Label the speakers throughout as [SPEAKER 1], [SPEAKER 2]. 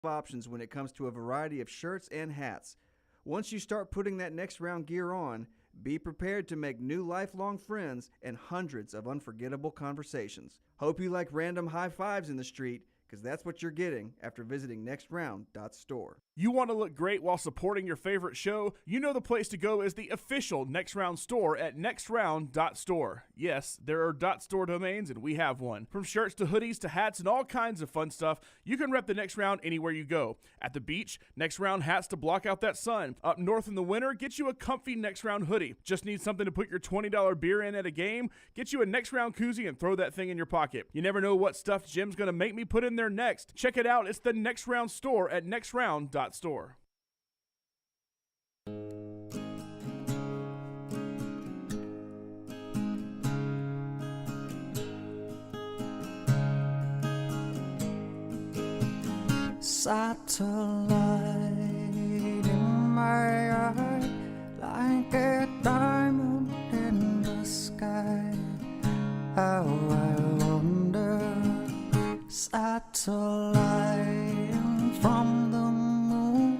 [SPEAKER 1] options when it comes to a variety of shirts and hats. Once you start putting that next round gear on, be prepared to make new lifelong friends and hundreds of unforgettable conversations. Hope you like random high fives in the street, because that's what you're getting after visiting nextround.store.
[SPEAKER 2] You want to look great while supporting your favorite show? You know the place to go is the official Next Round store at nextround.store. Yes, there are .store domains, and we have one. From shirts to hoodies to hats and all kinds of fun stuff, you can rep the Next Round anywhere you go. At the beach, Next Round hats to block out that sun. Up north in the winter, get you a comfy Next Round hoodie. Just need something to put your $20 beer in at a game? Get you a Next Round koozie and throw that thing in your pocket. You never know what stuff Jim's going to make me put in there next. Check it out. It's the Next Round store at nextround.store.
[SPEAKER 3] Satellite in my eye, like a diamond in the sky. How I wonder, satellite from the moon,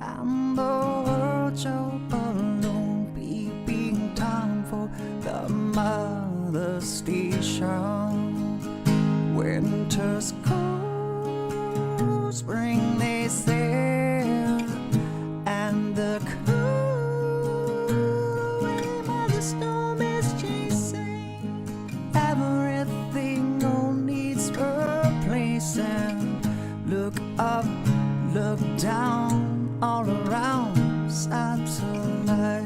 [SPEAKER 3] and the world your balloon, beeping time for the mother station. Winter's cold, spring they sail, and the cool wave of the storm is chasing. Everything on needs replacing. Look up, look down, all around, satellite.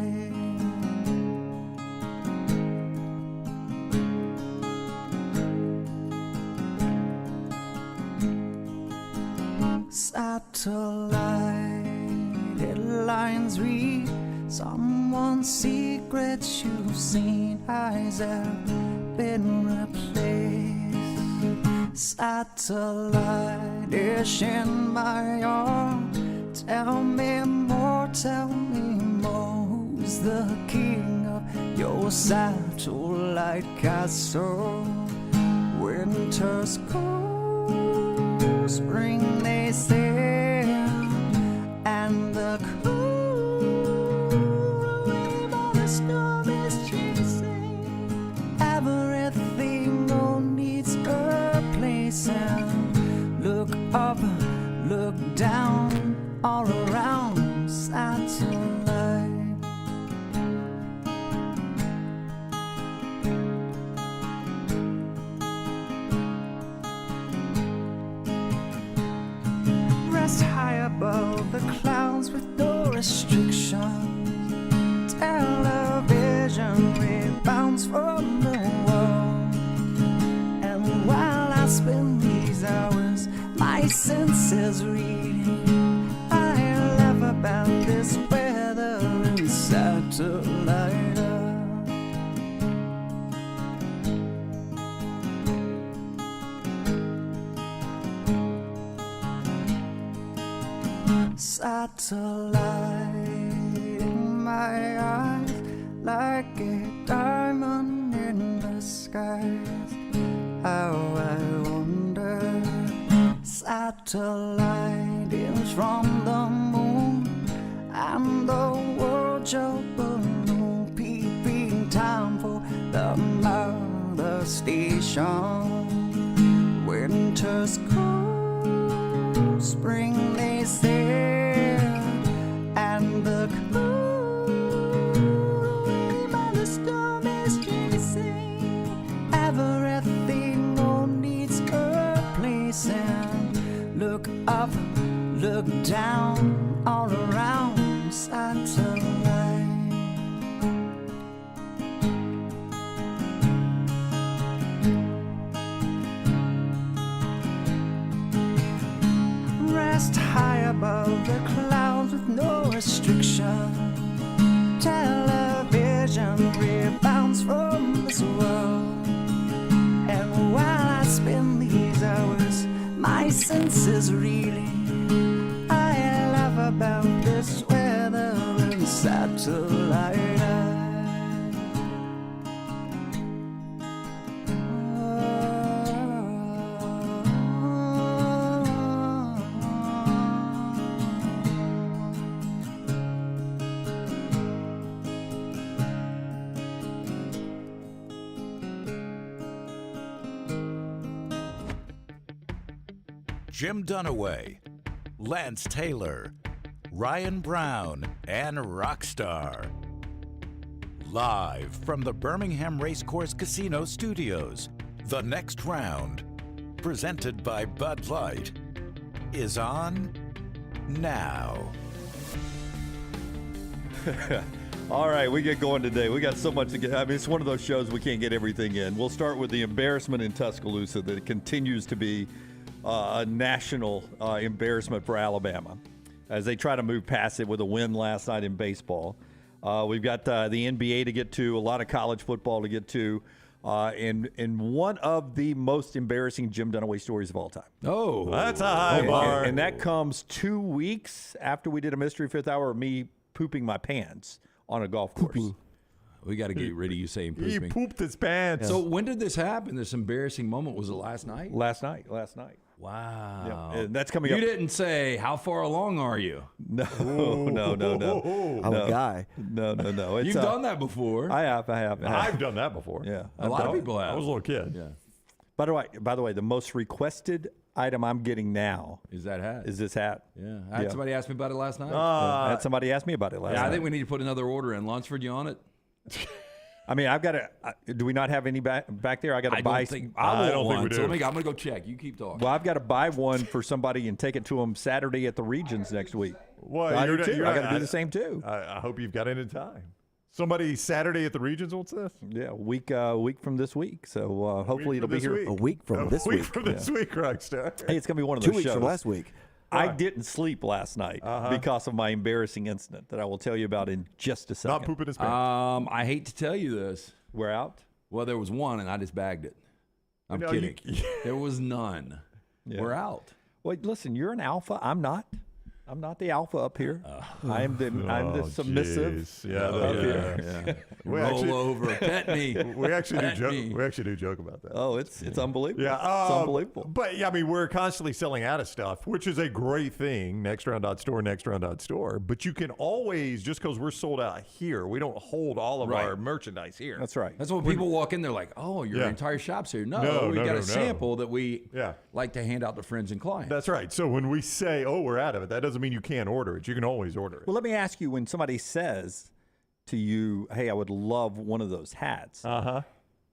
[SPEAKER 3] Satellite headlines read someone's secrets you've seen. Eyes have been replaced. Satellite dish in my arm. Tell me more, tell me more. Who's the king of your satellite castle? Winter's cold, spring they sail, and the cool wave of the storm is chasing. Everything on needs replacing. Look up, look down, all around, satellite. Rest high above the clouds with no restrictions. Television rebounds from the wall, and while I spend these hours, my senses reading, I laugh about this weather and satellite. Satellite in my eyes, like a diamond in the skies. How I wonder, satellite is from the moon, and the world your balloon, peeping time for the mother station. Winter's cold, spring they sail, and the cool wave of the storm is chasing. Everything on needs replacing. Look up, look down, all around, satellite. Rest high above the clouds with no restriction. Television rebounds from this world, and while I spend these hours, my senses reeling, I laugh about this weather and satellite.
[SPEAKER 4] Jim Dunaway, Lance Taylor, Ryan Brown, and Rockstar. Live from the Birmingham Racecourse Casino Studios, the next round, presented by Bud Light, is on now.
[SPEAKER 5] All right, we get going today. We got so much to get. I mean, it's one of those shows we can't get everything in. We'll start with the embarrassment in Tuscaloosa that continues to be a national embarrassment for Alabama as they try to move past it with a win last night in baseball. We've got the NBA to get to, a lot of college football to get to, and one of the most embarrassing Jim Dunaway stories of all time.
[SPEAKER 6] Oh,
[SPEAKER 7] that's a high bar.
[SPEAKER 5] And that comes 2 weeks after we did a Mystery Fifth Hour of me pooping my pants on a golf course.
[SPEAKER 6] We got to get rid of you saying
[SPEAKER 7] He
[SPEAKER 6] pooping.
[SPEAKER 7] pooped his pants.
[SPEAKER 6] So when did this happen? This embarrassing moment, was it last night?
[SPEAKER 5] Last night.
[SPEAKER 6] Wow.
[SPEAKER 5] Yeah, and that's coming
[SPEAKER 6] You
[SPEAKER 5] up.
[SPEAKER 6] didn't say, how far along are you?
[SPEAKER 5] No.
[SPEAKER 8] I'm a guy.
[SPEAKER 5] No. It's,
[SPEAKER 6] You've done that before.
[SPEAKER 5] I have.
[SPEAKER 7] I've done that before.
[SPEAKER 5] Yeah.
[SPEAKER 6] A lot of people have.
[SPEAKER 7] I was a little kid.
[SPEAKER 6] Yeah.
[SPEAKER 5] By the way, the most requested item I'm getting now
[SPEAKER 6] Is that hat?
[SPEAKER 5] is this hat.
[SPEAKER 6] Yeah. I had somebody ask me about it last night.
[SPEAKER 5] I had somebody ask me about it last night.
[SPEAKER 6] I think we need to put another order in. Lunsford, you on it?
[SPEAKER 5] I mean, I've got to. Do we not have any back there? I got to
[SPEAKER 6] I
[SPEAKER 5] buy.
[SPEAKER 6] don't think
[SPEAKER 7] I
[SPEAKER 6] I
[SPEAKER 7] don't
[SPEAKER 6] want
[SPEAKER 7] think we
[SPEAKER 6] one.
[SPEAKER 7] do.
[SPEAKER 6] So I'm going to go check. You keep talking.
[SPEAKER 5] Well, I've got to buy one for somebody and take it to them Saturday at the Regions next week.
[SPEAKER 7] Well,
[SPEAKER 5] I do
[SPEAKER 7] you're-
[SPEAKER 5] too.
[SPEAKER 7] you're
[SPEAKER 5] I
[SPEAKER 7] not-
[SPEAKER 5] got to do the same too.
[SPEAKER 7] I hope you've got it in time. Somebody Saturday at the Regions wants this?
[SPEAKER 5] Yeah, a week from this week. So hopefully it'll be here.
[SPEAKER 8] A week from this week.
[SPEAKER 7] From this week, Rockstar.
[SPEAKER 5] Hey, it's gonna be one of
[SPEAKER 8] 2
[SPEAKER 5] those
[SPEAKER 8] weeks
[SPEAKER 5] shows.
[SPEAKER 8] from last week.
[SPEAKER 5] I didn't sleep last night because of my embarrassing incident that I will tell you about in just a second.
[SPEAKER 7] Not pooping his pants.
[SPEAKER 6] I hate to tell you this.
[SPEAKER 5] We're out.
[SPEAKER 6] Well, there was one, and I just bagged it. I'm
[SPEAKER 7] No,
[SPEAKER 6] kidding.
[SPEAKER 7] you-
[SPEAKER 6] There was none.
[SPEAKER 5] Yeah.
[SPEAKER 6] We're out.
[SPEAKER 5] Wait, listen, you're an alpha. I'm not. I'm not the alpha up here. I'm the submissive.
[SPEAKER 7] Jeez. Yeah,
[SPEAKER 5] up here.
[SPEAKER 6] Yeah.
[SPEAKER 7] We
[SPEAKER 6] Roll
[SPEAKER 7] actually-
[SPEAKER 6] over. Pet me.
[SPEAKER 7] We actually do
[SPEAKER 6] Pet
[SPEAKER 7] joke.
[SPEAKER 6] me.
[SPEAKER 7] We actually do joke about that.
[SPEAKER 5] Oh, it's unbelievable.
[SPEAKER 7] Yeah,
[SPEAKER 5] it's unbelievable.
[SPEAKER 7] But yeah, I mean, we're constantly selling out of stuff, which is a great thing. Nextround.store. But you can always, just because we're sold out here, we don't hold all of
[SPEAKER 6] Right.
[SPEAKER 7] our merchandise here.
[SPEAKER 5] That's right.
[SPEAKER 6] That's when people walk in, they're like, oh, your
[SPEAKER 7] Yeah.
[SPEAKER 6] entire shop's here. No,
[SPEAKER 7] No,
[SPEAKER 6] we
[SPEAKER 7] no,
[SPEAKER 6] got
[SPEAKER 7] no,
[SPEAKER 6] a
[SPEAKER 7] no.
[SPEAKER 6] sample that we
[SPEAKER 7] Yeah.
[SPEAKER 6] like to hand out to friends and clients.
[SPEAKER 7] That's right. So when we say, "Oh, we're out of it," that doesn't mean you can't order it. You can always order it.
[SPEAKER 5] Well, let me ask you: when somebody says to you, "Hey, I would love one of those hats,"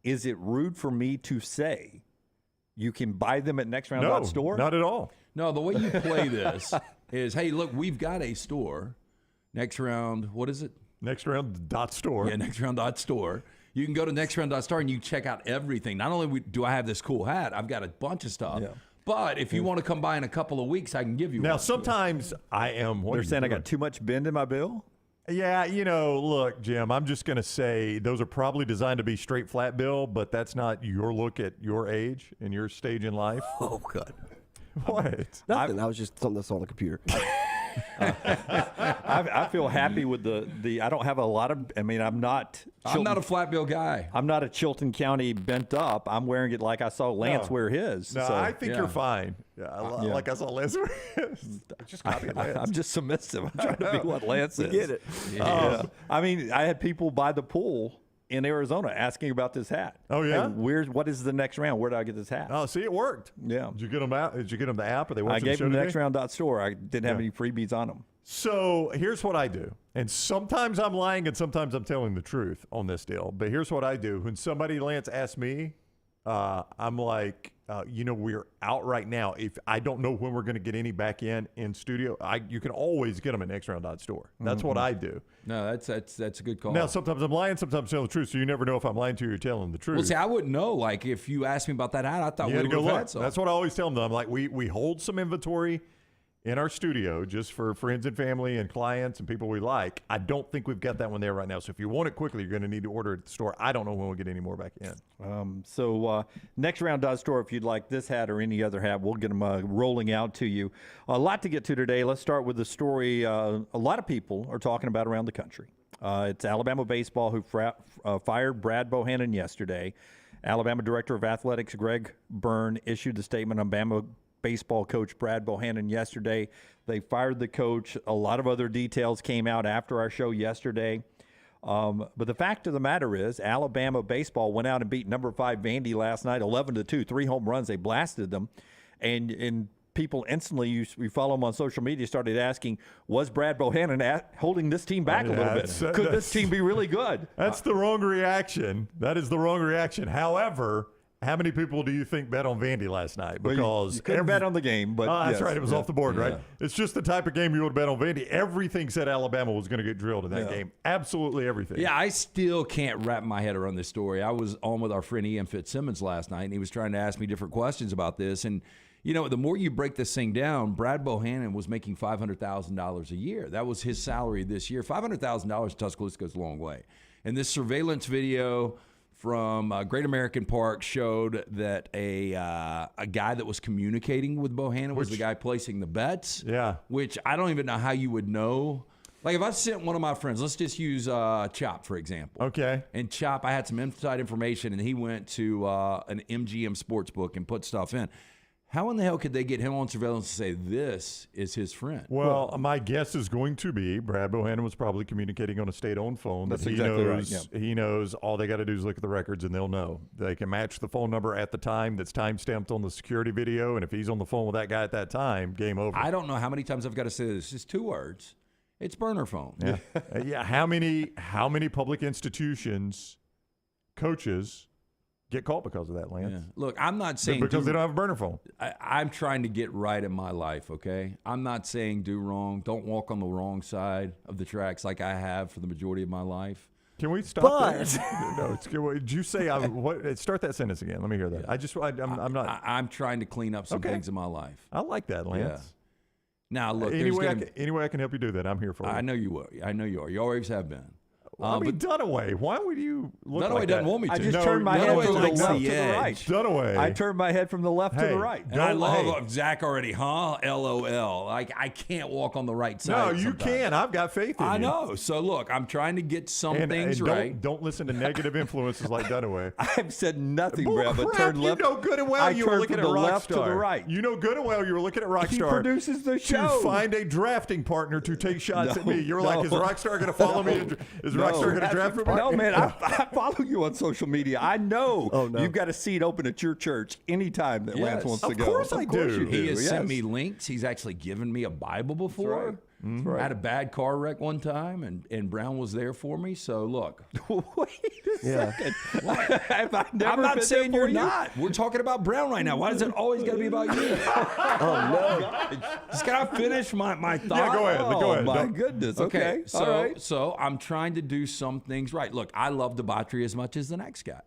[SPEAKER 5] is it rude for me to say you can buy them at nextround.store?
[SPEAKER 7] Not at all.
[SPEAKER 6] No, the way you play this is, hey, look, we've got a store. Next round, what is it?
[SPEAKER 7] Nextround.store.
[SPEAKER 6] Yeah, nextround.store. You can go to nextround.store and you check out everything. Not only do I have this cool hat, I've got a bunch of stuff.
[SPEAKER 5] Yeah.
[SPEAKER 6] But if you want to come by in a couple of weeks, I can give you
[SPEAKER 7] Now,
[SPEAKER 6] one.
[SPEAKER 7] sometimes I am. What
[SPEAKER 5] They're
[SPEAKER 7] are you
[SPEAKER 5] saying I
[SPEAKER 7] doing?
[SPEAKER 5] got too much bend in my bill.
[SPEAKER 7] Yeah, look, Jim, I'm just going to say those are probably designed to be straight flat bill, but that's not your look at your age and your stage in life.
[SPEAKER 8] Oh, God.
[SPEAKER 7] What?
[SPEAKER 8] Nothing. That was just something that's on the computer.
[SPEAKER 5] I feel happy with the. I don't have a lot of. I mean, I'm not
[SPEAKER 6] a flat bill guy.
[SPEAKER 5] I'm not a Chilton County bent up. I'm wearing it like I saw Lance wear his.
[SPEAKER 7] No,
[SPEAKER 5] so
[SPEAKER 7] I think
[SPEAKER 6] yeah.
[SPEAKER 7] you're fine. Yeah, like I saw Lance wear his. Just copy Lance.
[SPEAKER 5] I'm just submissive. I'm trying to be what Lance is.
[SPEAKER 8] Get it?
[SPEAKER 5] Yeah. I mean, I had people by the pool in Arizona asking about this hat.
[SPEAKER 7] Oh, yeah?
[SPEAKER 5] Hey, what is the next round? Where do I get this hat?
[SPEAKER 7] Oh, see, it worked.
[SPEAKER 5] Yeah.
[SPEAKER 7] Did you get them out? Did you get them the app? Or they
[SPEAKER 5] I
[SPEAKER 7] watching the
[SPEAKER 5] gave
[SPEAKER 7] show
[SPEAKER 5] them the
[SPEAKER 7] today?
[SPEAKER 5] nextround.store. I didn't have any freebies on them.
[SPEAKER 7] So here's what I do. And sometimes I'm lying and sometimes I'm telling the truth on this deal. But here's what I do. When somebody, Lance, asks me, I'm like, we're out right now. If I don't know when we're going to get any back in studio, you can always get them at nextround.store. That's what I do.
[SPEAKER 6] No, that's a good call.
[SPEAKER 7] Now, sometimes I'm lying, sometimes I'm telling the truth. So you never know if I'm lying to you or telling the truth.
[SPEAKER 6] Well, see, I wouldn't know. Like, if you asked me about that hat, I thought
[SPEAKER 7] You
[SPEAKER 6] we
[SPEAKER 7] had to
[SPEAKER 6] would
[SPEAKER 7] go
[SPEAKER 6] have
[SPEAKER 7] look.
[SPEAKER 6] had some.
[SPEAKER 7] That's what I always tell them. Though. I'm like, we hold some inventory in our studio just for friends and family and clients and people we like. I don't think we've got that one there right now. So if you want it quickly, you're going to need to order it at the store. I don't know when we'll get any more back in.
[SPEAKER 5] So nextround.store, if you'd like this hat or any other hat, we'll get them rolling out to you. A lot to get to today. Let's start with the story a lot of people are talking about around the country. It's Alabama baseball who fired Brad Bohannon yesterday. Alabama Director of Athletics Greg Byrne issued the statement on Bama baseball coach Brad Bohannon yesterday. They fired the coach. A lot of other details came out after our show yesterday. But the fact of the matter is Alabama baseball went out and beat number 5 Vandy last night 11-2, 3 home runs. They blasted them. And people instantly, you follow him on social media, started asking, was Brad Bohannon holding this team back a little bit? Could this team be really good?
[SPEAKER 7] That's the wrong reaction. That is the wrong reaction. However, how many people do you think bet on Vandy last night? Because
[SPEAKER 5] you couldn't bet on the game, but
[SPEAKER 7] that's right. It was off the board, right?
[SPEAKER 6] Yeah.
[SPEAKER 7] It's just the type of game you would bet on Vandy. Everything said Alabama was going to get drilled in that game. Absolutely everything.
[SPEAKER 6] Yeah, I still can't wrap my head around this story. I was on with our friend Ian Fitzsimmons last night, and he was trying to ask me different questions about this. And, you know, the more you break this thing down, Brad Bohannon was making $500,000 a year. That was his salary this year. $500,000 to Tuscaloosa goes a long way. And this surveillance video from Great American Park showed that a guy that was communicating with Bohannon was the guy placing the bets.
[SPEAKER 7] Yeah.
[SPEAKER 6] Which I don't even know how you would know. Like if I sent one of my friends, let's just use Chop, for example.
[SPEAKER 7] Okay.
[SPEAKER 6] And Chop, I had some inside information, and he went to an MGM sportsbook and put stuff in. How in the hell could they get him on surveillance to say this is his friend?
[SPEAKER 7] Well, my guess is going to be Brad Bohannon was probably communicating on a state-owned phone.
[SPEAKER 5] That's
[SPEAKER 7] that
[SPEAKER 5] exactly right,
[SPEAKER 7] knows, He knows all they got to do is look at the records, and they'll know. They can match the phone number at the time that's time-stamped on the security video, and if he's on the phone with that guy at that time, game over.
[SPEAKER 6] I don't know how many times I've got to say this. It's 2 words. It's burner phone.
[SPEAKER 7] Yeah. Yeah. How many public institutions, coaches, get caught because of that, Lance?
[SPEAKER 6] Yeah. Look, I'm not saying
[SPEAKER 7] because they don't have a burner phone.
[SPEAKER 6] I'm trying to get right in my life, okay? I'm not saying do wrong. Don't walk on the wrong side of the tracks like I have for the majority of my life.
[SPEAKER 7] Can we stop there? No, did you say start that sentence again? Let me hear that.
[SPEAKER 6] Yeah.
[SPEAKER 7] I'm not.
[SPEAKER 6] I'm trying to clean up some things in my life.
[SPEAKER 7] I like that, Lance.
[SPEAKER 6] Yeah. Now, look,
[SPEAKER 7] any way I can help you do that, I'm here for it.
[SPEAKER 6] I know you will. I know you are. You always have been.
[SPEAKER 7] But Dunaway, why would you look
[SPEAKER 6] Dunaway
[SPEAKER 7] like
[SPEAKER 6] doesn't
[SPEAKER 7] that?
[SPEAKER 6] want me to.
[SPEAKER 5] I just turned my head from the
[SPEAKER 6] likes
[SPEAKER 5] left
[SPEAKER 6] the
[SPEAKER 5] to the
[SPEAKER 6] edge.
[SPEAKER 5] right.
[SPEAKER 7] Dunaway.
[SPEAKER 5] I turned my head from the left to the right.
[SPEAKER 6] And I love Zach already, huh? LOL. Like, I can't walk on the right side.
[SPEAKER 7] No, you
[SPEAKER 6] sometimes.
[SPEAKER 7] can. I've got faith in you.
[SPEAKER 6] I know. So, look, I'm trying to get some things
[SPEAKER 7] and
[SPEAKER 6] right.
[SPEAKER 7] Don't listen to negative influences like Dunaway.
[SPEAKER 5] I've said nothing,
[SPEAKER 7] Bull
[SPEAKER 5] Brad, but
[SPEAKER 7] crap,
[SPEAKER 5] turned left.
[SPEAKER 7] You know good and well you were looking at
[SPEAKER 5] the
[SPEAKER 7] Rockstar.
[SPEAKER 5] left to the right.
[SPEAKER 7] You know good and well you were looking at Rockstar.
[SPEAKER 5] He produces the show.
[SPEAKER 7] To find a drafting partner to take shots at me. You're like, is Rockstar going to follow me? Is Rockstar going to draft me?
[SPEAKER 5] No, man, I follow you on social media. I know you've got a seat open at your church anytime that Lance wants to go.
[SPEAKER 7] Of course I do.
[SPEAKER 5] You
[SPEAKER 6] He has sent
[SPEAKER 5] yes.
[SPEAKER 6] me links. He's actually given me a Bible before.
[SPEAKER 5] That's right.
[SPEAKER 6] I had a bad car wreck one time, and Brown was there for me. So, look.
[SPEAKER 5] Wait a second. Have I never
[SPEAKER 6] I'm not
[SPEAKER 5] been
[SPEAKER 6] saying
[SPEAKER 5] there for
[SPEAKER 6] you're
[SPEAKER 5] you?
[SPEAKER 6] not. We're talking about Brown right now. Why does it always got to be about you? Just got to finish my thought.
[SPEAKER 7] Yeah, go ahead. Go ahead.
[SPEAKER 5] My
[SPEAKER 7] Don't-
[SPEAKER 5] goodness. Okay.
[SPEAKER 6] So,
[SPEAKER 5] All right.
[SPEAKER 6] so I'm trying to do some things right. Look, I love debauchery as much as the next guy.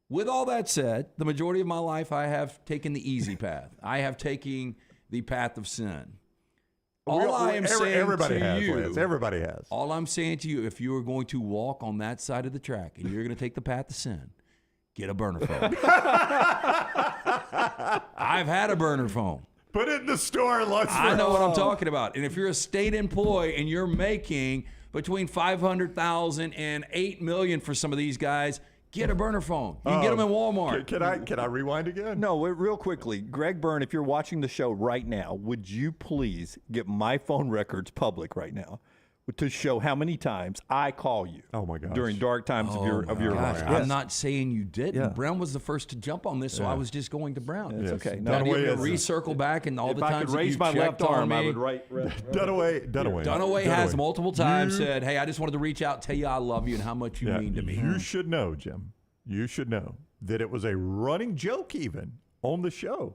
[SPEAKER 6] With all that said, the majority of my life, I have taken the easy path. I have taken the path of sin. All I am saying
[SPEAKER 7] everybody
[SPEAKER 6] to
[SPEAKER 7] has,
[SPEAKER 6] you,
[SPEAKER 7] Lance. Everybody has.
[SPEAKER 6] all I'm saying to you, if you are going to walk on that side of the track and you're going to take the path of sin, get a burner phone. I've had a burner phone.
[SPEAKER 7] Put it in the store and let's
[SPEAKER 6] I know what I'm talking about. And if you're a state employee and you're making between $500,000 and $8 million for some of these guys, get a burner phone. You can get them in Walmart.
[SPEAKER 7] Can I rewind again?
[SPEAKER 5] No, real quickly. Greg Byrne, if you're watching the show right now, would you please get my phone records public right now to show how many times I call you during dark times of your
[SPEAKER 6] Gosh,
[SPEAKER 5] life?
[SPEAKER 6] I'm not saying you didn't.
[SPEAKER 8] Yeah.
[SPEAKER 6] Brown was the first to jump on this, so I was just going to Brown.
[SPEAKER 5] It's okay.
[SPEAKER 6] Now, do you
[SPEAKER 7] Dunaway
[SPEAKER 6] want me to recircle back and all
[SPEAKER 5] If
[SPEAKER 6] the
[SPEAKER 5] I
[SPEAKER 6] times
[SPEAKER 5] could
[SPEAKER 6] that
[SPEAKER 5] raise
[SPEAKER 6] you've
[SPEAKER 5] my
[SPEAKER 6] checked
[SPEAKER 5] left
[SPEAKER 6] on
[SPEAKER 5] arm,
[SPEAKER 6] me?
[SPEAKER 5] I would write.
[SPEAKER 7] Dunaway
[SPEAKER 6] has multiple times said, hey, I just wanted to reach out and tell you I love you and how much you mean to me.
[SPEAKER 7] You should know, Jim. You should know that it was a running joke even on the show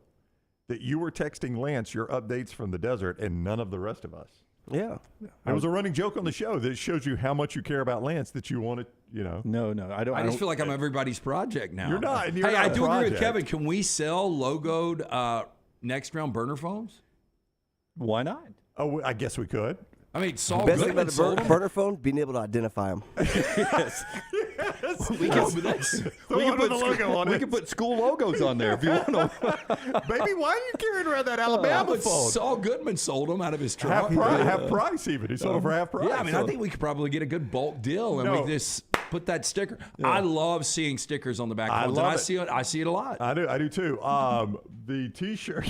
[SPEAKER 7] that you were texting Lance your updates from the desert and none of the rest of us.
[SPEAKER 8] Yeah.
[SPEAKER 7] It was a running joke on the show that shows you how much you care about Lance, that you want to,
[SPEAKER 5] No, I don't.
[SPEAKER 6] I just feel like I'm everybody's project now.
[SPEAKER 7] You're not. You're
[SPEAKER 6] Hey,
[SPEAKER 7] not
[SPEAKER 6] I
[SPEAKER 7] a
[SPEAKER 6] do agree with
[SPEAKER 7] project.
[SPEAKER 6] Kevin. Can we sell logoed next round burner phones?
[SPEAKER 5] Why not?
[SPEAKER 7] Oh, I guess we could.
[SPEAKER 6] I mean, Saul
[SPEAKER 8] Best thing
[SPEAKER 6] Goodman
[SPEAKER 8] about
[SPEAKER 6] sold
[SPEAKER 8] a
[SPEAKER 6] them.
[SPEAKER 8] burner phone, being able to identify them.
[SPEAKER 5] We
[SPEAKER 7] The
[SPEAKER 5] can
[SPEAKER 7] one with the logo on
[SPEAKER 5] we
[SPEAKER 7] it.
[SPEAKER 5] can put school logos on there if you want them.
[SPEAKER 7] Baby, why are you carrying around that Alabama
[SPEAKER 6] But
[SPEAKER 7] phone?
[SPEAKER 6] Saul Goodman sold them out of his truck.
[SPEAKER 7] Half price even. He sold it for half price.
[SPEAKER 6] Yeah, I mean, I think we could probably get a good bulk deal and we just put that sticker. I love seeing stickers on the back
[SPEAKER 7] I
[SPEAKER 6] phones,
[SPEAKER 7] love
[SPEAKER 6] and
[SPEAKER 7] it.
[SPEAKER 6] I see it a lot.
[SPEAKER 7] I do too. The T-shirt.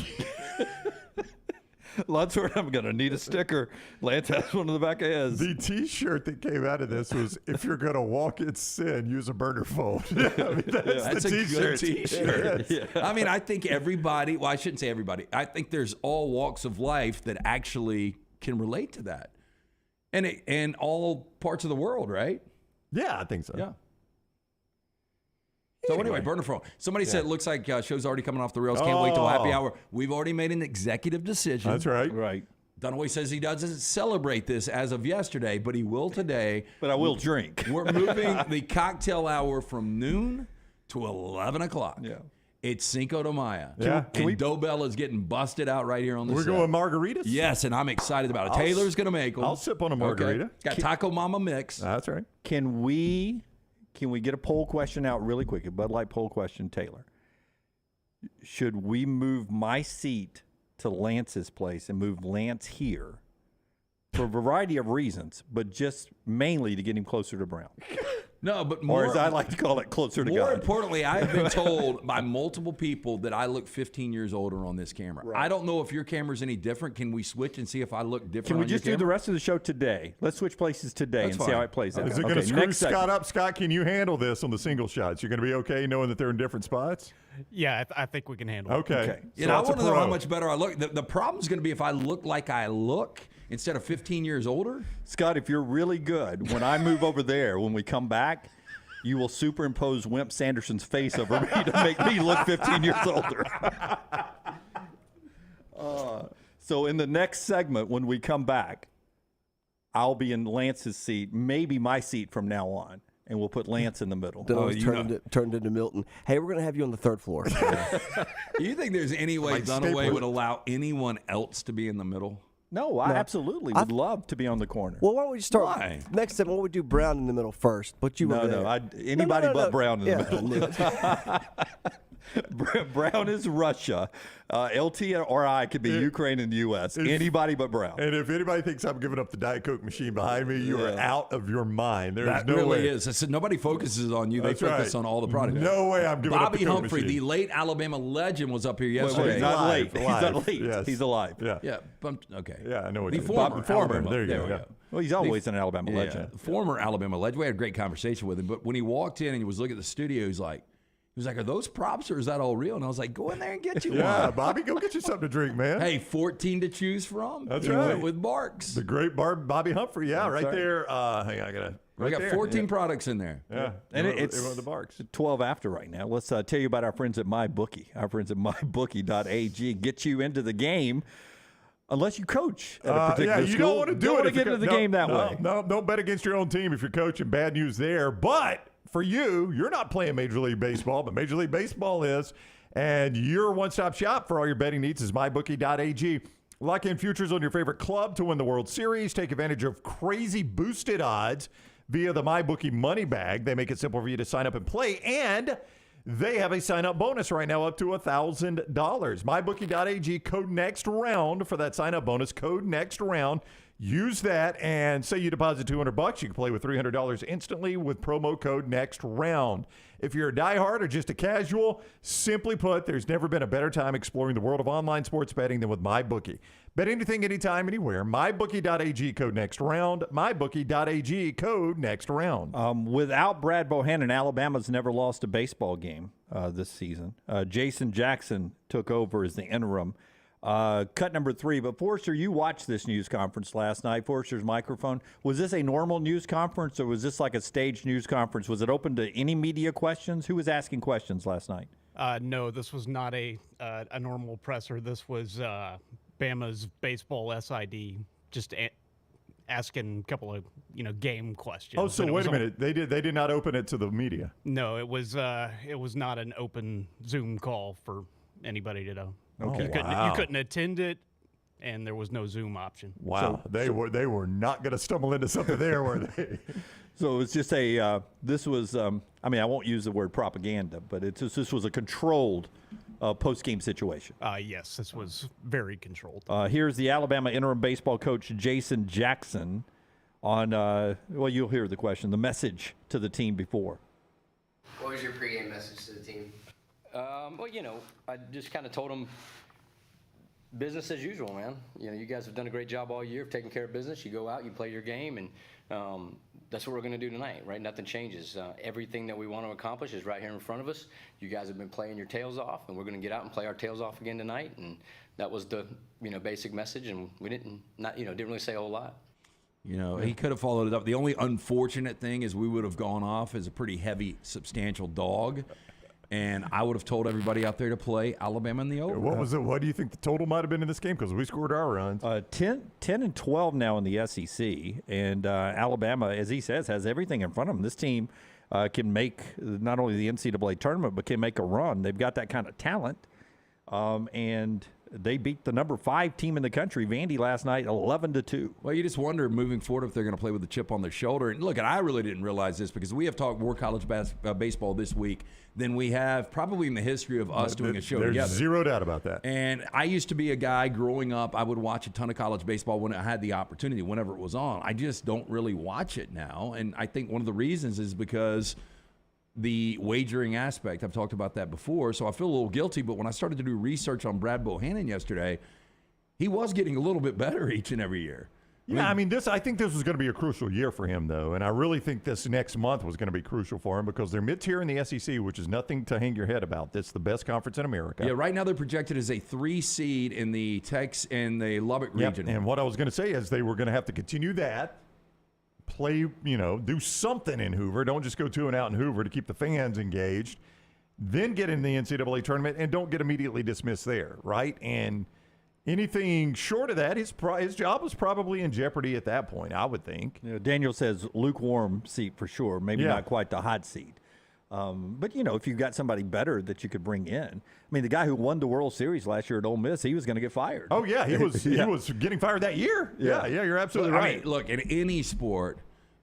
[SPEAKER 5] Lunsford, I'm going to need a sticker. Lance has one in the back of his.
[SPEAKER 7] The T-shirt that came out of this was, "If you're going to walk in sin, use a burner phone." I mean, that's
[SPEAKER 6] a
[SPEAKER 7] the
[SPEAKER 6] good
[SPEAKER 7] T-shirt.
[SPEAKER 6] T-shirt. I mean, I think everybody, well, I shouldn't say everybody. I think there's all walks of life that actually can relate to that. And all parts of the world, right?
[SPEAKER 7] Yeah, I think so.
[SPEAKER 6] Yeah. So anyway, burner phone. Somebody said it looks like show's already coming off the rails. Can't wait till happy hour. We've already made an executive decision.
[SPEAKER 7] That's right.
[SPEAKER 5] Right.
[SPEAKER 6] Dunaway says he doesn't celebrate this as of yesterday, but he will today.
[SPEAKER 5] But I will drink.
[SPEAKER 6] We're moving the cocktail hour from noon to 11 o'clock.
[SPEAKER 5] Yeah.
[SPEAKER 6] It's Cinco de Mayo.
[SPEAKER 7] Yeah.
[SPEAKER 6] And Dobell is getting busted out right here on the
[SPEAKER 7] We're
[SPEAKER 6] set.
[SPEAKER 7] going margaritas?
[SPEAKER 6] Yes, and I'm excited about it. Taylor's going to make them.
[SPEAKER 7] I'll sip on a margarita.
[SPEAKER 6] Okay. Got Taco Mama mix.
[SPEAKER 7] That's right.
[SPEAKER 5] Can we get a poll question out really quick? A Bud Light poll question, Taylor. Should we move my seat to Lance's place and move Lance here for a variety of reasons, but just mainly to get him closer to Brown?
[SPEAKER 6] No, but more,
[SPEAKER 5] Or as I like to call it, closer to
[SPEAKER 6] more
[SPEAKER 5] God.
[SPEAKER 6] importantly, I have been told by multiple people that I look 15 years older on this camera. Right. I don't know if your camera's any different. Can we switch and see if I look different
[SPEAKER 5] Can we
[SPEAKER 6] on your
[SPEAKER 5] just do the
[SPEAKER 6] camera?
[SPEAKER 5] rest of the show today? Let's switch places today
[SPEAKER 6] That's
[SPEAKER 5] and see
[SPEAKER 6] fine.
[SPEAKER 5] how it plays out.
[SPEAKER 7] Is it going to
[SPEAKER 5] Okay,
[SPEAKER 7] screw
[SPEAKER 5] next
[SPEAKER 7] Scott
[SPEAKER 5] segment.
[SPEAKER 7] up? Scott, can you handle this on the single shots? You're going to be okay knowing that they're in different spots?
[SPEAKER 9] Yeah, I think we can handle it.
[SPEAKER 7] Okay.
[SPEAKER 6] You know, I
[SPEAKER 7] Scott's a
[SPEAKER 6] want to know how
[SPEAKER 7] pro.
[SPEAKER 6] much better I look. The problem's going to be if I look like I look instead of 15 years older.
[SPEAKER 5] Scott, if you're really good, when I move over there, when we come back, you will superimpose Wimp Sanderson's face over me to make me look 15 years older. So in the next segment, when we come back, I'll be in Lance's seat, maybe my seat from now on, and we'll put Lance in the middle.
[SPEAKER 8] Turned into Milton. Hey, we're going to have you on the third floor.
[SPEAKER 6] Do you think there's any way
[SPEAKER 7] Like
[SPEAKER 6] Dunaway
[SPEAKER 7] staples.
[SPEAKER 6] would allow anyone else to be in the middle?
[SPEAKER 5] No, I absolutely would love to be on the corner.
[SPEAKER 8] Well, why don't we start
[SPEAKER 6] Why?
[SPEAKER 8] next time? Why don't we do Brown in the middle first? But you were there.
[SPEAKER 5] Anybody but Brown in the
[SPEAKER 8] Yeah,
[SPEAKER 5] middle. Brown is Russia. LT or I could be Ukraine and the U.S. Anybody but Brown.
[SPEAKER 7] And if anybody thinks I'm giving up the Diet Coke machine behind me, you are out of your mind. There's
[SPEAKER 6] That
[SPEAKER 7] no
[SPEAKER 6] really
[SPEAKER 7] way.
[SPEAKER 6] is. I said nobody focuses on you. They
[SPEAKER 7] That's
[SPEAKER 6] focus
[SPEAKER 7] right.
[SPEAKER 6] on all the products.
[SPEAKER 7] No way I'm giving up
[SPEAKER 6] Bobby
[SPEAKER 7] the Coke
[SPEAKER 6] Humphrey,
[SPEAKER 7] machine.
[SPEAKER 6] the late Alabama legend, was up here
[SPEAKER 5] Wait,
[SPEAKER 6] yesterday.
[SPEAKER 5] he's not
[SPEAKER 7] alive,
[SPEAKER 5] late. He's
[SPEAKER 7] alive.
[SPEAKER 5] not late.
[SPEAKER 7] Yes.
[SPEAKER 5] He's alive.
[SPEAKER 7] Yeah.
[SPEAKER 6] Yeah, but, okay.
[SPEAKER 7] Yeah, I know what
[SPEAKER 6] the
[SPEAKER 7] you
[SPEAKER 6] former,
[SPEAKER 7] the former.
[SPEAKER 6] Alabama.
[SPEAKER 7] There you go.
[SPEAKER 6] we
[SPEAKER 7] Yeah.
[SPEAKER 5] Well, he's always an Alabama legend.
[SPEAKER 6] The former Alabama legend. We had a great conversation with him, but when he walked in and he was looking at the studio, he was like, "Are those props or is that all real?" And I was like, "Go in there and get you
[SPEAKER 7] Yeah,
[SPEAKER 6] one."
[SPEAKER 7] Bobby, go get you something to drink, man.
[SPEAKER 6] Hey, 14 to choose from.
[SPEAKER 7] That's
[SPEAKER 6] He
[SPEAKER 7] right.
[SPEAKER 6] went with Barks.
[SPEAKER 7] The great Bobby Humphrey. Yeah, right there. Hang on, I got
[SPEAKER 6] We got
[SPEAKER 7] there.
[SPEAKER 6] 14 products in there.
[SPEAKER 7] Yeah.
[SPEAKER 5] And
[SPEAKER 7] It
[SPEAKER 5] it's
[SPEAKER 7] went with the Barks.
[SPEAKER 5] 12 after right now. Let's tell you about our friends at MyBookie. Our friends at MyBookie.ag get you into the game. Unless you coach at a particular
[SPEAKER 7] you
[SPEAKER 5] school.
[SPEAKER 7] don't want to do it.
[SPEAKER 5] Want to
[SPEAKER 7] if
[SPEAKER 5] get
[SPEAKER 7] you're
[SPEAKER 5] into the
[SPEAKER 7] co-
[SPEAKER 5] game that
[SPEAKER 7] no,
[SPEAKER 5] way.
[SPEAKER 7] No, don't bet against your own team if you're coaching. Bad news there. But for you're not playing Major League Baseball, but Major League Baseball is. And your one-stop shop for all your betting needs is MyBookie.ag. Lock in futures on your favorite club to win the World Series. Take advantage of crazy boosted odds via the MyBookie money bag. They make it simple for you to sign up and play. And they have a sign-up bonus right now up to $1,000. MyBookie.ag, code next round for that sign-up bonus. Code next round. Use that, and say you deposit $200, you can play with $300 instantly with promo code next round. If you're a diehard or just a casual, simply put, there's never been a better time exploring the world of online sports betting than with MyBookie. Bet anything, anytime, anywhere. MyBookie.ag, code next round. MyBookie.ag, code next round.
[SPEAKER 5] Without Brad Bohannon, Alabama's never lost a baseball game this season. Jason Jackson took over as the interim. Cut number 3. But Forrester, you watched this news conference last night. Forrester's microphone. Was this a normal news conference or was this like a staged news conference? Was it open to any media questions? Who was asking questions last night?
[SPEAKER 9] No, this was not a normal presser. This was Bama's baseball SID just asking a couple of game questions.
[SPEAKER 7] Oh, so
[SPEAKER 9] And it
[SPEAKER 7] wait
[SPEAKER 9] was
[SPEAKER 7] a minute. They did not open it to the media.
[SPEAKER 9] No, it was not an open Zoom call for anybody to know.
[SPEAKER 5] Okay.
[SPEAKER 9] You couldn't attend it, and there was no Zoom option.
[SPEAKER 7] Wow. They were not going to stumble into something there, were they?
[SPEAKER 5] So it's just this was, I won't use the word propaganda, but this was a controlled post-game situation.
[SPEAKER 9] Yes, this was very controlled.
[SPEAKER 5] Here's the Alabama interim baseball coach, Jason Jackson, on, you'll hear the question, the message to the team before.
[SPEAKER 10] What was your pregame message to the team?
[SPEAKER 11] I just kind of told them business as usual, man. You know, you guys have done a great job all year of taking care of business. You go out, you play your game, and that's what we're going to do tonight, right? Nothing changes. Everything that we want to accomplish is right here in front of us. You guys have been playing your tails off, and we're going to get out and play our tails off again tonight. And that was the basic message, and we didn't really say a whole lot.
[SPEAKER 6] You know, he could have followed it up. The only unfortunate thing is we would have gone off as a pretty heavy, substantial dog. And I would have told everybody out there to play Alabama in the over.
[SPEAKER 7] What was it? What do you think the total might have been in this game? Because we scored our runs.
[SPEAKER 5] 10-12 now in the SEC. And Alabama, as he says, has everything in front of them. This team can make not only the NCAA tournament, but can make a run. They've got that kind of talent. And they beat the number 5 team in the country, Vandy, last night, 11-2.
[SPEAKER 6] Well, you just wonder moving forward if they're going to play with a chip on their shoulder. And look, I really didn't realize this because we have talked more college baseball this week than we have probably in the history of us doing a show together.
[SPEAKER 7] There's zero doubt about that.
[SPEAKER 6] And I used to be a guy growing up, I would watch a ton of college baseball when I had the opportunity, whenever it was on. I just don't really watch it now. And I think one of the reasons is because the wagering aspect. I've talked about that before, so I feel a little guilty. But when I started to do research on Brad Bohannon yesterday, he was getting a little bit better each and every year.
[SPEAKER 7] Yeah, I think this was going to be a crucial year for him, though. And I really think this next month was going to be crucial for him because they're mid-tier in the SEC, which is nothing to hang your head about. It's the best conference in America.
[SPEAKER 6] Yeah, right now they're projected as a 3 seed in the the Lubbock region.
[SPEAKER 7] And what I was going to say is they were going to have to continue that. Play, do something in Hoover. Don't just go 2-0 in Hoover to keep the fans engaged. Then get in the NCAA tournament and don't get immediately dismissed there, right? And anything short of that, his job was probably in jeopardy at that point, I would think.
[SPEAKER 5] Daniel says lukewarm seat for sure. Maybe not quite the hot seat. But, if you've got somebody better that you could bring in. I mean, the guy who won the World Series last year at Ole Miss, he was going to get fired.
[SPEAKER 7] Oh, yeah. He was getting fired that year. Yeah, you're absolutely right.
[SPEAKER 6] I mean, look, in any sport,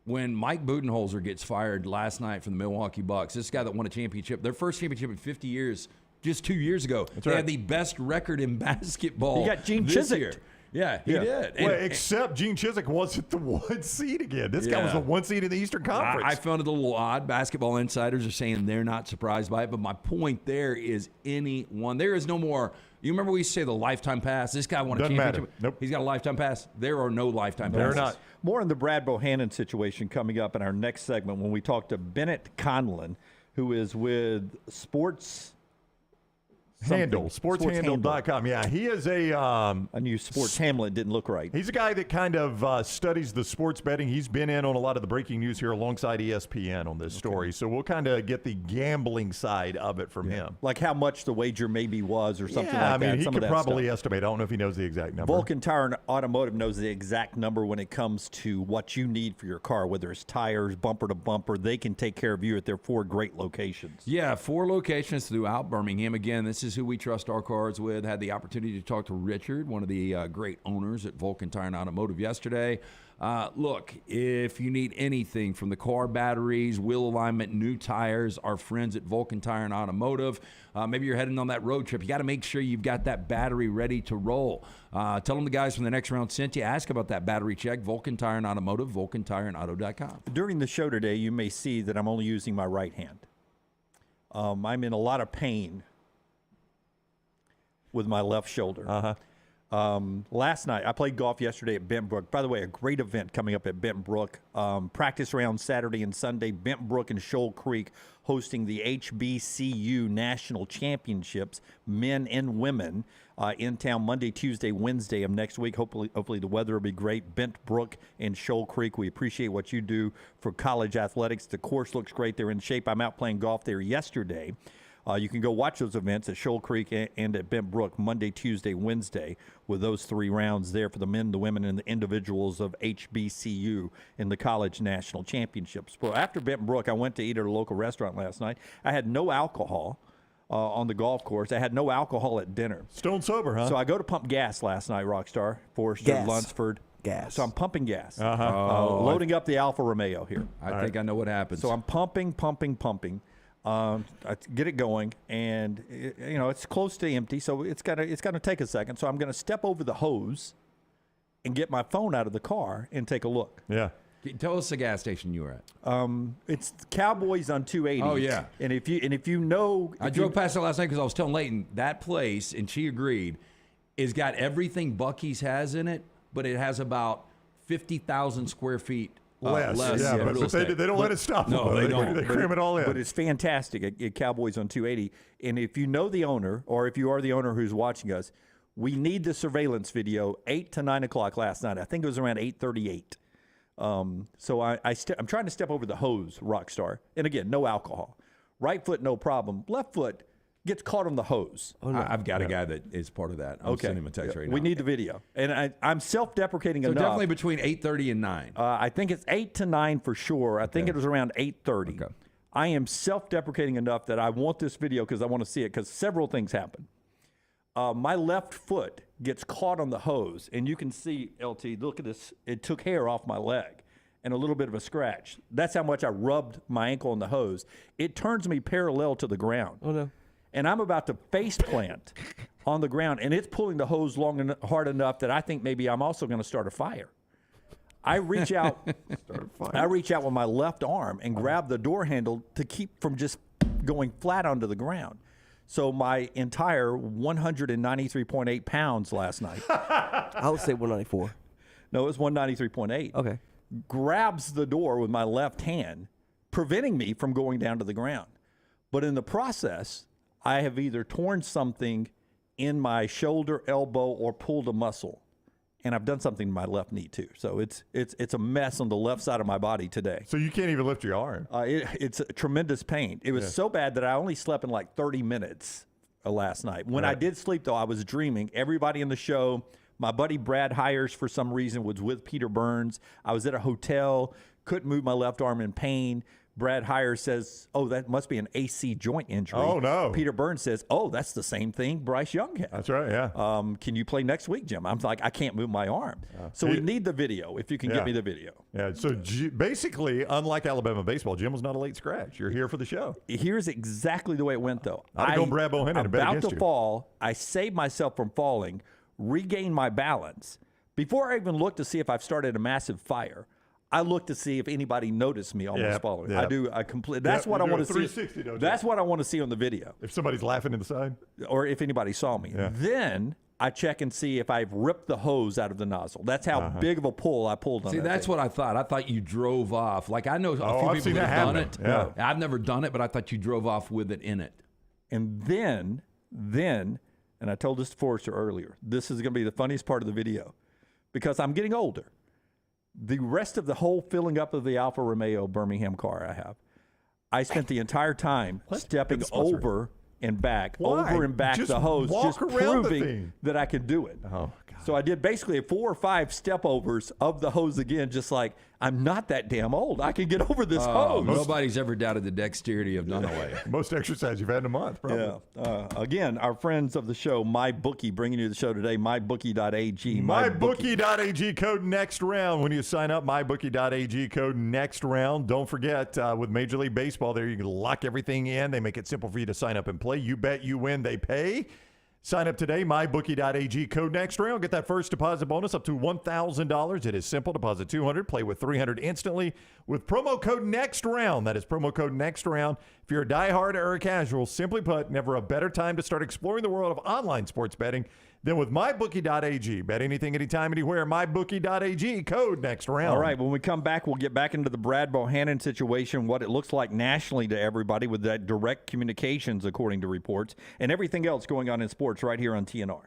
[SPEAKER 6] when Mike Budenholzer gets fired last night from the Milwaukee Bucks, this guy that won a championship, their first championship in 50 years, just 2 years ago, they had the best record in basketball.
[SPEAKER 5] He got Gene Chizik.
[SPEAKER 6] Yeah, he did.
[SPEAKER 7] Well, except Gene Chizik wasn't the 1 seed again. This guy was the 1 seed in the Eastern Conference.
[SPEAKER 6] I found it a little odd. Basketball insiders are saying they're not surprised by it, but my point there is anyone. There is no more. You remember we used to say the lifetime pass? This guy won a championship.
[SPEAKER 7] Matter. Nope.
[SPEAKER 6] He's got a lifetime pass. There are no lifetime passes.
[SPEAKER 7] They're not.
[SPEAKER 5] More on the Brad Bohannon situation coming up in our next segment when we talk to Bennett Conlin, who is with
[SPEAKER 7] SportsHandle.com. Yeah, he is
[SPEAKER 5] I knew Sports Hamlet didn't look right.
[SPEAKER 7] He's a guy that kind of studies the sports betting. He's been in on a lot of the breaking news here alongside ESPN on this story. So we'll kind of get the gambling side of it from him.
[SPEAKER 5] Like how much the wager maybe was or something like that.
[SPEAKER 7] I mean, he could probably estimate. I don't know if he knows the exact number.
[SPEAKER 5] Vulcan Tire and Automotive knows the exact number when it comes to what you need for your car, whether it's tires, bumper to bumper. They can take care of you at their 4 great locations.
[SPEAKER 6] Yeah, 4 locations throughout Birmingham. Again, this is who we trust our cars with. Had the opportunity to talk to Richard, one of the great owners at Vulcan Tire and Automotive yesterday. Look, if you need anything from the car batteries, wheel alignment, new tires, our friends at Vulcan Tire and Automotive, maybe you're heading on that road trip. You got to make sure you've got that battery ready to roll. Tell them the guys from the Next Round sent you. Ask about that battery check. Vulcan Tire and Automotive, VulcanTireandAuto.com.
[SPEAKER 5] During the show today, you may see that I'm only using my right hand. I'm in a lot of pain with my left shoulder. Last night, I played golf yesterday at Bent Brook. By the way, a great event coming up at Bent Brook. Practice round Saturday and Sunday. Bent Brook and Shoal Creek hosting the HBCU National Championships, men and women, in town Monday, Tuesday, Wednesday of next week. Hopefully the weather will be great. Bent Brook and Shoal Creek, we appreciate what you do for college athletics. The course looks great. They're in shape. I'm out playing golf there yesterday. You can go watch those events at Shoal Creek and at Bent Brook Monday, Tuesday, Wednesday with those 3 rounds there for the men, the women, and the individuals of HBCU in the College National Championships. Well, after Bent Brook, I went to eat at a local restaurant last night. I had no alcohol on the golf course. I had no alcohol at dinner.
[SPEAKER 7] Stone sober, huh?
[SPEAKER 5] So I go to pump gas last night, Rockstar, Forrester, Lunsford.
[SPEAKER 8] Gas.
[SPEAKER 5] So I'm pumping gas. Loading up the Alfa Romeo here.
[SPEAKER 6] I think I know what happens.
[SPEAKER 5] So I'm pumping. I get it going, and it's close to empty, so it's gonna take a second. So I'm gonna step over the hose and get my phone out of the car and take a look.
[SPEAKER 7] Yeah.
[SPEAKER 6] Tell us the gas station you were at.
[SPEAKER 5] It's Cowboys on 280.
[SPEAKER 6] Oh yeah.
[SPEAKER 5] And if you know,
[SPEAKER 6] I drove past it last night because I was telling Leighton that place, and she agreed. is got everything Buc-ee's has in it, but it has about 50,000 square feet less.
[SPEAKER 7] Yeah,
[SPEAKER 6] real
[SPEAKER 7] but
[SPEAKER 6] estate.
[SPEAKER 7] they don't let it stop them.
[SPEAKER 6] No, they don't.
[SPEAKER 7] They cram it all in.
[SPEAKER 5] But it's fantastic at Cowboys on 280. And if you know the owner, or if you are the owner who's watching us, we need the surveillance video 8 to 9 o'clock last night. I think it was around 8:38. So I'm trying to step over the hose, Rockstar. And again, no alcohol. Right foot, no problem. Left foot gets caught on the hose.
[SPEAKER 6] Oh, no. I've got a guy that is part of that. I'm sending him a text right now.
[SPEAKER 5] We need the video. And I'm self-deprecating
[SPEAKER 6] so
[SPEAKER 5] enough.
[SPEAKER 6] definitely between 8:30 and 9.
[SPEAKER 5] I think it's 8 to 9 for sure. I think it was around 8:30.
[SPEAKER 6] Okay.
[SPEAKER 5] I am self-deprecating enough that I want this video because I want to see it because several things happen. My left foot gets caught on the hose, and you can see, LT, look at this. It took hair off my leg and a little bit of a scratch. That's how much I rubbed my ankle on the hose. It turns me parallel to the ground.
[SPEAKER 8] Oh, no.
[SPEAKER 5] And I'm about to face plant on the ground, and it's pulling the hose hard enough that I think maybe I'm also going to start a fire. I reach out. I reach out with my left arm and grab the door handle to keep from just going flat onto the ground. So my entire 193.8 pounds last night.
[SPEAKER 8] I would say 194.
[SPEAKER 5] No, it was 193.8.
[SPEAKER 8] Okay.
[SPEAKER 5] Grabs the door with my left hand, preventing me from going down to the ground. But in the process, I have either torn something in my shoulder, elbow, or pulled a muscle. And I've done something to my left knee too. So it's a mess on the left side of my body today.
[SPEAKER 7] So you can't even lift your arm.
[SPEAKER 5] It's a tremendous pain. It was so bad that I only slept in like 30 minutes last night. When I did sleep, though, I was dreaming. Everybody in the show, my buddy Brad Hires, for some reason, was with Peter Burns. I was at a hotel, couldn't move my left arm in pain. Brad Hires says, oh, that must be an AC joint injury.
[SPEAKER 7] Oh, no.
[SPEAKER 5] Peter Burns says, oh, that's the same thing Bryce Young had.
[SPEAKER 7] That's right, yeah.
[SPEAKER 5] Can you play next week, Jim? I'm like, I can't move my arm. So we need the video, if you can get me the video.
[SPEAKER 7] Yeah, so basically, unlike Alabama baseball, Jim was not a late scratch. You're here for the show.
[SPEAKER 5] Here's exactly the way it went, though.
[SPEAKER 7] I'd go Brad Bohannon and bet
[SPEAKER 5] about
[SPEAKER 7] against
[SPEAKER 5] to
[SPEAKER 7] you.
[SPEAKER 5] fall. I saved myself from falling, regained my balance. Before I even looked to see if I've started a massive fire, I look to see if anybody noticed me almost falling.
[SPEAKER 7] Yep.
[SPEAKER 5] I do. I completely. That's what I want to see.
[SPEAKER 7] 360, don't you?
[SPEAKER 5] That's what I want to see on the video.
[SPEAKER 7] If somebody's laughing inside,
[SPEAKER 5] or if anybody saw me. Then I check and see if I've ripped the hose out of the nozzle. That's how big of a pull I pulled on.
[SPEAKER 6] See, that's what I thought. I thought you drove off. Like I know a few
[SPEAKER 7] I've
[SPEAKER 6] people
[SPEAKER 7] seen
[SPEAKER 6] that
[SPEAKER 7] that
[SPEAKER 6] have done
[SPEAKER 7] happen.
[SPEAKER 6] it.
[SPEAKER 7] Yeah.
[SPEAKER 6] I've never done it, but I thought you drove off with it in it.
[SPEAKER 5] And then, and I told this to Forrester earlier, this is going to be the funniest part of the video because I'm getting older. The rest of the whole filling up of the Alfa Romeo Birmingham car I spent the entire time stepping over and back,
[SPEAKER 7] Just
[SPEAKER 5] the hose,
[SPEAKER 7] walk
[SPEAKER 5] just
[SPEAKER 7] around the
[SPEAKER 5] proving
[SPEAKER 7] thing.
[SPEAKER 5] that I could do it.
[SPEAKER 7] Oh,
[SPEAKER 5] So I did basically 4 or 5 step overs of the hose again, just like, I'm not that damn old. I can get over this hose.
[SPEAKER 6] Nobody's ever doubted the dexterity of Dunaway.
[SPEAKER 7] Most exercise you've had in a month, probably.
[SPEAKER 5] Yeah. Again, our friends of the show, MyBookie, bringing you the show today, mybookie.ag.
[SPEAKER 7] MyBookie.ag, code next round. When you sign up, MyBookie.ag, code next round. Don't forget, with Major League Baseball there, you can lock everything in. They make it simple for you to sign up and play. You bet, you win, they pay. Sign up today, mybookie.ag, code next round. Get that first deposit bonus up to $1,000. It is simple. Deposit $200, play with $300 instantly with promo code next round. That is promo code next round. If you're a diehard or a casual, simply put, never a better time to start exploring the world of online sports betting than with mybookie.ag. Bet anything, anytime, anywhere. Mybookie.ag, code next round.
[SPEAKER 5] All right, when we come back, we'll get back into the Brad Bohannon situation, what it looks like nationally to everybody with that direct communications, according to reports, and everything else going on in sports right here on TNR.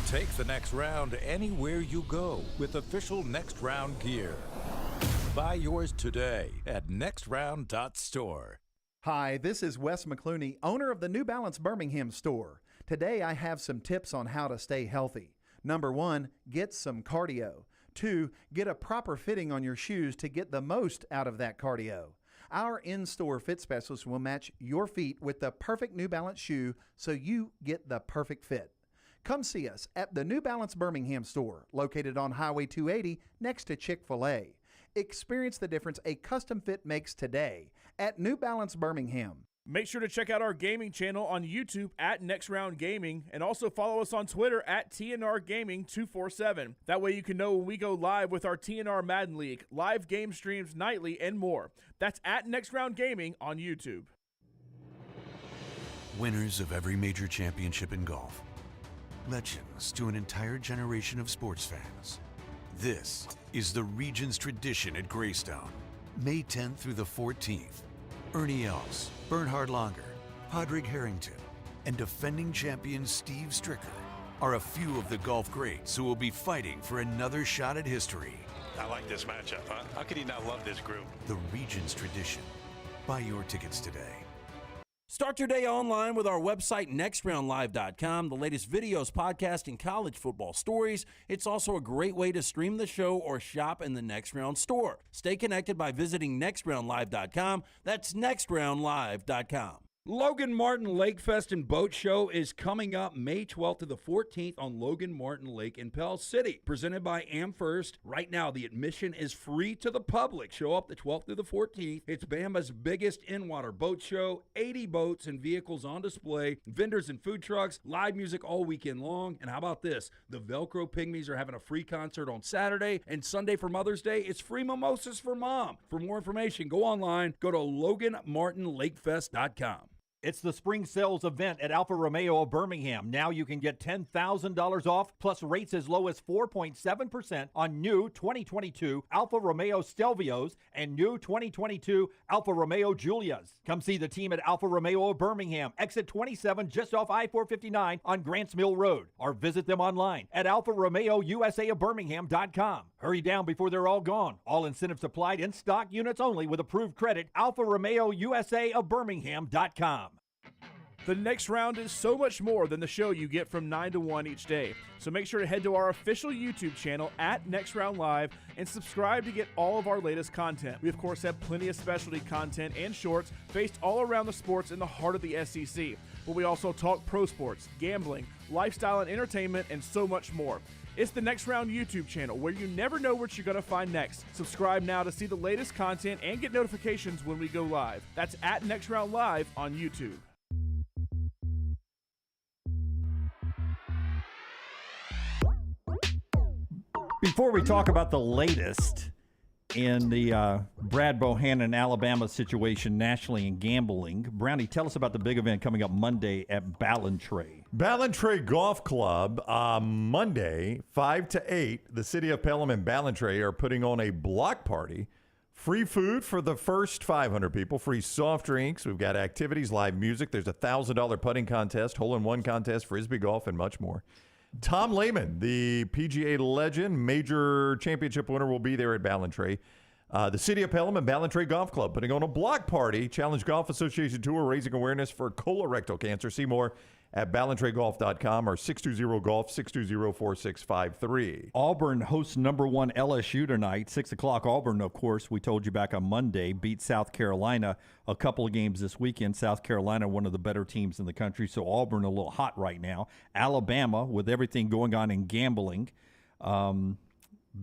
[SPEAKER 4] Take the next round anywhere you go with official Next Round gear. Buy yours today at nextround.store.
[SPEAKER 12] Hi, this is Wes McClooney, owner of the New Balance Birmingham store. Today I have some tips on how to stay healthy. Number 1, get some cardio. 2, get a proper fitting on your shoes to get the most out of that cardio. Our in-store fit specialist will match your feet with the perfect New Balance shoe so you get the perfect fit. Come see us at the New Balance Birmingham store, located on Highway 280 next to Chick-fil-A. Experience the difference a custom fit makes today at New Balance Birmingham.
[SPEAKER 2] Make sure to check out our gaming channel on YouTube at Next Round Gaming and also follow us on Twitter at TNR Gaming 247. That way you can know when we go live with our TNR Madden League, live game streams nightly, and more. That's at Next Round Gaming on YouTube.
[SPEAKER 13] Winners of every major championship in golf. legends to an entire generation of sports fans. This is the Region's tradition at Greystone. May 10th through the 14th. Ernie Els, Bernhard Langer, Padraig Harrington, and defending champion Steve Stricker are a few of the golf greats who will be fighting for another shot at history.
[SPEAKER 14] I like this matchup, huh? How could you not love this group?
[SPEAKER 13] The Region's tradition. Buy your tickets today.
[SPEAKER 15] Start your day online with our website, nextroundlive.com. The latest videos, podcasts, and college football stories. It's also a great way to stream the show or shop in the Next Round store. Stay connected by visiting nextroundlive.com. That's nextroundlive.com.
[SPEAKER 16] Logan Martin Lake Fest and Boat Show is coming up May 12th to the 14th on Logan Martin Lake in Pell City. Presented by AmFirst. Right now, the admission is free to the public. Show up the 12th through the 14th. It's Bama's biggest in-water boat show. 80 boats and vehicles on display. Vendors and food trucks. Live music all weekend long. And how about this? The Velcro Pygmies are having a free concert on Saturday. And Sunday for Mother's Day, it's free mimosas for Mom. For more information, go online. Go to LoganMartinLakeFest.com.
[SPEAKER 5] It's the spring sales event at Alfa Romeo of Birmingham. Now you can get $10,000 off, plus rates as low as 4.7% on new 2022 Alfa Romeo Stelvios and new 2022 Alfa Romeo Giulias. Come see the team at Alfa Romeo of Birmingham, exit 27 just off I-459 on Grants Mill Road, or visit them online at alfaromeousaofbirmingham.com. Hurry down before they're all gone. All incentives applied, in stock units only with approved credit. Alfa Romeo USA of Birmingham.com.
[SPEAKER 2] The Next Round is so much more than the show you get from 9 to 1 each day. So make sure to head to our official YouTube channel at Next Round Live and subscribe to get all of our latest content. We, of course, have plenty of specialty content and shorts based all around the sports in the heart of the SEC. But we also talk pro sports, gambling, lifestyle and entertainment, and so much more. It's the Next Round YouTube channel where you never know what you're going to find next. Subscribe now to see the latest content and get notifications when we go live. That's at Next Round Live on YouTube.
[SPEAKER 5] Before we talk about the latest in the Brad Bohannon, Alabama situation nationally in gambling, Brownie, tell us about the big event coming up Monday at Ballantrae.
[SPEAKER 7] Ballantrae Golf Club, Monday, 5 to 8, the city of Pelham and Ballantrae are putting on a block party. Free food for the first 500 people, free soft drinks. We've got activities, live music. There's a $1,000 putting contest, hole-in-one contest, frisbee golf, and much more. Tom Lehman, the PGA legend, major championship winner, will be there at Ballantrae. The City of Pelham and Ballantrae Golf Club putting on a block party, Challenge Golf Association Tour, raising awareness for colorectal cancer. See more at ballantraegolf.com or 620-GOLF, 620-4653.
[SPEAKER 5] Auburn hosts #1 LSU tonight, 6 o'clock. Auburn, of course, we told you back on Monday, beat South Carolina a couple of games this weekend. South Carolina, one of the better teams in the country, so Auburn a little hot right now. Alabama, with everything going on in gambling,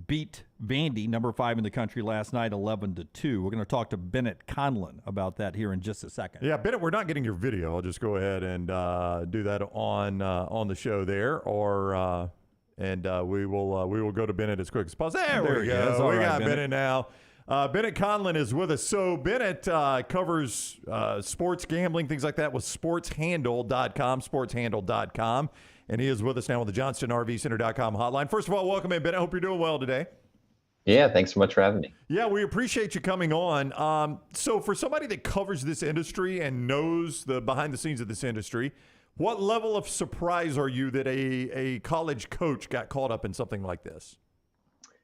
[SPEAKER 5] beat Vandy, #5 in the country last night, 11-2. We're going to talk to Bennett Conlin about that here in just a second.
[SPEAKER 7] Yeah, Bennett, we're not getting your video. I'll just go ahead and do that on the show there, or we will go to Bennett as quick as possible. There we go. We got Bennett now. Bennett Conlin is with us. So Bennett covers sports gambling, things like that, with sportshandle.com. And he is with us now on the JohnstonRVCenter.com hotline. First of all, welcome in, Bennett. I hope you're doing well today.
[SPEAKER 17] Yeah, thanks so much for having me.
[SPEAKER 7] Yeah, we appreciate you coming on. So for somebody that covers this industry and knows the behind the scenes of this industry, what level of surprise are you that a college coach got caught up in something like this?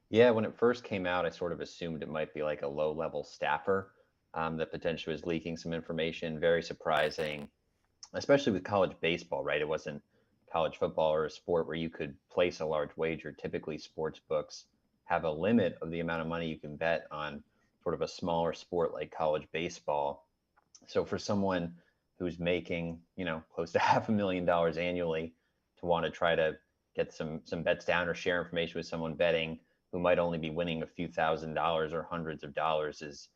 [SPEAKER 17] Yeah, when it first came out, I sort of assumed it might be like a low-level staffer that potentially was leaking some information. Very surprising, especially with college baseball, right? It wasn't college football or a sport where you could place a large wager. Typically, sports books have a limit of the amount of money you can bet on sort of a smaller sport like college baseball. So for someone who's making, close to $500,000 annually to want to try to get some bets down or share information with someone betting who might only be winning a few $1,000s or hundreds of dollars is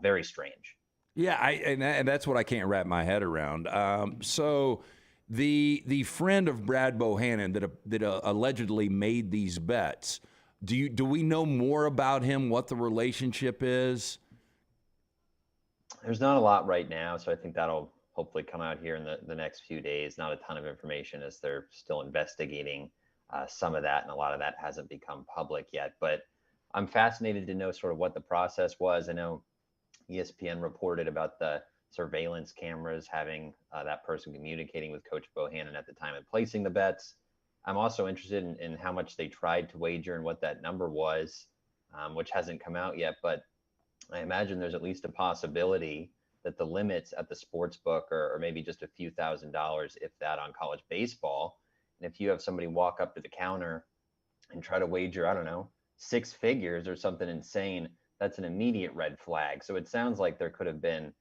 [SPEAKER 17] very strange.
[SPEAKER 6] Yeah, and that's what I can't wrap my head around. So the friend of Brad Bohannon that allegedly made these bets, do we know more about him, what the relationship is?
[SPEAKER 17] There's not a lot right now, so I think that'll hopefully come out here in the next few days. Not a ton of information as they're still investigating some of that, and a lot of that hasn't become public yet. But I'm fascinated to know sort of what the process was. I know ESPN reported about the surveillance cameras having that person communicating with Coach Bohannon at the time of placing the bets. I'm also interested in how much they tried to wager and what that number was, which hasn't come out yet. But I imagine there's at least a possibility that the limits at the sports book are maybe just a few $1,000s, if that, on college baseball. And if you have somebody walk up to the counter and try to wager, I don't know, 6 figures or something insane, that's an immediate red flag. So it sounds like there could have been,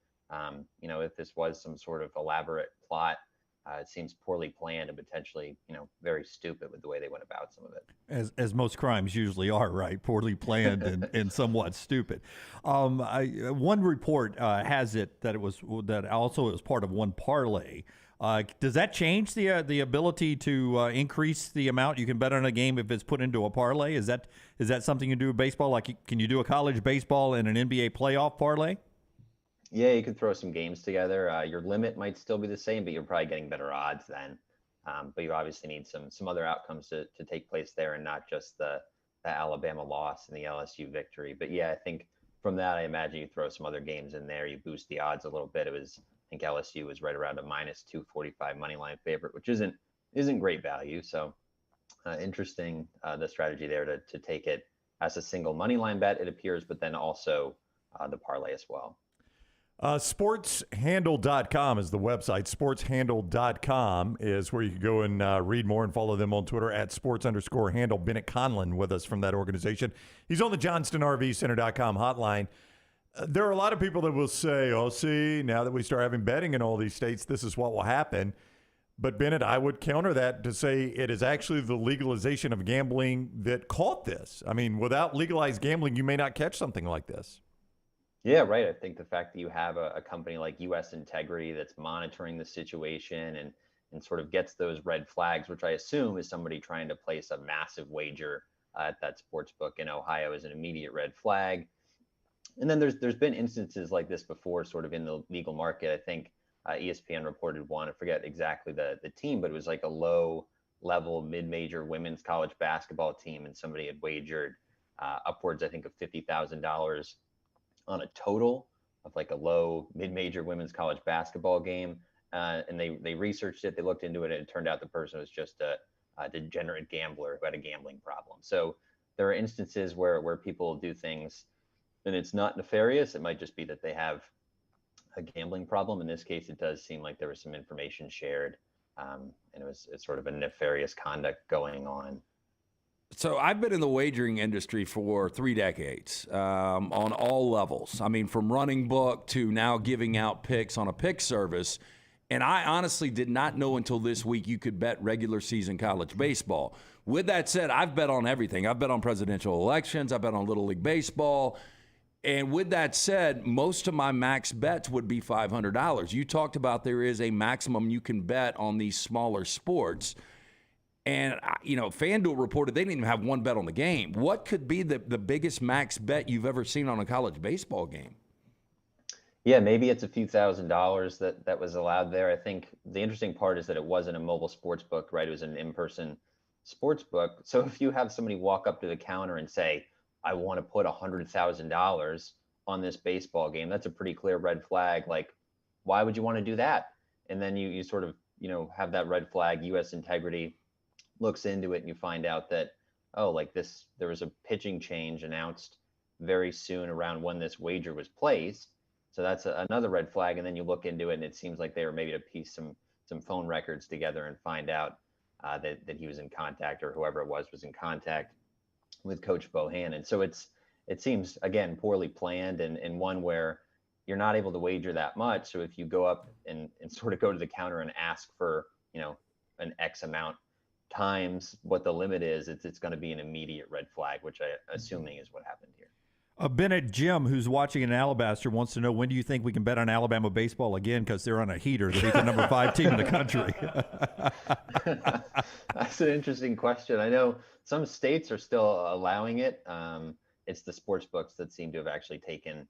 [SPEAKER 17] if this was some sort of elaborate plot, it seems poorly planned and potentially, very stupid with the way they went about some of it.
[SPEAKER 5] As most crimes usually are, right? Poorly planned and somewhat stupid. One report has it that it was part of one parlay. Does that change the ability to increase the amount you can bet on a game if it's put into a parlay? Is that something you do with baseball? Like, can you do a college baseball and an NBA playoff parlay?
[SPEAKER 17] Yeah, you could throw some games together. Your limit might still be the same, but you're probably getting better odds then. But you obviously need some other outcomes to take place there, and not just the Alabama loss and the LSU victory. But yeah, I think from that, I imagine you throw some other games in there. You boost the odds a little bit. I think LSU was right around a -245 money line favorite, which isn't great value. So interesting, the strategy there to take it as a single money line bet, it appears, but then also the parlay as well.
[SPEAKER 7] SportsHandle.com is the website. SportsHandle.com is where you can go and read more and follow them on Twitter at @sports_handle. Bennett Conlin with us from that organization. He's on the JohnstonRVCenter.com hotline. There are a lot of people that will say, oh, see, now that we start having betting in all these states, this is what will happen. But Bennett, I would counter that to say it is actually the legalization of gambling that caught this. I mean, without legalized gambling, you may not catch something like this.
[SPEAKER 17] Yeah, right. I think the fact that you have a company like U.S. Integrity that's monitoring the situation and sort of gets those red flags, which I assume is somebody trying to place a massive wager at that sports book in Ohio, is an immediate red flag. And then there's been instances like this before, sort of in the legal market. I think ESPN reported one. I forget exactly the team, but it was like a low-level mid-major women's college basketball team, and somebody had wagered upwards, I think, of $50,000 on a total of like a low mid-major women's college basketball game. And they researched it, they looked into it, and it turned out the person was just a degenerate gambler who had a gambling problem. So there are instances where people do things and it's not nefarious. It might just be that they have a gambling problem. In this case, it does seem like there was some information shared, and it's sort of a nefarious conduct going on.
[SPEAKER 6] So I've been in the wagering industry for 3 decades, on all levels. I mean, from running book to now giving out picks on a pick service. And I honestly did not know until this week you could bet regular season college baseball. With that said, I've bet on everything. I've bet on presidential elections. I've bet on Little League baseball. And with that said, most of my max bets would be $500. You talked about there is a maximum you can bet on these smaller sports. And, FanDuel reported they didn't even have one bet on the game. What could be the biggest max bet you've ever seen on a college baseball game?
[SPEAKER 17] Yeah, maybe it's a few $1,000s that was allowed there. I think the interesting part is that it wasn't a mobile sports book, right? It was an in-person sports book. So if you have somebody walk up to the counter and say, I want to put $100,000 on this baseball game, that's a pretty clear red flag. Like, why would you want to do that? And then you sort of, have that red flag. U.S. Integrity looks into it, and you find out that, there was a pitching change announced very soon around when this wager was placed. So that's another red flag. And then you look into it, and it seems like they were maybe to piece some phone records together and find out that he was in contact, or whoever it was in contact with Coach Bohannon. So it seems, again, poorly planned, and one where you're not able to wager that much. So if you go up and sort of go to the counter and ask for, an X amount times what the limit is, it's going to be an immediate red flag, which I'm assuming is what happened here.
[SPEAKER 5] Bennett, Jim, who's watching in Alabaster, wants to know, when do you think we can bet on Alabama baseball again, because they're on a heater to beat the number 5 team in the country?
[SPEAKER 17] That's an interesting question. I know some states are still allowing it. It's the sports books that seem to have actually taken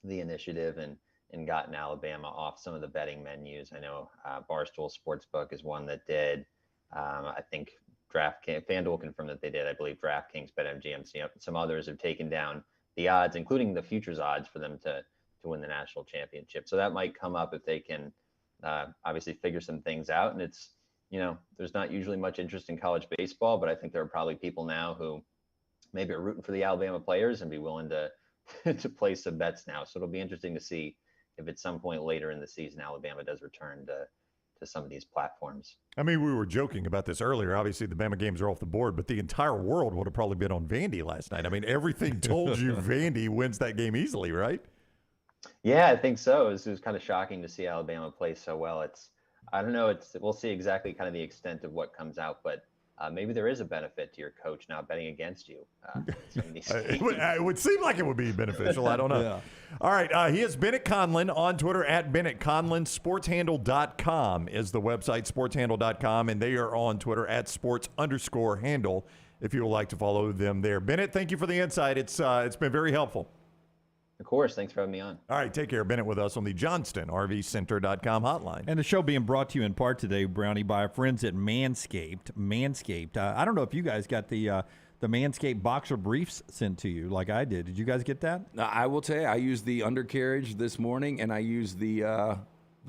[SPEAKER 17] the initiative and and gotten Alabama off some of the betting menus. I know Barstool Sportsbook is one that did. I think FanDuel confirmed that they did. I believe DraftKings, BetMGM, some others have taken down the odds, including the futures odds for them to win the national championship. So that might come up if they can obviously figure some things out. And it's, there's not usually much interest in college baseball, but I think there are probably people now who maybe are rooting for the Alabama players and be willing to to place some bets now. So it'll be interesting to see if at some point later in the season Alabama does return to some of these platforms.
[SPEAKER 7] I mean, we were joking about this earlier. Obviously, the Bama games are off the board, but the entire world would have probably been on Vandy last night. I mean, everything told you Vandy wins that game easily, right?
[SPEAKER 17] Yeah, I think so. It was kind of shocking to see Alabama play so well. I don't know. We'll see exactly kind of the extent of what comes out, but maybe there is a benefit to your coach now betting against you.
[SPEAKER 7] It would seem like it would be beneficial. I don't know.
[SPEAKER 5] Yeah.
[SPEAKER 7] All right. He is Bennett Conlin on Twitter at Bennett Conlin. Sportshandle.com is the website, sportshandle.com, and they are on Twitter at sports_handle if you would like to follow them there. Bennett, thank you for the insight. It's been very helpful.
[SPEAKER 17] Of course. Thanks for having me on.
[SPEAKER 7] All right. Take care. Bennett with us on the JohnstonRVCenter.com hotline.
[SPEAKER 5] And the show being brought to you in part today, Brownie, by our friends at Manscaped. Manscaped. I don't know if you guys got the Manscaped boxer briefs sent to you like I did. Did you guys get that?
[SPEAKER 6] I will tell you, I used the undercarriage this morning, and I used the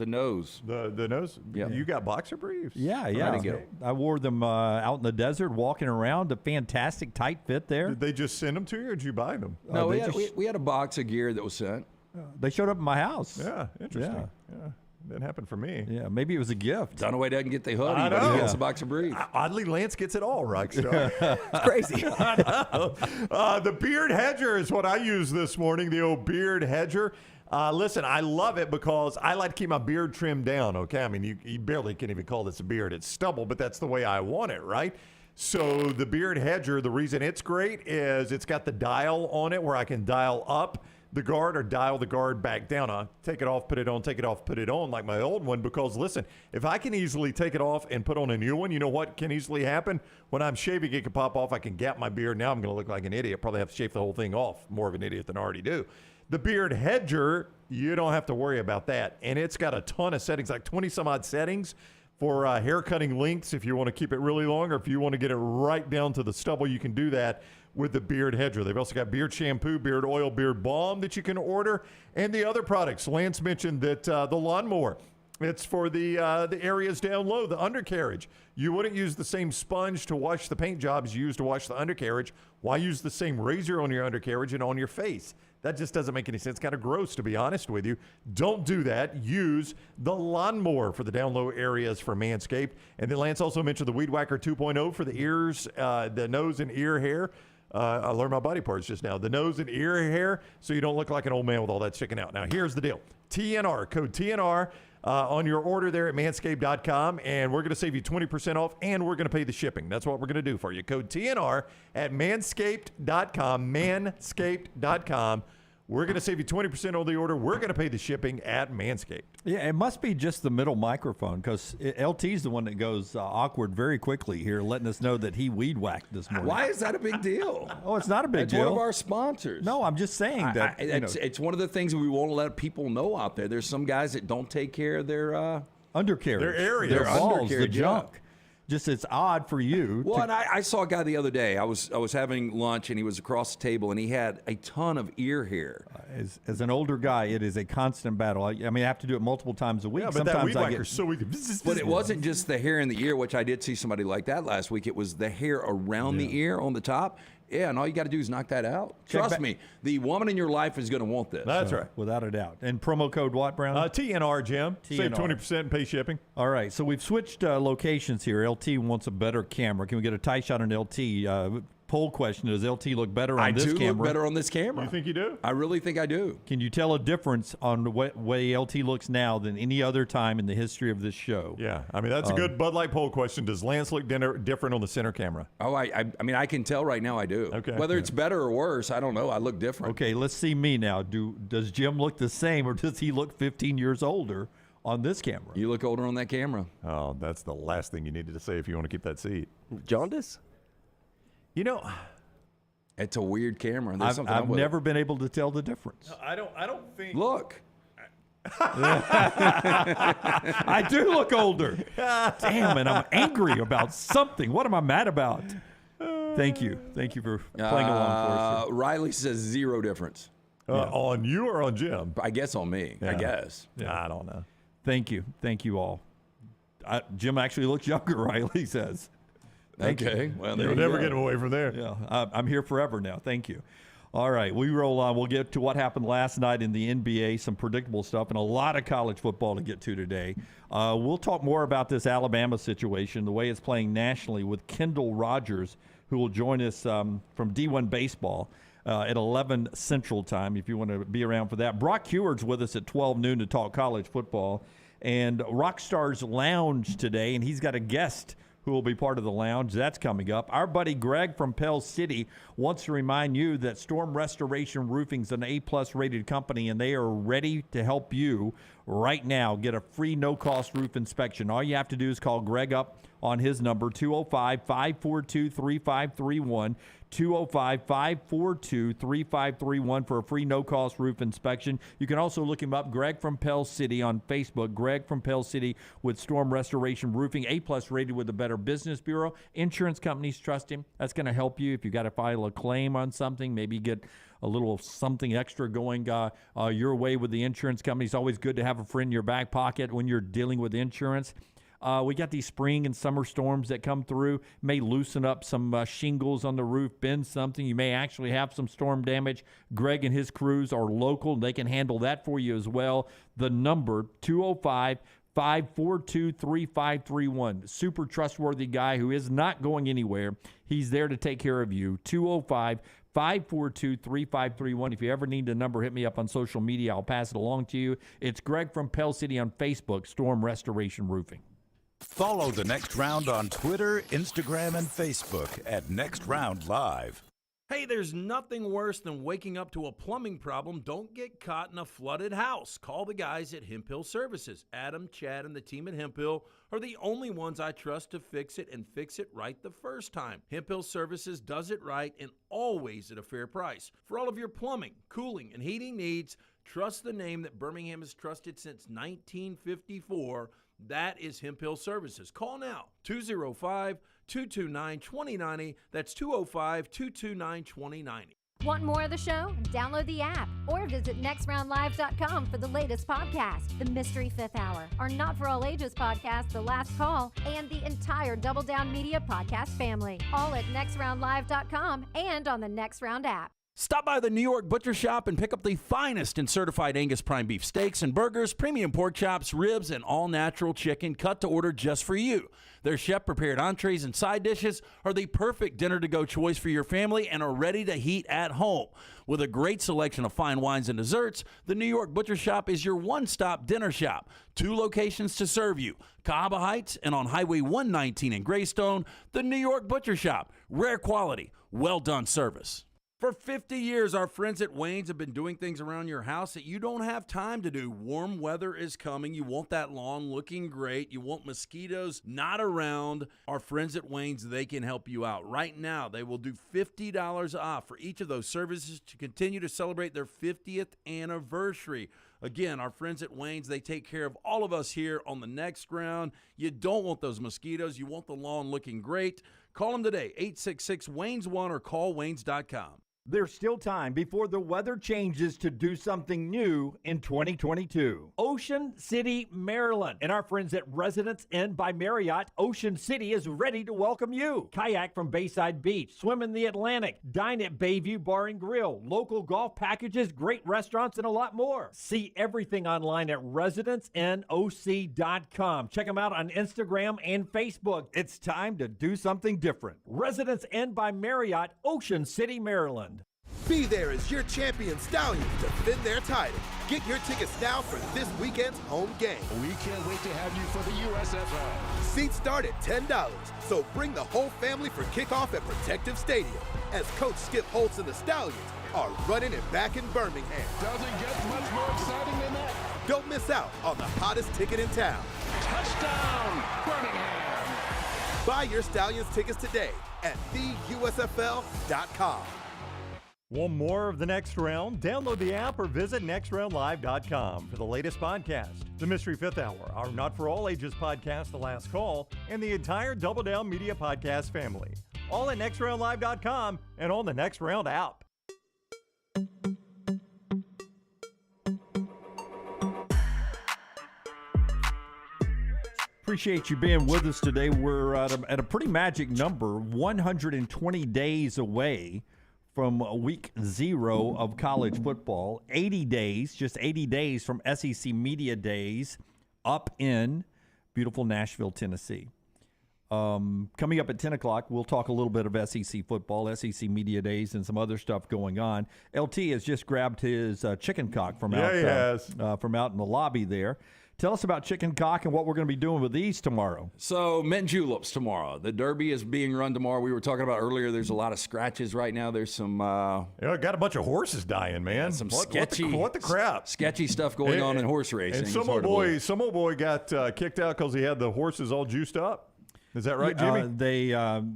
[SPEAKER 6] nose.
[SPEAKER 7] The nose?
[SPEAKER 6] Yeah.
[SPEAKER 7] You got boxer briefs?
[SPEAKER 5] Yeah.
[SPEAKER 6] I
[SPEAKER 5] wore them out in the desert, walking around. A fantastic tight fit there.
[SPEAKER 7] Did they just send them to you, or did you buy them?
[SPEAKER 6] No, we had a box of gear that was sent.
[SPEAKER 5] They showed up at my house.
[SPEAKER 7] Yeah, interesting. Yeah. Didn't happen for me.
[SPEAKER 5] Yeah, maybe it was a gift.
[SPEAKER 6] Dunaway doesn't get the hoodie,
[SPEAKER 7] I
[SPEAKER 6] but
[SPEAKER 7] know.
[SPEAKER 6] he gets a box of briefs.
[SPEAKER 7] Oddly, Lance gets it all, Rockstar.
[SPEAKER 8] It's crazy.
[SPEAKER 7] The Beard Hedger is what I used this morning, the old Beard Hedger. Listen, I love it because I like to keep my beard trimmed down, okay? I mean, you barely can even call this a beard. It's stubble, but that's the way I want it, right? So the Beard Hedger, the reason it's great is it's got the dial on it where I can dial up the guard or dial the guard back down. I'll take it off, put it on, take it off, put it on like my old one because, listen, if I can easily take it off and put on a new one, you know what can easily happen? When I'm shaving, it can pop off. I can gap my beard. Now I'm going to look like an idiot. Probably have to shave the whole thing off. More of an idiot than I already do. The Beard Hedger, you don't have to worry about that. And it's got a ton of settings, like 20-some-odd settings for hair cutting lengths if you want to keep it really long or if you want to get it right down to the stubble, you can do that with the Beard Hedger. They've also got beard shampoo, beard oil, beard balm that you can order, and the other products. Lance mentioned that the lawnmower, it's for the areas down low, the undercarriage. You wouldn't use the same sponge to wash the paint jobs you use to wash the undercarriage. Why use the same razor on your undercarriage and on your face? That just doesn't make any sense. Kind of gross, to be honest with you. Don't do that. Use the lawnmower for the down low areas for Manscaped. And then Lance also mentioned the Weed Whacker 2.0 for the ears, the nose and ear hair. I learned my body parts just now. The nose and ear hair, so you don't look like an old man with all that sticking out. Now, here's the deal. TNR, code TNR on your order there at manscaped.com, and we're going to save you 20% off, and we're going to pay the shipping. That's what we're going to do for you. Code TNR at manscaped.com, manscaped.com. We're going to save you 20% on the order. We're going to pay the shipping at Manscaped.
[SPEAKER 5] Yeah, it must be just the middle microphone because LT's the one that goes awkward very quickly here, letting us know that he weed whacked this morning.
[SPEAKER 6] Why is that a big deal?
[SPEAKER 5] Oh, it's not a big deal.
[SPEAKER 6] It's one of our sponsors.
[SPEAKER 5] No, I'm just saying that.
[SPEAKER 6] It's one of the things we won't let people know out there. There's some guys that don't take care of their
[SPEAKER 5] undercarriage,
[SPEAKER 7] their area,
[SPEAKER 5] their balls, the
[SPEAKER 6] undercarriage,
[SPEAKER 5] junk. Just it's odd for you.
[SPEAKER 6] Well, and I saw a guy the other day. I was having lunch, and he was across the table, and he had a ton of ear hair.
[SPEAKER 5] As an older guy, it is a constant battle. I mean, I have to do it multiple times a week.
[SPEAKER 7] Yeah, but
[SPEAKER 5] sometimes
[SPEAKER 7] that weed
[SPEAKER 5] I
[SPEAKER 7] whacker's so easy.
[SPEAKER 6] But it wasn't just the hair in the ear, which I did see somebody like that last week. It was the hair around the ear on the top. Yeah, and all you got to do is knock that out. Trust me, the woman in your life is going to want this.
[SPEAKER 7] That's right.
[SPEAKER 5] Without a doubt. And promo code what, Brown?
[SPEAKER 7] TNR, Jim. Save
[SPEAKER 5] TNR.
[SPEAKER 7] 20% and pay shipping.
[SPEAKER 5] All right, so we've switched locations here. LT wants a better camera. Can we get a tight shot on LT? Poll question, does LT look better on this camera?
[SPEAKER 6] I do look better on this camera.
[SPEAKER 7] You think you do?
[SPEAKER 6] I really think I do.
[SPEAKER 5] Can you tell a difference on the way LT looks now than any other time in the history of this show?
[SPEAKER 7] Yeah, I mean, that's a good Bud Light poll question. Does Lance look different on the center camera?
[SPEAKER 6] Oh, I mean, I can tell right now I do.
[SPEAKER 7] Okay.
[SPEAKER 6] Whether it's better or worse, I don't know. I look different.
[SPEAKER 5] Okay, let's see me now. Does Jim look the same, or does he look 15 years older on this camera?
[SPEAKER 6] You look older on that camera.
[SPEAKER 7] Oh, that's the last thing you needed to say if you want to keep that seat.
[SPEAKER 8] Jaundice?
[SPEAKER 7] You know,
[SPEAKER 6] it's a weird camera.
[SPEAKER 5] I've never been able to tell the difference.
[SPEAKER 7] No, I don't think.
[SPEAKER 6] Look.
[SPEAKER 5] I do look older. Damn, and I'm angry about something. What am I mad about? Thank you. Thank you for playing along for us.
[SPEAKER 6] Riley says 0 difference.
[SPEAKER 7] On you or on Jim?
[SPEAKER 6] I guess on me. I guess.
[SPEAKER 7] Yeah, I don't know.
[SPEAKER 5] Thank you. Thank you all. Jim actually looks younger, Riley says. Thank you.
[SPEAKER 6] Well,
[SPEAKER 7] you'll never get away from there.
[SPEAKER 5] Yeah, I'm here forever now. Thank you. All right, we roll on. We'll get to what happened last night in the NBA, some predictable stuff, and a lot of college football to get to today. We'll talk more about this Alabama situation, the way it's playing nationally, with Kendall Rogers, who will join us from D1 Baseball at 11 Central Time, if you want to be around for that. Brock Huard's with us at 12 noon to talk college football. And Rockstar's Lounge today, and he's got a guest who will be part of the lounge. That's coming up. Our buddy Greg from Pell City wants to remind you that Storm Restoration Roofing is an A-plus rated company, and they are ready to help you right now get a free no-cost roof inspection. All you have to do is call Greg up on his number, 205-542-3531, 205-542-3531 for a free no-cost roof inspection. You can also look him up, Greg from Pell City, on Facebook. Greg from Pell City with Storm Restoration Roofing, A-plus rated with the Better Business Bureau. Insurance companies trust him. That's going to help you if you got to file a claim on something, maybe get a little something extra going your way with the insurance company. It's always good to have a friend in your back pocket when you're dealing with insurance. We got these spring and summer storms that come through, may loosen up some shingles on the roof, bend something. You may actually have some storm damage. Greg and his crews are local. They can handle that for you as well. The number, 205-542-3531. Super trustworthy guy who is not going anywhere. He's there to take care of you. 205-542-3531. If you ever need the number, hit me up on social media. I'll pass it along to you. It's Greg from Pell City on Facebook, Storm Restoration Roofing.
[SPEAKER 4] Follow The Next Round on Twitter, Instagram, and Facebook at Next Round Live.
[SPEAKER 15] Hey, there's nothing worse than waking up to a plumbing problem. Don't get caught in a flooded house. Call the guys at Hemp Hill Services. Adam, Chad, and the team at Hemp Hill are the only ones I trust to fix it and fix it right the first time. Hemp Hill Services does it right and always at a fair price. For all of your plumbing, cooling, and heating needs, trust the name that Birmingham has trusted since 1954. That is Hemp Hill Services. Call now, 205-229-2090. That's 205-229-2090.
[SPEAKER 18] Want more of the show? Download the app or visit nextroundlive.com for the latest podcast, The Mystery Fifth Hour, our Not For All Ages podcast, The Last Call, and the entire Double Down Media podcast family. All at nextroundlive.com and on the Next Round app.
[SPEAKER 15] Stop by the New York Butcher Shop and pick up the finest in certified Angus prime beef steaks and burgers, premium pork chops, ribs, and all-natural chicken cut to order just for you. Their chef-prepared entrees and side dishes are the perfect dinner-to-go choice for your family and are ready to heat at home. With a great selection of fine wines and desserts, the New York Butcher Shop is your one-stop dinner shop. 2 locations to serve you, Cahaba Heights and on Highway 119 in Greystone. The New York Butcher Shop, rare quality, well-done service. For 50 years, our friends at Wayne's have been doing things around your house that you don't have time to do. Warm weather is coming. You want that lawn looking great. You want mosquitoes not around. Our friends at Wayne's, they can help you out. Right now, they will do $50 off for each of those services to continue to celebrate their 50th anniversary. Again, our friends at Wayne's, they take care of all of us here on the Next Round. You don't want those mosquitoes. You want the lawn looking great. Call them today, 866-WAYNES1 or call Waynes.com.
[SPEAKER 5] There's still time before the weather changes to do something new in 2022. Ocean City, Maryland, and our friends at Residence Inn by Marriott, Ocean City is ready to welcome you. Kayak from Bayside Beach, swim in the Atlantic, dine at Bayview Bar and Grill, local golf packages, great restaurants, and a lot more. See everything online at residencenoc.com. Check them out on Instagram and Facebook. It's time to do something different. Residence Inn by Marriott, Ocean City, Maryland.
[SPEAKER 19] Be there as your champion Stallions defend their title. Get your tickets now for this weekend's home game.
[SPEAKER 14] We can't wait to have you for the USFL.
[SPEAKER 19] Seats start at $10, so bring the whole family for kickoff at Protective Stadium as Coach Skip Holtz and the Stallions are running it back in Birmingham.
[SPEAKER 14] Doesn't get much more exciting than that.
[SPEAKER 19] Don't miss out on the hottest ticket in town.
[SPEAKER 14] Touchdown, Birmingham.
[SPEAKER 19] Buy your Stallions tickets today at theusfl.com.
[SPEAKER 7] Want more of The Next Round? Download the app or visit nextroundlive.com for the latest podcast, The Mystery Fifth Hour, our Not For All Ages podcast, The Last Call, and the entire Double Down Media podcast family. All at nextroundlive.com and on the Next Round app.
[SPEAKER 5] Appreciate you being with us today. We're at a pretty magic number, 120 days away from week 0 of college football. 80 days, just 80 days from SEC Media Days up in beautiful Nashville, Tennessee. Coming up at 10 o'clock, we'll talk a little bit of SEC football, SEC Media Days, and some other stuff going on. LT has just grabbed his chicken cock from out in the lobby there. Tell us about chicken cock and what we're going to be doing with these tomorrow.
[SPEAKER 6] So, mint juleps tomorrow. The Derby is being run tomorrow. We were talking about earlier, there's a lot of scratches right now. There's some...
[SPEAKER 7] got a bunch of horses dying, man.
[SPEAKER 6] Some
[SPEAKER 7] sketchy... What the crap?
[SPEAKER 6] Sketchy stuff going on in horse racing.
[SPEAKER 7] And some old boy got kicked out because he had the horses all juiced up. Is that right, Jimmy?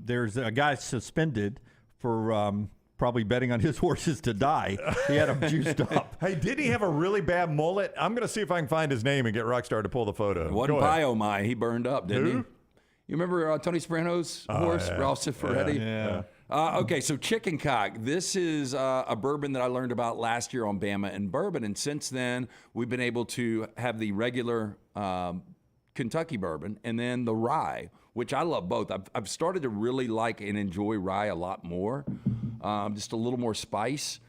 [SPEAKER 5] There's a guy suspended for... probably betting on his horses to die. He had them juiced up.
[SPEAKER 7] Hey, did he have a really bad mullet? I'm going to see if I can find his name and get Rockstar to pull the photo.
[SPEAKER 6] It wasn't Biomai. He burned up, didn't he? You remember Tony Soprano's horse, Ralph Cifaretti?
[SPEAKER 7] Yeah.
[SPEAKER 6] Okay, so chicken cock. This is a bourbon that I learned about last year on Bama and Bourbon, and since then we've been able to have the regular Kentucky bourbon and then the rye, which I love both. I've started to really like and enjoy rye a lot more. Just a little more spice.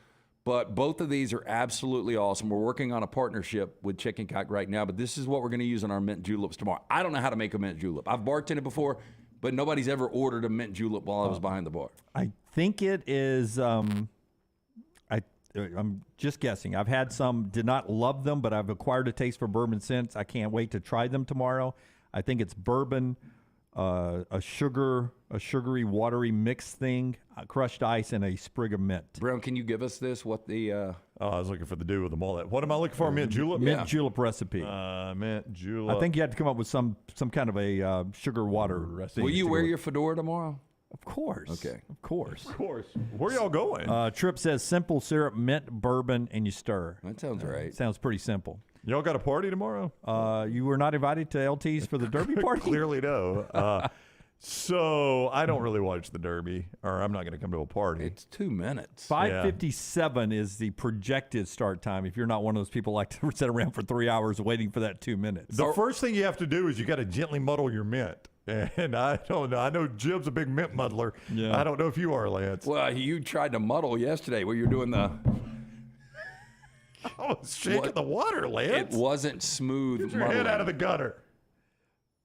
[SPEAKER 6] But both of these are absolutely awesome. We're working on a partnership with Chicken Cock right now, but this is what we're going to use in our mint juleps tomorrow. I don't know how to make a mint julep. I've bartended before, but nobody's ever ordered a mint julep while I was behind the bar.
[SPEAKER 5] I think it is, I'm just guessing. I've had some, did not love them, but I've acquired a taste for bourbon since. I can't wait to try them tomorrow. I think it's bourbon, a sugary, watery mix thing, crushed ice, and a sprig of mint.
[SPEAKER 6] Brown, can you give us this? What the?
[SPEAKER 7] I was looking for the dude with the mullet. What am I looking for? Mint julep.
[SPEAKER 5] Mint julep recipe.
[SPEAKER 7] Mint julep.
[SPEAKER 5] I think you had to come up with some kind of a sugar water recipe.
[SPEAKER 6] Will you wear your fedora tomorrow?
[SPEAKER 5] Of course.
[SPEAKER 6] Okay.
[SPEAKER 5] Of course.
[SPEAKER 7] Of course. Where y'all going?
[SPEAKER 5] Trip says simple syrup, mint, bourbon, and you stir.
[SPEAKER 6] That sounds right.
[SPEAKER 5] Sounds pretty simple.
[SPEAKER 7] Y'all got a party tomorrow?
[SPEAKER 5] You were not invited to LT's for the Derby party?
[SPEAKER 7] Clearly no. So I don't really watch the Derby, or I'm not going to come to a party.
[SPEAKER 6] It's 2 minutes.
[SPEAKER 5] 5:57 is the projected start time. If you're not one of those people like to sit around for 3 hours waiting for that 2 minutes.
[SPEAKER 7] The first thing you have to do is you got to gently muddle your mint. And I don't know. I know Jim's a big mint muddler.
[SPEAKER 5] Yeah.
[SPEAKER 7] I don't know if you are, Lance.
[SPEAKER 6] Well, you tried to muddle yesterday where you're doing the...
[SPEAKER 7] I was shaking the water, Lance.
[SPEAKER 6] It wasn't smooth
[SPEAKER 7] Get your
[SPEAKER 6] muddling.
[SPEAKER 7] head out of the gutter.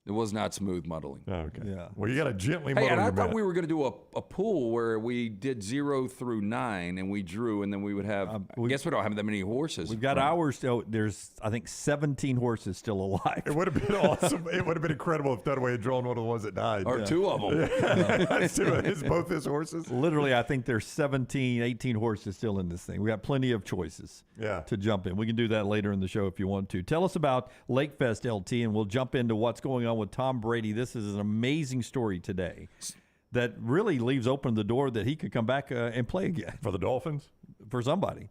[SPEAKER 6] It was not smooth muddling.
[SPEAKER 7] Okay.
[SPEAKER 5] Yeah.
[SPEAKER 7] Well, you got to gently muddle
[SPEAKER 6] Hey, and I
[SPEAKER 7] your
[SPEAKER 6] thought
[SPEAKER 7] mint.
[SPEAKER 6] we were going to do a pool where we did 0 through 9 and we drew, and then we would have. I guess we don't have that many horses.
[SPEAKER 5] We've got ours still. There's, I think, 17 horses still alive.
[SPEAKER 7] It would have been awesome. It would have been incredible if Dunaway had drawn one of the ones that died.
[SPEAKER 6] Or two of them.
[SPEAKER 7] That's two of his, both his horses.
[SPEAKER 5] Literally, I think there's 17, 18 horses still in this thing. We got plenty of choices to jump in. We can do that later in the show if you want to. Tell us about Lake Fest, LT, and we'll jump into what's going on with Tom Brady. This is an amazing story today that really leaves open the door that he could come back and play again.
[SPEAKER 7] For the Dolphins?
[SPEAKER 5] For somebody.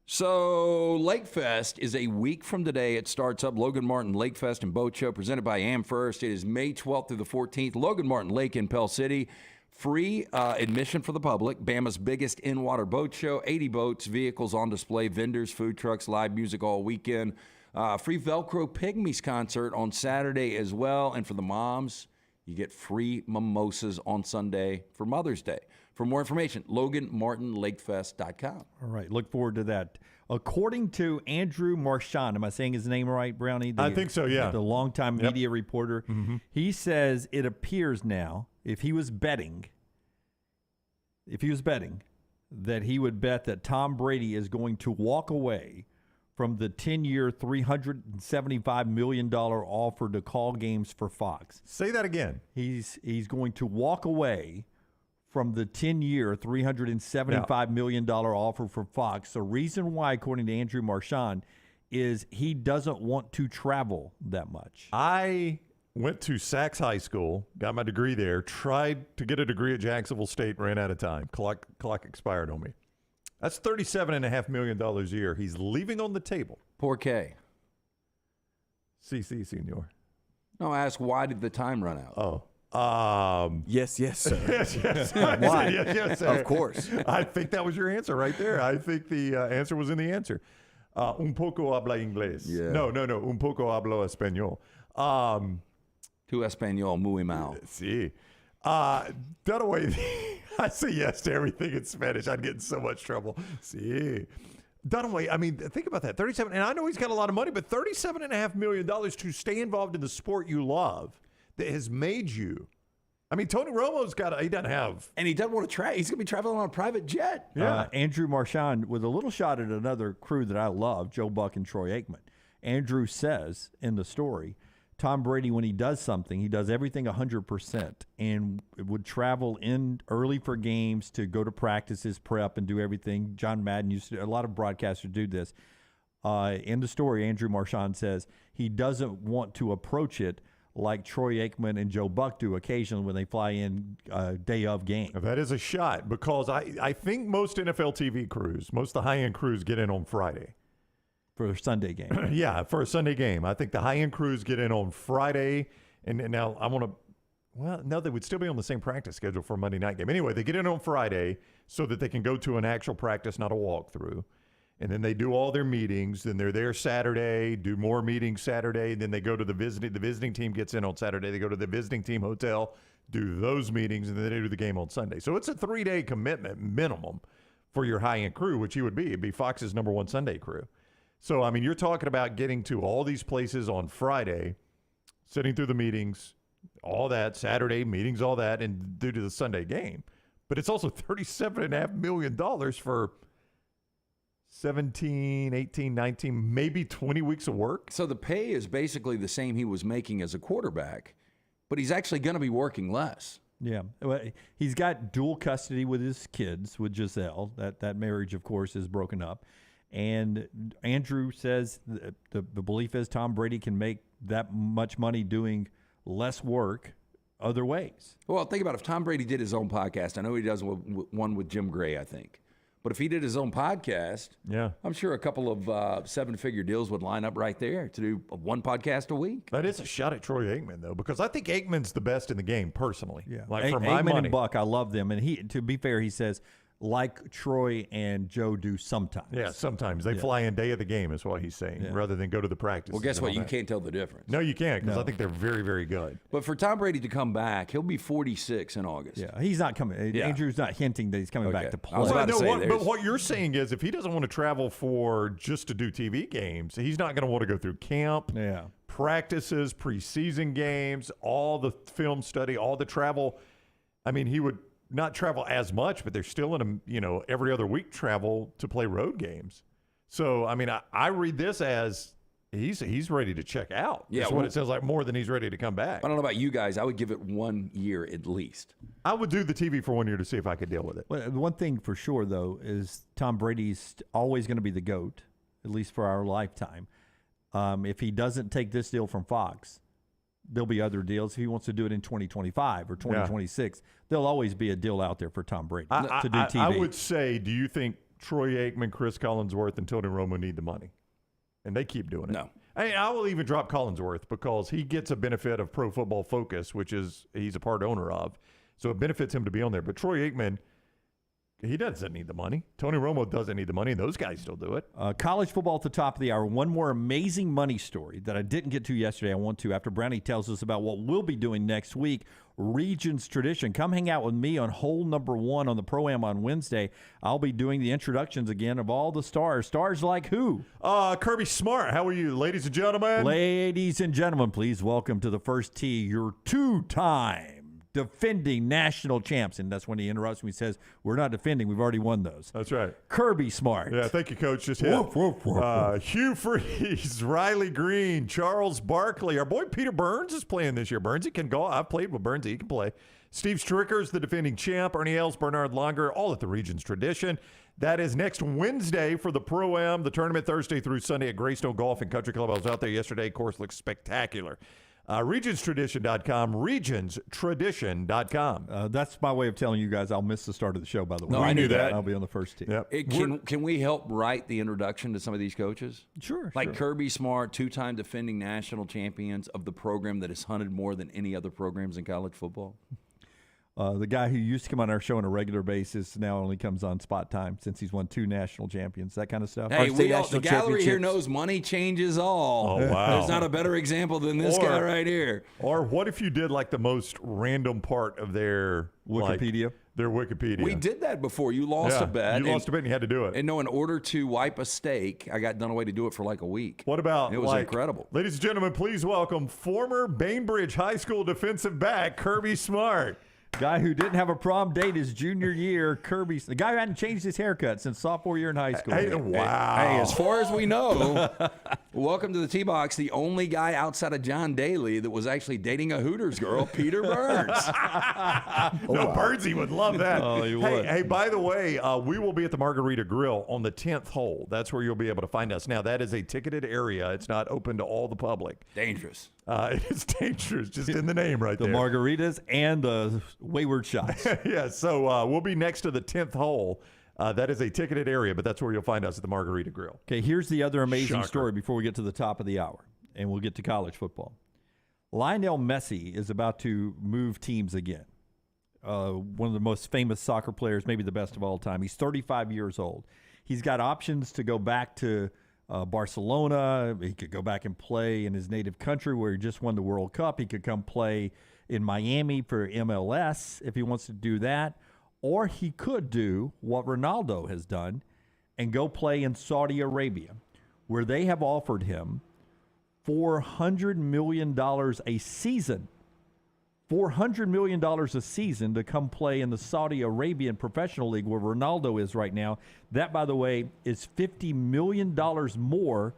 [SPEAKER 6] So Lake Fest is a week from today. It starts up Logan Martin Lake Fest and Boat Show presented by AmFirst. It is May 12th through the 14th. Logan Martin Lake in Pell City. Free admission for the public. Bama's biggest in-water boat show. 80 boats, vehicles on display, vendors, food trucks, live music all weekend. Free Velcro Pygmies concert on Saturday as well. And for the moms, you get free mimosas on Sunday for Mother's Day. For more information, LoganMartinLakefest.com.
[SPEAKER 5] All right, look forward to that. According to Andrew Marchand, am I saying his name right, Brownie?
[SPEAKER 7] I think so, yeah.
[SPEAKER 5] The longtime media reporter.
[SPEAKER 7] Mm-hmm.
[SPEAKER 5] He says it appears now, if he was betting, that he would bet that Tom Brady is going to walk away from the 10-year, $375 million offer to call games for Fox.
[SPEAKER 7] Say that again.
[SPEAKER 5] He's going to walk away from the 10-year, $375 million offer for Fox. The reason why, according to Andrew Marchand, is he doesn't want to travel that much.
[SPEAKER 7] I went to Sachs High School, got my degree there, tried to get a degree at Jacksonville State, ran out of time. Clock expired on me. That's $37.5 million a year he's leaving on the table.
[SPEAKER 6] Poor K.
[SPEAKER 7] CC, senor.
[SPEAKER 6] No, I asked, why did the time run out?
[SPEAKER 8] Yes, sir.
[SPEAKER 7] yes.
[SPEAKER 8] Why?
[SPEAKER 7] yes, sir.
[SPEAKER 8] Of course.
[SPEAKER 7] I think that was your answer right there. I think the answer was in the answer. Un poco habla inglés.
[SPEAKER 6] Yeah.
[SPEAKER 7] No. Un poco hablo español.
[SPEAKER 6] Tu español muy mal.
[SPEAKER 7] Sí. Dunaway, I say yes to everything in Spanish. I'd get in so much trouble. Sí. Dunaway, I mean, think about that. 37, and I know he's got a lot of money, but $37.5 million to stay involved in the sport you love that has made you. I mean, Tony Romo's he doesn't have.
[SPEAKER 6] And he doesn't want to try. He's going to be traveling on a private jet.
[SPEAKER 7] Yeah.
[SPEAKER 5] Andrew Marchand with a little shot at another crew that I love, Joe Buck and Troy Aikman. Andrew says in the story, Tom Brady, when he does something, he does everything 100% and would travel in early for games to go to practices, prep, and do everything. John Madden used to, a lot of broadcasters do this. In the story, Andrew Marchand says he doesn't want to approach it like Troy Aikman and Joe Buck do occasionally when they fly in day of game.
[SPEAKER 7] That is a shot because I think most NFL TV crews, most of the high-end crews get in on Friday.
[SPEAKER 5] For a Sunday game.
[SPEAKER 7] Yeah, for a Sunday game. I think the high-end crews get in on Friday. And now I want to – well, no, they would still be on the same practice schedule for a Monday night game. Anyway, they get in on Friday so that they can go to an actual practice, not a walkthrough. And then they do all their meetings. Then they're there Saturday, do more meetings Saturday. Then they go to the visiting. The visiting team gets in on Saturday. They go to the visiting team hotel, do those meetings, and then they do the game on Sunday. So it's a 3-day commitment minimum for your high-end crew, which you would be. It'd be Fox's number one Sunday crew. So, I mean, you're talking about getting to all these places on Friday, sitting through the meetings, all that, Saturday meetings, all that, and due to the Sunday game. But it's also $37.5 million for 17, 18, 19, maybe 20 weeks of work.
[SPEAKER 6] So the pay is basically the same he was making as a quarterback, but he's actually going to be working less.
[SPEAKER 5] Yeah. Well, he's got dual custody with his kids, with Giselle. That marriage, of course, is broken up. And Andrew says the belief is Tom Brady can make that much money doing less work other ways.
[SPEAKER 6] Well, think about if Tom Brady did his own podcast. I know he does one with Jim Gray, I think. But if he did his own podcast,
[SPEAKER 7] yeah,
[SPEAKER 6] I'm sure a couple of seven-figure deals would line up right there to do one podcast a week.
[SPEAKER 7] That is a shot at Troy Aikman, though, because I think Aikman's the best in the game personally.
[SPEAKER 5] Yeah,
[SPEAKER 7] like for my
[SPEAKER 5] Aikman
[SPEAKER 7] money.
[SPEAKER 5] and Buck, I love them. And he, to be fair, he says, like Troy and Joe do sometimes.
[SPEAKER 7] Yeah, sometimes. They fly in day of the game is what he's saying, rather than go to the practice.
[SPEAKER 6] Well, guess what? You can't tell the difference.
[SPEAKER 7] No, you can't, because I think they're very, very good.
[SPEAKER 6] But for Tom Brady to come back, he'll be 46 in August.
[SPEAKER 5] Yeah, he's not coming.
[SPEAKER 6] Yeah.
[SPEAKER 5] Andrew's not hinting that he's coming back to play.
[SPEAKER 6] I was about to say,
[SPEAKER 7] but what you're saying is if he doesn't want to travel for just to do TV games, he's not going to want to go through camp, practices, preseason games, all the film study, all the travel. I mean, he would not travel as much, but they're still in a, every other week travel to play road games. So, I mean, I read this as he's ready to check out.
[SPEAKER 6] Yeah,
[SPEAKER 7] that's what it sounds like, more than he's ready to come back.
[SPEAKER 6] I don't know about you guys. I would give it 1 year at least.
[SPEAKER 7] I would do the TV for 1 year to see if I could deal with it.
[SPEAKER 5] Well, one thing for sure, though, is Tom Brady's always going to be the GOAT, at least for our lifetime. If he doesn't take this deal from Fox, there'll be other deals. If he wants to do it in 2025 or 2026, there'll always be a deal out there for Tom Brady to do TV.
[SPEAKER 7] I would say, do you think Troy Aikman, Chris Collinsworth, and Tony Romo need the money? And they keep doing it.
[SPEAKER 6] No.
[SPEAKER 7] I will even drop Collinsworth because he gets a benefit of Pro Football Focus, which is he's a part owner of. So it benefits him to be on there. But Troy Aikman, he doesn't need the money. Tony Romo doesn't need the money, and those guys still do it.
[SPEAKER 5] College football at the top of the hour. One more amazing money story that I didn't get to yesterday. I want to after Brownie tells us about what we'll be doing next week. Regions Tradition. Come hang out with me on hole number 1 on the Pro-Am on Wednesday. I'll be doing the introductions again of all the stars. Stars like who?
[SPEAKER 7] Kirby Smart. How are you, ladies and gentlemen?
[SPEAKER 5] Ladies and gentlemen, please welcome to the first tee your 2-time defending national champs. And that's when he interrupts me and says, we're not defending. We've already won those.
[SPEAKER 7] That's right.
[SPEAKER 5] Kirby Smart.
[SPEAKER 7] Yeah, thank you, Coach. Just hit. Hugh Freeze, Riley Green, Charles Barkley. Our boy Peter Burns is playing this year. Burnsy can go. I've played with Burnsy. He can play. Steve Stricker's the defending champ. Ernie Els, Bernard Longer, all at the Regions Tradition. That is next Wednesday for the Pro-Am, the tournament Thursday through Sunday at Greystone Golf and Country Club. I was out there yesterday. Course looks spectacular. Regionstradition.com, regionstradition.com.
[SPEAKER 5] That's my way of telling you guys I'll miss the start of the show, by the way.
[SPEAKER 6] No, I knew that.
[SPEAKER 5] I'll be on the first team.
[SPEAKER 7] Yep.
[SPEAKER 6] Can we help write the introduction to some of these coaches?
[SPEAKER 5] Sure.
[SPEAKER 6] Like Kirby Smart, 2-time defending national champions of the program that has hunted more than any other programs in college football.
[SPEAKER 5] The guy who used to come on our show on a regular basis now only comes on spot time since he's won 2 national champions, that kind of stuff.
[SPEAKER 6] Hey, the gallery here knows money changes all.
[SPEAKER 7] Oh, wow.
[SPEAKER 6] There's not a better example than this guy right here.
[SPEAKER 7] Or what if you did like the most random part of their
[SPEAKER 5] Wikipedia?
[SPEAKER 7] Their Wikipedia.
[SPEAKER 6] We did that before. You lost a bet.
[SPEAKER 7] You lost a bet and you had to do it.
[SPEAKER 6] And no, in order to wipe a steak, I got done away to do it for like a week.
[SPEAKER 7] What about
[SPEAKER 6] it? Was incredible.
[SPEAKER 7] Ladies and gentlemen, please welcome former Bainbridge High School defensive back, Kirby Smart.
[SPEAKER 5] Guy who didn't have a prom date his junior year, Kirby. The guy who hadn't changed his haircut since sophomore year in high school.
[SPEAKER 7] Hey, wow.
[SPEAKER 6] Hey, as far as we know, welcome to the T-Box, the only guy outside of John Daly that was actually dating a Hooters girl, Peter Burns.
[SPEAKER 7] Birdsy would love that.
[SPEAKER 5] Oh, he would.
[SPEAKER 7] Hey, by the way, we will be at the Margarita Grill on the 10th hole. That's where you'll be able to find us. Now, that is a ticketed area. It's not open to all the public.
[SPEAKER 6] Dangerous.
[SPEAKER 7] It's dangerous, just in the name right
[SPEAKER 5] the
[SPEAKER 7] there.
[SPEAKER 5] The margaritas and the wayward shots.
[SPEAKER 7] Yeah, so we'll be next to the 10th hole. That is a ticketed area, but that's where you'll find us at the Margarita Grill.
[SPEAKER 5] Okay, here's the other amazing
[SPEAKER 7] Shocker.
[SPEAKER 5] story before we get to the top of the hour, and we'll get to college football. Lionel Messi is about to move teams again. One of the most famous soccer players, maybe the best of all time. He's 35 years old. He's got options to go back to Barcelona. He could go back and play in his native country where he just won the World Cup. He could come play in Miami for MLS if he wants to do that. Or he could do what Ronaldo has done and go play in Saudi Arabia, where they have offered him $400 million a season. $400 million a season to come play in the Saudi Arabian Professional League where Ronaldo is right now. That, by the way, is $50 million more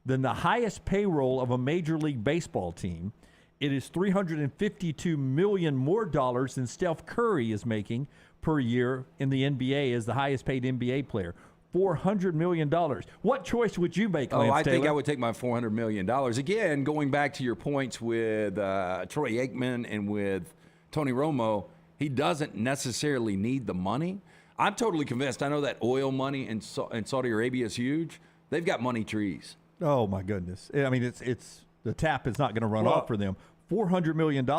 [SPEAKER 5] than the highest payroll of a Major League Baseball team. It is $352 million more dollars than Steph Curry is making per year in the NBA as the highest paid NBA player. $400 million. What choice would you make, Lance
[SPEAKER 6] I think
[SPEAKER 5] Taylor?
[SPEAKER 6] I would take my $400 million. Again, going back to your points with Troy Aikman and with Tony Romo, he doesn't necessarily need the money. I'm totally convinced. I know that oil money in Saudi Arabia is huge. They've got money trees.
[SPEAKER 5] Oh, my goodness. I mean, it's the tap is not going to run off for them. $400 million.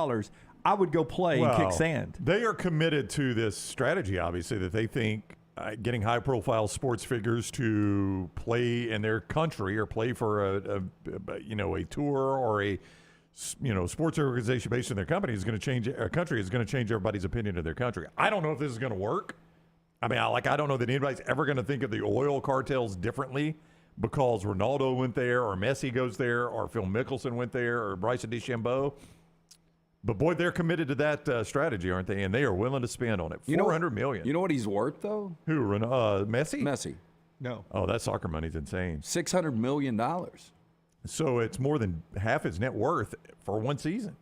[SPEAKER 5] I would go play and kick sand.
[SPEAKER 7] They are committed to this strategy, obviously, that they think getting high-profile sports figures to play in their country or play for a tour or a sports organization based in their company is going to change a country is going to change everybody's opinion of their country. I don't know if this is going to work. I mean, I don't know that anybody's ever going to think of the oil cartels differently because Ronaldo went there or Messi goes there or Phil Mickelson went there or Bryson DeChambeau. But, boy, they're committed to that strategy, aren't they? And they are willing to spend on it. $400 million.
[SPEAKER 6] You know what he's worth, though?
[SPEAKER 7] Who, Messi?
[SPEAKER 6] Messi.
[SPEAKER 5] No.
[SPEAKER 7] Oh, that soccer money's insane.
[SPEAKER 6] $600 million.
[SPEAKER 7] So it's more than half his net worth for one season.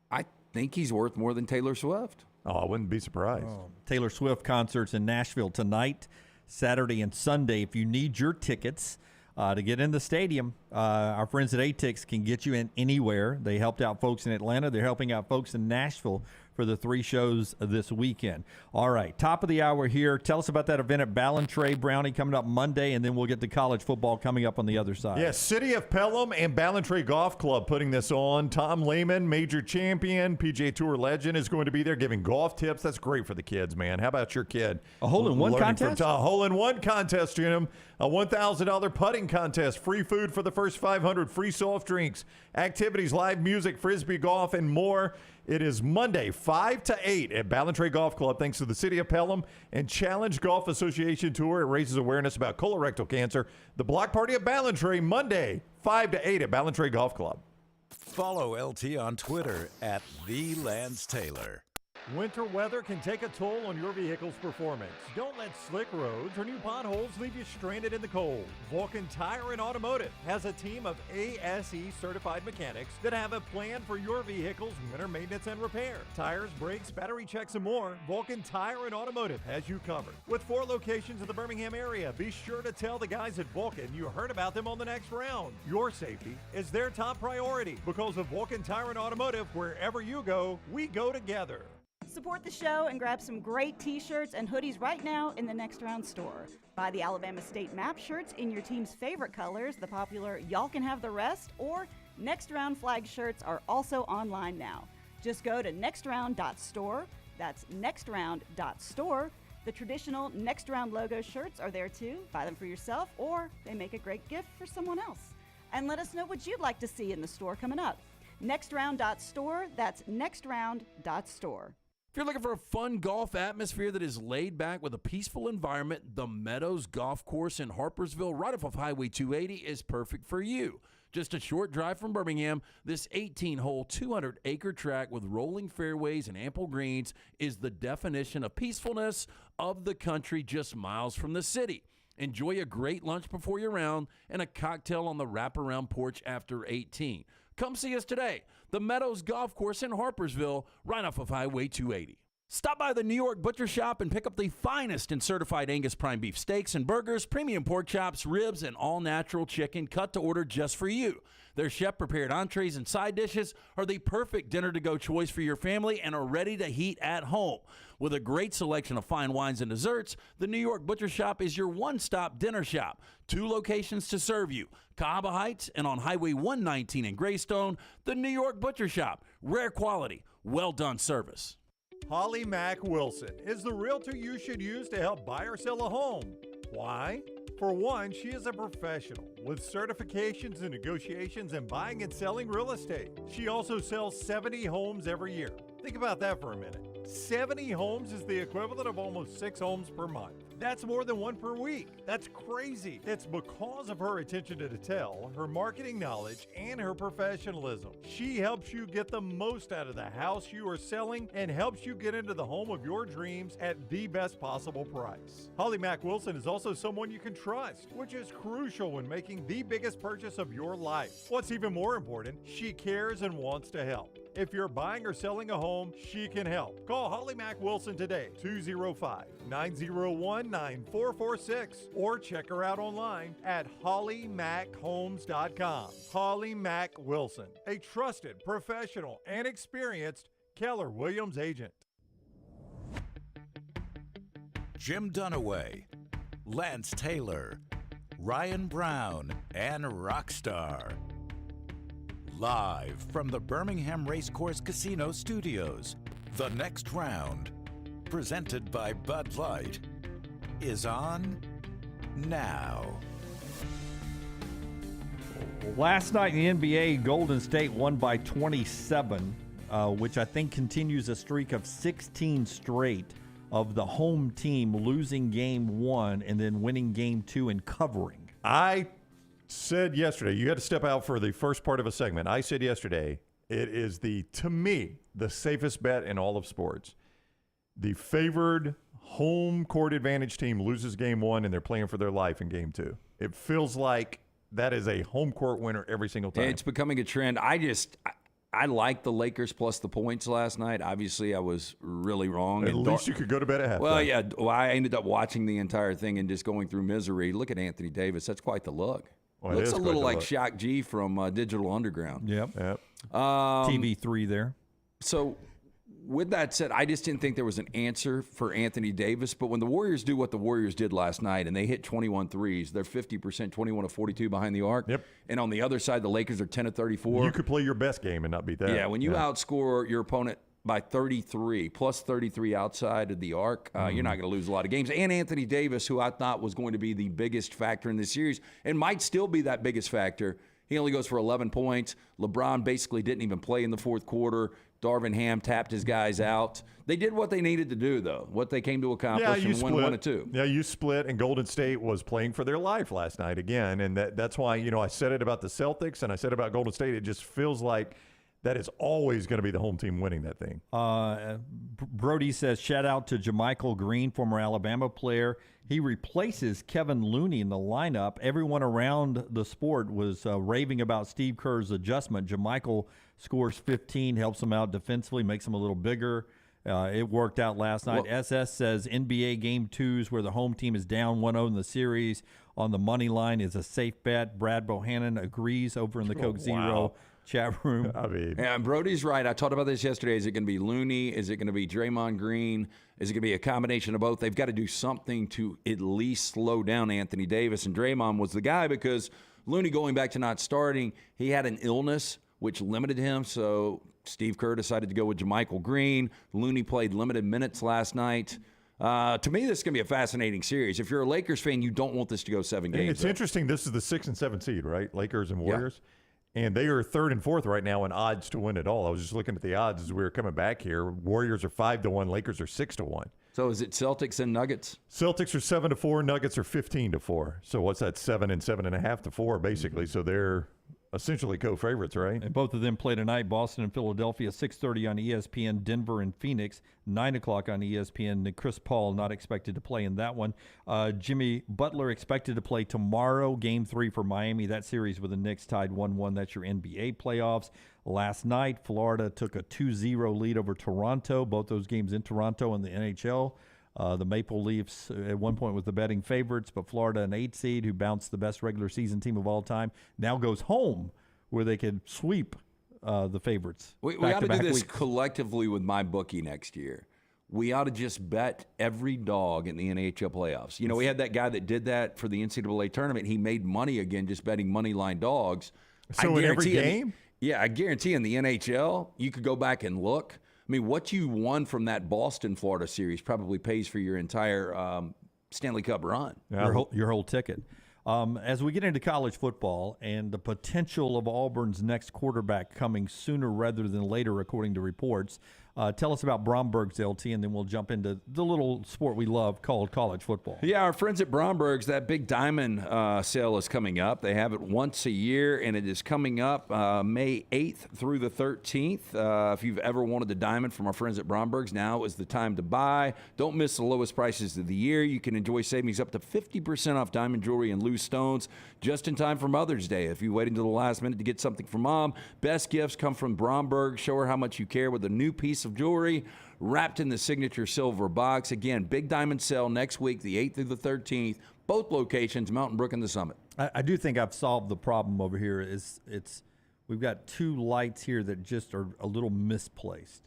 [SPEAKER 6] I think he's worth more than Taylor Swift.
[SPEAKER 7] Oh, I wouldn't be surprised.
[SPEAKER 5] Taylor Swift concerts in Nashville tonight, Saturday and Sunday. If you need your tickets to get in the stadium, our friends at ATIX can get you in anywhere. They helped out folks in Atlanta. They're helping out folks in Nashville for the 3 shows this weekend. All right, top of the hour here. Tell us about that event at Ballantrae Brownie coming up Monday, and then we'll get to college football coming up on the other side.
[SPEAKER 7] Yes, City of Pelham and Ballantrae Golf Club putting this on. Tom Lehman, major champion, PGA Tour legend, is going to be there giving golf tips. That's great for the kids, man. How about your kid?
[SPEAKER 5] A hole-in-one contest?
[SPEAKER 7] A hole-in-one contest, Jim. A $1,000 putting contest. Free food for the first 500. Free soft drinks. Activities, live music, Frisbee golf, and more. It is Monday, 5 to 8 at Ballantrae Golf Club, thanks to the City of Pelham and Challenge Golf Association Tour. It raises awareness about colorectal cancer. The block party at Ballantrae, Monday, 5 to 8 at Ballantrae Golf Club.
[SPEAKER 4] Follow LT on Twitter at @TheLanceTaylor.
[SPEAKER 7] Winter weather can take a toll on your vehicle's performance. Don't let slick roads or new potholes leave you stranded in the cold. Vulcan Tire and Automotive has a team of ASE certified mechanics that have a plan for your vehicle's winter maintenance and repair. Tires, brakes, battery checks, and more, Vulcan Tire and Automotive has you covered. With 4 locations in the Birmingham area, be sure to tell the guys at Vulcan you heard about them on the next round. Your safety is their top priority because of Vulcan Tire and Automotive. Wherever you go, we go together.
[SPEAKER 20] Support the show and grab some great t-shirts and hoodies right now in the Next Round store. Buy the Alabama State Map shirts in your team's favorite colors, the popular Y'all Can Have the Rest, or Next Round flag shirts are also online now. Just go to nextround.store. That's nextround.store. The traditional Next Round logo shirts are there too. Buy them for yourself, or they make a great gift for someone else. And let us know what you'd like to see in the store coming up. Nextround.store. That's nextround.store.
[SPEAKER 15] If you're looking for a fun golf atmosphere that is laid back with a peaceful environment, the Meadows Golf Course in Harpersville, right off of Highway 280, is perfect for you. Just a short drive from Birmingham, this 18-hole, 200-acre track with rolling fairways and ample greens is the definition of peacefulness of the country just miles from the city. Enjoy a great lunch before your round and a cocktail on the wraparound porch after 18. Come see us today. The Meadows Golf Course in Harpersville, right off of Highway 280. Stop by the New York Butcher Shop and pick up the finest in certified Angus prime beef steaks and burgers, premium pork chops, ribs, and all-natural chicken cut to order just for you. Their chef-prepared entrees and side dishes are the perfect dinner-to-go choice for your family and are ready to heat at home. With a great selection of fine wines and desserts, the New York Butcher Shop is your one-stop dinner shop. 2 locations to serve you, Cahaba Heights and on Highway 119 in Greystone. The New York Butcher Shop, rare quality, well-done service.
[SPEAKER 7] Holly Mack Wilson is the realtor you should use to help buy or sell a home. Why? For one, she is a professional with certifications in negotiations and buying and selling real estate. She also sells 70 homes every year. Think about that for a minute. 70 homes is the equivalent of almost 6 homes per month. That's more than 1 per week. That's crazy. It's because of her attention to detail, her marketing knowledge, and her professionalism. She helps you get the most out of the house you are selling and helps you get into the home of your dreams at the best possible price. Holly Mack Wilson is also someone you can trust, which is crucial when making the biggest purchase of your life. What's even more important, she cares and wants to help. If you're buying or selling a home, she can help. Call Holly Mack Wilson today, 205-901-9446, or check her out online at hollymackhomes.com. Holly Mack Wilson, a trusted, professional, and experienced Keller Williams agent.
[SPEAKER 4] Jim Dunaway, Lance Taylor, Ryan Brown, and Rockstar. Live from the Birmingham Racecourse Casino Studios, the Next Round, presented by Bud Light, is on now.
[SPEAKER 5] Last night in the NBA, Golden State won by 27, which I think continues a streak of 16 straight of the home team losing game 1 and then winning game 2 and covering.
[SPEAKER 7] I said yesterday, you had to step out for the first part of a segment. I said yesterday, it is to me, the safest bet in all of sports. The favored home court advantage team loses game 1 and they're playing for their life in game 2. It feels like that is a home court winner every single time.
[SPEAKER 6] It's becoming a trend. I like the Lakers plus the points last night. Obviously, I was really wrong.
[SPEAKER 7] At least you could go to bed at halftime.
[SPEAKER 6] Well, yeah. Well, I ended up watching the entire thing and just going through misery. Look at Anthony Davis. That's quite the look.
[SPEAKER 7] Well,
[SPEAKER 6] looks a little like Shaq G from Digital Underground.
[SPEAKER 5] Yep. TV3 there.
[SPEAKER 6] So, with that said, I just didn't think there was an answer for Anthony Davis. But when the Warriors do what the Warriors did last night and they hit 21 threes, they're 50%, 21 of 42 behind the arc.
[SPEAKER 7] Yep.
[SPEAKER 6] And on the other side, the Lakers are 10 of 34.
[SPEAKER 7] You could play your best game and not beat that.
[SPEAKER 6] Yeah, when you outscore your opponent by 33, plus 33 outside of the arc, you're not going to lose a lot of games. And Anthony Davis, who I thought was going to be the biggest factor in this series, and might still be that biggest factor, he only goes for 11 points. LeBron basically didn't even play in the fourth quarter. Darvin Ham tapped his guys out. They did what they needed to do, though, what they came to accomplish, and won 1-2.
[SPEAKER 7] Yeah, you split, and Golden State was playing for their life last night again. And that's why, I said it about the Celtics, and I said about Golden State. It just feels like that is always going to be the home team winning that thing.
[SPEAKER 5] Brody says, shout out to JaMychal Green, former Alabama player. He replaces Kevin Looney in the lineup. Everyone around the sport was raving about Steve Kerr's adjustment. JaMychal scores 15, helps him out defensively, makes him a little bigger. It worked out last night. SS says NBA Game 2s where the home team is down 1-0 in the series on the money line is a safe bet. Brad Bohannon agrees over in the Coke Zero chat room.
[SPEAKER 7] I mean,
[SPEAKER 6] and Brody's right. I talked about this yesterday. Is it going to be Looney? Is it going to be Draymond Green? Is it going to be a combination of both? They've got to do something to at least slow down Anthony Davis. And Draymond was the guy because Looney, going back to not starting, he had an illness which limited him. So Steve Kerr decided to go with JaMychal Green. Looney played limited minutes last night. To me, this is going to be a fascinating series. If you're a Lakers fan, you don't want this to go 7 games.
[SPEAKER 7] It's interesting. This is the 6 and 7 seed, right? Lakers and Warriors. Yeah. And they are 3rd and 4th right now in odds to win it all. I was just looking at the odds as we were coming back here. Warriors are 5-1. Lakers are 6-1.
[SPEAKER 6] So is it Celtics and Nuggets?
[SPEAKER 7] Celtics are 7-4. Nuggets are 15-4. So what's that? 7 and 7.5 to 4, basically. So they're essentially co-favorites, right?
[SPEAKER 5] And both of them play tonight. Boston and Philadelphia, 6:30 on ESPN. Denver and Phoenix, 9 o'clock on ESPN. Chris Paul not expected to play in that one. Jimmy Butler expected to play tomorrow, Game 3 for Miami. That series with the Knicks tied 1-1. That's your NBA playoffs. Last night, Florida took a 2-0 lead over Toronto. Both those games in Toronto and the NHL. The Maple Leafs at one point was the betting favorites, but Florida, an 8 seed who bounced the best regular season team of all time, now goes home where they could sweep the favorites.
[SPEAKER 6] We ought to do this collectively with my bookie next year. We ought to just bet every dog in the NHL playoffs. You know, we had that guy that did that for the NCAA tournament. He made money again just betting money line dogs.
[SPEAKER 7] So in every game?
[SPEAKER 6] I guarantee in the NHL, you could go back and look. I mean, what you won from that Boston-Florida series probably pays for your entire Stanley Cup run.
[SPEAKER 5] Your whole ticket. As we get into college football and the potential of Auburn's next quarterback coming sooner rather than later, according to reports, tell us about Bromberg's, LT, and then we'll jump into the little sport we love called college football.
[SPEAKER 6] Yeah, our friends at Bromberg's, that big diamond sale is coming up. They have it once a year, and it is coming up May 8th through the 13th. If you've ever wanted a diamond from our friends at Bromberg's, now is the time to buy. Don't miss the lowest prices of the year. You can enjoy savings up to 50% off diamond jewelry and loose stones just in time for Mother's Day. If you wait until the last minute to get something for Mom, best gifts come from Bromberg. Show her how much you care with a new piece of jewelry wrapped in the signature silver box. Again, big diamond sale next week, the 8th through the 13th. Both locations, Mountain Brook and the Summit.
[SPEAKER 5] I do think I've solved the problem over here. We've got 2 lights here that just are a little misplaced.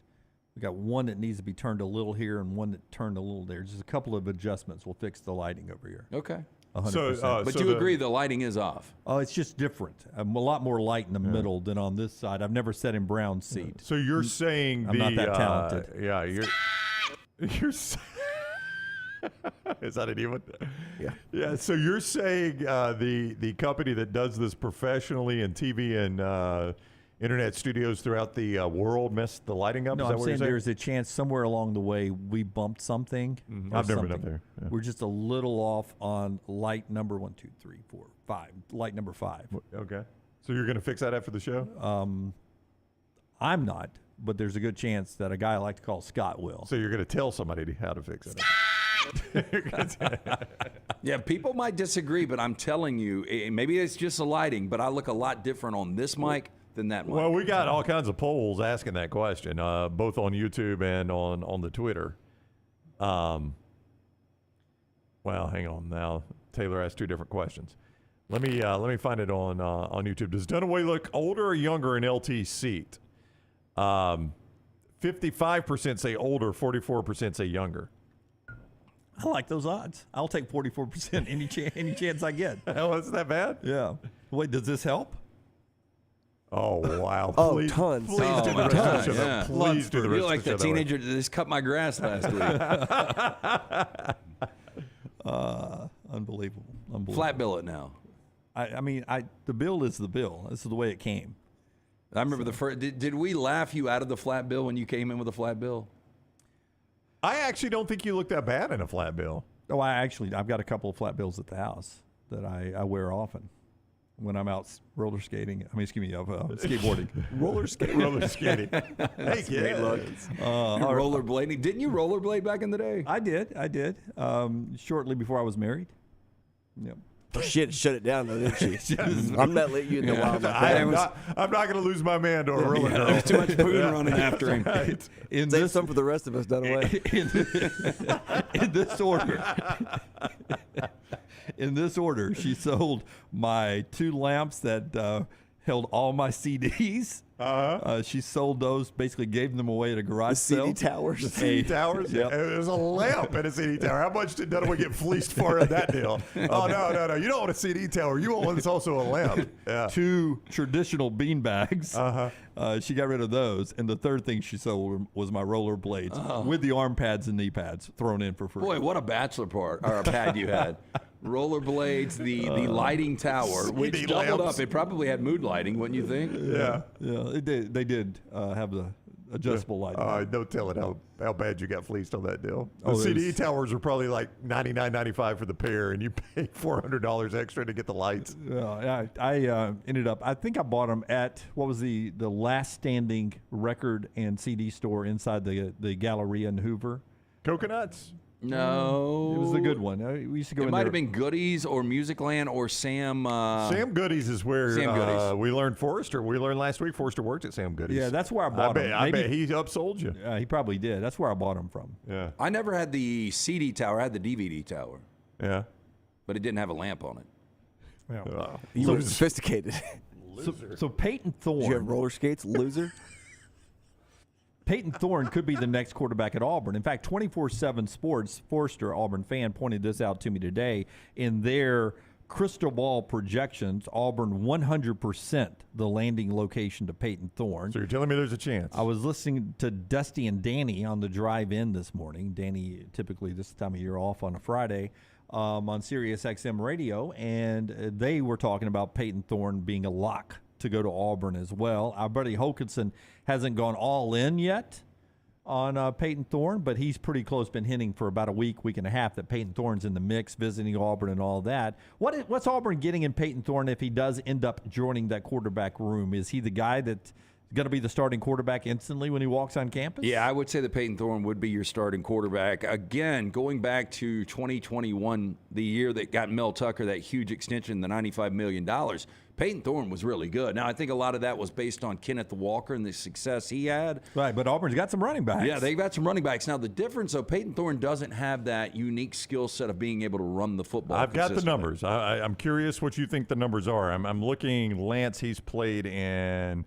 [SPEAKER 5] We've got one that needs to be turned a little here and one that turned a little there. Just a couple of adjustments will fix the lighting over here.
[SPEAKER 6] Okay.
[SPEAKER 5] 100%.
[SPEAKER 6] But you agree the lighting is off?
[SPEAKER 5] Oh, it's just different. A lot more light in the middle than on this side. I've never sat in Brown's seat.
[SPEAKER 7] So you're saying
[SPEAKER 5] I'm not that talented.
[SPEAKER 7] Yeah, you're is that it even?
[SPEAKER 8] Yeah.
[SPEAKER 7] Yeah. So you're saying the company that does this professionally in TV and internet studios throughout the world messed the lighting up?
[SPEAKER 5] No,
[SPEAKER 7] is that
[SPEAKER 5] I'm
[SPEAKER 7] what
[SPEAKER 5] saying
[SPEAKER 7] you're
[SPEAKER 5] there's a chance somewhere along the way we bumped something.
[SPEAKER 7] Mm-hmm. I've never been up there. Yeah.
[SPEAKER 5] We're just a little off on light number 1, 2, 3, 4, 5. Light number 5.
[SPEAKER 7] Okay. So you're going to fix that after the show?
[SPEAKER 5] I'm not, but there's a good chance that a guy I like to call Scott will.
[SPEAKER 7] So you're going to tell somebody how to fix it?
[SPEAKER 6] Yeah, people might disagree, but I'm telling you, maybe it's just the lighting, but I look a lot different on this mic than that mic.
[SPEAKER 7] Well, we got all kinds of polls asking that question, both on YouTube and on the Twitter. Well, hang on now. Taylor asked 2 different questions. Let me find it on YouTube. Does Dunaway look older or younger in LT's seat? 55% say older, 44% say younger.
[SPEAKER 5] I like those odds. I'll take 44% any chance I get.
[SPEAKER 7] Oh, isn't that bad?
[SPEAKER 5] Yeah. Wait, does this help?
[SPEAKER 7] Oh, wow.
[SPEAKER 8] Oh,
[SPEAKER 7] Please,
[SPEAKER 8] tons.
[SPEAKER 7] Please do the rest of the show.
[SPEAKER 6] Yeah.
[SPEAKER 7] Please do the rest
[SPEAKER 6] You're like
[SPEAKER 7] of the show.
[SPEAKER 6] that teenager that just cut my grass last week.
[SPEAKER 5] Unbelievable.
[SPEAKER 6] Flat bill it now.
[SPEAKER 5] I mean, the bill is the bill. This is the way it came.
[SPEAKER 6] I remember the first. Did we laugh you out of the flat bill when you came in with a flat bill?
[SPEAKER 7] I actually don't think you look that bad in a flat bill.
[SPEAKER 5] Oh, I've got a couple of flat bills at the house that I wear often. when I'm out roller skating. Skateboarding.
[SPEAKER 7] Roller skating. Roller skating. Hey,
[SPEAKER 6] Great look. Rollerblading. Didn't you rollerblade back in the day?
[SPEAKER 5] I did. Shortly before I was married. Yep.
[SPEAKER 8] She had to shut it down, though, didn't she? I'm not letting you in the wild.
[SPEAKER 7] I'm not going to lose my man to a roller girl.
[SPEAKER 6] There's too much poon running after him.
[SPEAKER 7] Right.
[SPEAKER 8] Save some for the rest of us, done away.
[SPEAKER 5] In this order. In this order, she sold my 2 lamps that held all my CDs. She sold those, basically gave them away at a garage sale.
[SPEAKER 8] CD towers.
[SPEAKER 7] The CD towers?
[SPEAKER 5] Yep.
[SPEAKER 7] There's a lamp in a CD tower. How much did Dunaway get fleeced for in that deal? Oh, no. You don't want a CD tower. You want one that's also a lamp. Yeah.
[SPEAKER 5] 2 traditional bean bags. She got rid of those. And the third thing she sold was my roller blades with the arm pads and knee pads thrown in for free.
[SPEAKER 6] Boy, what a bachelor pad you had. Rollerblades, the lighting tower, which doubled up. It probably had mood lighting, wouldn't you think?
[SPEAKER 7] Yeah.
[SPEAKER 5] They did have the adjustable lighting.
[SPEAKER 7] No telling how bad you got fleeced on that deal. The
[SPEAKER 5] Oh,
[SPEAKER 7] CD towers were probably like $99.95 for the pair, and you paid $400 extra to get the lights.
[SPEAKER 5] I ended up, I think I bought them at, what was the last standing record and CD store inside the Galleria in Hoover?
[SPEAKER 7] Coconuts?
[SPEAKER 6] No.
[SPEAKER 5] It was the good one. We used to go in
[SPEAKER 6] It might
[SPEAKER 5] there.
[SPEAKER 6] have been Goodies or Musicland or Sam.
[SPEAKER 7] Sam Goodies is where
[SPEAKER 6] Sam Goodies.
[SPEAKER 7] we learned Forrester. We learned last week Forrester worked at Sam Goodies.
[SPEAKER 5] Yeah, that's where I bought them.
[SPEAKER 7] I bet he upsold you.
[SPEAKER 5] He probably did. That's where I bought them from.
[SPEAKER 7] Yeah.
[SPEAKER 6] I never had the CD tower. I had the DVD tower.
[SPEAKER 7] Yeah.
[SPEAKER 6] But it didn't have a lamp on it.
[SPEAKER 5] Yeah.
[SPEAKER 8] You were sophisticated.
[SPEAKER 5] So Peyton Thorne.
[SPEAKER 8] Did you have roller skates, loser?
[SPEAKER 5] Peyton Thorne could be the next quarterback at Auburn. In fact, 24/7 Sports, Forrester, Auburn fan, pointed this out to me today. In their crystal ball projections, Auburn 100% the landing location to Peyton Thorne.
[SPEAKER 7] So you're telling me there's a chance?
[SPEAKER 5] I was listening to Dusty and Danny on the drive in this morning. Danny typically this time of year off on a Friday on Sirius XM radio, and they were talking about Peyton Thorne being a lock to go to Auburn as well. Our buddy Hokinson hasn't gone all in yet on Peyton Thorne, but he's pretty close, been hinting for about a week and a half that Peyton Thorne's in the mix, visiting Auburn and all that. What's Auburn getting in Peyton Thorne if he does end up joining that quarterback room? Is he the guy that's going to be the starting quarterback instantly when he walks on campus?
[SPEAKER 6] Yeah, I would say that Peyton Thorne would be your starting quarterback. Again, going back to 2021, the year that got Mel Tucker that huge extension, the $95 million, Peyton Thorne was really good. Now, I think a lot of that was based on Kenneth Walker and the success he had.
[SPEAKER 5] Right, but Auburn's got some running backs.
[SPEAKER 6] Yeah, they've got some running backs. Now, the difference, though, Peyton Thorne doesn't have that unique skill set of being able to run the football.
[SPEAKER 7] I've got the numbers. I'm curious what you think the numbers are. I'm looking, Lance, he's played in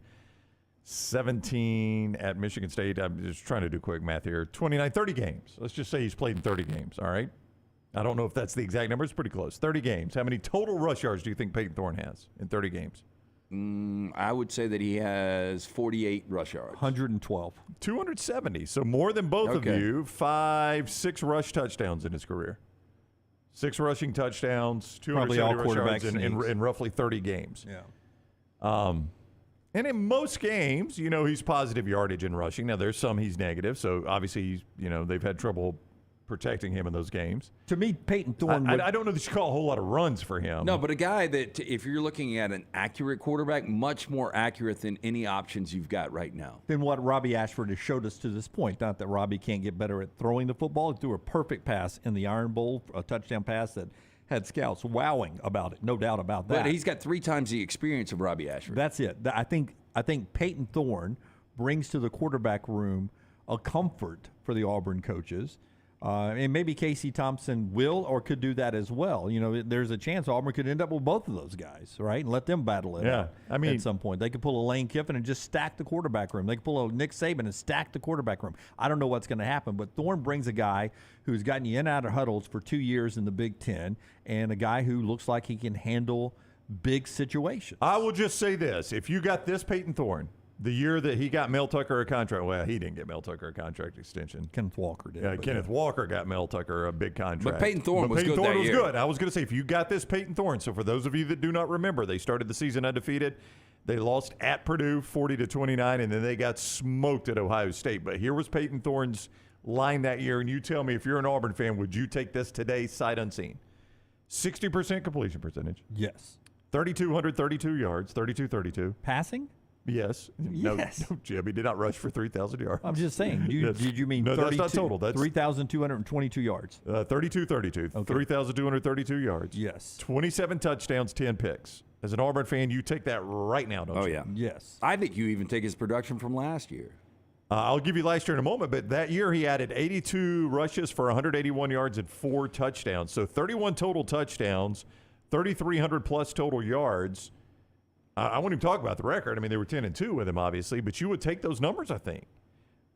[SPEAKER 7] 17 at Michigan State. I'm just trying to do quick math here. 29, 30 games. Let's just say he's played in 30 games, all right? I don't know if that's the exact number. It's pretty close. 30 games. How many total rush yards do you think Peyton Thorne has in 30 games?
[SPEAKER 6] I would say that he has 48 rush yards.
[SPEAKER 5] 112.
[SPEAKER 7] 270. So more than both of you. 6 rush touchdowns in his career. 6 rushing touchdowns, 270 rush yards in roughly 30 games.
[SPEAKER 5] Yeah.
[SPEAKER 7] And in most games, he's positive yardage in rushing. Now, there's some he's negative. So obviously, they've had trouble protecting him in those games.
[SPEAKER 5] To me, Peyton Thorne
[SPEAKER 7] I don't know that you call a whole lot of runs for him.
[SPEAKER 6] No, but a guy that, if you're looking at an accurate quarterback, much more accurate than any options you've got right now.
[SPEAKER 5] Than what Robbie Ashford has showed us to this point. Not that Robbie can't get better at throwing the football. He threw a perfect pass in the Iron Bowl, a touchdown pass that had scouts wowing about it. No doubt about that.
[SPEAKER 6] But he's got 3 times the experience of Robbie Ashford.
[SPEAKER 5] That's it. I think Peyton Thorne brings to the quarterback room a comfort for the Auburn coaches. And maybe Casey Thompson will or could do that as well. There's a chance Auburn could end up with both of those guys, right? And let them battle it out at some point. They could pull a Lane Kiffin and just stack the quarterback room. They could pull a Nick Saban and stack the quarterback room. I don't know what's going to happen, but Thorne brings a guy who's gotten you in and out of huddles for 2 years in the Big Ten and a guy who looks like he can handle big situations.
[SPEAKER 7] I will just say this. If you got this Peyton Thorne, the year that he got Mel Tucker a contract, well, he didn't get Mel Tucker a contract extension.
[SPEAKER 5] Kenneth Walker did.
[SPEAKER 7] Yeah, Kenneth Walker got Mel Tucker a big contract.
[SPEAKER 6] But Peyton Thorne was good that year.
[SPEAKER 7] Good. I was going to say, if you got this Peyton Thorne, so for those of you that do not remember, they started the season undefeated. They lost at Purdue 40-29, and then they got smoked at Ohio State. But here was Peyton Thorne's line that year, and you tell me, if you're an Auburn fan, would you take this today sight unseen? 60% completion percentage.
[SPEAKER 5] Yes.
[SPEAKER 7] 3,232 yards, 32-32.
[SPEAKER 5] Passing?
[SPEAKER 7] Yes.
[SPEAKER 5] Yes.
[SPEAKER 7] No, Jim, he did not rush for 3,000 yards.
[SPEAKER 5] I'm just saying. Did you mean
[SPEAKER 7] no,
[SPEAKER 5] 32,
[SPEAKER 7] that's not total. That's
[SPEAKER 5] 3,222 yards.
[SPEAKER 7] 32-32,
[SPEAKER 5] Okay.
[SPEAKER 7] 3,232 yards.
[SPEAKER 5] Yes.
[SPEAKER 7] 27 touchdowns, 10 picks. As an Auburn fan, you take that right now, don't you?
[SPEAKER 6] yeah.
[SPEAKER 5] Yes.
[SPEAKER 6] I think you even take his production from last year.
[SPEAKER 7] I'll give you last year in a moment, but that year he added 82 rushes for 181 yards and 4 touchdowns. So 31 total touchdowns, 3,300 plus total yards. I wouldn't even talk about the record. I mean, they were 10-2 with him, obviously, but you would take those numbers, I think.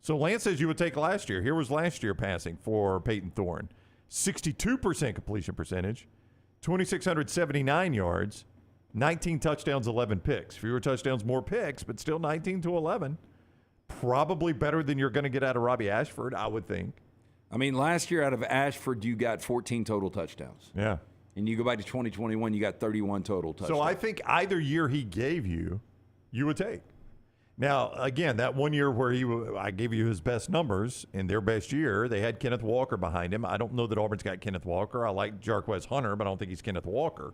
[SPEAKER 7] So Lance says you would take last year. Here was last year passing for Peyton Thorne. 62% completion percentage, 2,679 yards, 19 touchdowns, 11 picks. Fewer touchdowns, more picks, but still 19-11. Probably better than you're going to get out of Robbie Ashford, I would think.
[SPEAKER 6] I mean, last year out of Ashford, you got 14 total touchdowns.
[SPEAKER 7] Yeah.
[SPEAKER 6] And you go back to 2021, you got 31 total touchdowns.
[SPEAKER 7] So I think either year he gave you, you would take. Now, again, that one year where I gave you his best numbers in their best year, they had Kenneth Walker behind him. I don't know that Auburn's got Kenneth Walker. I like Jarquez Hunter, but I don't think he's Kenneth Walker.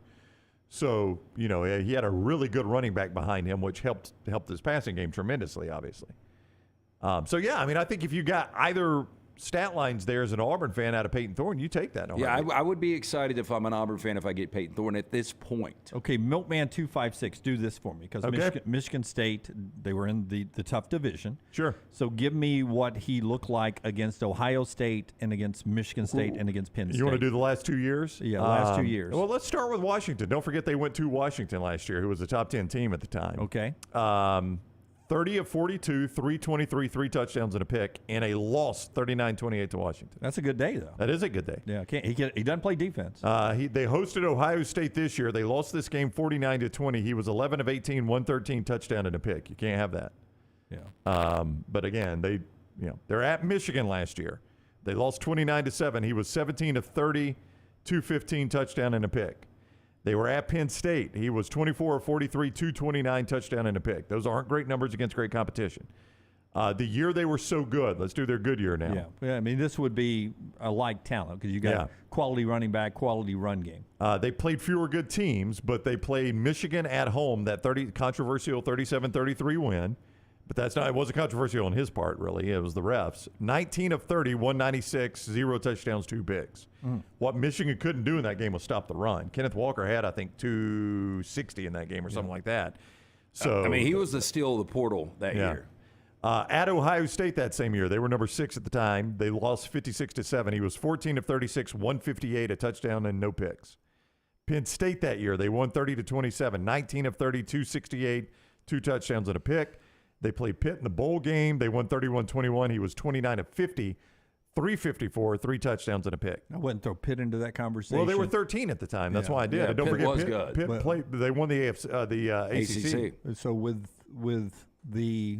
[SPEAKER 7] So, he had a really good running back behind him, which helped his passing game tremendously, obviously. I think if you got either stat lines there as an Auburn fan out of Peyton Thorne, you take that.
[SPEAKER 6] I would be excited if I'm an Auburn fan if I get Peyton Thorne at this point.
[SPEAKER 5] Okay, Milkman 256, do this for me because Michigan State, they were in the tough division.
[SPEAKER 7] Sure.
[SPEAKER 5] So give me what he looked like against Ohio State and against Michigan State and against Penn State.
[SPEAKER 7] You want to do the last 2 years?
[SPEAKER 5] Yeah, last 2 years.
[SPEAKER 7] Well, let's start with Washington. Don't forget they went to Washington last year, who was a top 10 team at the time.
[SPEAKER 5] Okay.
[SPEAKER 7] 30 of 42, 323, 3 touchdowns and a pick, and a loss 39-28 to Washington.
[SPEAKER 5] That's a good day, though.
[SPEAKER 7] That is a good day.
[SPEAKER 5] Yeah, he doesn't play defense.
[SPEAKER 7] They hosted Ohio State this year. They lost this game 49-20. He was 11 of 18, 113 touchdown and a pick. You can't have that.
[SPEAKER 5] Yeah.
[SPEAKER 7] But again, they're at Michigan last year. They lost 29-7. He was 17 of 30, 215 touchdown and a pick. They were at Penn State. He was 24 of 43, 229 touchdown and a pick. Those aren't great numbers against great competition. The year they were so good. Let's do their good year now.
[SPEAKER 5] Yeah. I mean, this would be a like talent because you got quality running back, quality run game.
[SPEAKER 7] They played fewer good teams, but they played Michigan at home, that controversial 37-33 win. But it wasn't controversial on his part, really. It was the refs. 19 of 30, 196, 0 touchdowns, 2 picks. What Michigan couldn't do in that game was stop the run. Kenneth Walker had, I think, 260 in that game or something like that. So
[SPEAKER 6] he was the steal of the portal that year.
[SPEAKER 7] At Ohio State that same year, they were number 6 at the time. They lost 56-7. He was 14 of 36, 158, a touchdown and no picks. Penn State that year, they won 30-27, 19 of 30, 268, 2 touchdowns and a pick. They played Pitt in the bowl game. They won 31-21. He was 29 of 50, 354, 3 touchdowns and a pick.
[SPEAKER 5] I wouldn't throw Pitt into that conversation.
[SPEAKER 7] Well, they were 13 at the time. That's why I did.
[SPEAKER 6] Yeah,
[SPEAKER 7] and don't
[SPEAKER 6] Pitt
[SPEAKER 7] forget,
[SPEAKER 6] was good.
[SPEAKER 7] Pitt played. They won the ACC.
[SPEAKER 5] So with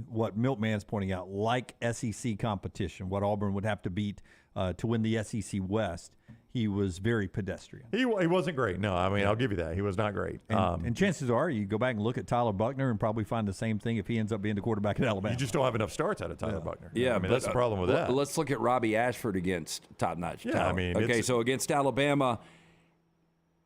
[SPEAKER 5] what Milkman's pointing out, like SEC competition, what Auburn would have to beat to win the SEC West, he was very pedestrian.
[SPEAKER 7] He wasn't great. No, I mean, I'll give you that. He was not great.
[SPEAKER 5] And chances are you go back and look at Tyler Buckner and probably find the same thing if he ends up being the quarterback at Alabama.
[SPEAKER 7] You just don't have enough starts out of Tyler Buckner.
[SPEAKER 6] Yeah,
[SPEAKER 7] I mean, that's the problem with that.
[SPEAKER 6] Let's look at Robbie Ashford against top-notch talent.
[SPEAKER 7] I mean,
[SPEAKER 6] okay, so against Alabama,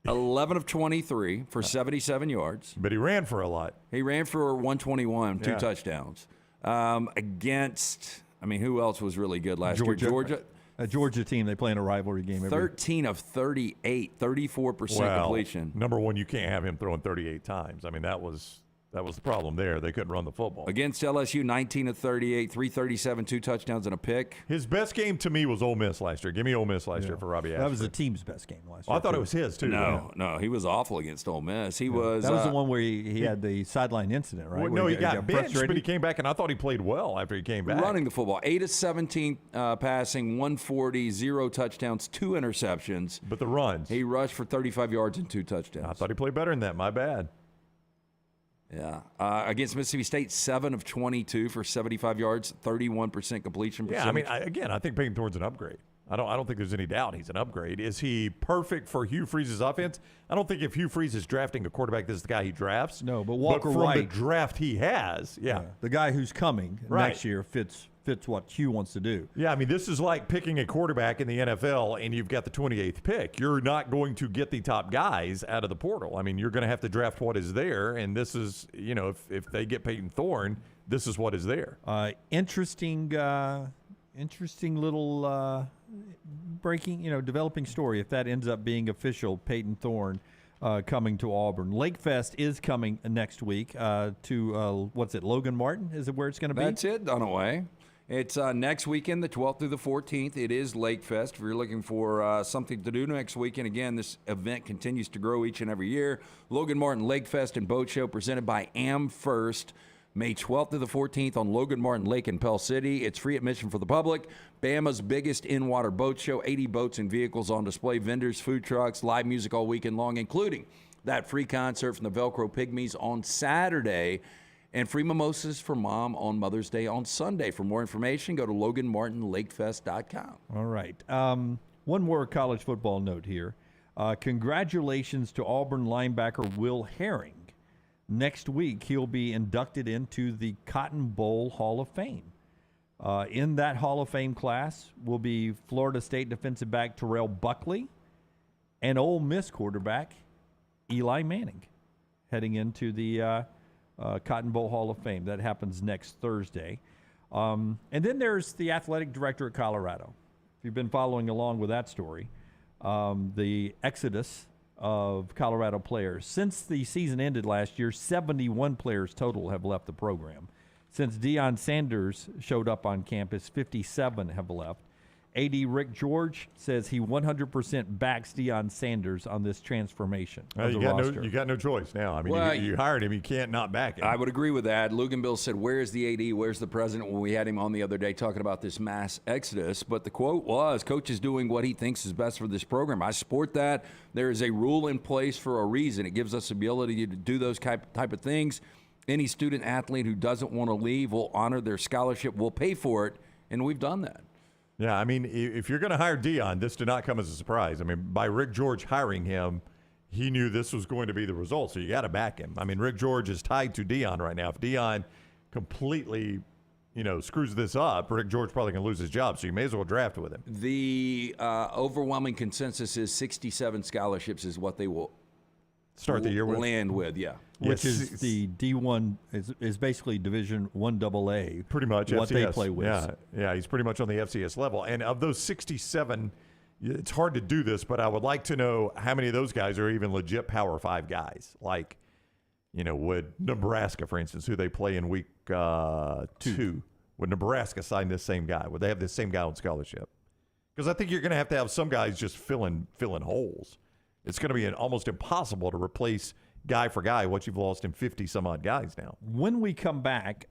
[SPEAKER 6] 11 of 23 for 77 yards.
[SPEAKER 7] But he ran for a lot.
[SPEAKER 6] He ran for 121, 2 touchdowns. Against, who else was really good last year? Georgia.
[SPEAKER 5] A Georgia team, they play in a rivalry game.
[SPEAKER 6] 13 of 38, 34% completion.
[SPEAKER 7] Number one, you can't have him throwing 38 times. I mean, that was the problem there. They couldn't run the football.
[SPEAKER 6] Against LSU, 19 of 38, 337, 2 touchdowns and a pick.
[SPEAKER 7] His best game to me was Ole Miss last year. Give me Ole Miss last year for Robbie Ashford.
[SPEAKER 5] That was the team's best game last year.
[SPEAKER 7] I thought it was his, too.
[SPEAKER 6] No, he was awful against Ole Miss. He was.
[SPEAKER 5] That was the one where he had the sideline incident, right?
[SPEAKER 7] Well, no, he got benched, but he came back, and I thought he played well after he came back.
[SPEAKER 6] Running the football. 8 of 17 passing, 140, 0 touchdowns, 2 interceptions.
[SPEAKER 7] But the runs.
[SPEAKER 6] He rushed for 35 yards and 2 touchdowns.
[SPEAKER 7] I thought he played better than that. My bad.
[SPEAKER 6] Yeah. Against Mississippi State, 7 of 22 for 75 yards, 31% completion percentage.
[SPEAKER 7] Yeah, I think Peyton Thorne's an upgrade. I don't think there's any doubt he's an upgrade. Is he perfect for Hugh Freeze's offense? I don't think if Hugh Freeze is drafting a quarterback, this is the guy he drafts.
[SPEAKER 5] No, but Walker
[SPEAKER 7] from
[SPEAKER 5] Wright,
[SPEAKER 7] the draft he has,
[SPEAKER 5] the guy who's coming next year fits fits what Hugh wants to do.
[SPEAKER 7] Yeah, I mean, this is like picking a quarterback in the NFL and you've got the 28th pick. You're not going to get the top guys out of the portal. I mean, you're going to have to draft what is there, and this is, if they get Peyton Thorne, this is what is there.
[SPEAKER 5] Interesting little developing story if that ends up being official, Peyton Thorne coming to Auburn. Lake Fest is coming next week to, Logan Martin? Is it where it's going to be?
[SPEAKER 6] That's it, Dunaway. It's next weekend, the 12th through the 14th. It is Lake Fest. If you're looking for something to do next weekend, again, this event continues to grow each and every year. Logan Martin Lake Fest and Boat Show presented by AmFirst. May 12th through the 14th on Logan Martin Lake in Pell City. It's free admission for the public. Bama's biggest in-water boat show, 80 boats and vehicles on display, vendors, food trucks, live music all weekend long, including that free concert from the Velcro Pygmies on Saturday, and free mimosas for Mom on Mother's Day on Sunday. For more information, go to LoganMartinLakeFest.com.
[SPEAKER 5] All right. One more college football note here. Congratulations to Auburn linebacker Will Herring. Next week, he'll be inducted into the Cotton Bowl Hall of Fame. In that Hall of Fame class will be Florida State defensive back Terrell Buckley and Ole Miss quarterback Eli Manning heading into the Cotton Bowl Hall of Fame. That happens next Thursday. And then there's the athletic director at Colorado. If you've been following along with that story, the exodus of Colorado players. Since the season ended last year, 71 players total have left the program. Since Deion Sanders showed up on campus, 57 have left. AD Rick George says he 100% backs Deion Sanders on this transformation of the roster.
[SPEAKER 7] You got no choice now. I mean, you hired him. You can't not back him.
[SPEAKER 6] I would agree with that. Luganville said, where's the AD? Where's the president? When we had him on the other day talking about this mass exodus. But the quote was, Coach is doing what he thinks is best for this program. I support that. There is a rule in place for a reason. It gives us the ability to do those type of things. Any student athlete who doesn't want to leave will honor their scholarship. We'll pay for it. And we've done that.
[SPEAKER 7] Yeah, I mean, if you're going to hire Deion, this did not come as a surprise. I mean, by Rick George hiring him, he knew this was going to be the result, so you got to back him. I mean, Rick George is tied to Deion right now. If Deion completely, screws this up, Rick George probably going to lose his job, so you may as well draft with him.
[SPEAKER 6] The overwhelming consensus is 67 scholarships is what they will
[SPEAKER 7] start the year with.
[SPEAKER 6] Land with, yeah.
[SPEAKER 5] Which is the D1, is basically Division 1 AA.
[SPEAKER 7] Pretty much
[SPEAKER 5] what
[SPEAKER 7] FCS.
[SPEAKER 5] they play with.
[SPEAKER 7] Yeah, he's pretty much on the FCS level. And of those 67, it's hard to do this, but I would like to know how many of those guys are even legit Power 5 guys. Like, would Nebraska, for instance, who they play in week 2, would Nebraska sign this same guy? Would they have this same guy on scholarship? Because I think you're going to have some guys just filling holes. It's going to be almost impossible to replace guy for guy what you've lost in 50-some-odd guys now.
[SPEAKER 5] When we come back,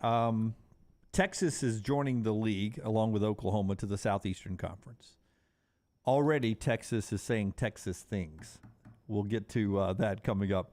[SPEAKER 5] Texas is joining the league, along with Oklahoma, to the Southeastern Conference. Already, Texas is saying Texas things. We'll get to that coming up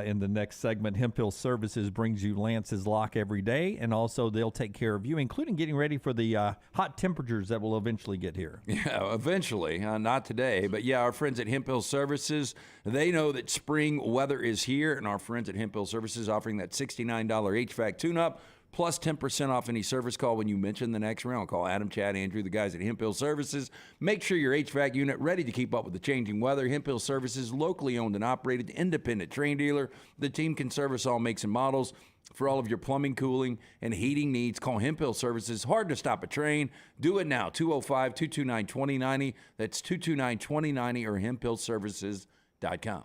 [SPEAKER 5] in the next segment. Hemp Hill Services brings you Lance's Lock every day, and also they'll take care of you, including getting ready for the hot temperatures that will eventually get here.
[SPEAKER 6] Yeah, eventually. Not today. But, yeah, our friends at Hemp Hill Services, they know that spring weather is here, and our friends at Hemp Hill Services offering that $69 HVAC tune-up plus 10% off any service call when you mention the next round. Call Adam, Chad, Andrew, the guys at Hemp Hill Services. Make sure your HVAC unit ready to keep up with the changing weather. Hemp Hill Services, locally owned and operated, independent train dealer. The team can service all makes and models. For all of your plumbing, cooling, and heating needs, call Hemp Hill Services. Hard to stop a train. Do it now, 205-229-2090. That's 229-2090 or hemphillservices.com.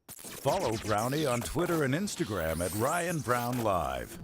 [SPEAKER 4] Follow Brownie on Twitter and Instagram at Ryan Brown Live.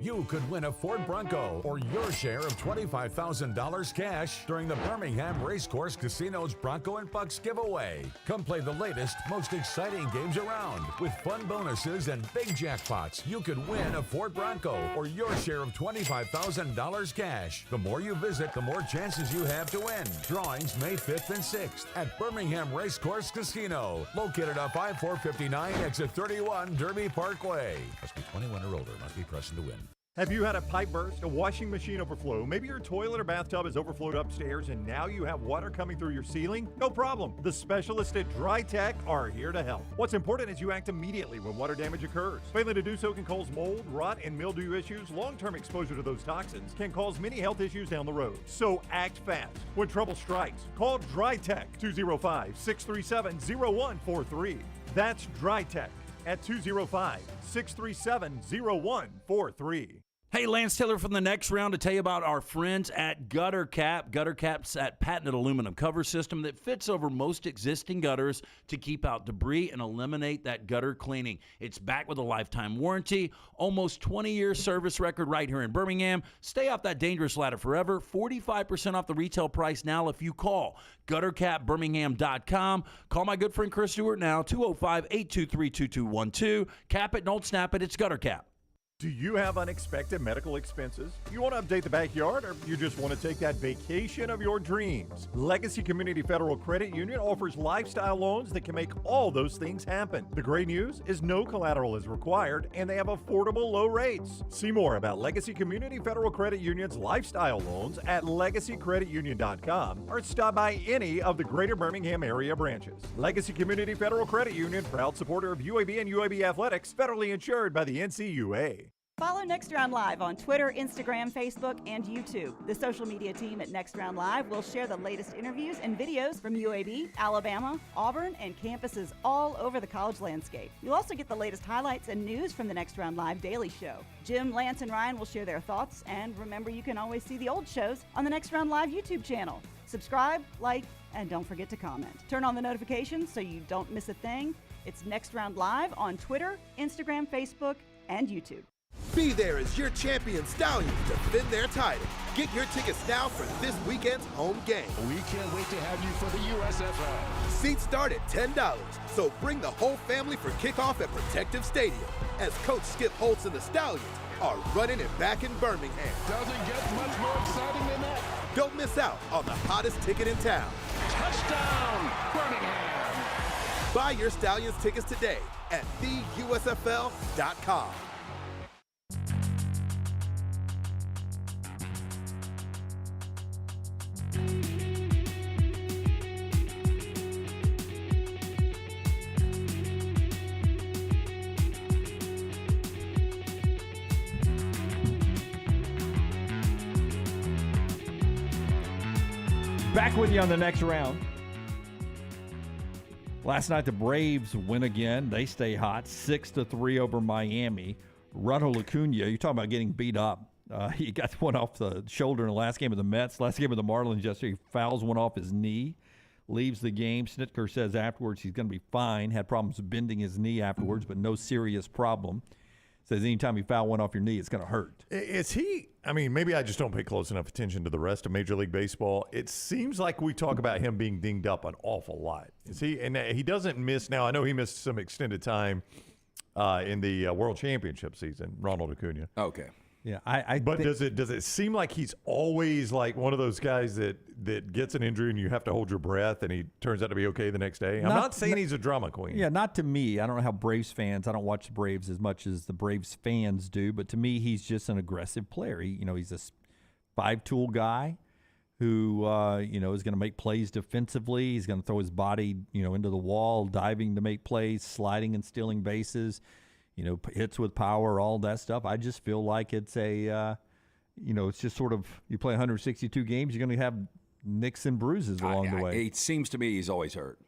[SPEAKER 21] You could win a Ford Bronco or your share of $25,000 cash during the Birmingham Racecourse Casino's Bronco and Bucks giveaway. Come play the latest, most exciting games around. With fun bonuses and big jackpots, you could win a Ford Bronco or your share of $25,000 cash. The more you visit, the more chances you have to win. Drawings May 5th and 6th at Birmingham Racecourse Casino, located off I-459, exit 31, Derby Parkway. Must be 21 or older, must be present to win.
[SPEAKER 7] Have you had a pipe burst, a washing machine overflow? Maybe your toilet or bathtub is overflowed upstairs and now you have water coming through your ceiling? No problem. The specialists at Dry Tech are here to help. What's important is you act immediately when water damage occurs. Failing to do so can cause mold, rot, and mildew issues. Long-term exposure to those toxins can cause many health issues down the road. So act fast. When trouble strikes, call Dry Tech 205-637-0143. That's Dry Tech at 205-637-0143.
[SPEAKER 15] Hey, Lance Taylor from the Next Round to tell you about our friends at Gutter Cap. Gutter Cap's that patented aluminum cover system that fits over most existing gutters to keep out debris and eliminate that gutter cleaning. It's backed with a lifetime warranty, almost 20-year service record right here in Birmingham. Stay off that dangerous ladder forever. 45% off the retail price now if you call guttercapbirmingham.com. Call my good friend Chris Stewart now, 205-823-2212. Cap it, don't snap it. It's Gutter Cap.
[SPEAKER 7] Do you have unexpected medical expenses? You want to update the backyard, or you just want to take that vacation of your dreams? Legacy Community Federal Credit Union offers lifestyle loans that can make all those things happen. The great news is no collateral is required, and they have affordable low rates. See more about Legacy Community Federal Credit Union's lifestyle loans at legacycreditunion.com or stop by any of the greater Birmingham area branches. Legacy Community Federal Credit Union, proud supporter of UAB and UAB athletics, federally insured by the NCUA.
[SPEAKER 20] Follow Next Round Live on Twitter, Instagram, Facebook, and YouTube. The social media team at Next Round Live will share the latest interviews and videos from UAB, Alabama, Auburn, and campuses all over the college landscape. You'll also get the latest highlights and news from the Next Round Live Daily Show. Jim, Lance, and Ryan will share their thoughts, and remember, you can always see the old shows on the Next Round Live YouTube channel. Subscribe, like, and don't forget to comment. Turn on the notifications so you don't miss a thing. It's Next Round Live on Twitter, Instagram, Facebook, and YouTube.
[SPEAKER 19] Be there as your champion Stallions defend their title. Get your tickets now for this weekend's home game.
[SPEAKER 14] We can't wait to have you for the USFL.
[SPEAKER 19] Seats start at $10, so bring the whole family for kickoff at Protective Stadium as Coach Skip Holtz and the Stallions are running it back in Birmingham.
[SPEAKER 14] Doesn't get much more exciting than that.
[SPEAKER 19] Don't miss out on the hottest ticket in town.
[SPEAKER 14] Touchdown, Birmingham!
[SPEAKER 19] Buy your Stallions tickets today at theusfl.com.
[SPEAKER 5] Back with you on the Next Round. Last night, the Braves win again. They stay hot, 6-3 over Miami. Ronald Acuna, you're talking about getting beat up. He got one off the shoulder in the last game of the Mets. Last game of the Marlins yesterday, he fouls one off his knee, leaves the game. Snitker says afterwards he's going to be fine. Had problems bending his knee afterwards, but no serious problem. Says anytime you foul one off your knee, it's going to hurt.
[SPEAKER 7] Is he, I mean, maybe I just don't pay close enough attention to the rest of Major League Baseball. It seems like we talk about him being dinged up an awful lot. Is he, and he doesn't miss, now I know he missed some extended time in the World Championship season, Ronald Acuna.
[SPEAKER 6] Okay.
[SPEAKER 5] Yeah,
[SPEAKER 7] but does it seem like he's always like one of those guys that gets an injury and you have to hold your breath and he turns out to be okay the next day? I'm not saying he's a drama queen.
[SPEAKER 5] Yeah, not to me. I don't know how Braves fans. I don't watch the Braves as much as the Braves fans do, but to me, he's just an aggressive player. He's a five-tool guy who is going to make plays defensively. He's going to throw his body into the wall, diving to make plays, sliding and stealing bases. Hits with power, all that stuff. I just feel like it's it's just sort of, you play 162 games, you're going to have nicks and bruises along the way.
[SPEAKER 6] It seems to me he's always hurt.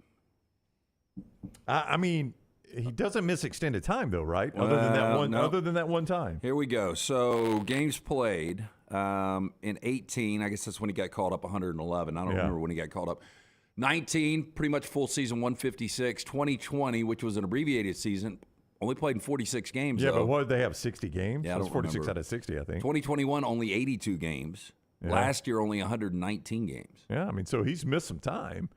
[SPEAKER 7] I mean, he doesn't miss extended time though, right? Other than that one time.
[SPEAKER 6] Here we go. So games played in 18. I guess that's when he got called up. 111. I don't remember when he got called up. 19, pretty much full season, 156. 2020, which was an abbreviated season. Only played in 46 games,
[SPEAKER 7] Yeah,
[SPEAKER 6] though.
[SPEAKER 7] but what did they have, 60 games?
[SPEAKER 6] Yeah,
[SPEAKER 7] That's 46 out of 60, I think.
[SPEAKER 6] 2021, only 82 games.
[SPEAKER 7] Yeah.
[SPEAKER 6] Last year, only 119 games.
[SPEAKER 7] Yeah, I mean, so he's missed some time.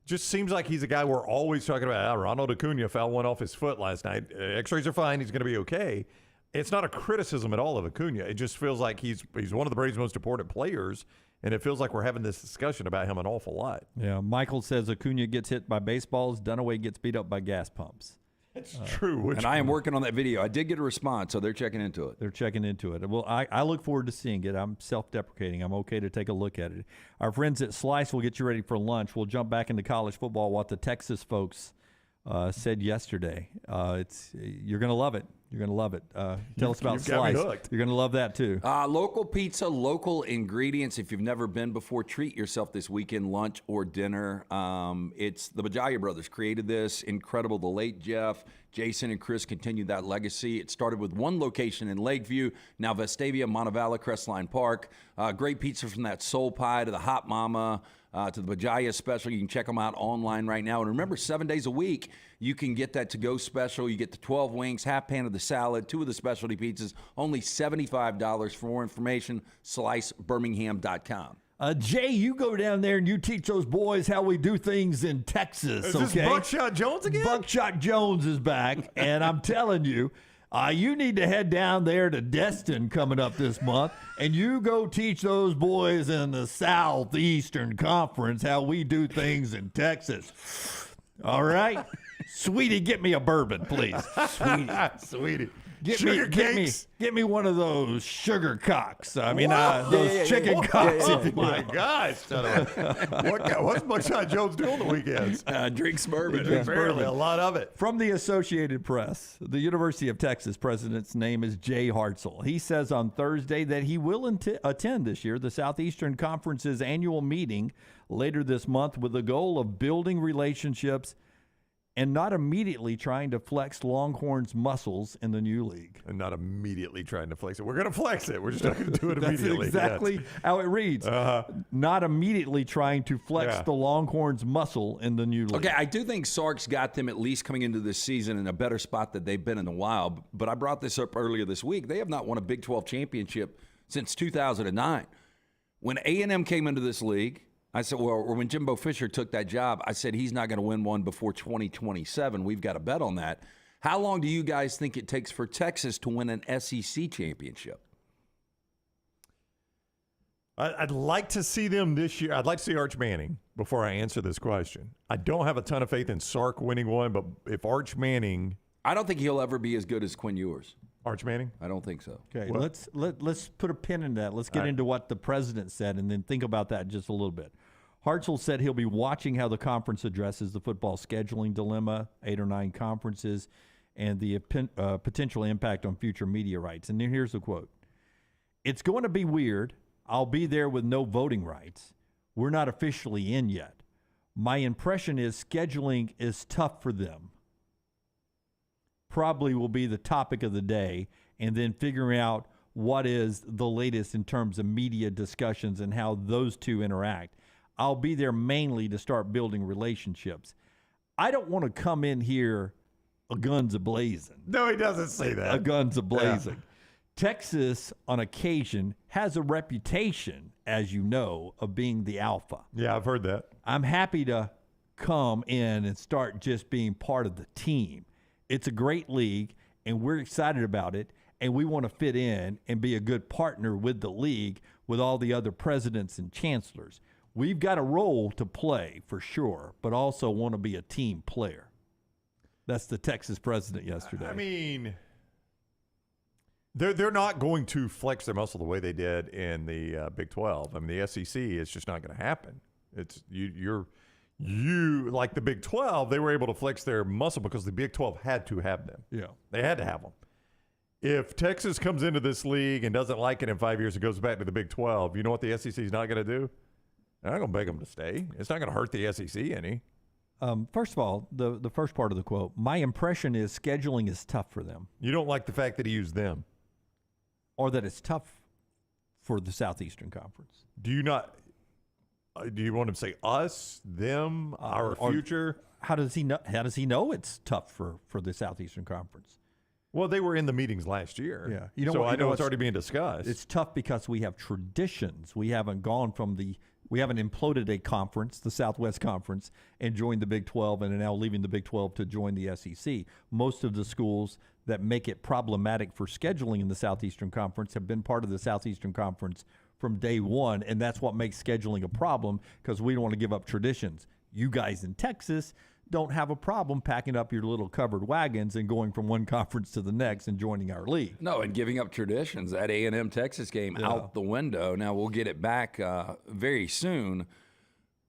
[SPEAKER 7] Just seems like he's a guy we're always talking about. Ronald Acuna fouled one off his foot last night. X-rays are fine. He's going to be okay. It's not a criticism at all of Acuna. It just feels like he's one of the Braves' most important players, and it feels like we're having this discussion about him an awful lot.
[SPEAKER 5] Yeah, Michael says Acuna gets hit by baseballs. Dunaway gets beat up by gas pumps.
[SPEAKER 7] It's true.
[SPEAKER 6] And I am working on that video. I did get a response, so they're checking into it.
[SPEAKER 5] They're checking into it. Well, I look forward to seeing it. I'm self-deprecating. I'm okay to take a look at it. Our friends at Slice will get you ready for lunch. We'll jump back into college football, what the Texas folks said yesterday. You're going to love it. You're going to love it. Tell us about Slice. You're going to love that too.
[SPEAKER 6] Local pizza, local ingredients. If you've never been before, treat yourself this weekend, lunch or dinner. It's the Bajaya brothers created this. Incredible. The late Jeff, Jason, and Chris continued that legacy. It started with one location in Lakeview, now Vestavia, Montevallo, Crestline Park. Great pizza from that soul pie to the hot mama, to the Bajaya special. You can check them out online right now. And remember, 7 days a week, you can get that to-go special. You get the 12 wings, half pan of the salad, 2 of the specialty pizzas, only $75. For more information, slicebirmingham.com.
[SPEAKER 5] Jay, you go down there and you teach those boys how we do things in Texas,
[SPEAKER 7] Is
[SPEAKER 5] okay?
[SPEAKER 7] this Buckshot Jones again?
[SPEAKER 5] Buckshot Jones is back, and I'm telling you, you need to head down there to Destin coming up this month, and you go teach those boys in the Southeastern Conference how we do things in Texas. All right? Sweetie, get me a bourbon, please.
[SPEAKER 7] Sweetie.
[SPEAKER 5] Get me one of those sugar cocks. I mean, those chicken cocks.
[SPEAKER 7] Oh, my gosh. What's Buckshot Jones doing the weekends?
[SPEAKER 6] Drinks bourbon.
[SPEAKER 7] Apparently, a lot of it.
[SPEAKER 5] From the Associated Press, the University of Texas president's name is Jay Hartzell. He says on Thursday that he will attend this year the Southeastern Conference's annual meeting later this month with the goal of building relationships and not immediately trying to flex Longhorns' muscles in the new league.
[SPEAKER 7] And not immediately trying to flex it. We're going to flex it. We're just not going to do it immediately.
[SPEAKER 5] That's exactly how it reads. Not immediately trying to flex the Longhorns' muscle in the new league.
[SPEAKER 6] Okay, I do think Sark's got them at least coming into this season in a better spot than they've been in a while. But I brought this up earlier this week. They have not won a Big 12 championship since 2009. When A&M came into this league, I said, well, or when Jimbo Fisher took that job, I said he's not going to win one before 2027. We've got to bet on that. How long do you guys think it takes for Texas to win an SEC championship?
[SPEAKER 7] I'd like to see them this year. I'd like to see Arch Manning before I answer this question. I don't have a ton of faith in Sark winning one, but if Arch Manning...
[SPEAKER 6] I don't think he'll ever be as good as Quinn Ewers.
[SPEAKER 7] Arch Manning?
[SPEAKER 6] I don't think so.
[SPEAKER 5] Okay, let's put a pin in that. Let's get into what the president said and then think about that just a little bit. Hartzell said he'll be watching how the conference addresses the football scheduling dilemma, 8 or 9 conferences, and the potential impact on future media rights. And then here's the quote. It's going to be weird. I'll be there with no voting rights. We're not officially in yet. My impression is scheduling is tough for them. Probably will be the topic of the day, and then figuring out what is the latest in terms of media discussions and how those two interact. I'll be there mainly to start building relationships. I don't want to come in here a guns a-blazing.
[SPEAKER 7] No, he doesn't say that.
[SPEAKER 5] A guns a-blazing. Yeah. Texas, on occasion, has a reputation, as you know, of being the alpha.
[SPEAKER 7] Yeah, I've heard that.
[SPEAKER 5] I'm happy to come in and start just being part of the team. It's a great league, and we're excited about it, and we want to fit in and be a good partner with the league with all the other presidents and chancellors. We've got a role to play for sure, but also want to be a team player. That's the Texas president yesterday.
[SPEAKER 7] I mean, they're not going to flex their muscle the way they did in the Big 12. I mean, the SEC is just not going to happen. It's you like the Big 12, they were able to flex their muscle because the Big 12 had to have them.
[SPEAKER 5] Yeah,
[SPEAKER 7] they had to have them. If Texas comes into this league and doesn't like it in 5 years and goes back to the Big 12, you know what the SEC is not going to do? They're not going to beg them to stay. It's not going to hurt the SEC any.
[SPEAKER 5] First of all, the first part of the quote, my impression is scheduling is tough for them.
[SPEAKER 7] You don't like the fact that he used them?
[SPEAKER 5] Or that it's tough for the Southeastern Conference.
[SPEAKER 7] Do you not? Do you want him to say us, them, our future?
[SPEAKER 5] How does he know? How does he know it's tough for the Southeastern Conference?
[SPEAKER 7] Well, they were in the meetings last year.
[SPEAKER 5] Yeah,
[SPEAKER 7] I know it's already being discussed.
[SPEAKER 5] It's tough because we have traditions. We haven't gone from we haven't imploded a conference, the Southwest Conference, and joined the Big 12 and are now leaving the Big 12 to join the SEC. Most of the schools that make it problematic for scheduling in the Southeastern Conference have been part of the Southeastern Conference from day one, and that's what makes scheduling a problem because we don't want to give up traditions. You guys in Texas don't have a problem packing up your little covered wagons and going from one conference to the next and joining our league.
[SPEAKER 6] No, and giving up traditions. That A&M Texas game out the window. Now we'll get it back very soon.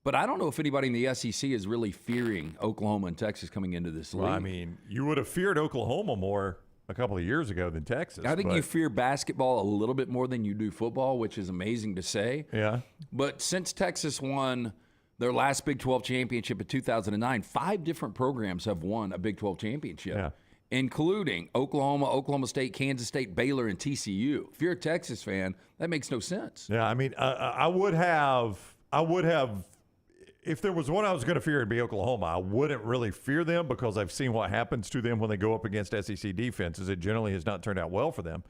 [SPEAKER 6] But I don't know if anybody in the SEC is really fearing Oklahoma and Texas coming into this league.
[SPEAKER 7] Well, I mean, you would have feared Oklahoma more a couple of years ago than Texas.
[SPEAKER 6] I think you fear basketball a little bit more than you do football, which is amazing to say.
[SPEAKER 7] Yeah.
[SPEAKER 6] But since Texas won their last Big 12 championship in 2009, 5 different programs have won a Big 12 championship, including Oklahoma, Oklahoma State, Kansas State, Baylor, and TCU. If you're a Texas fan, that makes no sense.
[SPEAKER 7] Yeah, I mean, I would have, if there was one I was going to fear, it'd be Oklahoma. I wouldn't really fear them because I've seen what happens to them when they go up against SEC defenses. It generally has not turned out well for them.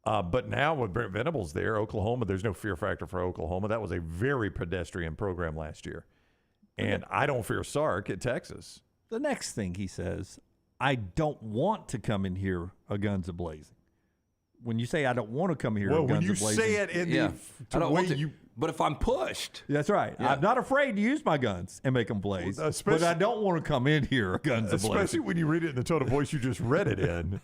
[SPEAKER 7] But now with Brent Venables there, Oklahoma, there's no fear factor for Oklahoma. That was a very pedestrian program last year. And I don't fear Sark at Texas.
[SPEAKER 5] The next thing he says, I don't want to come in here a guns a-blazing. When you say I don't want to come here a guns a-blazing.
[SPEAKER 7] Well, when you say it in
[SPEAKER 6] I don't want to. But if I'm pushed.
[SPEAKER 5] That's right.
[SPEAKER 6] Yeah.
[SPEAKER 5] I'm not afraid to use my guns and make them blaze. But I don't want to come in here guns a-blazing.
[SPEAKER 7] Especially when you read it in the tone of voice you just read it in.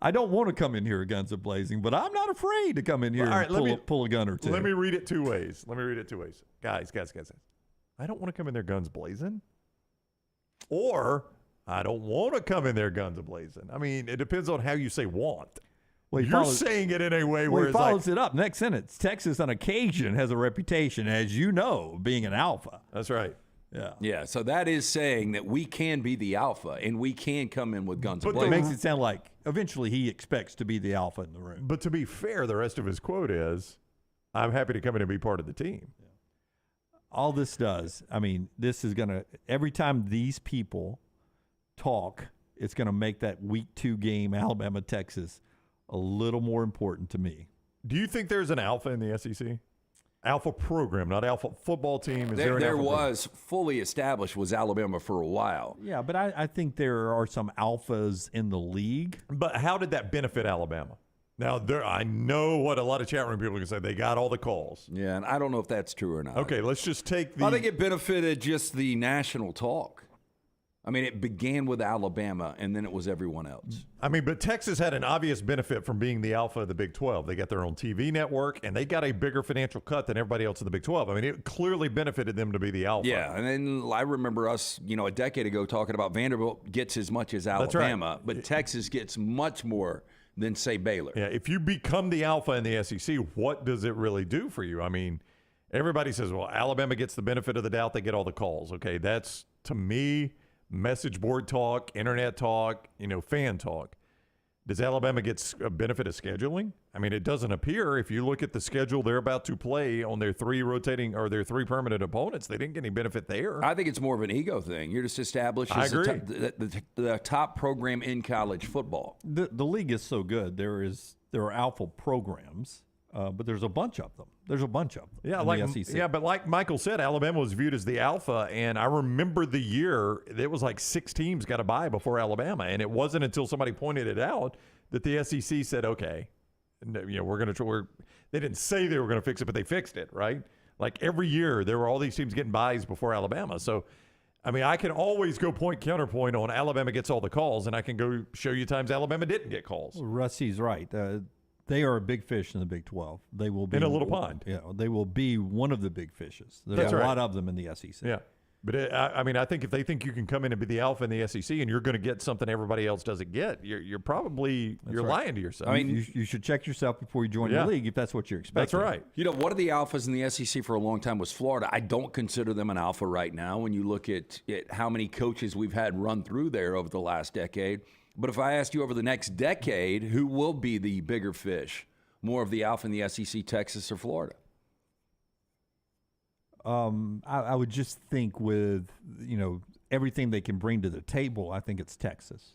[SPEAKER 5] I don't want to come in here guns a-blazing, but I'm not afraid to come in here and pull a gun or two.
[SPEAKER 7] Let me read it 2 ways. Guys. I don't want to come in there guns blazing. Or I don't want to come in there guns a-blazing. I mean, it depends on how you say want. Well, you're saying it in a way where
[SPEAKER 5] he follows it up. Next sentence, Texas on occasion has a reputation, as you know, being an alpha.
[SPEAKER 7] That's right.
[SPEAKER 5] Yeah.
[SPEAKER 6] Yeah, so that is saying that we can be the alpha and we can come in with guns
[SPEAKER 5] But
[SPEAKER 6] a-blazing.
[SPEAKER 5] it makes it sound like eventually he expects to be the alpha in the room.
[SPEAKER 7] But to be fair, the rest of his quote is, I'm happy to come in and be part of the team.
[SPEAKER 5] Yeah. All this does, I mean, this is going to, every time these people talk, it's going to make that week 2 game, Alabama-Texas, a little more important to me.
[SPEAKER 7] Do you think there's an alpha in the SEC? Alpha program, not alpha football team. Is there an
[SPEAKER 6] there
[SPEAKER 7] alpha
[SPEAKER 6] was fully established was Alabama for a while.
[SPEAKER 5] Yeah, but I think there are some alphas in the league.
[SPEAKER 7] But how did that benefit Alabama? Now, I know what a lot of chat room people can say. They got all the calls.
[SPEAKER 6] Yeah, and I don't know if that's true or not.
[SPEAKER 7] Okay, let's just take
[SPEAKER 6] I think it benefited just the national talk. I mean, it began with Alabama, and then it was everyone else.
[SPEAKER 7] I mean, but Texas had an obvious benefit from being the alpha of the Big 12. They got their own TV network, and they got a bigger financial cut than everybody else in the Big 12. I mean, it clearly benefited them to be the alpha.
[SPEAKER 6] Yeah, and then I remember us, a decade ago talking about Vanderbilt gets as much as Alabama, but Texas gets much more than, say, Baylor.
[SPEAKER 7] Yeah, if you become the alpha in the SEC, what does it really do for you? I mean, everybody says, well, Alabama gets the benefit of the doubt. They get all the calls. Okay, that's, to me, message board talk, internet talk, fan talk. Does Alabama get a benefit of scheduling? I mean, it doesn't appear. If you look at the schedule they're about to play on their 3 rotating or their 3 permanent opponents, they didn't get any benefit there.
[SPEAKER 6] I think it's more of an ego thing. You're just established as the top program in college football.
[SPEAKER 5] The league is so good. There are alpha programs, but there's a bunch of them.
[SPEAKER 7] Yeah, but like Michael said, Alabama was viewed as the alpha, and I remember the year it was like 6 teams got a bye before Alabama, and it wasn't until somebody pointed it out that the SEC said, okay, we're going to try. They didn't say they were going to fix it, but they fixed it, right? Like every year there were all these teams getting byes before Alabama. So, I mean, I can always go counterpoint on Alabama gets all the calls, and I can go show you times Alabama didn't get calls.
[SPEAKER 5] Well, Rusty's right. They are a big fish in the Big 12. They will be
[SPEAKER 7] in a little pond.
[SPEAKER 5] Yeah, they will be one of the big fishes. There's a lot of them in the SEC.
[SPEAKER 7] Yeah, but I think if they think you can come in and be the alpha in the SEC and you're going to get something everybody else doesn't get, you're probably lying to yourself.
[SPEAKER 5] I mean, you should check yourself before you join the league if that's what you're expecting.
[SPEAKER 7] That's right.
[SPEAKER 6] One of the alphas in the SEC for a long time was Florida. I don't consider them an alpha right now when you look at how many coaches we've had run through there over the last decade. But if I asked you over the next decade, who will be the bigger fish? More of the alpha in the SEC, Texas or Florida?
[SPEAKER 5] I would just think with, everything they can bring to the table, I think it's Texas.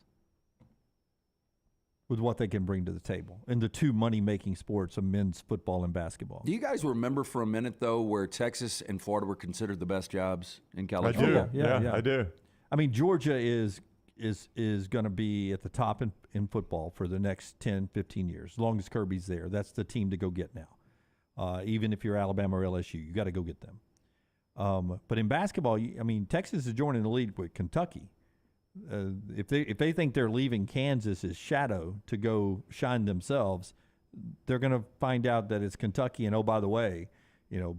[SPEAKER 5] With what they can bring to the table. In the 2 money-making sports of men's football and basketball.
[SPEAKER 6] Do you guys remember for a minute, though, where Texas and Florida were considered the best jobs in college
[SPEAKER 7] football?
[SPEAKER 6] football?
[SPEAKER 5] Yeah,
[SPEAKER 7] I do.
[SPEAKER 5] I mean, Georgia is going to be at the top in football for the next 10, 15 years. As long as Kirby's there, that's the team to go get now. Even if you're Alabama or LSU, you got to go get them. But in basketball, Texas is joining the league with Kentucky. If they think they're leaving Kansas's shadow to go shine themselves, they're going to find out that it's Kentucky. And, oh, by the way,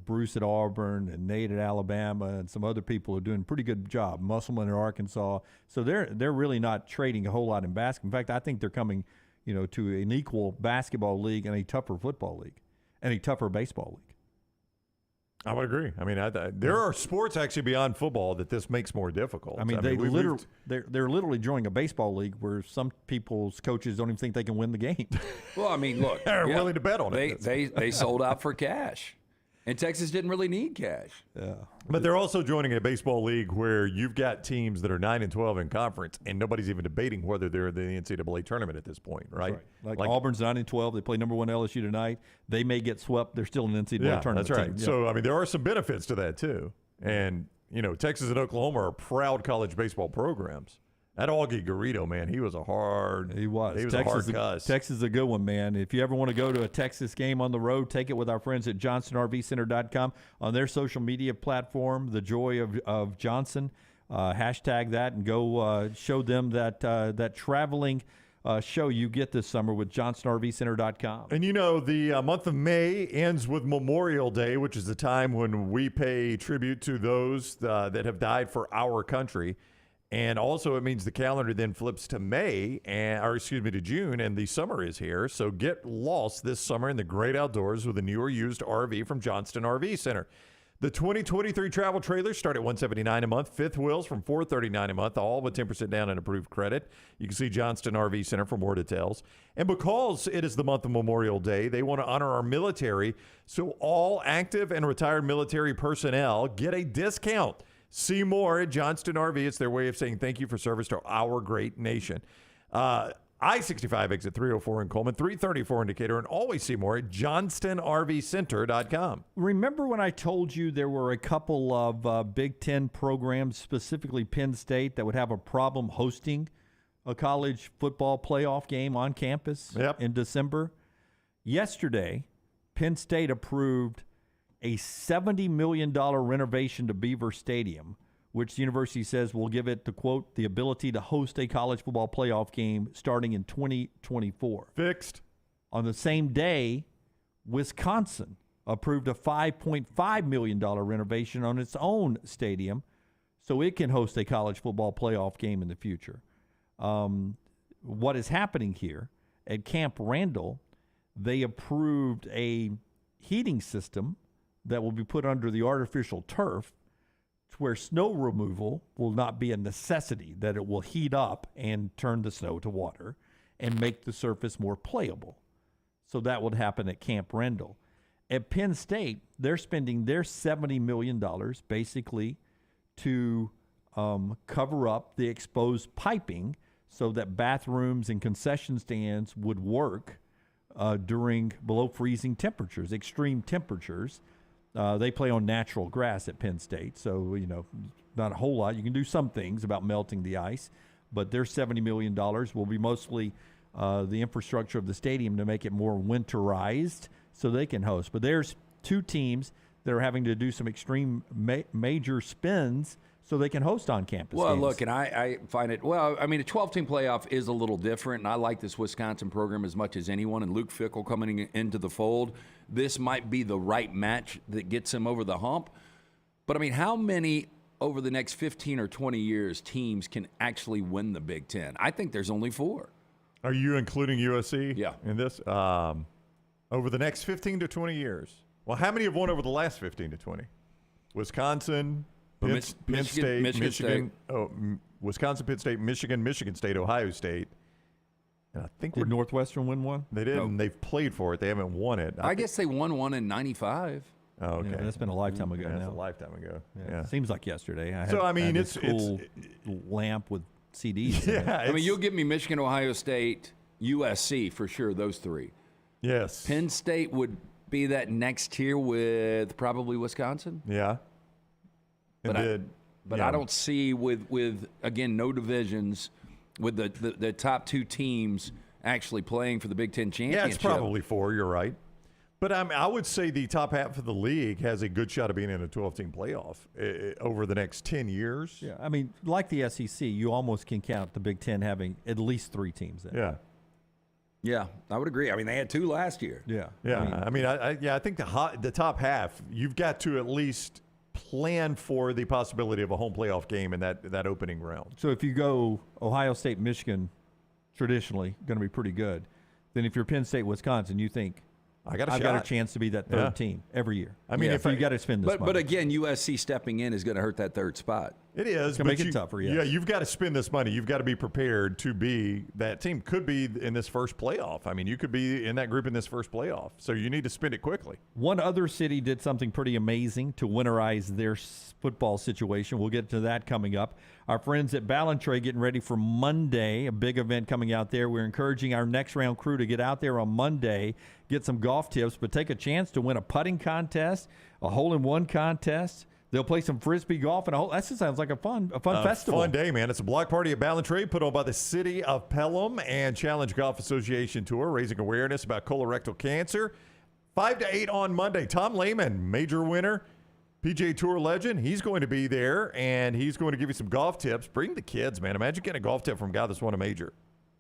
[SPEAKER 5] Bruce at Auburn and Nate at Alabama and some other people are doing a pretty good job. Musselman at Arkansas. So they're really not trading a whole lot in basketball. In fact, I think they're coming, to an equal basketball league and a tougher football league and a tougher baseball league.
[SPEAKER 7] I would agree. There are sports actually beyond football that this makes more difficult.
[SPEAKER 5] They're literally joining a baseball league where some people's coaches don't even think they can win the game.
[SPEAKER 6] Well, look,
[SPEAKER 7] they're willing to bet on it.
[SPEAKER 6] They sold out for cash. And Texas didn't really need cash.
[SPEAKER 5] Yeah.
[SPEAKER 7] But they're also joining a baseball league where you've got teams that are 9-12 in conference, and nobody's even debating whether they're in the NCAA tournament at this point, right?
[SPEAKER 5] Like Auburn's 9-12. They play number 1 LSU tonight. They may get swept. They're still an NCAA tournament
[SPEAKER 7] that's right.
[SPEAKER 5] team.
[SPEAKER 7] So, there are some benefits to that, too. And, Texas and Oklahoma are proud college baseball programs. That Augie Garrido, man, he was a hard.
[SPEAKER 5] He was
[SPEAKER 7] a
[SPEAKER 5] Texas,
[SPEAKER 7] hard cuss.
[SPEAKER 5] Texas is a good one, man. If you ever want to go to a Texas game on the road, take it with our friends at JohnsonRVCenter.com on their social media platform, The Joy of Johnson. Hashtag that and go show them that traveling show you get this summer with JohnsonRVCenter.com.
[SPEAKER 7] And the month of May ends with Memorial Day, which is the time when we pay tribute to those that have died for our country. And also it means the calendar then flips to to June, and the summer is here. So get lost this summer in the great outdoors with a new or used RV from Johnston RV Center. The 2023 travel trailers start at $179 a month. Fifth wheels from $439 a month, all with 10% down and approved credit. You can see Johnston RV Center for more details. And because it is the month of Memorial Day, they want to honor our military. So all active and retired military personnel get a discount. See more at Johnston RV. It's their way of saying thank you for service to our great nation. I-65 exit 304 in Coleman, 334 in Decatur, and always see more at johnstonrvcenter.com.
[SPEAKER 5] Remember when I told you there were a couple of Big Ten programs, specifically Penn State, that would have a problem hosting a college football playoff game on campus in December? Yesterday, Penn State approved a $70 million renovation to Beaver Stadium, which the university says will give it, to quote, the ability to host a college football playoff game starting in 2024.
[SPEAKER 7] Fixed.
[SPEAKER 5] On the same day, Wisconsin approved a $5.5 million renovation on its own stadium so it can host a college football playoff game in the future. What is happening here at Camp Randall, they approved a heating system that will be put under the artificial turf to where snow removal will not be a necessity, that it will heat up and turn the snow to water and make the surface more playable. So that would happen at Camp Randall. At Penn State, they're spending their $70 million basically to cover up the exposed piping so that bathrooms and concession stands would work during below freezing temperatures, extreme temperatures. They play on natural grass at Penn State, so, not a whole lot. You can do some things about melting the ice, but their $70 million will be mostly the infrastructure of the stadium to make it more winterized so they can host. But there's two teams that are having to do some extreme major spins so they can host on campus games.
[SPEAKER 6] Look, and I find it, a 12-team playoff is a little different, and I like this Wisconsin program as much as anyone, and Luke Fickell coming into the fold. This might be the right match that gets him over the hump. But, how many over the next 15 or 20 years teams can actually win the Big Ten? I think there's only 4.
[SPEAKER 7] Are you including USC
[SPEAKER 6] Yeah.
[SPEAKER 7] in this? Over the next 15 to 20 years. Well, how many have won over the last 15 to 20? Wisconsin, Penn State, Michigan. Wisconsin, Penn State, Michigan State, Ohio State. And I think
[SPEAKER 5] Did Northwestern win one?
[SPEAKER 7] They did, and they've played for it. They haven't won it.
[SPEAKER 6] I guess they won one in 95.
[SPEAKER 7] Oh, okay.
[SPEAKER 5] Yeah, that's been a lifetime ago now.
[SPEAKER 7] That's a lifetime ago. Yeah.
[SPEAKER 5] Seems like yesterday. I
[SPEAKER 7] So,
[SPEAKER 5] had
[SPEAKER 7] it's
[SPEAKER 5] this cool lamp with CDs.
[SPEAKER 7] Yeah.
[SPEAKER 6] You'll give me Michigan, Ohio State, USC for sure, those 3.
[SPEAKER 7] Yes.
[SPEAKER 6] Penn State would be that next tier with probably Wisconsin.
[SPEAKER 7] Yeah.
[SPEAKER 6] But I don't see with again, no divisions, with the top 2 teams actually playing for the Big Ten championship.
[SPEAKER 7] Yeah, it's probably 4. You're right. But I would say the top half of the league has a good shot of being in a 12-team playoff over the next 10 years.
[SPEAKER 5] Yeah, I mean, like the SEC, you almost can count the Big Ten having at least 3 teams in.
[SPEAKER 7] Yeah.
[SPEAKER 6] Yeah, I would agree. I mean, they had 2 last year.
[SPEAKER 5] Yeah.
[SPEAKER 7] Yeah. I think the top half, you've got to at least plan for the possibility of a home playoff game in that opening round.
[SPEAKER 5] So if you go Ohio State, Michigan, traditionally going to be pretty good. Then if you're Penn State, Wisconsin, you think, I've got a chance to be that third team every year. I mean, if you got to spend this money.
[SPEAKER 6] But again, USC stepping in is going to hurt that third spot.
[SPEAKER 7] It is.
[SPEAKER 5] It's going to make it tougher, yes.
[SPEAKER 7] Yeah, you've got to spend this money. You've got to be prepared to be that team. Could be in this first playoff. I mean, you could be in that group in this first playoff. So you need to spend it quickly.
[SPEAKER 5] One other city did something pretty amazing to winterize their football situation. We'll get to that coming up. Our friends at Ballantrae getting ready for Monday, a big event coming out there. We're encouraging our next round crew to get out there on Monday, get some golf tips, but take a chance to win a putting contest, a hole-in-one contest. They'll play some Frisbee golf and a whole. That just sounds like a fun festival.
[SPEAKER 7] Fun day, man. It's a block party at Ballantrae put on by the City of Pelham and Challenge Golf Association Tour, raising awareness about colorectal cancer. 5 to 8 on Monday. Tom Lehman, major winner, PGA Tour legend. He's going to be there, and he's going to give you some golf tips. Bring the kids, man. Imagine getting a golf tip from a guy that's won a major.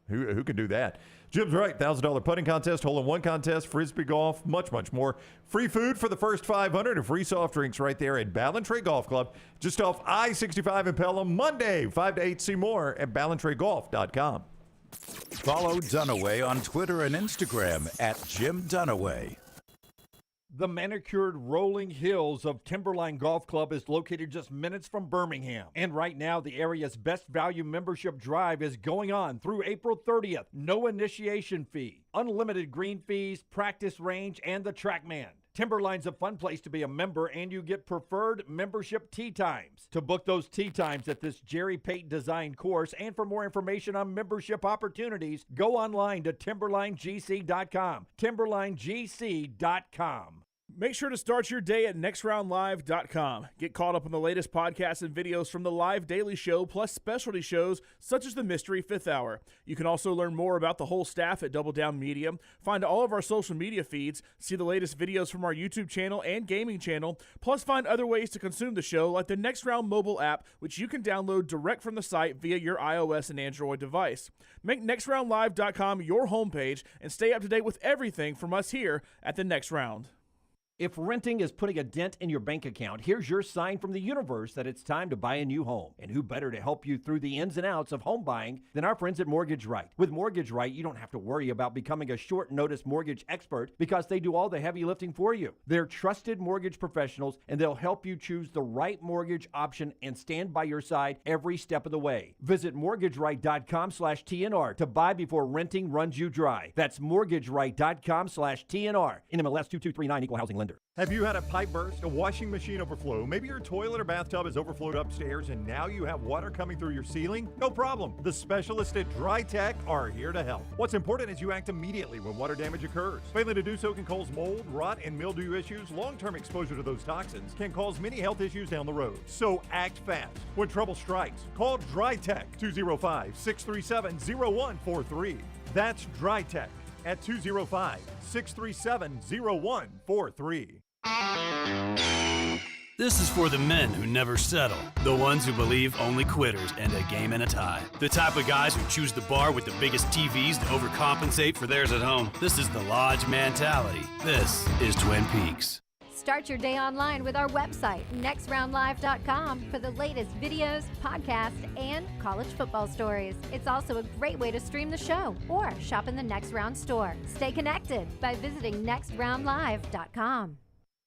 [SPEAKER 7] Who can do that? Jim's right. $1,000 putting contest, hole-in-one contest, Frisbee golf, much, much more. Free food for the first 500 and free soft drinks right there at Ballantrae Golf Club, just off I-65 in Pelham. Monday, 5 to 8. See more at BallantraeGolf.com.
[SPEAKER 4] Follow Dunaway on Twitter and Instagram at Jim Dunaway.
[SPEAKER 5] The manicured rolling hills of Timberline Golf Club is located just minutes from Birmingham. And right now, the area's best value membership drive is going on through April 30th. No initiation fee, unlimited green fees, practice range, and the TrackMan. Timberline's a fun place to be a member, and you get preferred membership tee times. To book those tee times at this Jerry Payton designed course, and for more information on membership opportunities, go online to timberlinegc.com. timberlinegc.com.
[SPEAKER 2] Make sure to start your day at nextroundlive.com. Get caught up on the latest podcasts and videos from the live daily show, plus specialty shows such as the Mystery Fifth Hour. You can also learn more about the whole staff at Double Down Media, find all of our social media feeds, see the latest videos from our YouTube channel and gaming channel, plus find other ways to consume the show like the Next Round mobile app, which you can download direct from the site via your iOS and Android device. Make nextroundlive.com your homepage and stay up to date with everything from us here at the Next Round.
[SPEAKER 1] If renting is putting a dent in your bank account, here's your sign from the universe that it's time to buy a new home. And who better to help you through the ins and outs of home buying than our friends at Mortgage Right. With Mortgage Right, you don't have to worry about becoming a short notice mortgage expert because they do all the heavy lifting for you. They're trusted mortgage professionals, and they'll help you choose the right mortgage option and stand by your side every step of the way. Visit mortgageright.com/TNR to buy before renting runs you dry. That's mortgageright.com/TNR. NMLS 2239, Equal Housing Lender.
[SPEAKER 7] Have you had a pipe burst, a washing machine overflow? Maybe your toilet or bathtub is overflowed upstairs and now you have water coming through your ceiling? No problem. The specialists at Dry Tech are here to help. What's important is you act immediately when water damage occurs. Failing to do so can cause mold, rot, and mildew issues. Long-term exposure to those toxins can cause many health issues down the road. So act fast. When trouble strikes, call Dry Tech 205-637-0143. That's Dry Tech at 205-637-0143.
[SPEAKER 22] This is for the men who never settle, the ones who believe only quitters end a game in a tie, the type of guys who choose the bar with the biggest TVs to overcompensate for theirs at home. This is the Lodge mentality. This is Twin Peaks.
[SPEAKER 18] Start your day online with our website, nextroundlive.com, for the latest videos, podcasts, and college football stories. It's also a great way to stream the show or shop in the Next Round store. Stay connected by visiting nextroundlive.com.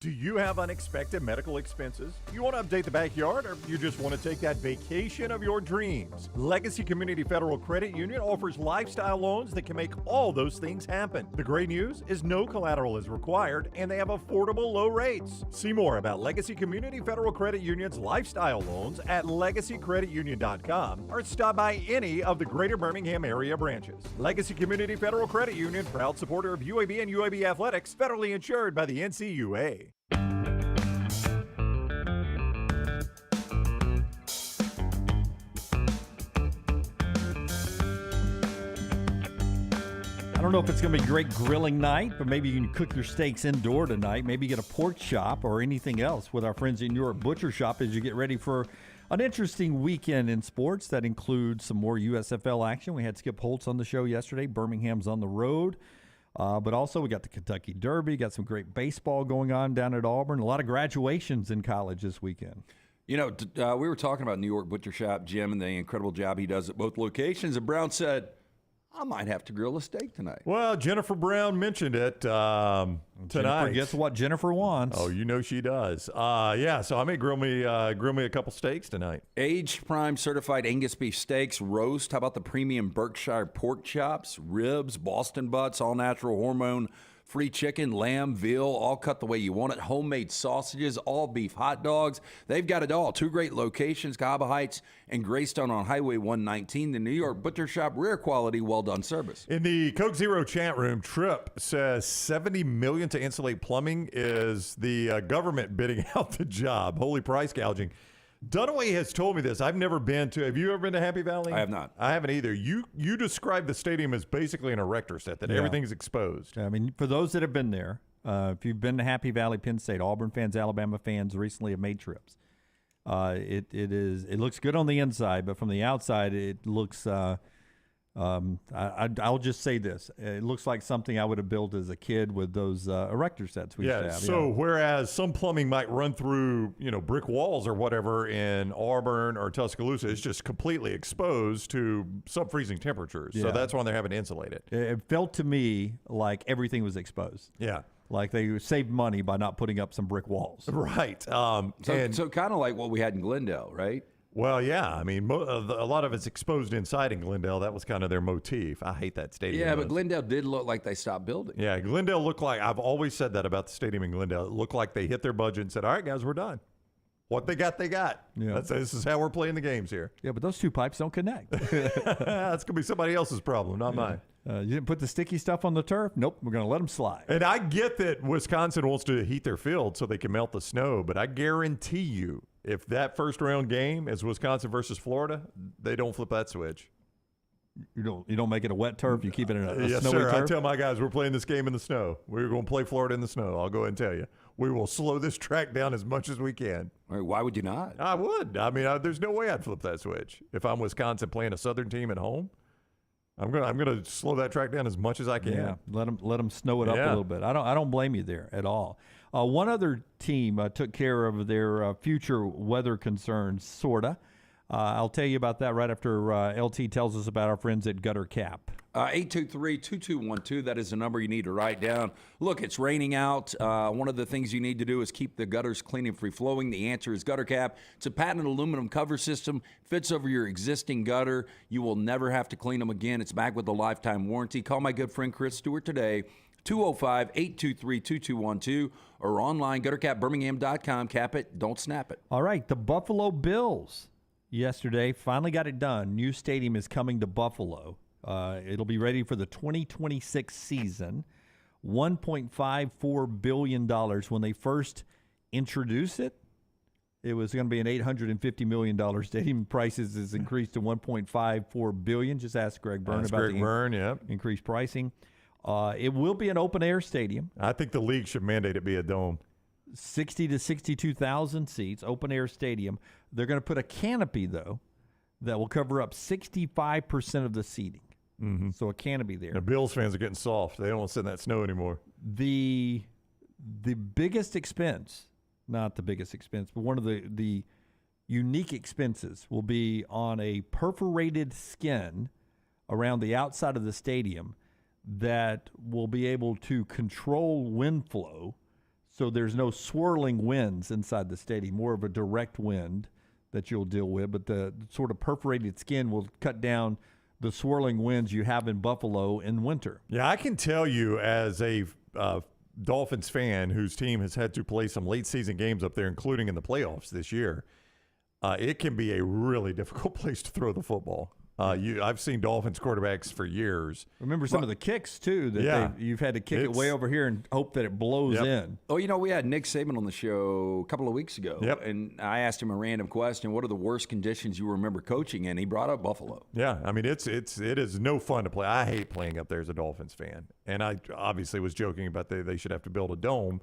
[SPEAKER 7] Do you have unexpected medical expenses? You want to update the backyard, or you just want to take that vacation of your dreams? Legacy Community Federal Credit Union offers lifestyle loans that can make all those things happen. The great news is no collateral is required, and they have affordable low rates. See more about Legacy Community Federal Credit Union's lifestyle loans at legacycreditunion.com or stop by any of the greater Birmingham area branches. Legacy Community Federal Credit Union, proud supporter of UAB and UAB athletics, federally insured by the NCUA.
[SPEAKER 5] I don't know if it's going to be a great grilling night, but maybe you can cook your steaks indoor tonight. Maybe get a pork chop or anything else with our friends in your butcher shop as you get ready for an interesting weekend in sports that includes some more USFL action. We had Skip Holtz on the show yesterday. Birmingham's on the road. But also we got the Kentucky Derby, got some great baseball going on down at Auburn. A lot of graduations in college this weekend.
[SPEAKER 6] You know, we were talking about New York Butcher Shop, Jim, and the incredible job he does at both locations. And Brown said, I might have to grill a steak tonight.
[SPEAKER 7] Well, Jennifer Brown mentioned it tonight.
[SPEAKER 5] Jennifer gets what Jennifer wants.
[SPEAKER 7] Oh, you know she does. Yeah, so I may grill me a couple steaks tonight.
[SPEAKER 6] Aged prime certified Angus beef steaks, roast. How about the premium Berkshire pork chops, ribs, Boston butts, all natural hormone free chicken, lamb, veal, all cut the way you want it. Homemade sausages, all beef hot dogs. They've got it all. Two great locations, Cahaba Heights and Greystone on Highway 119. The New York Butcher Shop, rare quality, well-done service.
[SPEAKER 7] In the Coke Zero chat room, Tripp says $70 million to insulate plumbing is the government bidding out the job. Holy price gouging. Dunaway has told me this. I've never been to. Have you ever been to Happy Valley?
[SPEAKER 6] I have not.
[SPEAKER 7] I haven't either. You described the stadium as basically an erector set, that everything's exposed.
[SPEAKER 5] I mean, for those that have been there, if you've been to Happy Valley, Penn State, Auburn fans, Alabama fans recently have made trips. It looks good on the inside, but from the outside, it looks. I'll just say this: it looks like something I would have built as a kid with those erector sets we used to have.
[SPEAKER 7] So whereas some plumbing might run through brick walls or whatever in Auburn or Tuscaloosa, it's just completely exposed to sub-freezing temperatures. So that's why they're having to insulate it.
[SPEAKER 5] It felt to me like everything was exposed.
[SPEAKER 7] Yeah.
[SPEAKER 5] Like they saved money by not putting up some brick walls.
[SPEAKER 7] Right.
[SPEAKER 6] So kind of like what we had in Glendale, right?
[SPEAKER 7] Well, yeah. I mean, a lot of it's exposed inside in Glendale. That was kind of their motif. I hate that stadium.
[SPEAKER 6] Yeah, but Glendale did look like they stopped building.
[SPEAKER 7] Yeah, Glendale looked like, I've always said that about the stadium in Glendale. It looked like they hit their budget and said, all right, guys, we're done. What they got, they got.
[SPEAKER 5] Yeah.
[SPEAKER 7] This is how we're playing the games here.
[SPEAKER 5] Yeah, but those two pipes don't connect.
[SPEAKER 7] That's going to be somebody else's problem, not mine.
[SPEAKER 5] You didn't put the sticky stuff on the turf? Nope, we're going to let them slide.
[SPEAKER 7] And I get that Wisconsin wants to heat their field so they can melt the snow, but I guarantee you, if that first-round game is Wisconsin versus Florida, they don't flip that switch.
[SPEAKER 5] You don't make it a wet turf. You keep it in a
[SPEAKER 7] yes,
[SPEAKER 5] snowy
[SPEAKER 7] sir.
[SPEAKER 5] turf.
[SPEAKER 7] I tell my guys we're playing this game in the snow. We're going to play Florida in the snow. I'll go ahead and tell you. We will slow this track down as much as we can.
[SPEAKER 6] Why would you not?
[SPEAKER 7] I would. I mean, there's no way I'd flip that switch. If I'm Wisconsin playing a Southern team at home, I'm gonna slow that track down as much as I can.
[SPEAKER 5] Yeah, let them snow it up a little bit. I don't blame you there at all. One other team took care of their future weather concerns, sorta. I'll tell you about that right after LT tells us about our friends at Gutter Cap.
[SPEAKER 6] 823-2212, that is the number you need to write down. Look, it's raining out. One of the things you need to do is keep the gutters clean and free-flowing. The answer is Gutter Cap. It's a patented aluminum cover system, fits over your existing gutter. You will never have to clean them again. It's back with a lifetime warranty. Call my good friend Chris Stewart today, 205-823-2212, or online, guttercapbirmingham.com. Cap it, don't snap it.
[SPEAKER 5] All right, the Buffalo Bills yesterday finally got it done. New stadium is coming to Buffalo. It'll be ready for the 2026 season. $1.54 billion. When they first introduced it, it was going to be an $850 million stadium. Prices has increased to $1.54 billion. Just ask Greg Byrne about the increased pricing. It will be an open-air stadium.
[SPEAKER 7] I think the league should mandate it be a dome.
[SPEAKER 5] 60 to 62,000 seats, open-air stadium. They're going to put a canopy, though, that will cover up 65% of the seating.
[SPEAKER 7] Mm-hmm.
[SPEAKER 5] So a canopy there.
[SPEAKER 7] The Bills fans are getting soft. They don't want to sit in that snow anymore.
[SPEAKER 5] The biggest expense, not the biggest expense, but one of the unique expenses will be on a perforated skin around the outside of the stadium that will be able to control wind flow, so there's no swirling winds inside the stadium, more of a direct wind that you'll deal with, but the sort of perforated skin will cut down the swirling winds you have in Buffalo in winter.
[SPEAKER 7] Yeah, I can tell you as a Dolphins fan whose team has had to play some late season games up there, including in the playoffs this year, it can be a really difficult place to throw the football. I've seen Dolphins quarterbacks for years.
[SPEAKER 5] Remember some of the kicks, too, that you've had to kick it way over here and hope that it blows in.
[SPEAKER 6] Oh, we had Nick Saban on the show a couple of weeks ago.
[SPEAKER 7] Yep.
[SPEAKER 6] And I asked him a random question. What are the worst conditions you remember coaching in? He brought up Buffalo.
[SPEAKER 7] Yeah, I mean, it is no fun to play. I hate playing up there as a Dolphins fan. And I obviously was joking about they should have to build a dome.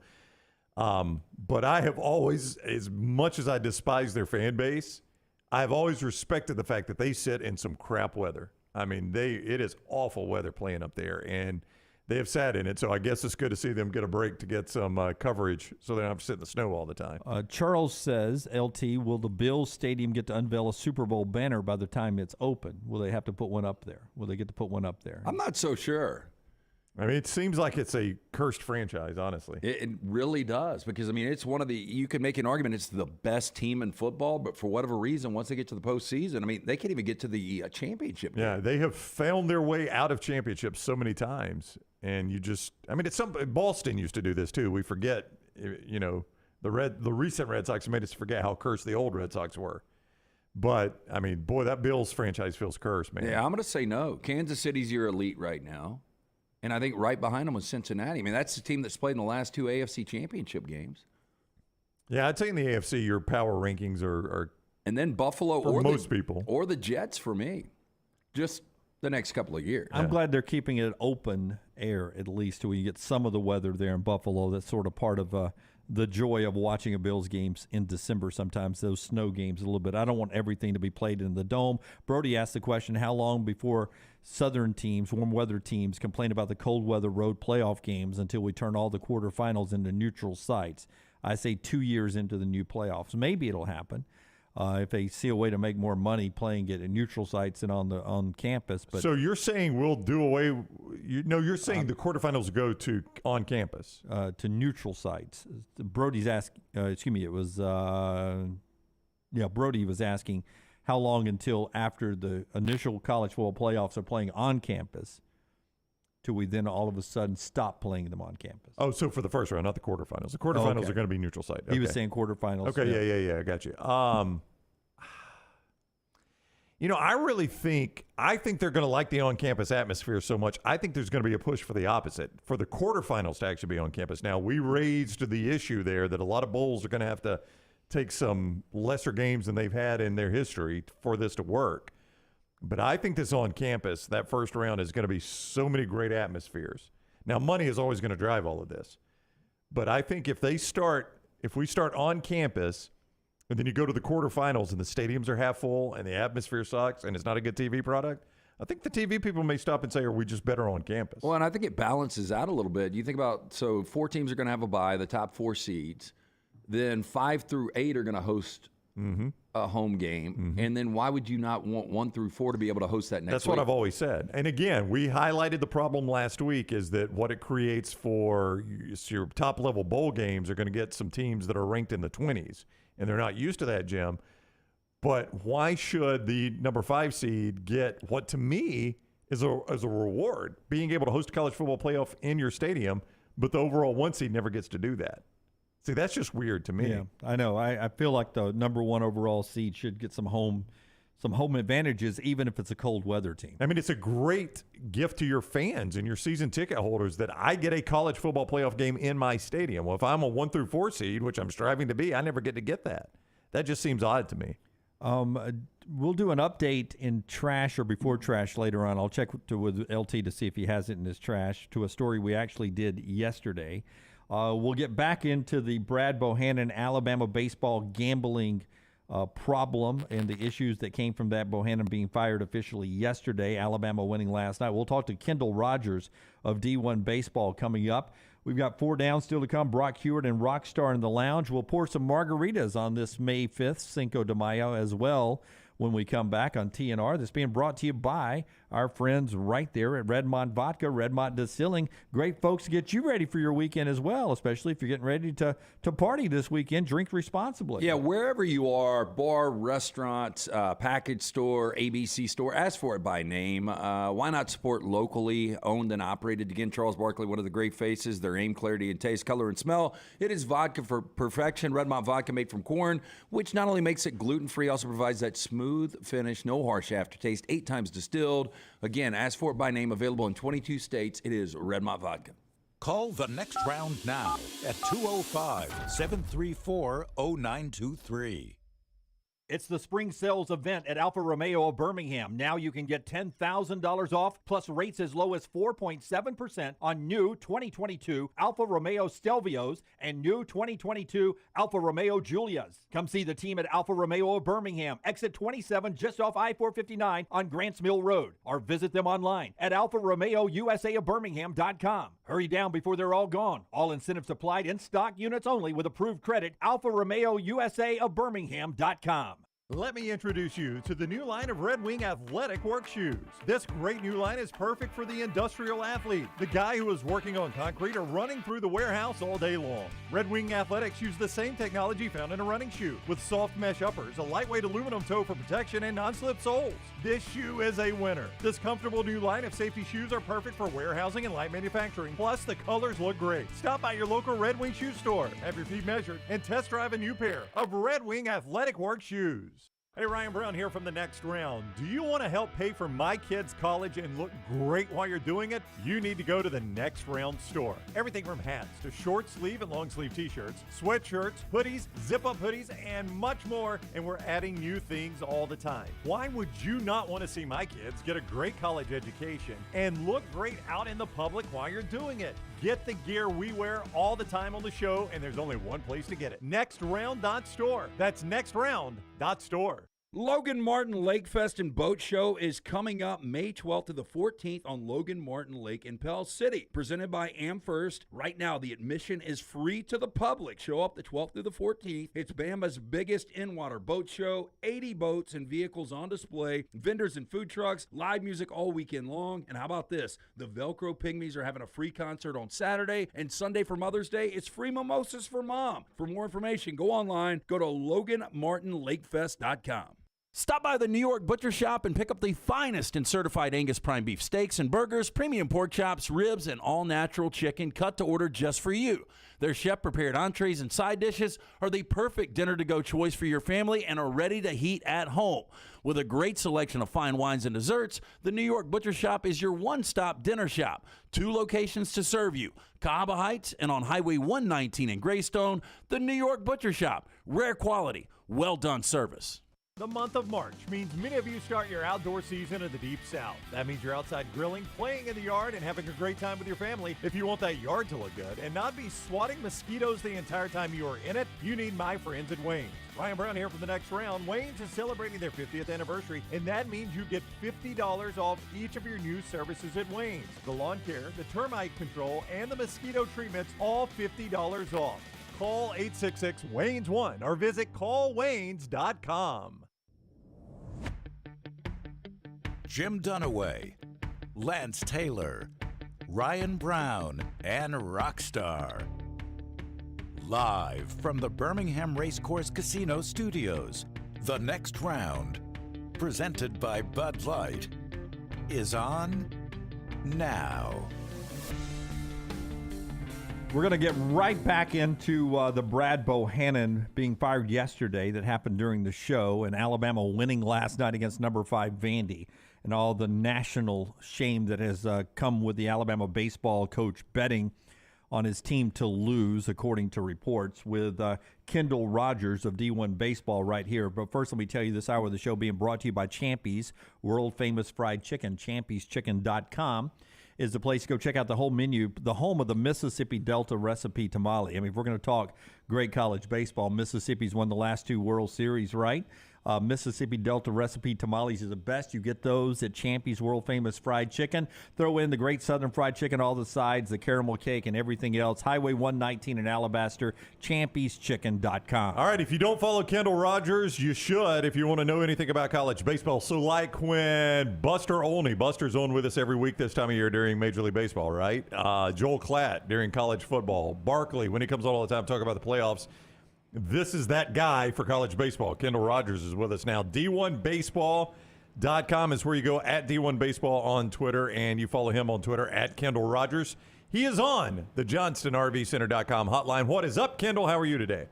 [SPEAKER 7] But I have always, as much as I despise their fan base, I've always respected the fact that they sit in some crap weather. I mean, it is awful weather playing up there, and they have sat in it. So I guess it's good to see them get a break to get some coverage so they don't have to sit in the snow all the time.
[SPEAKER 5] Charles says, LT, will the Bills Stadium get to unveil a Super Bowl banner by the time it's open? Will they have to put one up there? Will they get to put one up there?
[SPEAKER 6] I'm not so sure.
[SPEAKER 7] I mean, it seems like it's a cursed franchise, honestly.
[SPEAKER 6] It really does, because, I mean, it's one of the – you could make an argument it's the best team in football, but for whatever reason, once they get to the postseason, I mean, they can't even get to the championship game.
[SPEAKER 7] Yeah, they have found their way out of championships so many times, and you just – I mean, Boston used to do this too. We forget, the recent Red Sox made us forget how cursed the old Red Sox were. But, I mean, boy, that Bills franchise feels cursed, man.
[SPEAKER 6] Yeah, I'm going to say no. Kansas City's your elite right now. And I think right behind them was Cincinnati. I mean, that's the team that's played in the last 2 AFC championship games.
[SPEAKER 7] Yeah, I'd say in the AFC, your power rankings are
[SPEAKER 6] and then Buffalo
[SPEAKER 7] for most people.
[SPEAKER 6] Or the Jets for me. Just the next couple of years.
[SPEAKER 5] I'm glad they're keeping it open air, at least, till you get some of the weather there in Buffalo. That's sort of part of the joy of watching a Bills games in December sometimes, those snow games a little bit. I don't want everything to be played in the dome. Brody asked the question, how long before southern teams, warm weather teams, complain about the cold weather road playoff games until we turn all the quarterfinals into neutral sites? I say 2 years into the new playoffs. Maybe it'll happen if they see a way to make more money playing it in neutral sites and on campus. But
[SPEAKER 7] so you're saying we'll do away? You're saying the quarterfinals go to on campus
[SPEAKER 5] to neutral sites. Brody's asking. Excuse me. It was Brody was asking how long until after the initial college football playoffs are playing on campus till we then all of a sudden stop playing them on campus.
[SPEAKER 7] Oh, so for the first round, not the quarterfinals. The quarterfinals are going to be neutral site. Okay.
[SPEAKER 5] He was saying quarterfinals.
[SPEAKER 7] Okay, yeah, I got you. I really think they're going to like the on-campus atmosphere so much. I think there's going to be a push for the opposite, for the quarterfinals to actually be on campus. Now, we raised the issue there that a lot of bowls are going to have to take some lesser games than they've had in their history for this to work. But I think this on campus, that first round, is going to be so many great atmospheres. Now, money is always going to drive all of this. But I think if we start on campus and then you go to the quarterfinals and the stadiums are half full and the atmosphere sucks and it's not a good TV product, I think the TV people may stop and say, are we just better on campus?
[SPEAKER 6] Well, and I think it balances out a little bit. You think about, so 4 teams are going to have a bye, the top 4 seeds. Then 5 through 8 are going to host a home game. And then why would you not want 1 through 4 to be able to host that next week?
[SPEAKER 7] That's what I've always said. And again, we highlighted the problem last week is that what it creates for your top-level bowl games are going to get some teams that are ranked in the 20s. And they're not used to that, Jim. But why should the number 5 seed get what to me is a reward, being able to host a college football playoff in your stadium, but the overall 1 seed never gets to do that? See, that's just weird to me.
[SPEAKER 5] Yeah, I know. I feel like the number 1 overall seed should get some home advantages, even if it's a cold weather team.
[SPEAKER 7] I mean, it's a great gift to your fans and your season ticket holders that I get a college football playoff game in my stadium. Well, if I'm a 1 through 4 seed, which I'm striving to be, I never get to get that. That just seems odd to me.
[SPEAKER 5] We'll do an update in trash or before trash later on. I'll check with LT to see if he has it in his trash to a story we actually did yesterday. We'll get back into the Brad Bohannon Alabama baseball gambling problem and the issues that came from that. Bohannon being fired officially yesterday, Alabama winning last night. We'll talk to Kendall Rogers of D1 Baseball coming up. We've got 4 down still to come. Brock Huard and Rockstar in the lounge. We'll pour some margaritas on this May 5th, Cinco de Mayo, as well when we come back on TNR. That's being brought to you by our friends right there at Redmont Vodka, Redmont Distilling. Great folks to get you ready for your weekend as well, especially if you're getting ready to party this weekend. Drink responsibly.
[SPEAKER 6] Yeah, wherever you are, bar, restaurant, package store, ABC store, ask for it by name. Why not support locally owned and operated? Again, Charles Barkley, one of the great faces. Their aim, clarity, and taste, color, and smell. It is vodka for perfection. Redmont vodka made from corn, which not only makes it gluten-free, also provides that smooth finish, no harsh aftertaste, 8 times distilled. Again, ask for it by name, available in 22 states. It is Redmont vodka.
[SPEAKER 4] Call the Next Round now at 205-734-0923.
[SPEAKER 1] It's the spring sales event at Alfa Romeo of Birmingham. Now you can get $10,000 off, plus rates as low as 4.7% on new 2022 Alfa Romeo Stelvios and new 2022 Alfa Romeo Giulias. Come see the team at Alfa Romeo of Birmingham, exit 27 just off I-459 on Grants Mill Road, or visit them online at alfaromeousaofbirmingham.com. Hurry down before they're all gone. All incentives applied, in stock units only with approved credit. alfaromeousaofbirmingham.com.
[SPEAKER 7] Let me introduce you to the new line of Red Wing athletic work shoes. This great new line is perfect for the industrial athlete, the guy who is working on concrete or running through the warehouse all day long. Red Wing Athletics use the same technology found in a running shoe, with soft mesh uppers, a lightweight aluminum toe for protection, and non-slip soles. This shoe is a winner. This comfortable new line of safety shoes are perfect for warehousing and light manufacturing. Plus, the colors look great. Stop by your local Red Wing shoe store, have your feet measured, and test drive a new pair of Red Wing athletic work shoes. Hey, Ryan Brown here from The Next Round. Do you want to help pay for my kids' college and look great while you're doing it? You need to go to The Next Round store. Everything from hats to short sleeve and long sleeve t-shirts, sweatshirts, hoodies, zip-up hoodies, and much more. And we're adding new things all the time. Why would you not want to see my kids get a great college education and look great out in the public while you're doing it? Get the gear we wear all the time on the show, and there's only one place to get it. NextRound.store. That's NextRound.store.
[SPEAKER 16] Logan Martin Lake Fest and Boat Show is coming up May 12th to the 14th on Logan Martin Lake in Pell City. Presented by AmFirst. Right now, the admission is free to the public. Show up the 12th through the 14th. It's Bama's biggest in-water boat show. 80 boats and vehicles on display. Vendors and food trucks. Live music all weekend long. And how about this? The Velcro Pygmies are having a free concert on Saturday. And Sunday for Mother's Day, it's free mimosas for mom. For more information, go online. Go to LoganMartinLakeFest.com. Stop by the New York Butcher Shop and pick up the finest in certified Angus prime beef steaks and burgers, premium pork chops, ribs, and all-natural chicken cut to order just for you. Their chef-prepared entrees and side dishes are the perfect dinner-to-go choice for your family and are ready to heat at home. With a great selection of fine wines and desserts, the New York Butcher Shop is your one-stop dinner shop. 2 locations to serve you, Cahaba Heights and on Highway 119 in Greystone. The New York Butcher Shop, rare quality, well-done service.
[SPEAKER 7] The month of March means many of you start your outdoor season in the Deep South. That means you're outside grilling, playing in the yard, and having a great time with your family. If you want that yard to look good and not be swatting mosquitoes the entire time you are in it, you need my friends at Wayne's. Ryan Brown here from The Next Round. Wayne's is celebrating their 50th anniversary, and that means you get $50 off each of your new services at Wayne's. The lawn care, the termite control, and the mosquito treatments, all $50 off. Call 866-WAYNES1 or visit callwaynes.com.
[SPEAKER 4] Jim Dunaway, Lance Taylor, Ryan Brown, and Rockstar. Live from the Birmingham Racecourse Casino Studios, The Next Round, presented by Bud Light, is on now.
[SPEAKER 5] We're going to get right back into the Brad Bohannon being fired yesterday that happened during the show, and Alabama winning last night against number 5 Vandy, and all the national shame that has come with the Alabama baseball coach betting on his team to lose, according to reports, with Kendall Rogers of D1 Baseball right here. But first, let me tell you this hour of the show being brought to you by Champy's, world-famous fried chicken. Champy'sChicken.com is the place to go check out the whole menu, the home of the Mississippi Delta recipe tamale. I mean, if we're going to talk great college baseball, Mississippi's won the last 2 World Series, right? Mississippi Delta recipe tamales are the best. You get those at Champy's world famous fried chicken. Throw in the great Southern fried chicken, all the sides, the caramel cake, and everything else. Highway 119 in Alabaster, champyschicken.com.
[SPEAKER 7] All right, if you don't follow Kendall Rogers, you should if you want to know anything about college baseball. So like when Buster's on with us every week this time of year during Major League Baseball, right? Joel Klatt during college football. Barkley, when he comes on all the time, talking about the playoffs. This is that guy for college baseball. Kendall Rogers is with us now. D1Baseball.com is where you go, at D1Baseball on Twitter, and you follow him on Twitter at Kendall Rogers. He is on the JohnstonRVCenter.com hotline. What is up, Kendall? How are you today?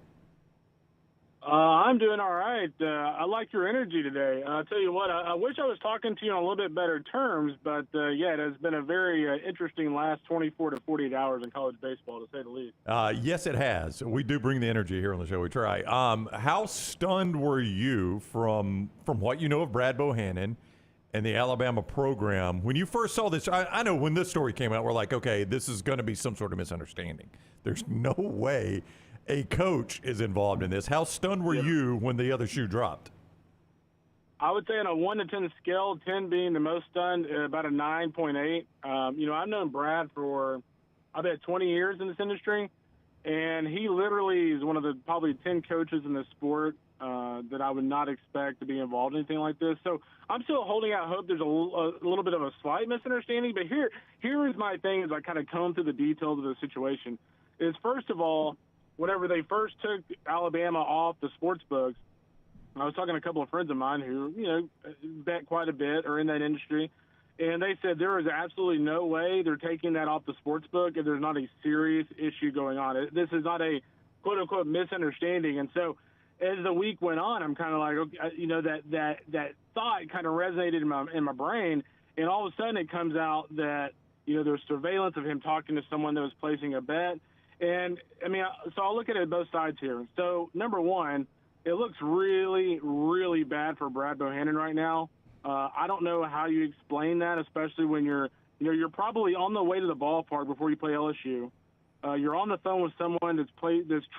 [SPEAKER 3] I'm doing all right. I like your energy today. I'll tell you what, I wish I was talking to you on a little bit better terms, but yeah, it has been a very interesting last 24 to 48 hours in college baseball, to say the least.
[SPEAKER 7] Yes, it has. We do bring the energy here on the show. We try. How stunned were you from what you know of Brad Bohannon and the Alabama program when you first saw this? I know when this story came out, we're like, okay, this is going to be some sort of misunderstanding. There's no way a coach is involved in this. How stunned were you when the other shoe dropped?
[SPEAKER 3] I would say on a 1 to 10 scale, 10 being the most stunned, about a 9.8. I've known Brad for, I bet, 20 years in this industry, and he literally is one of the probably 10 coaches in the sport that I would not expect to be involved in anything like this. So I'm still holding out hope there's a little bit of a slight misunderstanding, but here is my thing as I kind of comb through the details of the situation. Is, first of all, whenever they first took Alabama off the sports books, I was talking to a couple of friends of mine who, bet quite a bit or in that industry, and they said there is absolutely no way they're taking that off the sports book if there's not a serious issue going on. This is not a quote-unquote misunderstanding. And so as the week went on, I'm kind of like, okay, that thought kind of resonated in my brain, and all of a sudden it comes out that, there's surveillance of him talking to someone that was placing a bet. And, so I'll look at it both sides here. So, number one, it looks really, really bad for Brad Bohannon right now. I don't know how you explain that, especially when you're probably on the way to the ballpark before you play LSU. You're on the phone with someone that's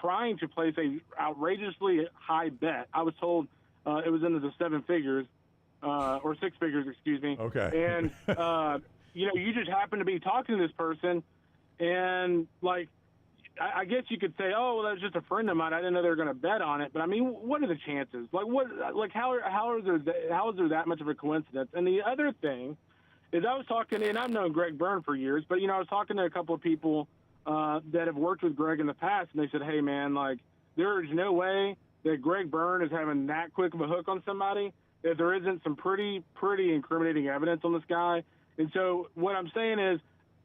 [SPEAKER 3] trying to place a outrageously high bet. I was told it was into the 7 figures, or 6 figures, excuse me.
[SPEAKER 7] Okay.
[SPEAKER 3] And, you just happen to be talking to this person, and, I guess you could say, oh, well, that's just a friend of mine. I didn't know they were going to bet on it. But what are the chances? How is there that much of a coincidence? And the other thing is, I was talking, and I've known Greg Byrne for years, but I was talking to a couple of people that have worked with Greg in the past, and they said, hey man, there is no way that Greg Byrne is having that quick of a hook on somebody if there isn't some pretty incriminating evidence on this guy. And so what I'm saying is,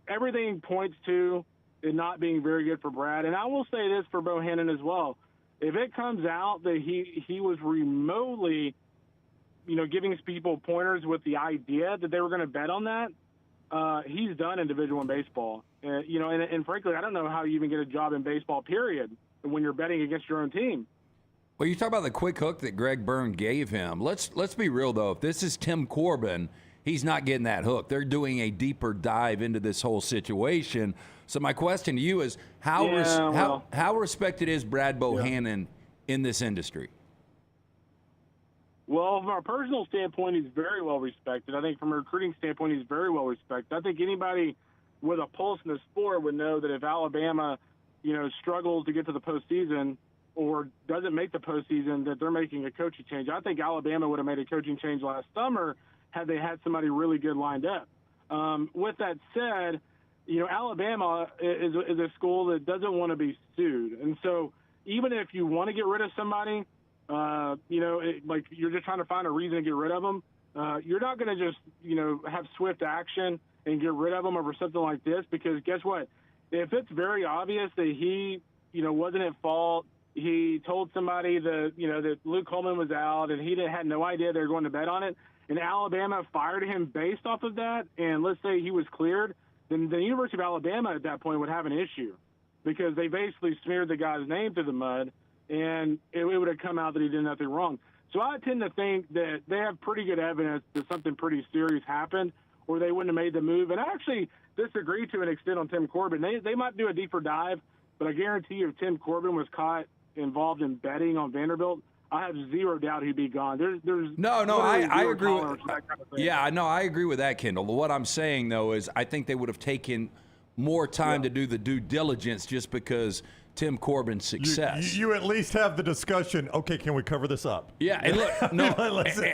[SPEAKER 3] everything points to it not being very good for Brad. And I will say this for Bohannon as well. If it comes out that he was remotely, giving people pointers with the idea that they were going to bet on that, he's done in Division I baseball. And frankly, I don't know how you even get a job in baseball, period, when you're betting against your own team.
[SPEAKER 6] Well, you talk about the quick hook that Greg Byrne gave him. Let's be real, though. If this is Tim Corbin, he's not getting that hook. They're doing a deeper dive into this whole situation. So my question to you is, how respected is Brad Bohannon in this industry?
[SPEAKER 3] Well, from a personal standpoint, he's very well respected. I think from a recruiting standpoint, he's very well respected. I think anybody with a pulse in the sport would know that if Alabama, struggles to get to the postseason or doesn't make the postseason, that they're making a coaching change. I think Alabama would have made a coaching change last summer had they had somebody really good lined up. With that said, Alabama is a school that doesn't want to be sued. And so even if you want to get rid of somebody, you're just trying to find a reason to get rid of them, you're not going to just, have swift action and get rid of them over something like this, because guess what? If it's very obvious that he, wasn't at fault, he told somebody that Luke Coleman was out and he had no idea they were going to bet on it, and Alabama fired him based off of that, and let's say he was cleared, then the University of Alabama at that point would have an issue, because they basically smeared the guy's name through the mud, and it would have come out that he did nothing wrong. So I tend to think that they have pretty good evidence that something pretty serious happened, or they wouldn't have made the move. And I actually disagree to an extent on Tim Corbin. They might do a deeper dive, but I guarantee you if Tim Corbin was caught involved in betting on Vanderbilt, I have zero doubt he'd be gone. There's
[SPEAKER 6] No,
[SPEAKER 3] literally
[SPEAKER 6] I
[SPEAKER 3] zero
[SPEAKER 6] agree with
[SPEAKER 3] tolerance for that kind of thing.
[SPEAKER 6] Yeah, no, I agree with that, Kendall. What I'm saying though is I think they would have taken more time to do the due diligence just because Tim Corbin's success.
[SPEAKER 7] You at least have the discussion. Okay, can we cover this up?
[SPEAKER 6] Yeah, and look, no,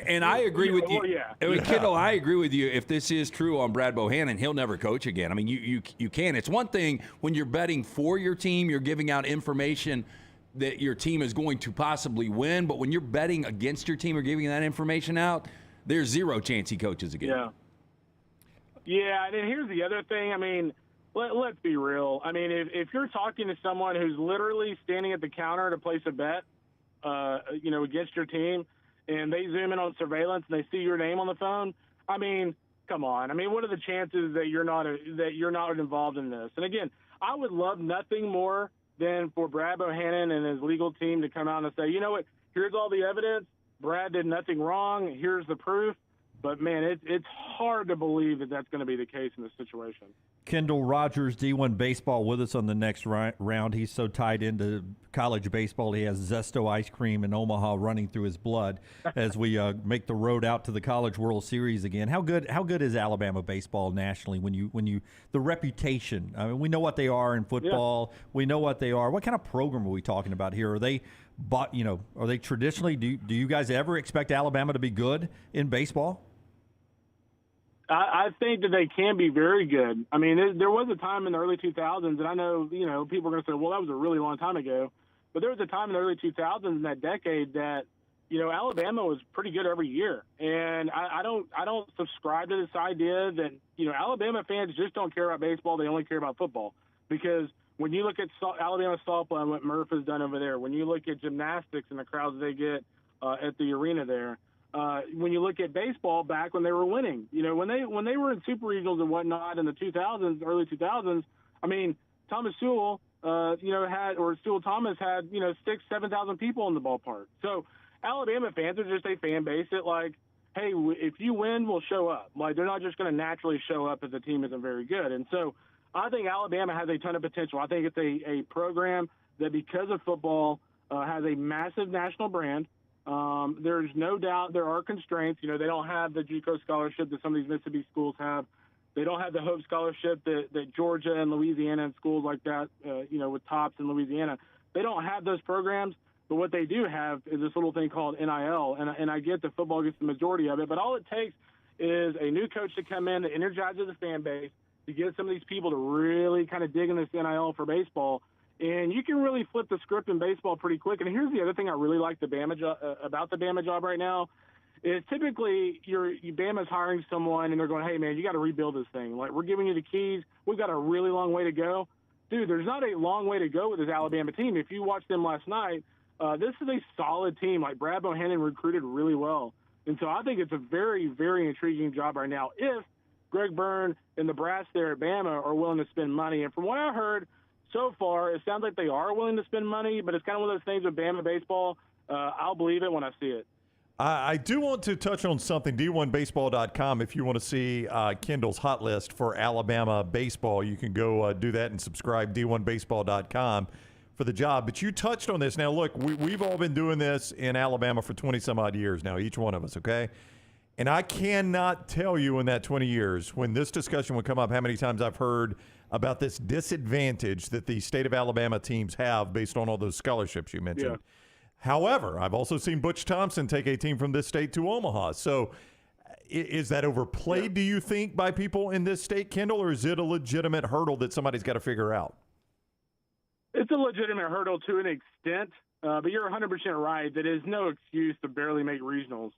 [SPEAKER 6] and I agree with you.
[SPEAKER 3] Well, yeah.
[SPEAKER 6] I mean, Kendall, I agree with you. If this is true on Brad Bohannon, he'll never coach again. I mean, you can. It's one thing when you're betting for your team, you're giving out information that your team is going to possibly win, but when you're betting against your team or giving that information out, there's zero chance he coaches again.
[SPEAKER 3] Yeah, and then here's the other thing. I mean, let's be real. I mean, if you're talking to someone who's literally standing at the counter to place a bet, against your team, and they zoom in on surveillance and they see your name on the phone, I mean, come on. I mean, what are the chances that you're not involved in this? And again, I would love nothing more than for Brad Bohannon and his legal team to come out and say, you know what, here's all the evidence. Brad did nothing wrong. Here's the proof. But, man, it's hard to believe that that's going to be the case in this situation.
[SPEAKER 5] Kendall Rogers, D1 Baseball, with us on the next round. He's so tied into college baseball, he has Zesto ice cream in Omaha running through his blood as we make the road out to the College World Series again. How good is Alabama baseball nationally? When you the reputation? I mean, we know what they are in football. Yeah. We know what they are. What kind of program are we talking about here? Are they are they traditionally? Do you guys ever expect Alabama to be good in baseball?
[SPEAKER 3] I think that they can be very good. I mean, there was a time in the early 2000s, and I know, people are going to say, well, that was a really long time ago. But there was a time in the early 2000s in that decade that, Alabama was pretty good every year. And I don't subscribe to this idea that, Alabama fans just don't care about baseball. They only care about football. Because when you look at Alabama softball and what Murph has done over there, when you look at gymnastics and the crowds they get at the arena there, when you look at baseball back when they were winning, when they were in super regionals and whatnot in the 2000s, early 2000s, I mean, Thomas Sewell, Sewell Thomas had, 6,000-7,000 people in the ballpark. So Alabama fans are just a fan base that like, hey, if you win, we'll show up. Like, they're not just going to naturally show up if the team isn't very good. And so I think Alabama has a ton of potential. I think it's a program that, because of football, has a massive national brand. There's no doubt there are constraints. They don't have the JUCO scholarship that some of these Mississippi schools have. They don't have the Hope scholarship that Georgia and Louisiana and schools like that, with Tops in Louisiana. They don't have those programs, but what they do have is this little thing called NIL. And I get that football gets the majority of it, but all it takes is a new coach to come in that energizes the fan base, to get some of these people to really kind of dig in this NIL for baseball. And you can really flip the script in baseball pretty quick. And here's the other thing I really like about the Bama job right now is typically Bama's hiring someone and they're going, hey, man, you got to rebuild this thing. Like, we're giving you the keys. We've got a really long way to go. Dude, there's not a long way to go with this Alabama team. If you watched them last night, this is a solid team. Like, Brad Bohannon recruited really well. And so I think it's a very, very intriguing job right now if Greg Byrne and the brass there at Bama are willing to spend money. And from what I heard, so far, it sounds like they are willing to spend money, but it's kind of one of those things with Bama baseball. I'll believe it when I see it.
[SPEAKER 7] I do want to touch on something, D1Baseball.com. If you want to see Kendall's hot list for Alabama baseball, you can go do that and subscribe, D1Baseball.com, for the job. But you touched on this. Now, look, we've all been doing this in Alabama for 20-some-odd years now, each one of us, okay? And I cannot tell you in that 20 years, when this discussion would come up, how many times I've heard about this disadvantage that the state of Alabama teams have based on all those scholarships you mentioned. Yeah. However, I've also seen Butch Thompson take a team from this state to Omaha. So is that overplayed, do you think, by people in this state, Kendall, or is it a legitimate hurdle that somebody's got to figure out?
[SPEAKER 3] It's a legitimate hurdle to an extent. But you're 100% right. That is no excuse to barely make regionals.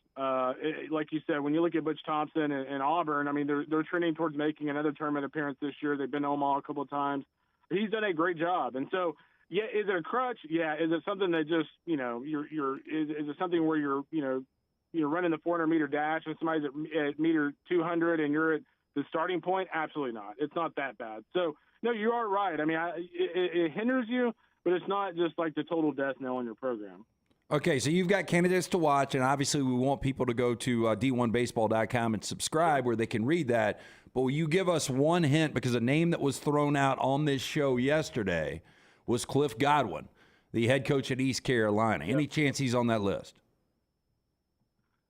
[SPEAKER 3] Like you said, when you look at Butch Thompson and Auburn, I mean, they're trending towards making another tournament appearance this year. They've been to Omaha a couple of times. He's done a great job. And so, yeah, is it a crutch? Yeah. Is it something that just, is it something where you're running the 400-meter dash and somebody's at meter 200 and you're at the starting point? Absolutely not. It's not that bad. So, no, you are right. I mean, it hinders you, but it's not just like the total death knell in your program.
[SPEAKER 6] Okay, so you've got candidates to watch, and obviously we want people to go to D1Baseball.com and subscribe where they can read that. But will you give us one hint, because a name that was thrown out on this show yesterday was Cliff Godwin. the head coach at East Carolina. Any chance he's on that list?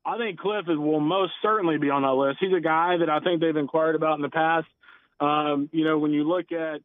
[SPEAKER 3] I think Cliff will most certainly be on that list. He's a guy that I think they've inquired about in the past. When you look at,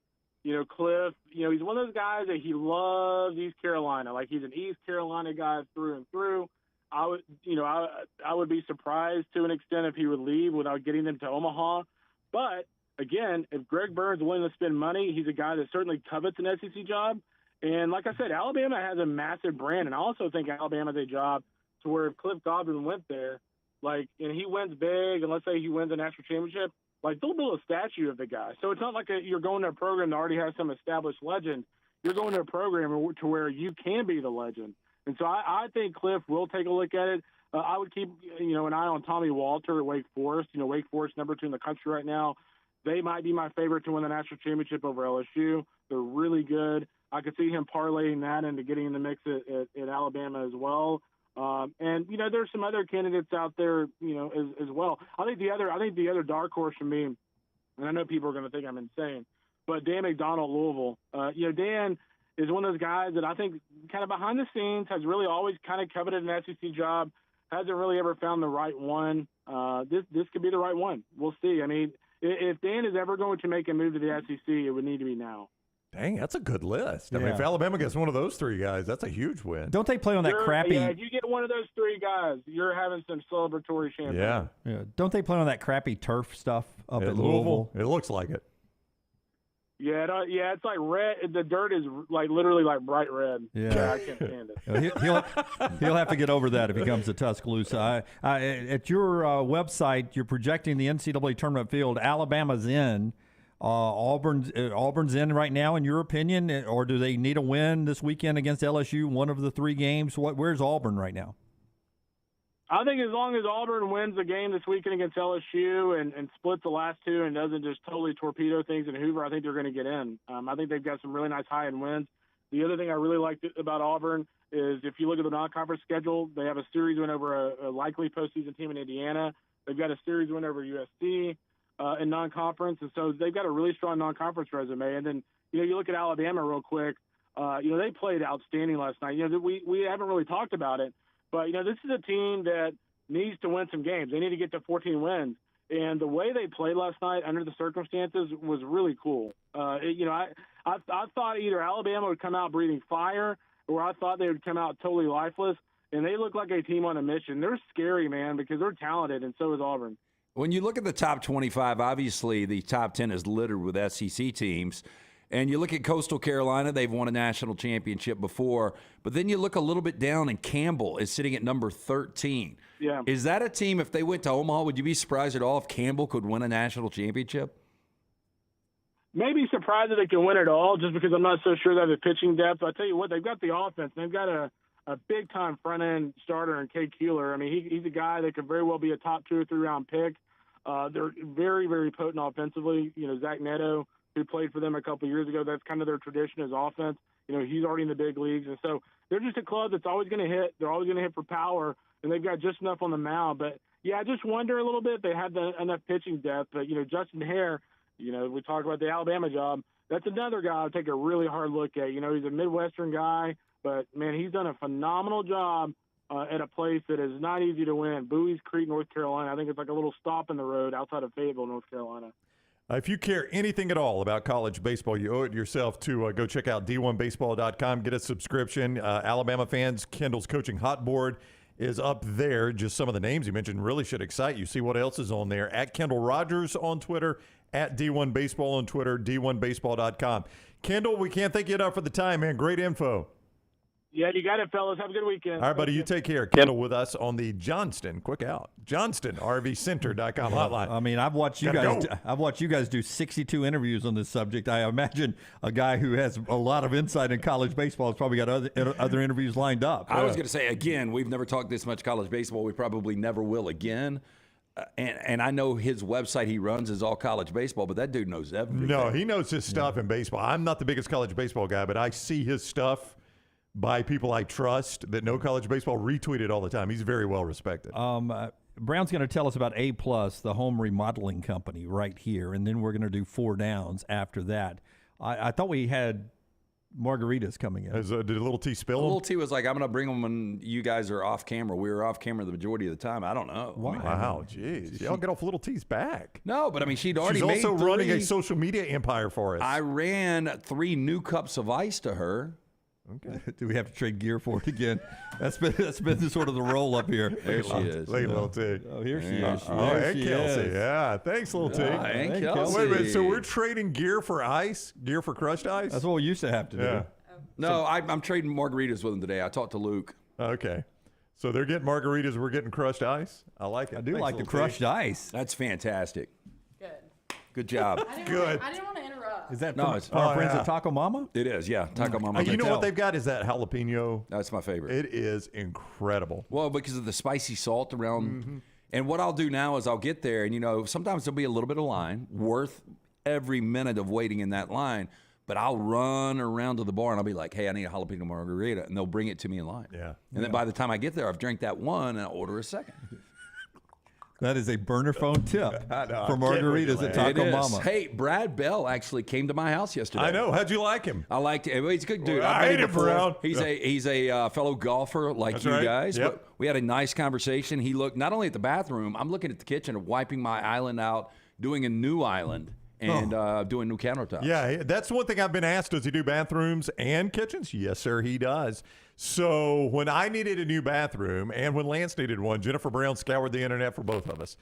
[SPEAKER 3] Cliff, he's one of those guys that he loves East Carolina. Like, he's an East Carolina guy through and through. I would be surprised to an extent if he would leave without getting them to Omaha. But again, if Greg Byrne's willing to spend money, he's a guy that certainly covets an SEC job. And like I said, Alabama has a massive brand, and I also think Alabama has a job to where if Cliff Godwin went there, and he wins big, and let's say he wins a national championship, they'll build a statue of the guy. So it's not like you're going to a program that already has some established legend. You're going to a program to where you can be the legend. And so I think Cliff will take a look at it. I would keep, an eye on Tommy Walter at Wake Forest. Wake Forest, number 2 in the country right now. They might be my favorite to win the national championship over LSU. They're really good. I could see him parlaying that into getting in the mix at Alabama as well. There's some other candidates out there, as well. I think the other dark horse for me, and I know people are going to think I'm insane, but Dan McDonald, Louisville. Dan is one of those guys that I think kind of behind the scenes has really always kind of coveted an SEC job, hasn't really ever found the right one. This could be the right one. We'll see. I mean, if Dan is ever going to make a move to the SEC, it would need to be now.
[SPEAKER 7] Dang, that's a good list. I mean, if Alabama gets one of those 3 guys, that's a huge win.
[SPEAKER 5] Don't they play on that crappy?
[SPEAKER 3] Yeah, if you get one of those 3 guys, you're having some celebratory champagne.
[SPEAKER 7] Yeah.
[SPEAKER 5] Don't they play on that crappy turf stuff up at
[SPEAKER 7] Louisville? It looks like it.
[SPEAKER 3] Yeah, it's like red. The dirt is literally bright red.
[SPEAKER 5] Yeah,
[SPEAKER 3] I can't stand it.
[SPEAKER 5] He'll have to get over that if he comes to Tuscaloosa. At your website, you're projecting the NCAA tournament field. Alabama's in. Auburn's in right now, in your opinion, or do they need a win this weekend against LSU, one of the 3 games? Where's Auburn right now?
[SPEAKER 3] I think as long as Auburn wins the game this weekend against LSU and splits the last 2 and doesn't just totally torpedo things in Hoover, I think they're going to get in. I think they've got some really nice high-end wins. The other thing I really liked about Auburn is if you look at the non-conference schedule, they have a series win over a likely postseason team in Indiana. They've got a series win over USC. In non-conference, and so they've got a really strong non-conference resume. And then, you look at Alabama real quick. They played outstanding last night. We haven't really talked about it, but this is a team that needs to win some games. They need to get to 14 wins, and the way they played last night under the circumstances was really cool. I thought either Alabama would come out breathing fire, or I thought they would come out totally lifeless. And they look like a team on a mission. They're scary, man, because they're talented, and so is Auburn.
[SPEAKER 6] When you look at the top 25, obviously the top 10 is littered with SEC teams. And you look at Coastal Carolina, they've won a national championship before. But then you look a little bit down, and Campbell is sitting at number 13.
[SPEAKER 3] Yeah.
[SPEAKER 6] Is that a team, if they went to Omaha, would you be surprised at all if Campbell could win a national championship?
[SPEAKER 3] Maybe surprised that they can win it all, just because I'm not so sure they have the pitching depth. I tell you what, they've got the offense. They've got a big-time front-end starter in Kay Keeler. I mean, he's a guy that could very well be a top 2 or 3 round pick. They're very, very potent offensively. Zach Neto, who played for them a couple of years ago, that's kind of their tradition as offense. He's already in the big leagues. And so they're just a club that's always going to hit. They're always going to hit for power, and they've got just enough on the mound. But, yeah, I just wonder a little bit. They have enough pitching depth. But, Justin Hare, we talked about the Alabama job. That's another guy I'll take a really hard look at. He's a Midwestern guy, but, man, he's done a phenomenal job at a place that is not easy to win, Bowie's Creek, North Carolina. I think it's like a little stop in the road outside of Fayetteville, North Carolina.
[SPEAKER 7] If you care anything at all about college baseball, you owe it yourself to go check out d1baseball.com, get a subscription. Alabama fans, Kendall's coaching hot board is up there. Just some of the names you mentioned really should excite you. See what else is on there. At Kendall Rogers on Twitter, at D1Baseball on Twitter, d1baseball.com. Kendall, we can't thank you enough for the time, man. Great info.
[SPEAKER 3] Yeah, you got it, fellas. Have a good weekend.
[SPEAKER 7] All right, buddy, you take care. Kendall with us on the JohnstonRVCenter.com hotline.
[SPEAKER 5] I mean, I've watched you guys do 62 interviews on this subject. I imagine a guy who has a lot of insight in college baseball has probably got other interviews lined up.
[SPEAKER 6] I was going to say, again, we've never talked this much college baseball. We probably never will again. And I know his website he runs is all college baseball, but that dude knows everything.
[SPEAKER 7] No, he knows his stuff in baseball. I'm not the biggest college baseball guy, but I see his stuff by people I trust that know college baseball, retweeted all the time. He's very well respected.
[SPEAKER 5] Brown's going to tell us about A+, the home remodeling company right here, and then we're going to do 4 downs after that. I thought we had margaritas coming in.
[SPEAKER 7] Did Little T spill them?
[SPEAKER 6] Little T was like, I'm going to bring them when you guys are off camera. We were off camera the majority of the time. I don't know.
[SPEAKER 5] Why?
[SPEAKER 7] Wow, jeez. Y'all get off Little T's back.
[SPEAKER 6] No, but I mean, she'd already
[SPEAKER 7] She's
[SPEAKER 6] made
[SPEAKER 7] also running a
[SPEAKER 6] 3
[SPEAKER 7] social media empire for us.
[SPEAKER 6] I ran 3 new cups of ice to her.
[SPEAKER 7] Okay.
[SPEAKER 5] Do we have to trade gear for it again? That's been the sort of the roll up here.
[SPEAKER 6] There she is.
[SPEAKER 7] Look at Little T.
[SPEAKER 5] Oh, here she is.
[SPEAKER 7] And Kelsey. Yeah, thanks, Little T.
[SPEAKER 6] And Kelsey.
[SPEAKER 7] Wait a minute. So we're trading gear for ice? Gear for crushed ice?
[SPEAKER 5] That's what we used to have to do.
[SPEAKER 7] Yeah.
[SPEAKER 6] No, I'm trading margaritas with them today. I talked to Luke.
[SPEAKER 7] Okay. So they're getting margaritas. We're getting crushed ice. I like it.
[SPEAKER 5] I do
[SPEAKER 7] Thanks,
[SPEAKER 5] like the
[SPEAKER 7] Little
[SPEAKER 5] crushed
[SPEAKER 7] T.
[SPEAKER 5] ice.
[SPEAKER 6] That's fantastic.
[SPEAKER 9] Good.
[SPEAKER 6] Good job.
[SPEAKER 7] Good.
[SPEAKER 9] I didn't want to interrupt.
[SPEAKER 5] Is that
[SPEAKER 6] No,
[SPEAKER 5] from
[SPEAKER 6] it's-
[SPEAKER 5] our
[SPEAKER 7] Oh,
[SPEAKER 5] friends
[SPEAKER 7] yeah.
[SPEAKER 5] at Taco Mama?
[SPEAKER 6] It is, yeah. Taco Mama.
[SPEAKER 7] You know
[SPEAKER 5] tell.
[SPEAKER 7] what they've got is that jalapeno.
[SPEAKER 6] That's my favorite.
[SPEAKER 7] It is incredible.
[SPEAKER 6] Well, because of the spicy salt around. And what I'll do now is I'll get there, and sometimes there'll be a little bit of line, worth every minute of waiting in that line. But I'll run around to the bar and I'll be like, hey, I need a jalapeno margarita. And they'll bring it to me in line.
[SPEAKER 7] Yeah.
[SPEAKER 6] And then by the time I get there, I've drank that one and I'll order a second.
[SPEAKER 5] That is a burner phone tip
[SPEAKER 7] I know,
[SPEAKER 5] for
[SPEAKER 7] I'm kidding with you,
[SPEAKER 5] margaritas at
[SPEAKER 7] man.
[SPEAKER 5] Taco
[SPEAKER 6] It is.
[SPEAKER 5] Mama.
[SPEAKER 6] Hey, Brad Bell actually came to my house yesterday.
[SPEAKER 7] I know. How'd you like him?
[SPEAKER 6] I liked it. He's a good dude.
[SPEAKER 7] Well,
[SPEAKER 6] I've
[SPEAKER 7] I
[SPEAKER 6] met
[SPEAKER 7] hate him
[SPEAKER 6] before.
[SPEAKER 7] around.
[SPEAKER 6] He's a fellow golfer like
[SPEAKER 7] That's
[SPEAKER 6] you
[SPEAKER 7] right.
[SPEAKER 6] guys.
[SPEAKER 7] Yep.
[SPEAKER 6] But we had a nice conversation. He looked not only at the bathroom. I'm looking at the kitchen and wiping my island out, doing a new island, and doing new countertops.
[SPEAKER 7] Yeah, that's one thing I've been asked. Does he do bathrooms and kitchens? Yes, sir, he does. So when I needed a new bathroom and when Lance needed one, Jennifer Brown scoured the internet for both of us.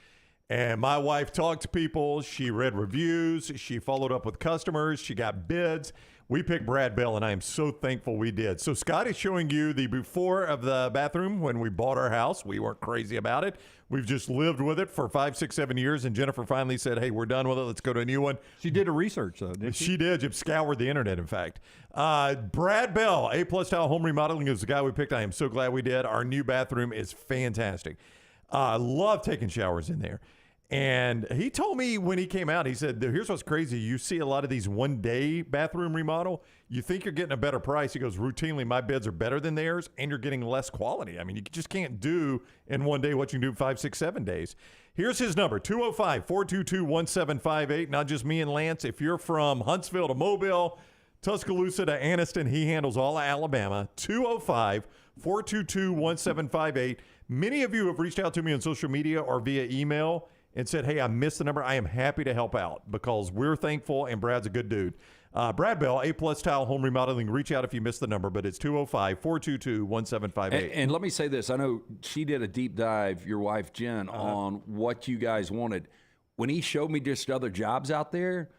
[SPEAKER 7] And my wife talked to people. She read reviews. She followed up with customers. She got bids. We picked Brad Bell, and I am so thankful we did. So Scott is showing you the before of the bathroom when we bought our house. We weren't crazy about it. We've just lived with it for 5, 6, 7 years, and Jennifer finally said, hey, we're done with it. Let's go to a new one.
[SPEAKER 5] She did a research, though, didn't she?
[SPEAKER 7] She did. She scoured the internet, in fact. Brad Bell, A-plus style home remodeling is the guy we picked. I am so glad we did. Our new bathroom is fantastic. I love taking showers in there. And he told me when he came out, he said, here's what's crazy. You see a lot of these one-day bathroom remodel. You think you're getting a better price. He goes, routinely, my beds are better than theirs, and you're getting less quality. I mean, you just can't do in one day what you can do 5, 6, 7 days. Here's his number, 205-422-1758. Not just me and Lance. If you're from Huntsville to Mobile, Tuscaloosa to Anniston, he handles all of Alabama. 205-422-1758. Many of you have reached out to me on social media or via email and said, hey, I missed the number. I am happy to help out because we're thankful and Brad's a good dude. Brad Bell, A-plus style home remodeling. Reach out if you missed the number, but it's 205-422-1758.
[SPEAKER 6] And let me say this. I know she did a deep dive, your wife, Jen, on what you guys wanted. When he showed me just other jobs out there,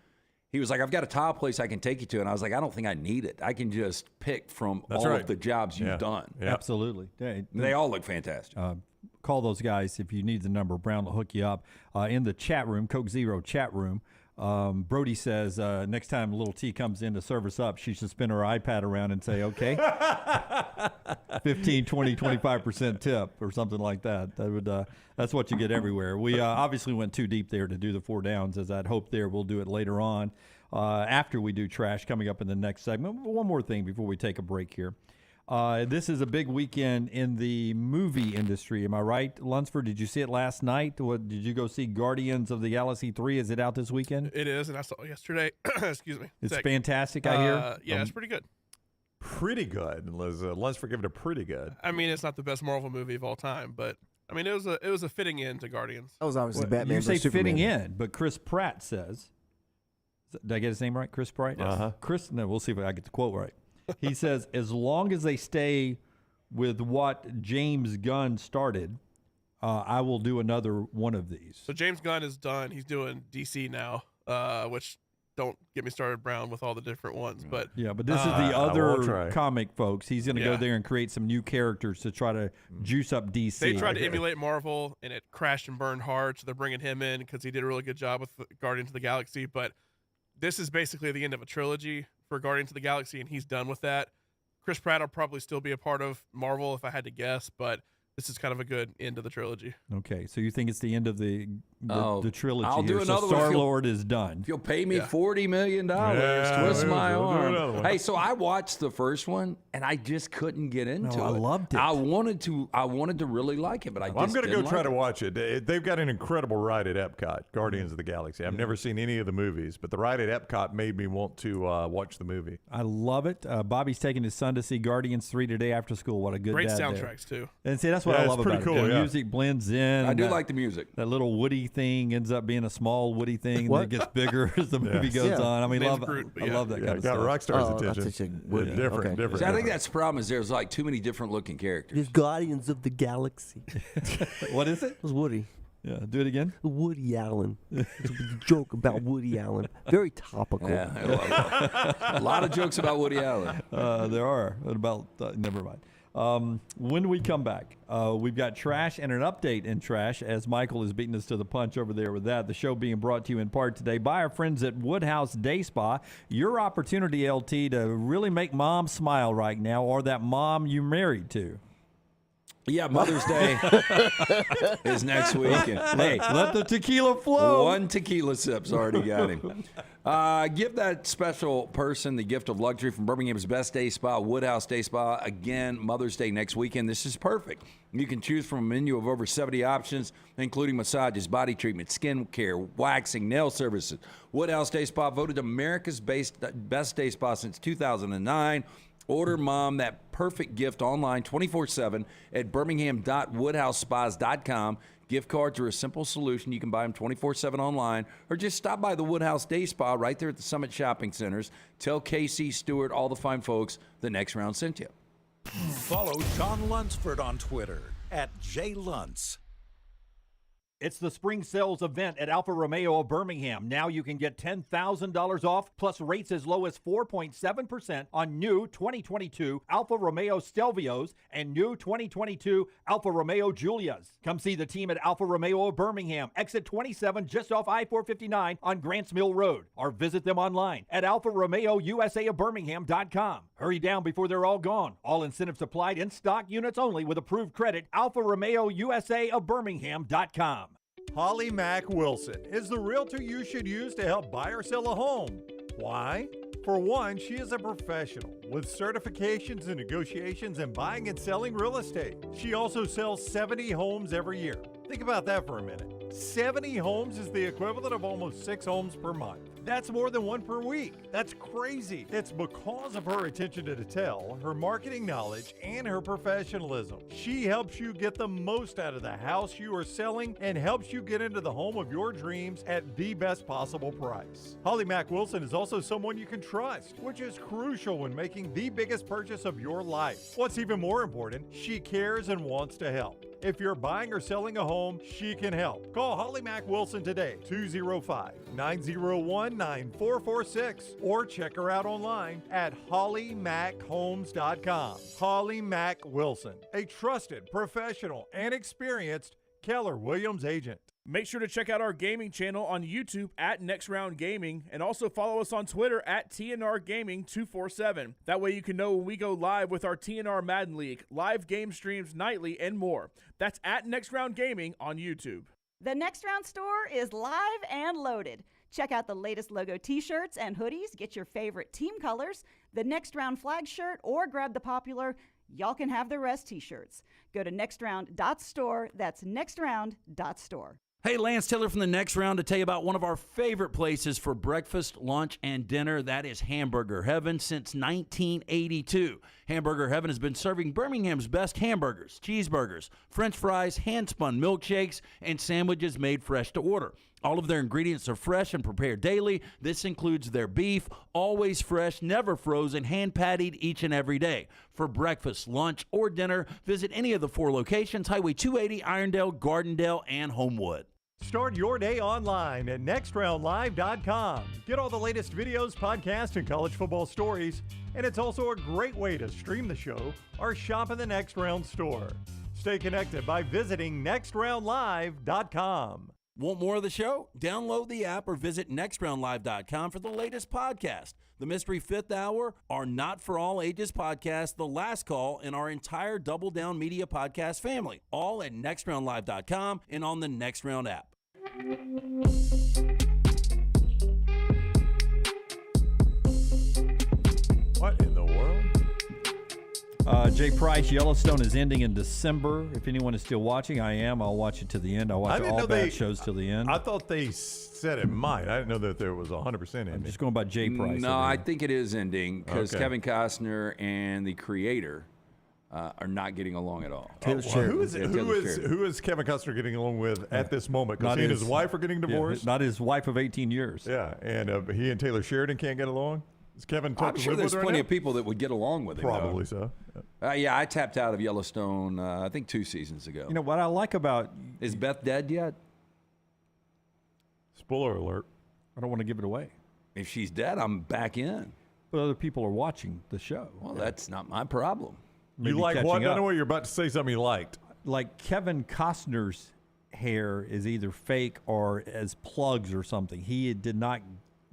[SPEAKER 6] he was like, I've got a tile place I can take you to. And I was like, I don't think I need it. I can just pick from all of the jobs you've done.
[SPEAKER 5] Yeah. Absolutely.
[SPEAKER 6] They all look fantastic.
[SPEAKER 5] Call those guys if you need the number. Brown will hook you up. In the chat room, Coke Zero chat room, Brody says next time Little T comes in to serve us up, she should spin her iPad around and say, okay, 15, 20, 25% tip or something like that. That's what you get everywhere. We obviously went too deep there to do the 4 downs, as I'd hoped there. We'll do it later on after we do trash coming up in the next segment. One more thing before we take a break here. This is a big weekend in the movie industry. Am I right, Lunsford? Did you see it last night? Did you go see Guardians of the Galaxy 3? Is it out this weekend?
[SPEAKER 2] It is, and I saw it yesterday. Excuse me.
[SPEAKER 5] It's fantastic, I hear.
[SPEAKER 2] Yeah, it's pretty good.
[SPEAKER 7] Pretty good. Lunsford gave it a pretty good.
[SPEAKER 2] I mean, it's not the best Marvel movie of all time, but I mean, it was a fitting in to Guardians.
[SPEAKER 8] That was obviously Batman.
[SPEAKER 5] You say
[SPEAKER 8] versus
[SPEAKER 5] fitting
[SPEAKER 8] Superman.
[SPEAKER 5] in, but Chris Pratt says, did I get his name right? Chris Pratt?
[SPEAKER 7] Uh-huh.
[SPEAKER 5] No, we'll see if I get the quote right. He says, as long as they stay with what James Gunn started, I will do another one of these.
[SPEAKER 2] So James Gunn is done. He's doing DC now, which don't get me started, Brown, with all the different ones. But
[SPEAKER 5] yeah, but this is the other comic, folks. He's going to go there and create some new characters to try to juice up DC.
[SPEAKER 2] They tried to emulate Marvel, and it crashed and burned hard, so they're bringing him in because he did a really good job with Guardians of the Galaxy. But this is basically the end of a trilogy for Guardians of the Galaxy, and he's done with that. Chris Pratt will probably still be a part of Marvel if I had to guess, but this is kind of a good end to the trilogy.
[SPEAKER 5] Okay, so you think it's the end of the trilogy?
[SPEAKER 6] I'll do
[SPEAKER 5] here.
[SPEAKER 6] another
[SPEAKER 5] So
[SPEAKER 6] one.
[SPEAKER 5] Star-Lord is done.
[SPEAKER 6] If you'll pay me $40 million, twist my arm. Hey, so I watched the first one and I just couldn't get into it.
[SPEAKER 5] I loved it.
[SPEAKER 6] I wanted to really like it, but I just
[SPEAKER 7] I'm going to go
[SPEAKER 6] didn't
[SPEAKER 7] try
[SPEAKER 6] like
[SPEAKER 7] to watch it. They've got an incredible ride at Epcot, Guardians of the Galaxy. I've never seen any of the movies, but the ride at Epcot made me want to watch the movie.
[SPEAKER 5] I love it. Bobby's taking his son to see Guardians 3 today after school. What a good
[SPEAKER 2] Great
[SPEAKER 5] dad
[SPEAKER 2] soundtracks
[SPEAKER 5] there.
[SPEAKER 2] too.
[SPEAKER 5] And see, that's what I love
[SPEAKER 7] it's pretty
[SPEAKER 5] about it.
[SPEAKER 7] cool,
[SPEAKER 5] The
[SPEAKER 7] yeah.
[SPEAKER 5] music blends in.
[SPEAKER 6] I do like the music.
[SPEAKER 5] That little Woody thing ends up being a small Woody thing that gets bigger as the movie goes on. I mean, I love that kind of
[SPEAKER 7] got
[SPEAKER 5] stuff.
[SPEAKER 7] Rockstar's attention. Different.
[SPEAKER 6] See, I think that's the problem is there's like too many different looking characters.
[SPEAKER 8] There's Guardians of the Galaxy.
[SPEAKER 5] What is it?
[SPEAKER 8] It was Woody.
[SPEAKER 5] Yeah, do it again.
[SPEAKER 8] Woody Allen. It's a joke about Woody Allen. Very topical.
[SPEAKER 6] Yeah, I love that. A lot of jokes about Woody Allen.
[SPEAKER 5] There are. About never mind. When we come back, we've got trash and an update in trash as Michael is beating us to the punch over there with that. The show being brought to you in part today by our friends at Woodhouse Day Spa. Your opportunity, LT, to really make mom smile right now, or that mom you married to.
[SPEAKER 6] Yeah, Mother's Day is next week. And, hey,
[SPEAKER 5] let the tequila flow.
[SPEAKER 6] One tequila sip's already got him. Give that special person the gift of luxury from Birmingham's best day spa, Woodhouse Day Spa. Again, Mother's Day next weekend. This is perfect. You can choose from a menu of over 70 options, including massages, body treatment, skin care, waxing, nail services. Woodhouse Day Spa voted America's best day spa since 2009. Order mom that perfect gift online 24/7 at birmingham.woodhousespas.com. Gift cards are a simple solution. You can buy them 24/7 online or just stop by the Woodhouse Day Spa right there at the Summit Shopping Centers. Tell Casey, Stewart, all the fine folks, the next round sent you.
[SPEAKER 4] Follow Sean Lunsford on Twitter @JLuntz.
[SPEAKER 1] It's the spring sales event at Alfa Romeo of Birmingham. Now you can get $10,000 off plus rates as low as 4.7% on new 2022 Alfa Romeo Stelvios and new 2022 Alfa Romeo Giulias. Come see the team at Alfa Romeo of Birmingham, exit 27 just off I-459 on Grants Mill Road, or visit them online at alfaromeousaofbirmingham.com. Hurry down before they're all gone. All incentives applied, in stock units only with approved credit. alfaromeousaofbirmingham.com.
[SPEAKER 7] Holly Mack Wilson is the realtor you should use to help buy or sell a home. Why? For one, she is a professional with certifications in negotiations and buying and selling real estate. She also sells 70 homes every year. Think about that for a minute. 70 homes is the equivalent of almost 6 homes per month. That's more than 1 per week. That's crazy. It's because of her attention to detail, her marketing knowledge, and her professionalism. She helps you get the most out of the house you are selling and helps you get into the home of your dreams at the best possible price. Holly Mack Wilson is also someone you can trust, which is crucial when making the biggest purchase of your life. What's even more important, she cares and wants to help. If you're buying or selling a home, she can help. Call Holly Mack Wilson today, 205-901-9446, or check her out online at hollymackhomes.com. Holly Mack Wilson, a trusted, professional, and experienced Keller Williams agent.
[SPEAKER 2] Make sure to check out our gaming channel on YouTube at Next Round Gaming, and also follow us on Twitter at TNR Gaming 247. That way you can know when we go live with our TNR Madden League, live game streams nightly, and more. That's at Next Round Gaming on YouTube.
[SPEAKER 20] The Next Round store is live and loaded. Check out the latest logo t-shirts and hoodies, get your favorite team colors, the Next Round flag shirt, or grab the popular Y'all Can Have the Rest t-shirts. Go to nextround.store. That's nextround.store.
[SPEAKER 15] Hey, Lance Taylor from the Next Round to tell you about one of our favorite places for breakfast, lunch, and dinner. That is Hamburger Heaven since 1982. Hamburger Heaven has been serving Birmingham's best hamburgers, cheeseburgers, French fries, hand-spun milkshakes, and sandwiches made fresh to order. All of their ingredients are fresh and prepared daily. This includes their beef, always fresh, never frozen, hand-pattied each and every day. For breakfast, lunch, or dinner, visit any of the 4 locations, Highway 280, Irondale, Gardendale, and Homewood.
[SPEAKER 7] Start your day online at nextroundlive.com. Get all the latest videos, podcasts, and college football stories. And it's also a great way to stream the show or shop in the Next Round store. Stay connected by visiting nextroundlive.com.
[SPEAKER 15] Want more of the show? Download the app or visit nextroundlive.com for the latest podcast. The Mystery Fifth Hour, our Not For All Ages podcast, The Last Call, and our entire Double Down Media podcast family. All at nextroundlive.com and on the Next Round app.
[SPEAKER 7] What in the world?
[SPEAKER 5] Jay Price, Yellowstone is ending in December. If anyone is still watching, I am. I'll watch it to the end. I'll watch all bad shows till the end.
[SPEAKER 7] I thought they said it might. I didn't know that there was 100% ending.
[SPEAKER 5] I'm just going by Jay Price.
[SPEAKER 6] No, I think it is ending because
[SPEAKER 7] Okay.
[SPEAKER 6] Kevin Costner and the creator are not getting along at all.
[SPEAKER 7] Who is Kevin Costner getting along with at this moment? Because he and his wife are getting divorced?
[SPEAKER 5] not his wife of 18 years.
[SPEAKER 7] Yeah, and he and Taylor Sheridan can't get along? Is Kevin
[SPEAKER 6] I'm sure there's plenty of people that would get along with him.
[SPEAKER 7] Probably so.
[SPEAKER 6] Yeah, I tapped out of Yellowstone, I think 2 seasons ago.
[SPEAKER 5] You know what I like about...
[SPEAKER 6] Is Beth dead yet?
[SPEAKER 7] Spoiler alert.
[SPEAKER 5] I don't want to give it away.
[SPEAKER 6] If she's dead, I'm back in.
[SPEAKER 5] But other people are watching the show.
[SPEAKER 6] Well, that's not my problem.
[SPEAKER 7] You like what? I know what you're about to say something you liked.
[SPEAKER 5] Like Kevin Costner's hair is either fake or as plugs or something. He did not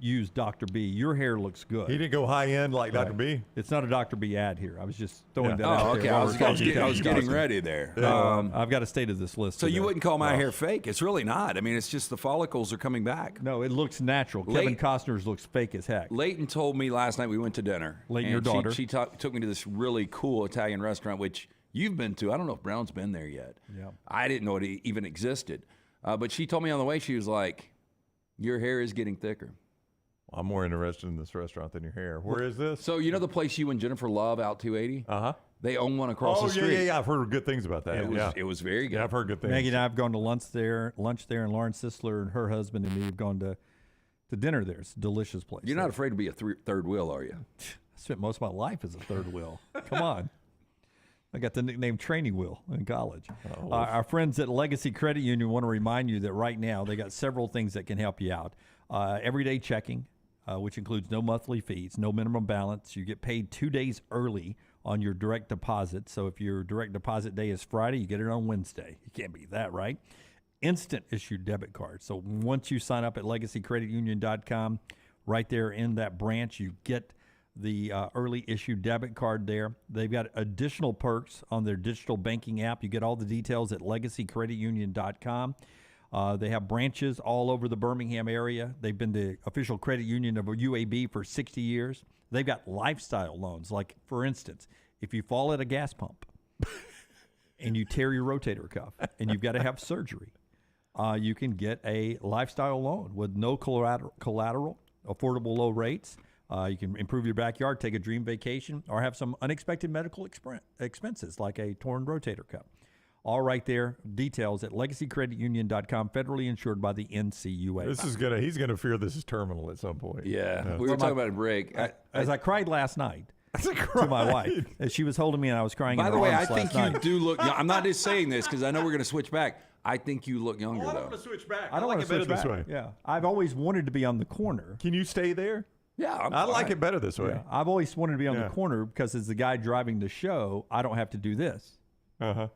[SPEAKER 5] use Dr. B. Your hair looks good.
[SPEAKER 7] He didn't go high end like Dr. B?
[SPEAKER 5] It's not a Dr. B ad here. I was just throwing that
[SPEAKER 6] Oh,
[SPEAKER 5] out
[SPEAKER 6] okay.
[SPEAKER 5] there.
[SPEAKER 6] I was getting ready there.
[SPEAKER 5] I've got to stay to this list.
[SPEAKER 6] So you
[SPEAKER 5] today.
[SPEAKER 6] wouldn't call my hair fake? It's really not. I mean, it's just the follicles are coming back.
[SPEAKER 5] No, it looks natural. Kevin Costner's looks fake as heck.
[SPEAKER 6] Leighton told me last night we went to dinner.
[SPEAKER 5] Leighton,
[SPEAKER 6] and
[SPEAKER 5] your daughter.
[SPEAKER 6] She took me to this really cool Italian restaurant, which you've been to. I don't know if Brown's been there yet.
[SPEAKER 5] Yeah.
[SPEAKER 6] I didn't know it even existed. But she told me on the way, she was like, your hair is getting thicker.
[SPEAKER 7] I'm more interested in this restaurant than your hair. Where is this?
[SPEAKER 6] So you know the place you and Jennifer love out 280?
[SPEAKER 7] Uh-huh.
[SPEAKER 6] They own one across the street.
[SPEAKER 7] Yeah. I've heard good things about that.
[SPEAKER 6] It was very good.
[SPEAKER 7] Yeah, I've heard good things.
[SPEAKER 5] Maggie and I have gone to lunch there, and Lauren Sisler and her husband and me have gone to dinner there. It's a delicious place.
[SPEAKER 6] You're not afraid to be a third wheel, are you?
[SPEAKER 5] I spent most of my life as a third wheel. Come on. I got the nickname Training Wheel in college. Our friends at Legacy Credit Union want to remind you that right now they got several things that can help you out. Everyday checking, which includes no monthly fees, no minimum balance. You get paid 2 days early on your direct deposit. So if your direct deposit day is Friday, you get it on Wednesday. You can't beat that, right? Instant issue debit card. So once you sign up at legacycreditunion.com, right there in that branch, you get the early issue debit card there. They've got additional perks on their digital banking app. You get all the details at legacycreditunion.com. They have branches all over the Birmingham area. They've been the official credit union of UAB for 60 years. They've got lifestyle loans. Like, for instance, if you fall at a gas pump and you tear your rotator cuff and you've got to have surgery, you can get a lifestyle loan with no collateral, affordable low rates. You can improve your backyard, take a dream vacation, or have some unexpected medical expenses like a torn rotator cuff. All right there. Details at legacycreditunion.com, federally insured by the NCUA.
[SPEAKER 7] He's gonna fear this is terminal at some point.
[SPEAKER 6] Yeah. We were talking about a break.
[SPEAKER 5] As I cried last night to my wife, as she was holding me and I was crying.
[SPEAKER 6] By
[SPEAKER 5] in
[SPEAKER 6] the
[SPEAKER 5] her
[SPEAKER 6] way,
[SPEAKER 5] arms
[SPEAKER 6] I think
[SPEAKER 5] last
[SPEAKER 6] you
[SPEAKER 5] night.
[SPEAKER 6] do look young. I'm not just saying this because I know we're going to switch back. I think you look younger,
[SPEAKER 7] I don't
[SPEAKER 6] though.
[SPEAKER 7] want to switch back.
[SPEAKER 5] I don't
[SPEAKER 7] like
[SPEAKER 5] want
[SPEAKER 7] it
[SPEAKER 5] to
[SPEAKER 7] better
[SPEAKER 5] switch
[SPEAKER 7] this
[SPEAKER 5] back.
[SPEAKER 7] way.
[SPEAKER 5] Yeah, I've always wanted to be on the corner.
[SPEAKER 7] Can you stay there?
[SPEAKER 6] Yeah,
[SPEAKER 7] I like it better this way.
[SPEAKER 5] Yeah, I've always wanted to be on
[SPEAKER 7] Yeah.
[SPEAKER 5] the corner because as the guy driving the show, I don't have to do this.
[SPEAKER 7] Yeah.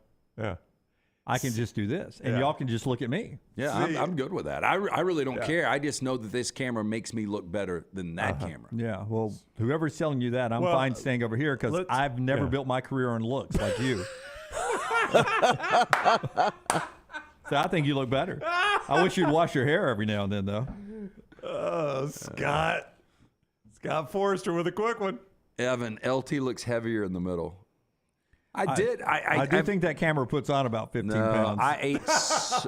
[SPEAKER 5] I can just do this, and
[SPEAKER 7] Yeah.
[SPEAKER 5] y'all can just look at me.
[SPEAKER 6] Yeah, I'm good with that. I really don't care. I just know that this camera makes me look better than that camera.
[SPEAKER 5] Yeah, well, whoever's telling you that, I'm
[SPEAKER 7] Well,
[SPEAKER 5] fine staying over here because I've never built my career on looks like you. So I think you look better. I wish you'd wash your hair every now and then, though.
[SPEAKER 7] Oh, Scott. Scott Forrester with a quick one.
[SPEAKER 6] Evan, LT looks heavier in the middle. I
[SPEAKER 5] do think that camera puts on about 15 pounds.
[SPEAKER 6] I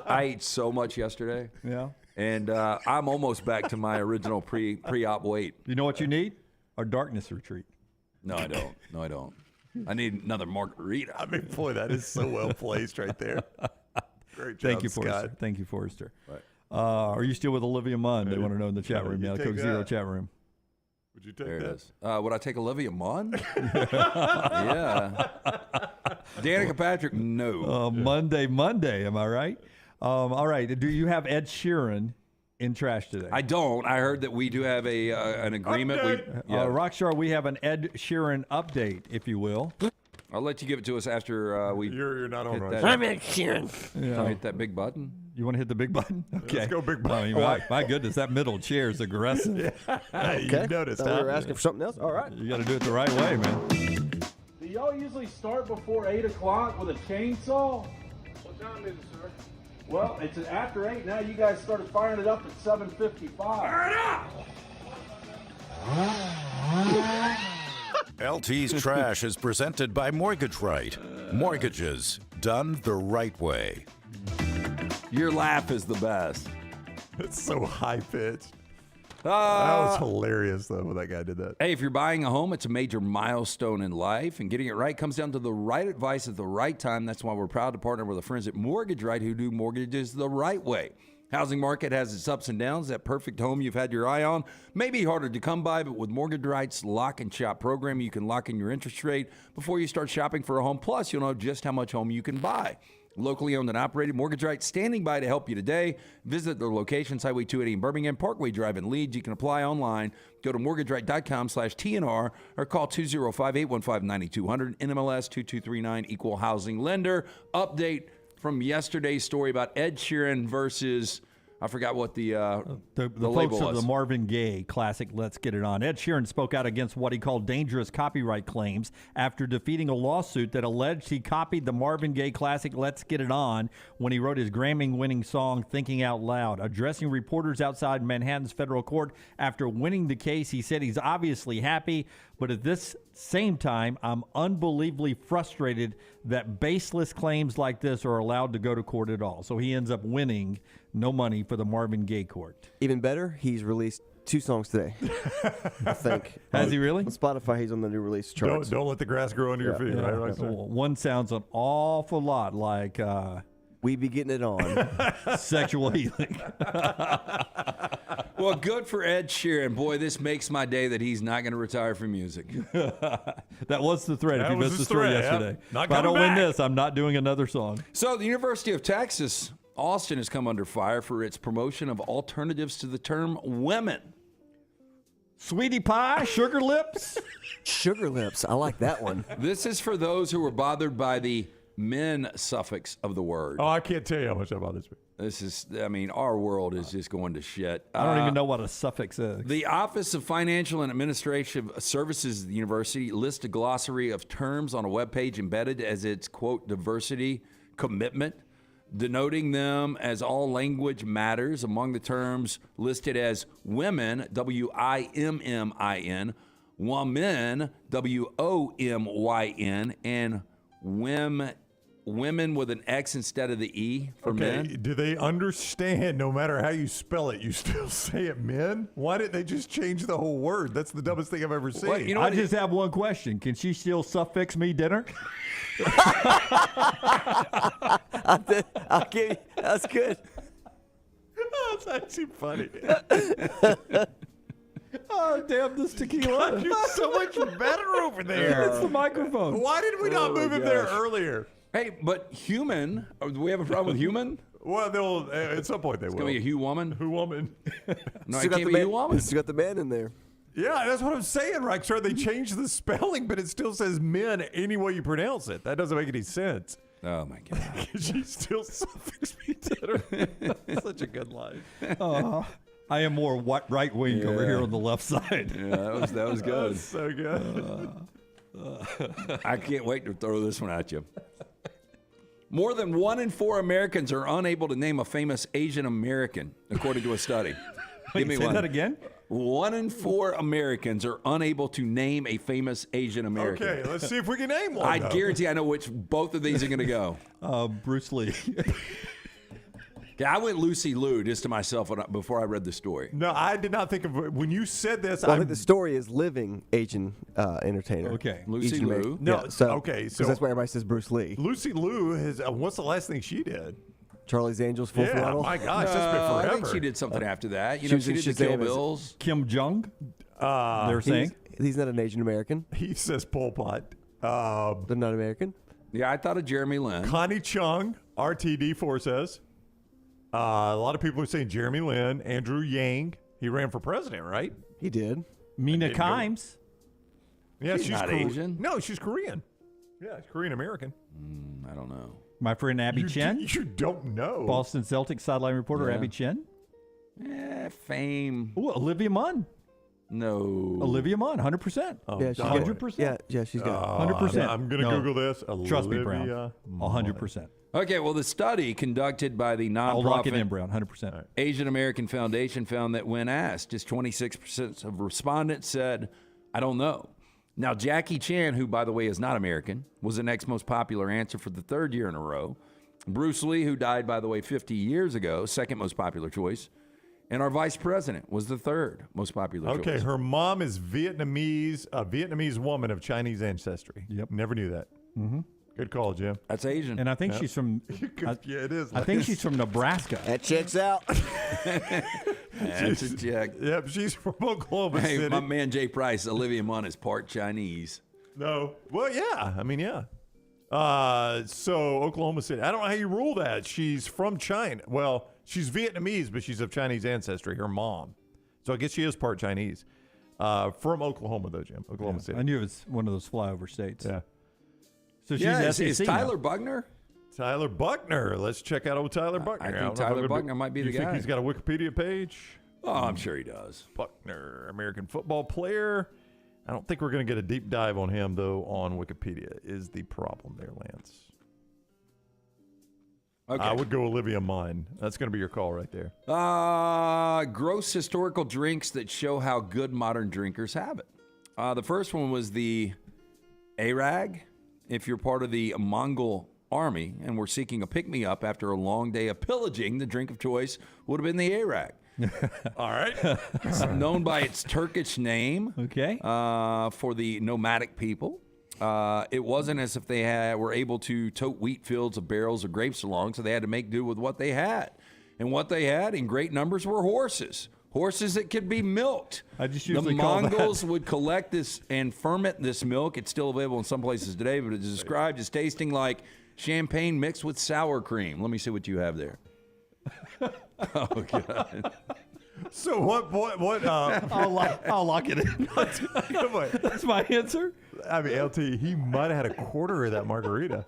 [SPEAKER 6] ate so much yesterday.
[SPEAKER 5] Yeah.
[SPEAKER 6] And I'm almost back to my original pre-op weight.
[SPEAKER 5] You know what you need? A darkness retreat.
[SPEAKER 6] No, I don't. No, I don't. I need another margarita.
[SPEAKER 7] I mean, boy, that is so well placed right there. Great job,
[SPEAKER 5] Thank you,
[SPEAKER 7] Scott.
[SPEAKER 5] Forrester. Thank you, Forrester.
[SPEAKER 6] Right.
[SPEAKER 5] Are you still with Olivia Munn? They want to know in the chat room.
[SPEAKER 7] you
[SPEAKER 5] Yeah,
[SPEAKER 7] take
[SPEAKER 5] Coke Zero
[SPEAKER 7] that.
[SPEAKER 5] chat room.
[SPEAKER 7] Would you take
[SPEAKER 6] There
[SPEAKER 7] that?
[SPEAKER 6] it is. Would I take Olivia Munn? Yeah. Danica Patrick, no.
[SPEAKER 5] Monday, am I right? All right. Do you have Ed Sheeran in trash today?
[SPEAKER 6] I don't. I heard that we do have an agreement.
[SPEAKER 5] Rockstar, we have an Ed Sheeran update, if you will.
[SPEAKER 6] I'll let you give it to us after we.
[SPEAKER 7] You're not on
[SPEAKER 6] hit
[SPEAKER 7] right
[SPEAKER 6] that.
[SPEAKER 7] now.
[SPEAKER 8] I'm Ed Sheeran.
[SPEAKER 6] Can I hit that big button?
[SPEAKER 5] You want to hit the big button? Okay.
[SPEAKER 7] Let's go big button.
[SPEAKER 5] I mean, my goodness, that middle chair is aggressive.
[SPEAKER 7] You noticed,
[SPEAKER 8] We were asking for something else. All right.
[SPEAKER 5] You got to do it the right way, man.
[SPEAKER 9] Do y'all usually start before 8 o'clock with a chainsaw?
[SPEAKER 3] What time is it, sir?
[SPEAKER 9] Well, it's after 8 now. You guys started firing it up at 7:55. Fire it up!
[SPEAKER 4] LT's Trash is presented by Mortgage Right. Mortgages done the right way.
[SPEAKER 6] Your laugh is the best.
[SPEAKER 7] It's so high pitched. That was hilarious, though, when that guy did that.
[SPEAKER 6] Hey, if you're buying a home, it's a major milestone in life, and getting it right comes down to the right advice at the right time. That's why we're proud to partner with our friends at Mortgage Right who do mortgages the right way. Housing market has its ups and downs. That perfect home you've had your eye on may be harder to come by, but with Mortgage Right's Lock and Shop program, you can lock in your interest rate before you start shopping for a home. Plus, you'll know just how much home you can buy. Locally owned and operated, Mortgage Right standing by to help you today. Visit their locations, Highway 280 in Birmingham, Parkway Drive in Leeds. You can apply online. Go to mortgageright.com/TNR or call 205-815-9200. NMLS 2239, Equal Housing Lender. Update from yesterday's story about Ed Sheeran versus, I forgot what the label
[SPEAKER 5] folks of
[SPEAKER 6] was.
[SPEAKER 5] the Marvin Gaye classic Let's Get It On. Ed Sheeran spoke out against what he called dangerous copyright claims after defeating a lawsuit that alleged he copied the Marvin Gaye classic Let's Get It On when he wrote his Grammy-winning song Thinking Out Loud. Addressing reporters outside Manhattan's federal court after winning the case, he said he's obviously happy, but at this same time, I'm unbelievably frustrated that baseless claims like this are allowed to go to court at all. So he ends up winning no money for the Marvin Gaye court.
[SPEAKER 8] Even better, he's released 2 songs today. I think.
[SPEAKER 5] Has he really?
[SPEAKER 8] On Spotify, he's on the new release charts.
[SPEAKER 7] Don't let the grass grow under your feet, right?
[SPEAKER 5] Well, one sounds an awful lot like
[SPEAKER 8] We Be Getting It On.
[SPEAKER 5] Sexual healing.
[SPEAKER 6] Well, good for Ed Sheeran. Boy, this makes my day that he's not going to retire from music.
[SPEAKER 5] That was the thread. If you missed the story yesterday.
[SPEAKER 7] Not
[SPEAKER 5] if I don't
[SPEAKER 7] coming
[SPEAKER 5] win
[SPEAKER 7] back.
[SPEAKER 5] this, I'm not doing another song.
[SPEAKER 6] So the University of Texas, Austin, has come under fire for its promotion of alternatives to the term women.
[SPEAKER 5] Sweetie pie, sugar lips.
[SPEAKER 8] Sugar lips. I like that one.
[SPEAKER 6] This is for those who were bothered by the men suffix of the word.
[SPEAKER 7] Oh, I can't tell you how much that bothers me.
[SPEAKER 6] This is, I mean, our world is just going to shit.
[SPEAKER 5] I don't even know what a suffix is.
[SPEAKER 6] The Office of Financial and Administrative Services at the university lists a glossary of terms on a webpage embedded as its, quote, diversity commitment, denoting them as all language matters. Among the terms listed as women, W-I-M-M-I-N, woman, W-O-M-Y-N, and women with an X instead of the E for men.
[SPEAKER 7] Do they understand no matter how you spell it, you still say it men? Why didn't they just change the whole word? That's the dumbest thing I've ever seen.
[SPEAKER 5] Well, I just have one question. Can she still suffix me dinner?
[SPEAKER 8] I'll give you, that's good.
[SPEAKER 7] That's actually funny.
[SPEAKER 5] Oh, damn, this tequila.
[SPEAKER 7] God, you're so much better over there.
[SPEAKER 5] It's the microphone.
[SPEAKER 7] Why did we not move him there earlier?
[SPEAKER 6] Hey, but human, do we have a problem with human?
[SPEAKER 7] Well, they'll at some point they
[SPEAKER 6] It's
[SPEAKER 7] will.
[SPEAKER 6] going to be a Hugh woman?
[SPEAKER 7] Who woman?
[SPEAKER 6] No,
[SPEAKER 8] Still
[SPEAKER 6] it can't be Hugh woman.
[SPEAKER 8] Still got the man in there.
[SPEAKER 7] Yeah, that's what I'm saying, right? Sure, they changed the spelling, but it still says men any way you pronounce it. That doesn't make any sense.
[SPEAKER 6] Oh, my God.
[SPEAKER 7] She still suffix me dinner. Such a good line.
[SPEAKER 5] I am more right wing over here on the left side.
[SPEAKER 6] Yeah, that was good.
[SPEAKER 7] That's so good.
[SPEAKER 6] I can't wait to throw this one at you. More than 1 in 4 Americans are unable to name a famous Asian American, according to a study.
[SPEAKER 5] Wait, say that again?
[SPEAKER 6] 1 in 4 Americans are unable to name a famous Asian American.
[SPEAKER 7] Okay, let's see if we can name one.
[SPEAKER 6] I
[SPEAKER 7] though.
[SPEAKER 6] guarantee I know which both of these are going to go.
[SPEAKER 5] Bruce Lee.
[SPEAKER 6] Yeah, I went Lucy Liu just to myself before I read the story.
[SPEAKER 7] No, I did not think of when you said this.
[SPEAKER 8] Well, I think the story is living Asian entertainer.
[SPEAKER 5] Okay.
[SPEAKER 6] Lucy
[SPEAKER 8] Asian
[SPEAKER 6] Liu?
[SPEAKER 7] No,
[SPEAKER 8] okay,
[SPEAKER 7] so
[SPEAKER 8] that's why everybody says Bruce Lee.
[SPEAKER 7] Lucy Liu has. What's the last thing she did?
[SPEAKER 8] Charlie's Angels, Full
[SPEAKER 7] Yeah,
[SPEAKER 8] Throttle.
[SPEAKER 7] my gosh, that's been
[SPEAKER 6] I
[SPEAKER 7] forever.
[SPEAKER 6] think she did something after that. You
[SPEAKER 8] she
[SPEAKER 6] know,
[SPEAKER 8] was
[SPEAKER 6] she
[SPEAKER 8] in
[SPEAKER 6] did the Kill
[SPEAKER 8] Shazam as-
[SPEAKER 6] Bills.
[SPEAKER 5] Kim Jong? They're saying?
[SPEAKER 8] He's not an Asian American.
[SPEAKER 7] He says Pol Pot.
[SPEAKER 8] They're not American.
[SPEAKER 6] Yeah, I thought of Jeremy Lin.
[SPEAKER 7] Connie Chung, RTD4 says. A lot of people are saying Jeremy Lin, Andrew Yang. He ran for president, right?
[SPEAKER 8] He did.
[SPEAKER 5] Mina Kimes.
[SPEAKER 7] Yeah,
[SPEAKER 6] She's not Asian.
[SPEAKER 7] No, she's Korean. Yeah, she's Korean American.
[SPEAKER 6] I don't know.
[SPEAKER 5] My friend Abby Chen.
[SPEAKER 7] You don't know.
[SPEAKER 5] Boston Celtics sideline reporter
[SPEAKER 6] Yeah.
[SPEAKER 5] Abby Chen.
[SPEAKER 6] Fame.
[SPEAKER 5] Ooh, Olivia Munn.
[SPEAKER 6] No.
[SPEAKER 5] Olivia Munn, 100%.
[SPEAKER 8] Yeah, she's
[SPEAKER 5] 100%.
[SPEAKER 8] Yeah, she's good.
[SPEAKER 5] 100%.
[SPEAKER 7] I'm going to Google this.
[SPEAKER 5] Trust me,
[SPEAKER 7] Olivia
[SPEAKER 5] Brown. 100%.
[SPEAKER 6] Okay, well, the study conducted by the
[SPEAKER 5] I'll lock it
[SPEAKER 6] nonprofit
[SPEAKER 5] in, Brown, 100%.
[SPEAKER 6] Asian American Foundation found that when asked, just 26% of respondents said, I don't know. Now, Jackie Chan, who, by the way, is not American, was the next most popular answer for the third year in a row. Bruce Lee, who died, by the way, 50 years ago, second most popular choice. And our vice president was the third most popular choice.
[SPEAKER 7] Okay, her mom is Vietnamese, a Vietnamese woman of Chinese ancestry.
[SPEAKER 5] Yep.
[SPEAKER 7] Never knew that.
[SPEAKER 5] Mm-hmm.
[SPEAKER 7] Good call, Jim.
[SPEAKER 6] That's Asian.
[SPEAKER 5] And I think
[SPEAKER 7] Yep.
[SPEAKER 5] she's from.
[SPEAKER 7] Yeah, it is.
[SPEAKER 5] I think she's from Nebraska.
[SPEAKER 8] That checks out.
[SPEAKER 6] That's a check.
[SPEAKER 7] Yep, she's from Oklahoma
[SPEAKER 6] Hey,
[SPEAKER 7] City.
[SPEAKER 6] my man Jay Price, Olivia Munn is part Chinese.
[SPEAKER 7] No. Well, yeah. I mean, yeah. So Oklahoma City. I don't know how you rule that. She's from China. Well, she's Vietnamese, but she's of Chinese ancestry. Her mom. So I guess she is part Chinese. From Oklahoma, though, Jim. Oklahoma City.
[SPEAKER 5] I knew it was one of those flyover states.
[SPEAKER 7] Yeah.
[SPEAKER 5] So she's
[SPEAKER 6] Yeah,
[SPEAKER 5] SEC
[SPEAKER 6] is
[SPEAKER 5] now.
[SPEAKER 6] Tyler Buckner?
[SPEAKER 7] Buckner. Let's check out old Tyler Buckner.
[SPEAKER 6] I think
[SPEAKER 7] don't know if
[SPEAKER 6] Tyler
[SPEAKER 7] I'm gonna
[SPEAKER 6] Buckner might be the
[SPEAKER 7] you think
[SPEAKER 6] guy.
[SPEAKER 7] he's got a Wikipedia page?
[SPEAKER 6] Oh, I'm sure he does.
[SPEAKER 7] Buckner, American football player. I don't think we're going to get a deep dive on him, though, on Wikipedia is the problem there, Lance.
[SPEAKER 6] Okay.
[SPEAKER 7] I would go Olivia Munn. That's going to be your call right there.
[SPEAKER 6] Gross historical drinks that show how good modern drinkers have it. The first one was the Arag. If you're part of the Mongol army and were seeking a pick-me-up after a long day of pillaging, the drink of choice would have been the Arag.
[SPEAKER 7] All right.
[SPEAKER 6] It's known by its Turkish name.
[SPEAKER 5] Okay.
[SPEAKER 6] For the nomadic people. It wasn't as if they were able to tote wheat fields of barrels of grapes along, so they had to make do with what they had. And what they had in great numbers were horses. Horses that could be milked.
[SPEAKER 5] I just
[SPEAKER 6] The
[SPEAKER 5] usually call
[SPEAKER 6] Mongols
[SPEAKER 5] that.
[SPEAKER 6] would collect this and ferment this milk. It's still available in some places today, but it's described as tasting like champagne mixed with sour cream. Let me see what you have there. Oh, God.
[SPEAKER 7] So what
[SPEAKER 5] I'll lock it in.
[SPEAKER 7] Come on.
[SPEAKER 5] That's my answer.
[SPEAKER 7] I mean, LT, he might have had a quarter of that margarita.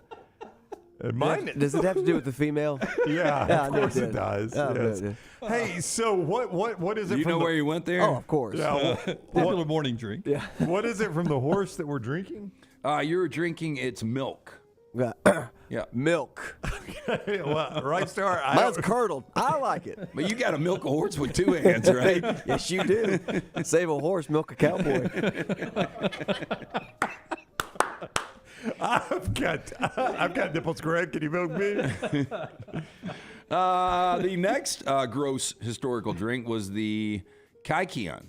[SPEAKER 7] And mine,
[SPEAKER 8] Does it have to do with the female?
[SPEAKER 7] yeah,
[SPEAKER 8] I
[SPEAKER 7] of
[SPEAKER 8] know
[SPEAKER 7] course
[SPEAKER 8] it
[SPEAKER 7] it
[SPEAKER 8] did.
[SPEAKER 7] does.
[SPEAKER 8] I know
[SPEAKER 7] Yes.
[SPEAKER 8] it did.
[SPEAKER 7] Hey, so what is it?
[SPEAKER 6] Do you
[SPEAKER 7] from
[SPEAKER 6] know
[SPEAKER 7] the,
[SPEAKER 6] where you went there?
[SPEAKER 8] Oh, of course.
[SPEAKER 7] Yeah,
[SPEAKER 5] Popular morning drink.
[SPEAKER 8] Yeah.
[SPEAKER 7] what is it from the horse that we're drinking?
[SPEAKER 6] You're drinking its milk. Yeah.
[SPEAKER 8] Milk.
[SPEAKER 7] Well, right, Star.
[SPEAKER 8] Mine's curdled. I like it.
[SPEAKER 6] But you got to milk a horse with two hands, right?
[SPEAKER 8] Yes, you do. Save a horse, milk a cowboy.
[SPEAKER 7] I've got nipples, Greg. Can you milk me?
[SPEAKER 6] The next gross historical drink was the Kaikion,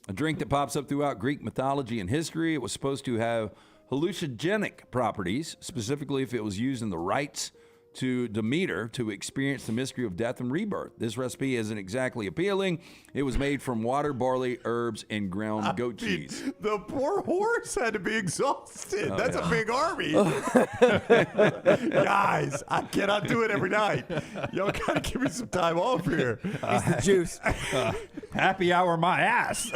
[SPEAKER 6] a drink that pops up throughout Greek mythology and history. It was supposed to have hallucinogenic properties, specifically if it was used in the rites to Demeter to experience the mystery of death and rebirth. This recipe isn't exactly appealing. It was made from water, barley, herbs, and ground goat cheese.
[SPEAKER 7] The poor horse had to be exhausted.
[SPEAKER 6] Oh,
[SPEAKER 7] That's
[SPEAKER 6] yeah.
[SPEAKER 7] a big army. Guys, I cannot do it every night. Y'all gotta give me some time off here.
[SPEAKER 8] It's the juice.
[SPEAKER 5] Happy hour, my ass.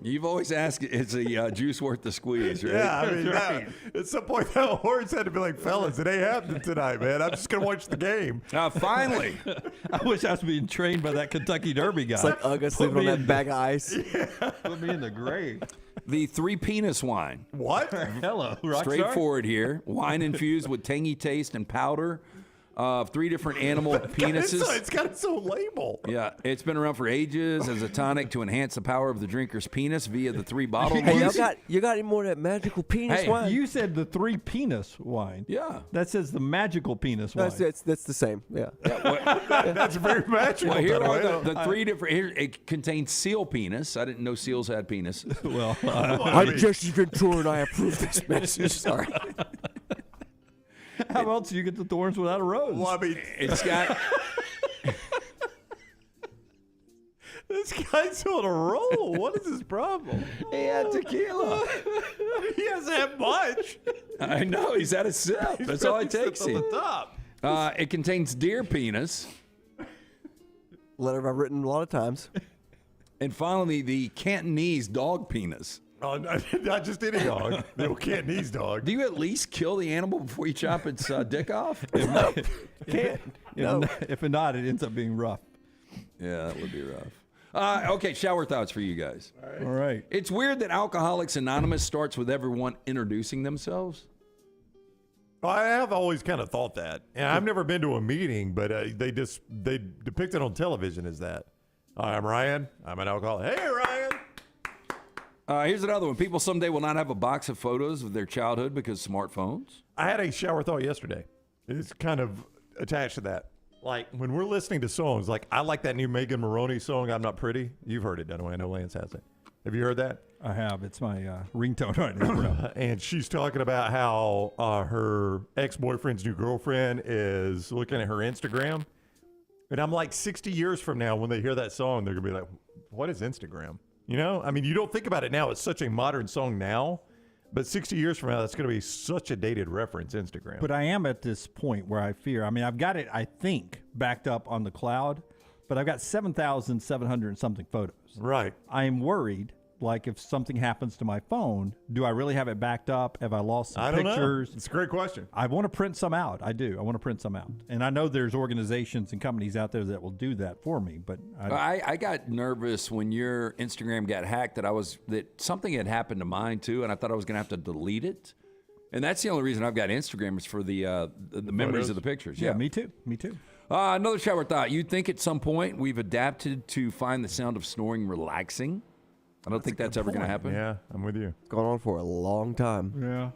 [SPEAKER 6] You've always asked, is a juice worth the squeeze, right?
[SPEAKER 7] Yeah, I mean, at some point, that horse had to be like, fellas, it ain't happening tonight, man. I'm just going to watch the game.
[SPEAKER 6] Finally.
[SPEAKER 5] I wish I was being trained by that Kentucky Derby guy.
[SPEAKER 8] It's like Uga sleeping on that bag of ice.
[SPEAKER 5] Put me in the grave.
[SPEAKER 6] The three penis wine.
[SPEAKER 7] What?
[SPEAKER 5] Hello, Rockstar.
[SPEAKER 6] Straightforward here. Wine infused with tangy taste and powder of three different animal penises.
[SPEAKER 7] It's got its own label.
[SPEAKER 6] Yeah, it's been around for ages as a tonic to enhance the power of the drinker's penis via the three bottled
[SPEAKER 8] Hey,
[SPEAKER 6] ones.
[SPEAKER 8] you got any more of that magical penis
[SPEAKER 6] Hey,
[SPEAKER 8] wine?
[SPEAKER 5] You said the three penis wine.
[SPEAKER 6] Yeah.
[SPEAKER 5] That says the magical penis wine.
[SPEAKER 8] That's the same. Yeah.
[SPEAKER 7] That's very magical.
[SPEAKER 6] Well, here
[SPEAKER 7] by the
[SPEAKER 6] are
[SPEAKER 7] way.
[SPEAKER 6] the three different. Here, it contains seal penis. I didn't know seals had penis.
[SPEAKER 5] Well,
[SPEAKER 8] I'm Jesse Ventura and I approve this message. Sorry.
[SPEAKER 5] how else do you get the thorns without a rose?
[SPEAKER 7] Well, I mean,
[SPEAKER 6] It's got.
[SPEAKER 7] this guy's on a roll. What is his problem?
[SPEAKER 6] He had tequila.
[SPEAKER 7] He hasn't had much.
[SPEAKER 6] I know. He's had a sip. That's all it takes.
[SPEAKER 7] On the top.
[SPEAKER 6] It contains deer penis.
[SPEAKER 8] Letter I've written a lot of times.
[SPEAKER 6] And finally, the Cantonese dog penis.
[SPEAKER 7] Not just any dog. The old Cantonese dog.
[SPEAKER 6] Do you at least kill the animal before you chop its dick off?
[SPEAKER 5] If not, it ends up being rough.
[SPEAKER 6] Yeah, that would be rough. Okay, shower thoughts for you guys.
[SPEAKER 5] All right.
[SPEAKER 6] It's weird that Alcoholics Anonymous starts with everyone introducing themselves.
[SPEAKER 7] I have always kind of thought that. And I've never been to a meeting, but they depict it on television as that. I'm Ryan. I'm an alcoholic. Hey, Ryan.
[SPEAKER 6] Here's another one. People someday will not have a box of photos of their childhood because smartphones.
[SPEAKER 7] I had a shower thought yesterday. It's kind of attached to that. Like, when we're listening to songs, like, I like that new Megan Maroney song, I'm Not Pretty. You've heard it, Dunaway. I know Lance has it. Have you heard that?
[SPEAKER 5] I have. It's my ringtone right now.
[SPEAKER 7] And she's talking about how her ex-boyfriend's new girlfriend is looking at her Instagram. And I'm like, 60 years from now, when they hear that song, they're going to be like, what is Instagram? You know? I mean, you don't think about it now. It's such a modern song now. But 60 years from now, that's going to be such a dated reference, Instagram.
[SPEAKER 5] But I am at this point where I fear, I mean, I've got it, I think, backed up on the cloud, but I've got 7,700 and something photos.
[SPEAKER 7] Right.
[SPEAKER 5] I am worried, like, if something happens to my phone, do I really have it backed up? Have I lost some pictures?
[SPEAKER 7] It's a great question.
[SPEAKER 5] I want to print some out. I do. I want to print some out. And I know there's organizations and companies out there that will do that for me, but
[SPEAKER 6] I got nervous when your Instagram got hacked that something had happened to mine too, and I thought I was going to have to delete it. And that's the only reason I've got Instagram is for the memories of the pictures.
[SPEAKER 5] Yeah, me too. Me too.
[SPEAKER 6] Another shower thought. You'd think at some point we've adapted to find the sound of snoring relaxing. I don't think that's ever going to happen.
[SPEAKER 7] Yeah, I'm with you.
[SPEAKER 8] It's gone on for a long time.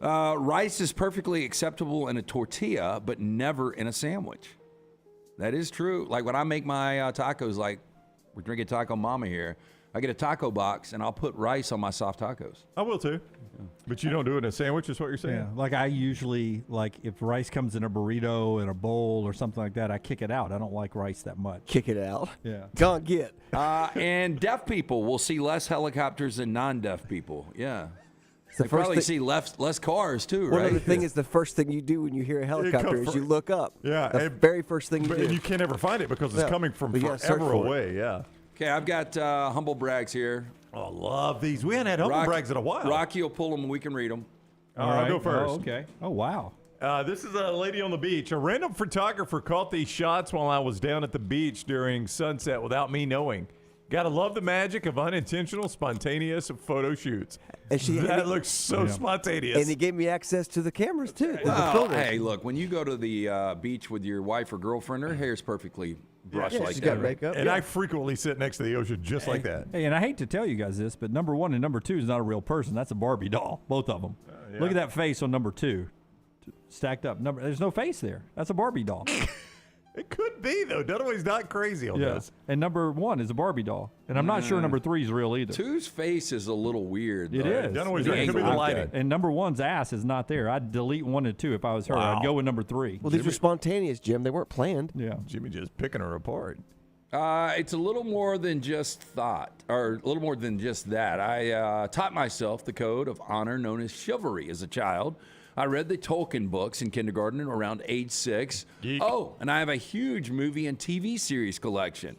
[SPEAKER 5] Yeah.
[SPEAKER 6] Rice is perfectly acceptable in a tortilla, but never in a sandwich. That is true. Like when I make my tacos, like we're drinking Taco Mama here, I get a taco box and I'll put rice on my soft tacos.
[SPEAKER 7] I will too. But you don't do it in a sandwich, is what you're saying?
[SPEAKER 5] Yeah, like I usually, like if rice comes in a burrito, in a bowl or something like that, I kick it out. I don't like rice that much.
[SPEAKER 8] Kick it out.
[SPEAKER 5] Yeah.
[SPEAKER 8] Can't get.
[SPEAKER 6] And deaf people will see less helicopters than non-deaf people. Yeah.
[SPEAKER 8] The
[SPEAKER 6] They
[SPEAKER 8] first
[SPEAKER 6] probably
[SPEAKER 8] thing-
[SPEAKER 6] see less cars too,
[SPEAKER 8] One
[SPEAKER 6] right?
[SPEAKER 8] other thing is the first thing you do when you hear a helicopter is you look up.
[SPEAKER 7] Yeah.
[SPEAKER 8] The
[SPEAKER 7] and-
[SPEAKER 8] very first thing you
[SPEAKER 7] but
[SPEAKER 8] do.
[SPEAKER 7] you can't ever find it because it's
[SPEAKER 8] Yeah.
[SPEAKER 7] coming from
[SPEAKER 8] But you gotta search
[SPEAKER 7] forever
[SPEAKER 8] for it.
[SPEAKER 7] away. Yeah.
[SPEAKER 6] Okay, I've got humble brags here.
[SPEAKER 7] Oh, love these. We hadn't had humble brags in a while.
[SPEAKER 6] Rocky will pull them and we can read them.
[SPEAKER 7] All right, I'll go first.
[SPEAKER 5] Oh, okay. Oh, wow.
[SPEAKER 7] This is a lady on the beach. A random photographer caught these shots while I was down at the beach during sunset without me knowing. Gotta love the magic of unintentional, spontaneous photo shoots.
[SPEAKER 8] And
[SPEAKER 7] that looks so spontaneous.
[SPEAKER 8] And he gave me access to the cameras too.
[SPEAKER 6] Well, hey, look, when you go to the beach with your wife or girlfriend, her hair's perfectly brushed like that.
[SPEAKER 7] And I frequently sit next to the ocean just like that.
[SPEAKER 5] Hey, and I hate to tell you guys this, but number 1 and number 2 is not a real person. That's a Barbie doll, both of them.
[SPEAKER 7] Yeah.
[SPEAKER 5] Look at that face on number 2, stacked up. There's no face there. That's a Barbie doll.
[SPEAKER 7] It could be, though. Dunaway's not crazy on this.
[SPEAKER 5] And number 1 is a Barbie doll. And I'm not sure number 3 is real either.
[SPEAKER 6] 2's face is a little weird.
[SPEAKER 5] It is.
[SPEAKER 7] Dunaway's
[SPEAKER 5] It
[SPEAKER 7] right.
[SPEAKER 5] is.
[SPEAKER 7] Could be the lighting.
[SPEAKER 5] And number 1's ass is not there. I'd delete 1 and 2 if I was her.
[SPEAKER 7] Wow.
[SPEAKER 5] I'd go with number 3.
[SPEAKER 8] Well, these were spontaneous, Jim. They weren't planned.
[SPEAKER 5] Yeah.
[SPEAKER 7] Jimmy just picking her apart.
[SPEAKER 6] It's a little more than just thought, or a little more than just that. I taught myself the code of honor known as chivalry as a child. I read the Tolkien books in kindergarten around age 6.
[SPEAKER 7] Geek.
[SPEAKER 6] Oh, and I have a huge movie and TV series collection.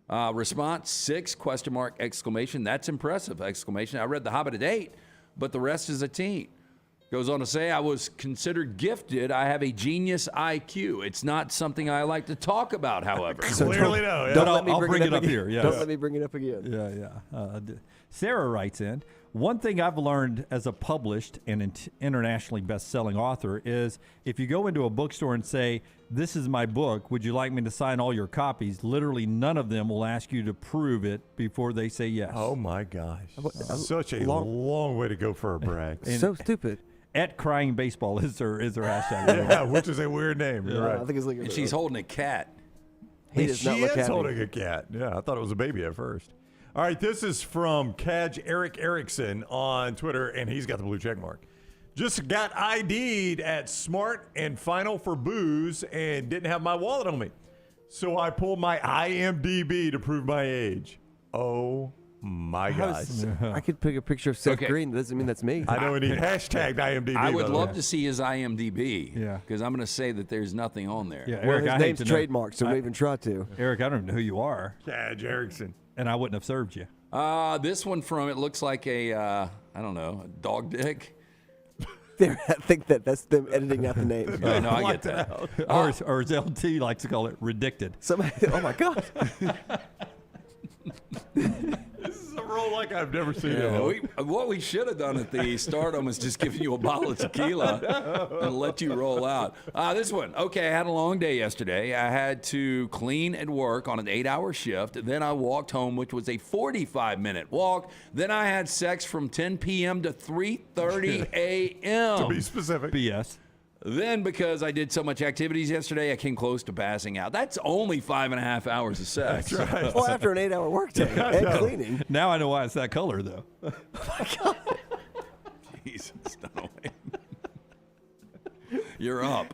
[SPEAKER 6] Response 6, ? That's impressive, ! I read The Hobbit at 8, but the rest is a teen. Goes on to say, I was considered gifted. I have a genius IQ. It's not something I like to talk about, however.
[SPEAKER 7] Clearly no. Yeah.
[SPEAKER 8] Don't let me
[SPEAKER 5] I'll bring it up
[SPEAKER 8] again.
[SPEAKER 5] here. Yes.
[SPEAKER 8] Don't let me bring it up again.
[SPEAKER 5] Yeah. Sarah writes in, one thing I've learned as a published and internationally best-selling author is if you go into a bookstore and say, this is my book, would you like me to sign all your copies? Literally none of them will ask you to prove it before they say yes.
[SPEAKER 7] Oh, my gosh. Such a long way to go for a brag.
[SPEAKER 8] So stupid.
[SPEAKER 5] At Crying Baseball is her hashtag.
[SPEAKER 7] Yeah, which is a weird name. You're right.
[SPEAKER 8] I think it's like
[SPEAKER 6] And she's holding a cat.
[SPEAKER 8] He does not
[SPEAKER 7] She
[SPEAKER 8] look
[SPEAKER 7] is
[SPEAKER 8] happy.
[SPEAKER 7] holding a cat. Yeah, I thought it was a baby at first. All right, this is from Kaj Eric Erickson on Twitter, and he's got the blue check mark. Just got ID'd at Smart and Final for booze and didn't have my wallet on me. So I pulled my IMDb to prove my age. Oh, my gosh.
[SPEAKER 8] I could pick a picture of Seth
[SPEAKER 6] Okay.
[SPEAKER 8] Green. That doesn't mean that's me.
[SPEAKER 7] I know, and he hashtagged IMDb.
[SPEAKER 6] I would
[SPEAKER 7] by the
[SPEAKER 6] love
[SPEAKER 7] way.
[SPEAKER 6] to see his IMDb.
[SPEAKER 5] Yeah.
[SPEAKER 6] Because I'm going to say that there's nothing on there.
[SPEAKER 5] Yeah,
[SPEAKER 8] Well,
[SPEAKER 5] Eric,
[SPEAKER 8] his
[SPEAKER 5] I hate
[SPEAKER 8] name's
[SPEAKER 5] to know.
[SPEAKER 8] trademarked, so don't even try to.
[SPEAKER 5] Eric, I don't know who you are,
[SPEAKER 7] Kaj Erickson.
[SPEAKER 5] and I wouldn't have served you.
[SPEAKER 6] This one from, it looks like a, I don't know, a dog dick.
[SPEAKER 8] I think that's them editing out the names.
[SPEAKER 6] Yeah, no, I get that.
[SPEAKER 5] Or as LT likes to call it, redicted.
[SPEAKER 8] Oh my God.
[SPEAKER 7] This is a roll like I've never seen it.
[SPEAKER 6] What we should have done at the stardom is just giving you a bottle of tequila and let you roll out. This one. Okay, I had a long day yesterday. I had to clean at work on an 8-hour shift. Then I walked home, which was a 45-minute walk. Then I had sex from 10 p.m. to 3:30 a.m.
[SPEAKER 7] To be specific.
[SPEAKER 5] BS.
[SPEAKER 6] Then, because I did so much activities yesterday, I came close to passing out. That's only 5.5 hours of sex.
[SPEAKER 7] That's right.
[SPEAKER 8] Well, after an 8-hour workday and cleaning.
[SPEAKER 5] Now I know why it's that color, though.
[SPEAKER 8] Oh my God.
[SPEAKER 6] Jesus, Dunaway. You're up.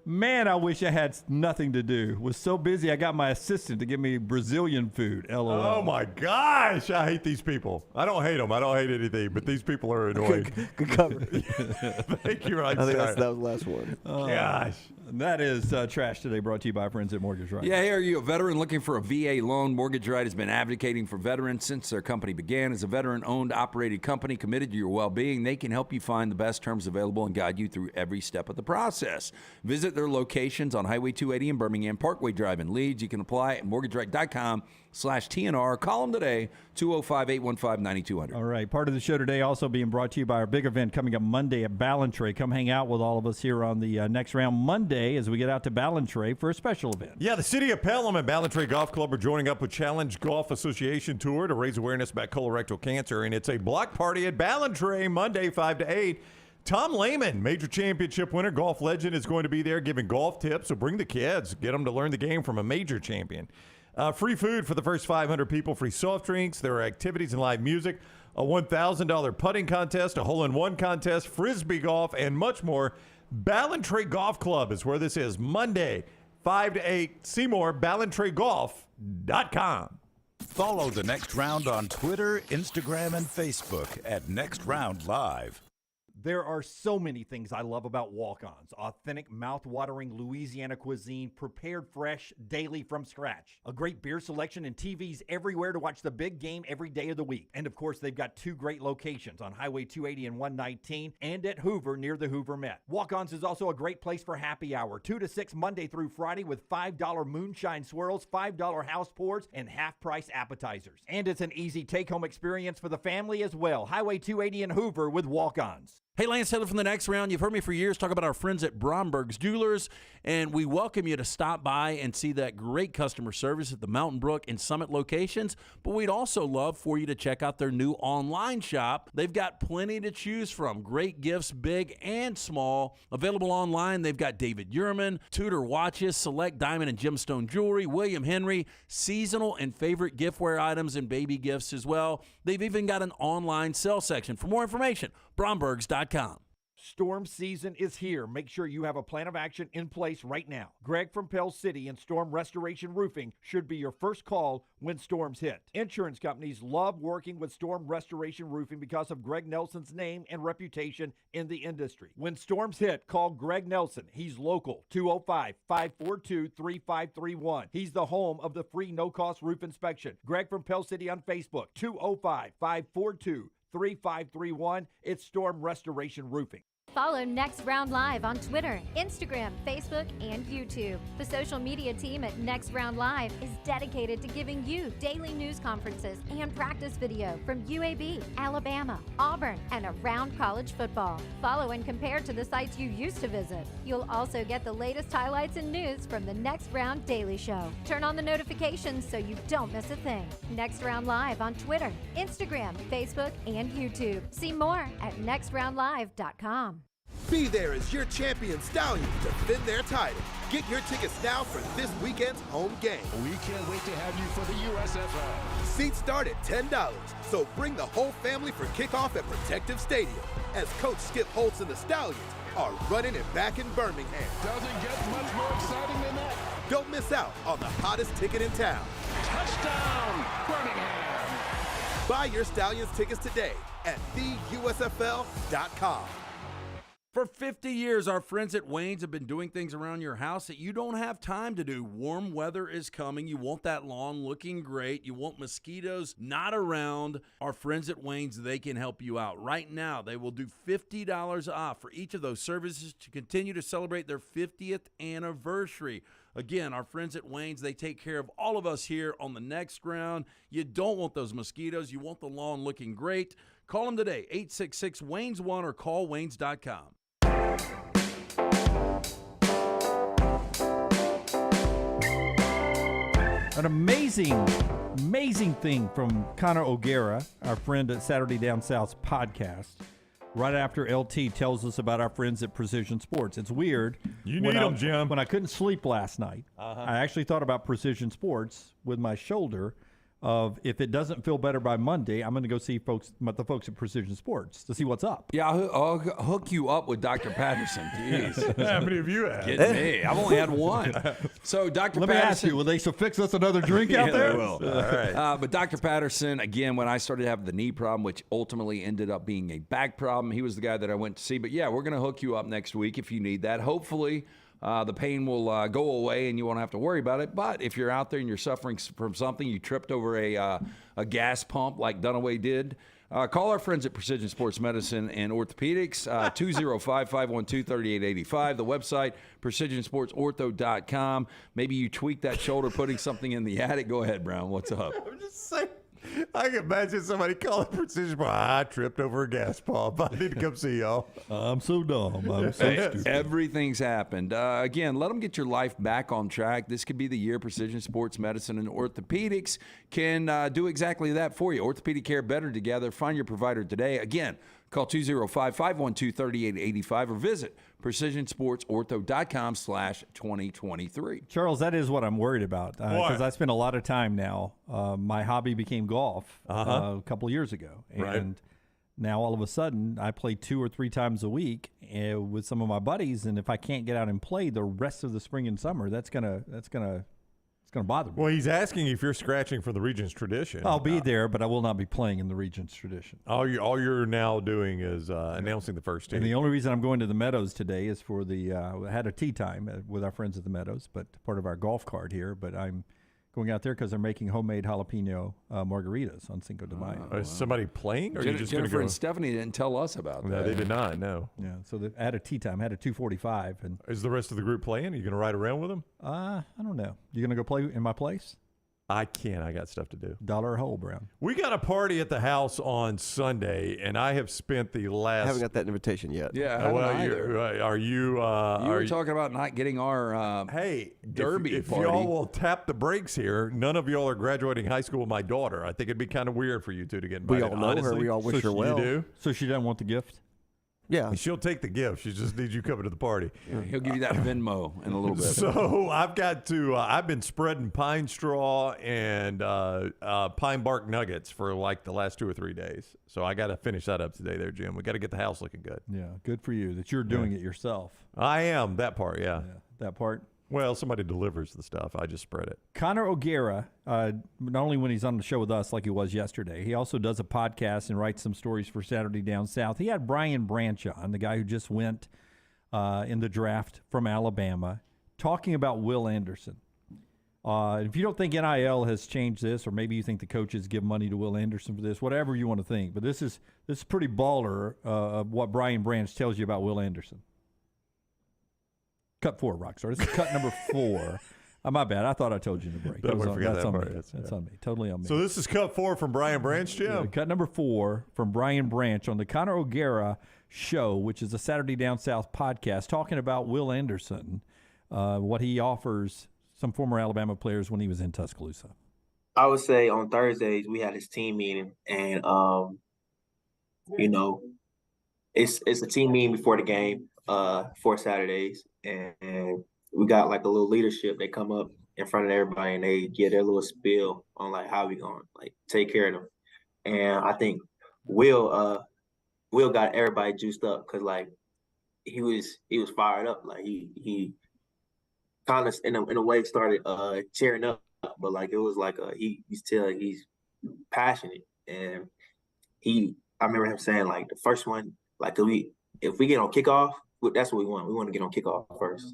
[SPEAKER 5] Man, I wish I had nothing to do. Was so busy, I got my assistant to give me Brazilian food. LOL.
[SPEAKER 7] Oh my gosh, I hate these people. I don't hate them. I don't hate anything, but these people are annoying.
[SPEAKER 8] Good cover.
[SPEAKER 7] Thank you,
[SPEAKER 8] I think that was the last one.
[SPEAKER 7] Gosh.
[SPEAKER 5] That is Trash Today, brought to you by our friends at Mortgage Right.
[SPEAKER 6] Yeah, hey, are you a veteran looking for a VA loan? Mortgage Right has been advocating for veterans since their company began. As a veteran-owned, operated company committed to your well-being, they can help you find the best terms available and guide you through every step of the process. Visit their locations on Highway 280 in Birmingham, Parkway Drive in Leeds. You can apply at mortgageright.com/TNR. Call them today, 205-815-9200.
[SPEAKER 5] All right. Part of the show today also being brought to you by our big event coming up Monday at Ballantrae. Come hang out with all of us here on the Next Round Monday as we get out to Ballantrae for a special event.
[SPEAKER 7] Yeah, the City of Pelham and Ballantrae Golf Club are joining up with Challenge Golf Association Tour to raise awareness about colorectal cancer, and it's a block party at Ballantrae Monday, 5 to 8. Tom Lehman, major championship winner, golf legend, is going to be there giving golf tips. So bring the kids. Get them to learn the game from a major champion. Free food for the first 500 people. Free soft drinks. There are activities and live music. A $1,000 putting contest. A hole-in-one contest. Frisbee golf. And much more. Ballantrae Golf Club is where this is. Monday, 5 to 8. See more. BallantraeGolf.com.
[SPEAKER 4] Follow The Next Round on Twitter, Instagram, and Facebook at Next Round Live.
[SPEAKER 1] There are so many things I love about walk-ons. Authentic, mouth-watering Louisiana cuisine, prepared fresh, daily from scratch. A great beer selection and TVs everywhere to watch the big game every day of the week. And of course, they've got two great locations on Highway 280 and 119 and at Hoover near the Hoover Met. Walk-ons is also a great place for happy hour, 2 to 6 Monday through Friday with $5 moonshine swirls, $5 house pours, and half-price appetizers. And it's an easy take-home experience for the family as well. Highway 280 and Hoover with walk-ons.
[SPEAKER 15] Hey, Lance Taylor from The Next Round. You've heard me for years talk about our friends at Bromberg's Jewelers, and we welcome you to stop by and see that great customer service at the Mountain Brook and Summit locations, but we'd also love for you to check out their new online shop. They've got plenty to choose from. Great gifts, big and small. Available online, they've got David Yurman, Tudor watches, select diamond and gemstone jewelry, William Henry, seasonal and favorite giftware items and baby gifts as well. They've even got an online sale section. For more information, Brombergs.com.
[SPEAKER 1] Storm season is here. Make sure you have a plan of action in place right now. Greg from Pell City and Storm Restoration Roofing should be your first call when storms hit. Insurance companies love working with Storm Restoration Roofing because of Greg Nelson's name and reputation in the industry. When storms hit, call Greg Nelson. He's local, 205-542-3531. He's the home of the free no-cost roof inspection. Greg from Pell City on Facebook, 205-542-3531. It's Storm Restoration Roofing.
[SPEAKER 18] Follow Next Round Live on Twitter, Instagram, Facebook, and YouTube. The social media team at Next Round Live is dedicated to giving you daily news conferences and practice video from UAB, Alabama, Auburn, and around college football. Follow and compare to the sites you used to visit. You'll also get the latest highlights and news from the Next Round Daily Show. Turn on the notifications so you don't miss a thing. Next Round Live on Twitter, Instagram, Facebook, and YouTube. See more at nextroundlive.com.
[SPEAKER 19] Be there as your champion Stallions defend their title. Get your tickets now for this weekend's home game.
[SPEAKER 14] We can't wait to have you for the USFL.
[SPEAKER 19] Seats start at $10, so bring the whole family for kickoff at Protective Stadium as Coach Skip Holtz and the Stallions are running it back in Birmingham.
[SPEAKER 14] Doesn't get much more exciting than that.
[SPEAKER 19] Don't miss out on the hottest ticket in town.
[SPEAKER 14] Touchdown, Birmingham.
[SPEAKER 19] Buy your Stallions tickets today at theusfl.com.
[SPEAKER 15] For 50 years, our friends at Wayne's have been doing things around your house that you don't have time to do. Warm weather is coming. You want that lawn looking great. You want mosquitoes not around. Our friends at Wayne's, they can help you out. Right now, they will do $50 off for each of those services to continue to celebrate their 50th anniversary. Again, our friends at Wayne's, they take care of all of us here on the next round. You don't want those mosquitoes. You want the lawn looking great. Call them today, 866-WAYNES1 or call waynes.com.
[SPEAKER 5] An amazing thing from Connor O'Gara, our friend at Saturday Down South's podcast, right after LT tells us about our friends at Precision Sports. It's weird.
[SPEAKER 7] You need them, Jim.
[SPEAKER 5] When I couldn't sleep last night, I actually thought about Precision Sports with my shoulder of if it doesn't feel better by Monday, I'm going to go see the folks at Precision Sports to see what's up.
[SPEAKER 6] Yeah, I'll hook you up with Dr. Patterson. Jeez.
[SPEAKER 7] How many of you have?
[SPEAKER 6] Kidding me. I've only had one. So Dr.
[SPEAKER 5] Let
[SPEAKER 6] Patterson.
[SPEAKER 5] me ask you, will they fix us another drink out there?
[SPEAKER 6] They will.
[SPEAKER 7] All right.
[SPEAKER 6] But Dr. Patterson, again, when I started having the knee problem, which ultimately ended up being a back problem, he was the guy that I went to see. But yeah, we're going to hook you up next week if you need that. Hopefully, the pain will go away and you won't have to worry about it. But if you're out there and you're suffering from something, you tripped over a gas pump like Dunaway did, call our friends at Precision Sports Medicine and Orthopedics, 205-512-3885. The website, precisionsportsortho.com. Maybe you tweak that shoulder putting something in the attic. Go ahead, Brown. What's up?
[SPEAKER 7] I'm just saying. I can imagine somebody calling Precision. I tripped over a gas pump. I need to come see y'all.
[SPEAKER 5] I'm so dumb. I'm so stupid.
[SPEAKER 6] Everything's happened. Again, let them get your life back on track. This could be the year Precision Sports Medicine and Orthopedics can do exactly that for you. Orthopedic care better together. Find your provider today. Again, call 205-512-3885 or visit precisionsportsortho.com/2023.
[SPEAKER 5] Charles, that is what I'm worried about because I spend a lot of time now. My hobby became golf a couple of years ago, and now all of a sudden I play 2 or 3 times a week with some of my buddies, and if I can't get out and play the rest of the spring and summer, it's gonna bother me.
[SPEAKER 7] Well, he's asking if you're scratching for the Regions Tradition.
[SPEAKER 5] I'll be there, but I will not be playing in the Regions Tradition.
[SPEAKER 7] All you're now doing is announcing the first team.
[SPEAKER 5] And the only reason I'm going to the Meadows today is for the I had a tea time with our friends at the Meadows, but part of our golf cart here. But I'm going out there because they're making homemade jalapeno margaritas on Cinco de Mayo.
[SPEAKER 7] Is somebody playing? Or are you just
[SPEAKER 6] Jennifer and Stephanie didn't tell us about that.
[SPEAKER 7] No, they did not. No.
[SPEAKER 5] Yeah. So I had a tea time. I had a 2:45. And
[SPEAKER 7] is the rest of the group playing? Are you going to ride around with them?
[SPEAKER 5] I don't know. You going to go play in my place?
[SPEAKER 7] I can't. I got stuff to do.
[SPEAKER 5] Dollar a hole, Brown.
[SPEAKER 7] We got a party at the house on Sunday, and I have spent the last.
[SPEAKER 8] I haven't got that invitation yet.
[SPEAKER 6] Yeah, I haven't either.
[SPEAKER 7] Are you?
[SPEAKER 6] You were talking about not getting our derby
[SPEAKER 7] if
[SPEAKER 6] party.
[SPEAKER 7] y'all will tap the brakes here, none of y'all are graduating high school with my daughter. I think it'd be kind of weird for you two to get invited.
[SPEAKER 8] We all know her. We all wish her well.
[SPEAKER 7] You do?
[SPEAKER 5] So she doesn't want the gift?
[SPEAKER 8] Yeah.
[SPEAKER 7] She'll take the gift. She just needs you coming to the party.
[SPEAKER 6] He'll give you that Venmo in a little bit.
[SPEAKER 7] So I've got to, I've been spreading pine straw and pine bark nuggets for like the last 2 or 3 days. So I got to finish that up today there, Jim. We got to get the house looking good.
[SPEAKER 5] Yeah, good for you that you're doing it yourself.
[SPEAKER 7] I am. That part, yeah.
[SPEAKER 5] That part.
[SPEAKER 7] Well, somebody delivers the stuff. I just spread it.
[SPEAKER 5] Connor O'Gara, not only when he's on the show with us like he was yesterday, he also does a podcast and writes some stories for Saturday Down South. He had Brian Branch on, the guy who just went in the draft from Alabama, talking about Will Anderson. If you don't think NIL has changed this, or maybe you think the coaches give money to Will Anderson for this, whatever you want to think, but this is pretty baller of what Brian Branch tells you about Will Anderson. Cut 4, Rockstar. This is cut number 4. My bad. I thought I told you in the break.
[SPEAKER 7] That's on me.
[SPEAKER 5] That's on me. Totally on me.
[SPEAKER 7] So this is cut 4 from Brian Branch, Jim?
[SPEAKER 5] Yeah, cut number 4 from Brian Branch on the Connor O'Gara Show, which is a Saturday Down South podcast, talking about Will Anderson, what he offers some former Alabama players when he was in Tuscaloosa.
[SPEAKER 10] I would say on Thursdays we had his team meeting, and it's a team meeting before the game, 4 Saturdays. And we got like a little leadership. They come up in front of everybody and they give their little spiel on like how we gonna like take care of them. And I think Will got everybody juiced up because like he was fired up. Like he kind of in a way started cheering up, but like it was like he's passionate. And I remember him saying like the first one, like if we get on kickoff, that's what we want. We want to get on kickoff first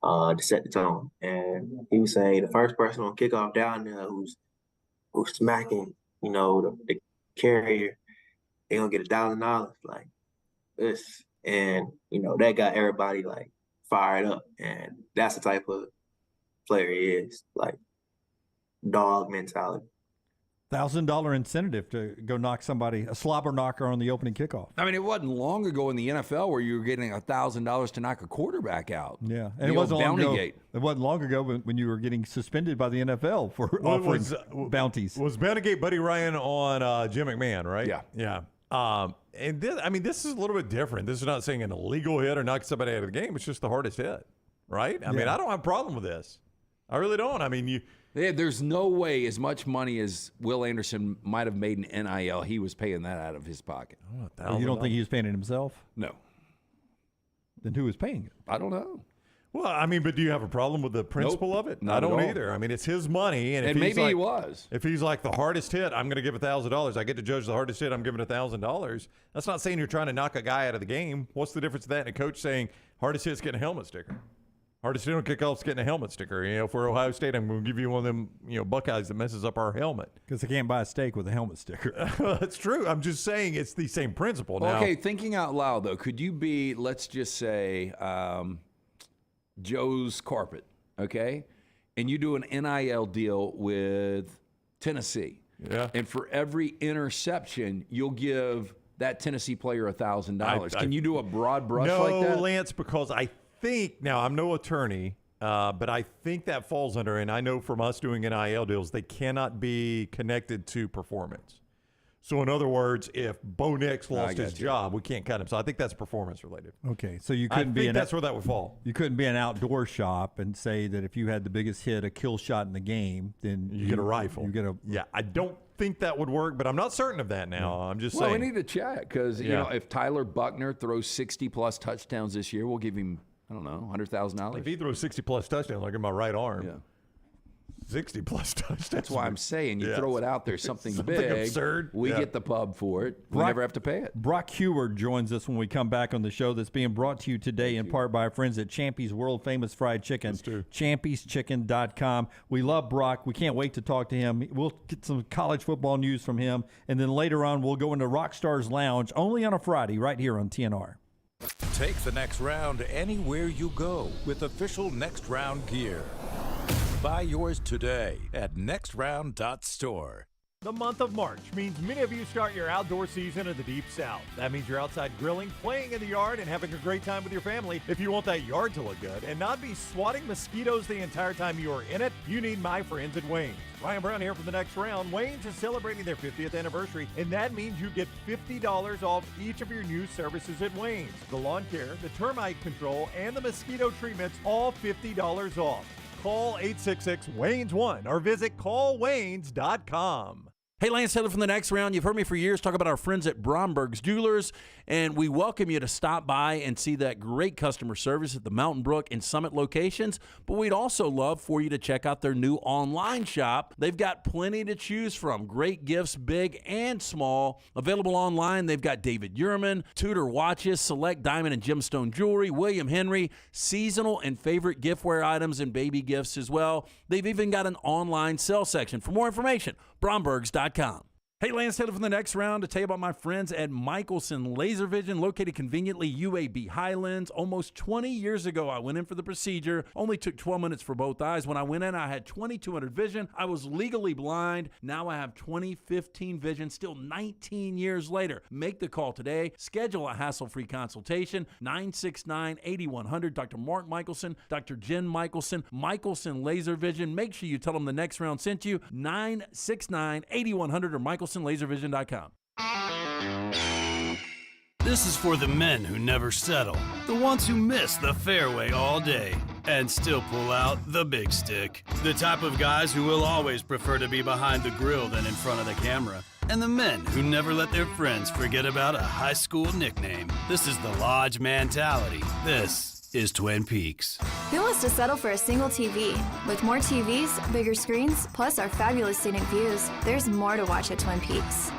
[SPEAKER 10] to set the tone. And he was saying the first person on kickoff down there who's smacking, the carrier, they gonna get $1,000 like this. And that got everybody like fired up. And that's the type of player he is, like dog mentality.
[SPEAKER 5] $1,000 incentive to go knock somebody, a slobber knocker on the opening kickoff.
[SPEAKER 6] I mean, it wasn't long ago in the NFL where you were getting $1,000 to knock a quarterback out.
[SPEAKER 5] Yeah, and it wasn't long ago. It wasn't long ago when you were getting suspended by the NFL for offering bounties.
[SPEAKER 7] Was Bountygate Buddy Ryan on Jim McMahon, right?
[SPEAKER 6] Yeah.
[SPEAKER 7] And this is a little bit different. This is not saying an illegal hit or knocking somebody out of the game. It's just the hardest hit, right? I mean, I don't have a problem with this. I really don't. I mean,
[SPEAKER 6] there's no way as much money as Will Anderson might have made in NIL, he was paying that out of his pocket.
[SPEAKER 5] You don't think he was paying it himself?
[SPEAKER 6] No.
[SPEAKER 5] Then who was paying it?
[SPEAKER 6] I don't know.
[SPEAKER 7] Well, I mean, but do you have a problem with the principle of it?
[SPEAKER 6] Not
[SPEAKER 7] I don't
[SPEAKER 6] at all.
[SPEAKER 7] either. I mean, it's his money, and if
[SPEAKER 6] maybe
[SPEAKER 7] he
[SPEAKER 6] was.
[SPEAKER 7] If he's like the hardest hit, I'm going to give $1,000. I get to judge the hardest hit. I'm giving $1,000. That's not saying you're trying to knock a guy out of the game. What's the difference of that and a coach saying hardest hit's getting a helmet sticker? Hardest hit on kickoff's getting a helmet sticker. For Ohio State, I'm going to give you one of them, Buckeyes that messes up our helmet.
[SPEAKER 5] Because they can't buy a steak with a helmet sticker.
[SPEAKER 7] That's true. I'm just saying it's the same principle. Now,
[SPEAKER 6] Okay, thinking out loud, though, could you be, let's just say, Joe's Carpet, okay? And you do an NIL deal with Tennessee.
[SPEAKER 7] Yeah.
[SPEAKER 6] And for every interception, you'll give that Tennessee player $1,000. Can you do a broad brush like that?
[SPEAKER 7] No, Lance, because I think, now I'm no attorney, but I think that falls under, and I know from us doing NIL deals, they cannot be connected to performance. So in other words, if Bo Nix lost his job, we can't cut him. So I think that's performance related.
[SPEAKER 5] Okay, so you couldn't be
[SPEAKER 7] that's where that would fall.
[SPEAKER 5] You couldn't be an outdoor shop and say that if you had the biggest hit, a kill shot in the game, then
[SPEAKER 7] you get a rifle.
[SPEAKER 5] You get a
[SPEAKER 7] I don't think that would work, but I'm not certain of that now. I'm just saying.
[SPEAKER 6] Well, we need to check because if Tyler Buckner throws 60+ touchdowns this year, we'll give him $100,000.
[SPEAKER 7] If he throws 60+ touchdowns, like in my right arm.
[SPEAKER 6] Yeah.
[SPEAKER 7] 60+ touchdowns.
[SPEAKER 6] That's why I'm saying you throw it out there, something big.
[SPEAKER 7] Absurd.
[SPEAKER 6] We get the pub for it. We never have to pay it.
[SPEAKER 5] Brock Huard joins us when we come back on the show that's being brought to you today in part by our friends at Champy's World Famous Fried Chicken.
[SPEAKER 7] That's true.
[SPEAKER 5] ChampysChicken.com. We love Brock. We can't wait to talk to him. We'll get some college football news from him. And then later on, we'll go into Rockstar's Lounge only on a Friday right here on TNR.
[SPEAKER 4] Take the next round anywhere you go with official Next Round gear. Buy yours today at nextround.store.
[SPEAKER 11] The month of March means many of you start your outdoor season in the Deep South. That means you're outside grilling, playing in the yard, and having a great time with your family. If you want that yard to look good and not be swatting mosquitoes the entire time you are in it, you need my friends at Wayne's. Ryan Brown here for the next round. Wayne's is celebrating their 50th anniversary, and that means you get $50 off each of your new services at Wayne's. The lawn care, the termite control, and the mosquito treatments, all $50 off. Call 866-WAYNES1 or visit callwaynes.com.
[SPEAKER 15] Hey, Lance Taylor from the next round. You've heard me for years talk about our friends at Bromberg's Jewelers, and we welcome you to stop by and see that great customer service at the Mountain Brook and Summit locations. But we'd also love for you to check out their new online shop. They've got plenty to choose from. Great gifts, big and small. Available online, they've got David Yurman, Tudor watches, select diamond and gemstone jewelry, William Henry, seasonal and favorite giftware items and baby gifts as well. They've even got an online sale section. For more information, Brombergs.com. Hey, Lance Taylor from the next round to tell you about my friends at Michelson Laser Vision, located conveniently UAB Highlands. Almost 20 years ago, I went in for the procedure. Only took 12 minutes for both eyes. When I went in, I had 2200 vision. I was legally blind. Now I have 20/15 vision, still 19 years later. Make the call today. Schedule a hassle-free consultation. 969-8100. Dr. Mark Michelson, Dr. Jen Michelson, Michelson Laser Vision. Make sure you tell them the next round sent you. 969-8100 or MichelsonLaserVision.com.
[SPEAKER 22] This is for the men who never settle, the ones who miss the fairway all day and still pull out the big stick, the type of guys who will always prefer to be behind the grill than in front of the camera, and the men who never let their friends forget about a high school nickname. This is the Lodge mentality. This is Twin Peaks.
[SPEAKER 12] Who wants to settle for a single TV? With more TVs, bigger screens, plus our fabulous scenic views, there's more to watch at Twin Peaks.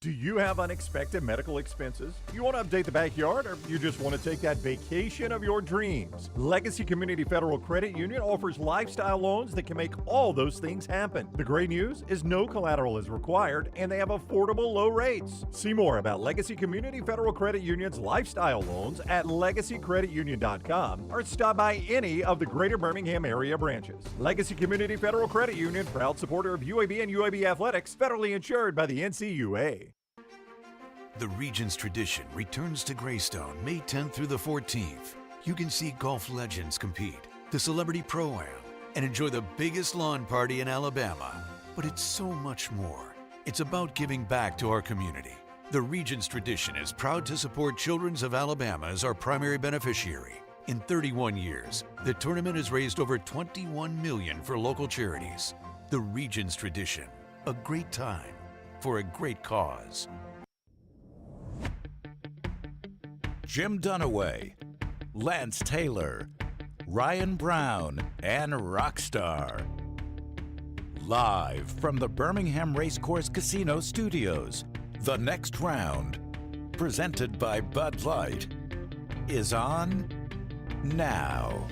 [SPEAKER 11] Do you have unexpected medical expenses? You want to update the backyard, or you just want to take that vacation of your dreams? Legacy Community Federal Credit Union offers lifestyle loans that can make all those things happen. The great news is no collateral is required, and they have affordable low rates. See more about Legacy Community Federal Credit Union's lifestyle loans at legacycreditunion.com or stop by any of the greater Birmingham area branches. Legacy Community Federal Credit Union, proud supporter of UAB and UAB athletics, federally insured by the NCUA.
[SPEAKER 13] The Regions tradition returns to Greystone May 10th through the 14th. You can see golf legends compete, the Celebrity Pro-Am, and enjoy the biggest lawn party in Alabama. But it's so much more. It's about giving back to our community. The Regions tradition is proud to support Children's of Alabama as our primary beneficiary. In 31 years, the tournament has raised over $21 million for local charities. The Regions tradition, a great time for a great cause.
[SPEAKER 4] Jim Dunaway, Lance Taylor, Ryan Brown, and Rockstar. Live from the Birmingham Racecourse Casino Studios, the next round, presented by Bud Light, is on now.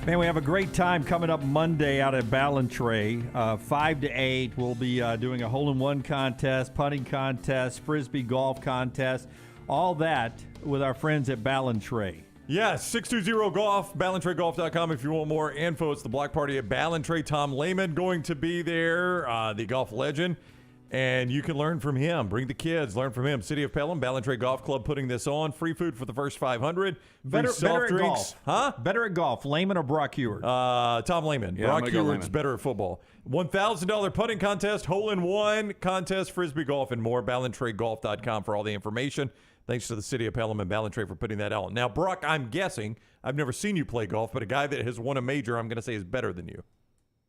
[SPEAKER 5] Man, we have a great time coming up Monday out at Ballantrae. 5 to 8, we'll be doing a hole-in-one contest, putting contest, frisbee golf contest, all that with our friends at Ballantrae.
[SPEAKER 7] Yes, 620-GOLF, BallantraeGolf.com if you want more info. It's the block party at Ballantrae. Tom Lehman going to be there, the golf legend, and you can learn from him. Bring the kids, learn from him. City of Pelham, Ballantrae Golf Club putting this on. Free food for the first 500.
[SPEAKER 5] Better at
[SPEAKER 7] drinks.
[SPEAKER 5] golf.
[SPEAKER 7] Huh?
[SPEAKER 5] Better at golf, Lehman or Brock Huard?
[SPEAKER 7] Tom Lehman.
[SPEAKER 6] Yeah,
[SPEAKER 7] Brock
[SPEAKER 6] I'm gonna go
[SPEAKER 7] Huard's
[SPEAKER 6] Lehman.
[SPEAKER 7] better at football. $1,000 putting contest, hole-in-one contest, frisbee golf, and more. BallantraeGolf.com for all the information. Thanks to the City of Pelham and Ballantrae for putting that out. Now, Brock, I'm guessing, I've never seen you play golf, but a guy that has won a major, I'm going to say, is better than you.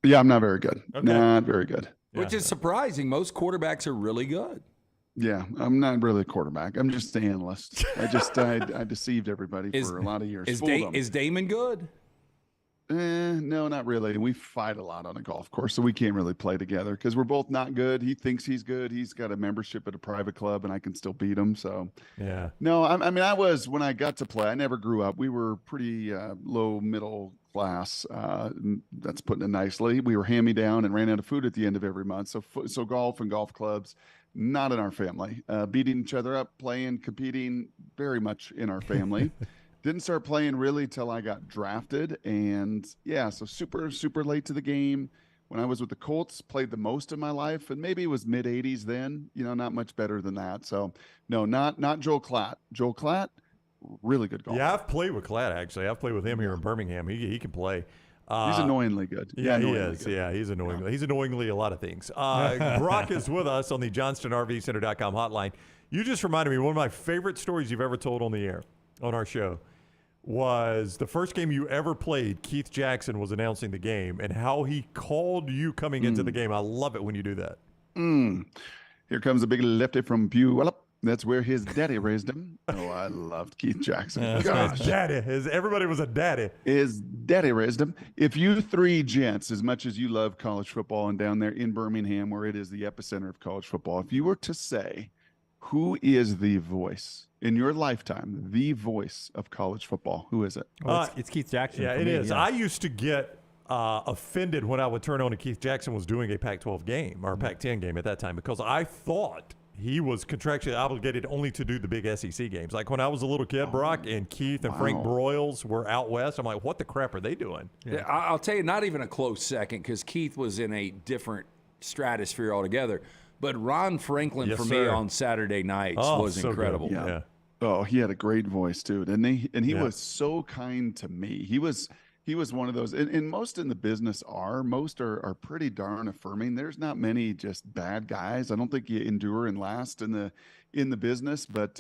[SPEAKER 17] Yeah, I'm not very good.
[SPEAKER 7] Okay.
[SPEAKER 17] Not very good.
[SPEAKER 6] Which is surprising. Most quarterbacks are really good.
[SPEAKER 17] Yeah, I'm not really a quarterback. I'm just an analyst. I deceived everybody for a lot of years.
[SPEAKER 6] Is Damon good?
[SPEAKER 17] No, not really. We fight a lot on a golf course, so we can't really play together because we're both not good. He thinks he's good. He's got a membership at a private club, and I can still beat him. So,
[SPEAKER 7] yeah.
[SPEAKER 17] No, I mean, when I got to play, I never grew up. We were pretty low middle class. That's putting it nicely. We were hand-me-down and ran out of food at the end of every month. So golf and golf clubs, not in our family. Beating each other up, playing, competing, very much in our family. Didn't start playing really till I got drafted, and yeah, so super, super late to the game. When I was with the Colts, played the most of my life, and maybe it was mid-'80s then, not much better than that. So, no, not Joel Klatt. Joel Klatt, really good golfer.
[SPEAKER 7] Yeah, I've played with Klatt, actually. I've played with him here in Birmingham. He can play.
[SPEAKER 17] He's annoyingly good.
[SPEAKER 7] Yeah, he is. Good. Yeah, he's annoyingly a lot of things. Brock is with us on the JohnstonRVCenter.com hotline. You just reminded me, one of my favorite stories you've ever told on the air, on our show, was the first game you ever played. Keith Jackson was announcing the game and how he called you coming into the game. I love it when you do that.
[SPEAKER 17] Here comes a big lefty from Puyallup. That's where his daddy raised him. Oh, I loved Keith Jackson.
[SPEAKER 7] Gosh. Everybody was a daddy.
[SPEAKER 17] His daddy raised him. If you three gents, as much as you love college football and down there in Birmingham, where it is the epicenter of college football, if you were to say, who is the voice in your lifetime, the voice of college football? Who is it?
[SPEAKER 5] Well, it's Keith Jackson.
[SPEAKER 7] Yeah,
[SPEAKER 5] for
[SPEAKER 7] it
[SPEAKER 5] me,
[SPEAKER 7] is.
[SPEAKER 5] yeah.
[SPEAKER 7] I used to get offended when I would turn on and Keith Jackson was doing a Pac-12 game or a Pac-10 game at that time because I thought he was contractually obligated only to do the big SEC games. Like when I was a little kid, Brock, and Keith and Frank Broyles were out west, I'm like, what the crap are they doing?
[SPEAKER 6] Yeah, I'll tell you, not even a close second because Keith was in a different stratosphere altogether. But Ron Franklin me on Saturday nights was
[SPEAKER 7] so
[SPEAKER 6] incredible.
[SPEAKER 17] Yeah. Oh, he had a great voice too, didn't he? And he was so kind to me. He was one of those, and most in the business most are pretty darn affirming. There's not many just bad guys. I don't think you endure and last in the business, but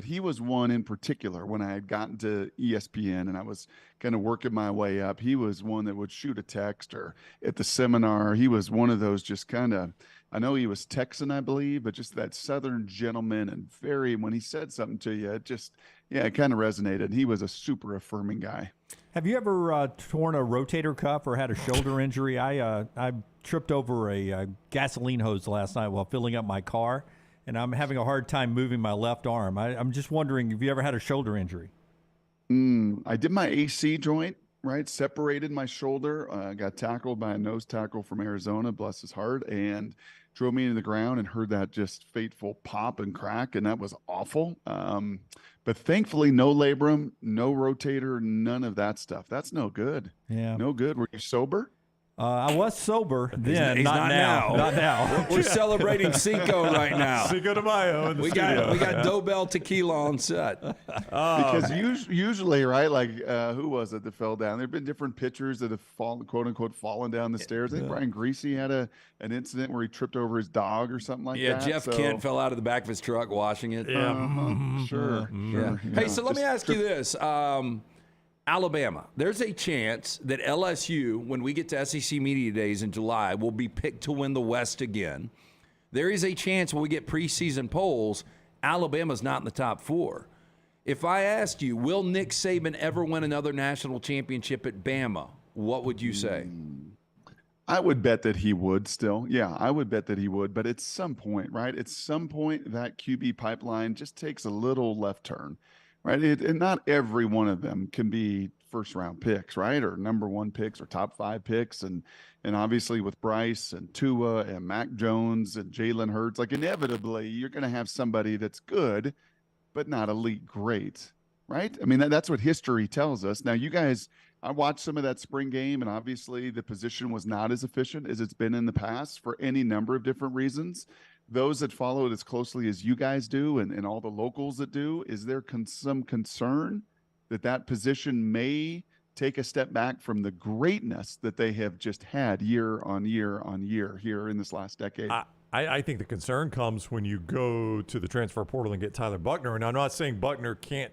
[SPEAKER 17] he was one in particular when I had gotten to ESPN and I was kind of working my way up. He was one that would shoot a text or at the seminar. He was one of those just kind of, I know he was Texan, I believe, but just that Southern gentleman and when he said something to you, it kind of resonated. He was a super affirming guy.
[SPEAKER 5] Have you ever torn a rotator cuff or had a shoulder injury? I tripped over a gasoline hose last night while filling up my car, and I'm having a hard time moving my left arm. I'm just wondering, have you ever had a shoulder injury?
[SPEAKER 17] I did my AC joint, right? Separated my shoulder. Got tackled by a nose tackle from Arizona, bless his heart, and drove me into the ground and heard that just fateful pop and crack, and that was awful. But thankfully, no labrum, no rotator, none of that stuff. That's no good.
[SPEAKER 5] Yeah.
[SPEAKER 17] No good. Were you sober?
[SPEAKER 5] I was sober then,
[SPEAKER 6] He's
[SPEAKER 5] not now. Not now.
[SPEAKER 6] We're celebrating Cinco right now.
[SPEAKER 7] Cinco de Mayo in the studio.
[SPEAKER 6] We got Dobell tequila on set.
[SPEAKER 17] Because usually, right, like who was it that fell down? There have been different pitchers that have fallen, quote unquote, fallen down the stairs. I think Brian Greasy had an incident where he tripped over his dog or something like that.
[SPEAKER 6] Yeah, Jeff Kent fell out of the back of his truck washing it.
[SPEAKER 17] Yeah, sure.
[SPEAKER 6] Yeah. Hey, so let me ask you this. Alabama, there's a chance that LSU, when we get to SEC Media Days in July, will be picked to win the West again. There is a chance when we get preseason polls, Alabama's not in the top 4. If I asked you, will Nick Saban ever win another national championship at Bama, what would you say?
[SPEAKER 17] I would bet that he would still. Yeah, I would bet that he would. But at some point, right, at some point, that QB pipeline just takes a little left turn. Right, and not every one of them can be first-round picks, right, or number 1 picks or top 5 picks, and obviously with Bryce and Tua and Mac Jones and Jalen Hurts, like inevitably you're going to have somebody that's good, but not elite great, right? I mean that's what history tells us. Now you guys, I watched some of that spring game, and obviously the position was not as efficient as it's been in the past for any number of different reasons. Those that follow it as closely as you guys do and all the locals that do, is there some concern that position may take a step back from the greatness that they have just had year on year on year here in this last decade?
[SPEAKER 7] I think the concern comes when you go to the transfer portal and get Tyler Buchner. And I'm not saying Buchner can't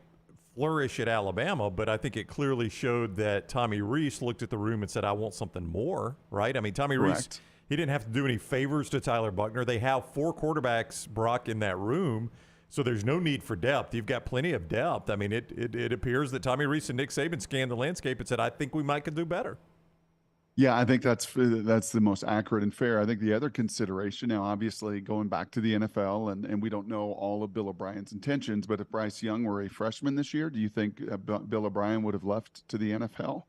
[SPEAKER 7] flourish at Alabama, but I think it clearly showed that Tommy Rees looked at the room and said, I want something more, right? I mean, Tommy Rees, he didn't have to do any favors to Tyler Buchner. They have 4 quarterbacks, Brock, in that room, so there's no need for depth. You've got plenty of depth. I mean, it appears that Tommy Rees and Nick Saban scanned the landscape and said, I think we might could do better.
[SPEAKER 17] Yeah, I think that's the most accurate and fair. I think the other consideration now, obviously, going back to the NFL, and we don't know all of Bill O'Brien's intentions, but if Bryce Young were a freshman this year, do you think Bill O'Brien would have left to the NFL?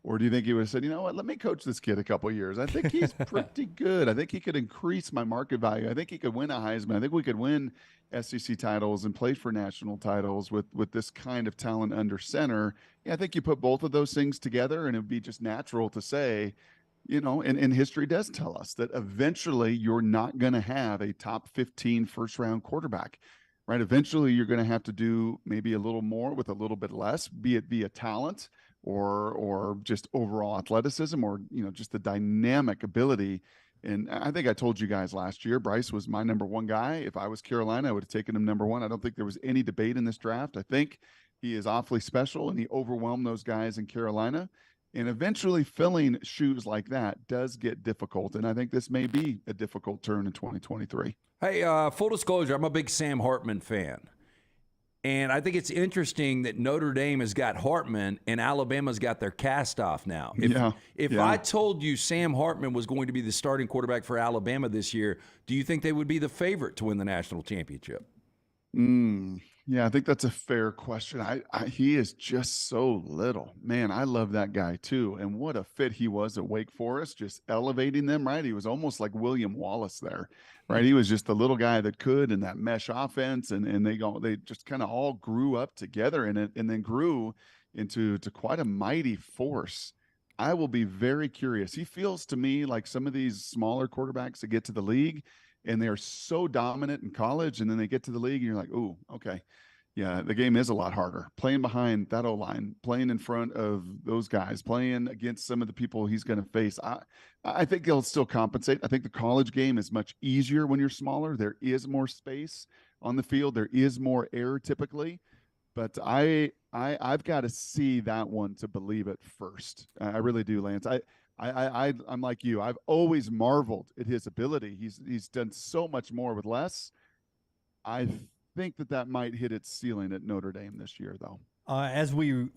[SPEAKER 17] Or do you think he would have said, you know what, let me coach this kid a couple of years. I think he's pretty good. I think he could increase my market value. I think he could win a Heisman. I think we could win SEC titles and play for national titles with this kind of talent under center. Yeah, I think you put both of those things together, and it would be just natural to say, you know, and history does tell us that eventually you're not going to have a top 15 first-round quarterback, right? Eventually you're going to have to do maybe a little more with a little bit less, be it via talent or just overall athleticism, or, you know, just the dynamic ability. And I think I told you guys last year, Bryce was my number 1 guy. If I was Carolina, I would have taken him number 1. I don't think there was any debate in this draft. I think he is awfully special, and he overwhelmed those guys in Carolina. And eventually filling shoes like that does get difficult. And I think this may be a difficult turn in 2023.
[SPEAKER 6] Hey, full disclosure, I'm a big Sam Hartman fan. And I think it's interesting that Notre Dame has got Hartman and Alabama's got their cast off now. If I told you Sam Hartman was going to be the starting quarterback for Alabama this year, do you think they would be the favorite to win the national championship?
[SPEAKER 17] Yeah, I think that's a fair question. He is just so little. Man, I love that guy too. And what a fit he was at Wake Forest, just elevating them, right? He was almost like William Wallace there, right? He was just the little guy that could in that mesh offense, and they just kind of all grew up together in it, and then grew into quite a mighty force. I will be very curious. He feels to me like some of these smaller quarterbacks that get to the league and they're so dominant in college, and then they get to the league and you're like, oh, okay. Yeah, the game is a lot harder. Playing behind that O-line, playing in front of those guys, playing against some of the people he's going to face. I think he'll still compensate. I think the college game is much easier when you're smaller. There is more space on the field. There is more air typically. but I've got to see that one to believe it first. I really do, Lance. I'm like you. I've always marveled at his ability. He's done so much more with less. I think that might hit its ceiling at Notre Dame this year, though.
[SPEAKER 5] As you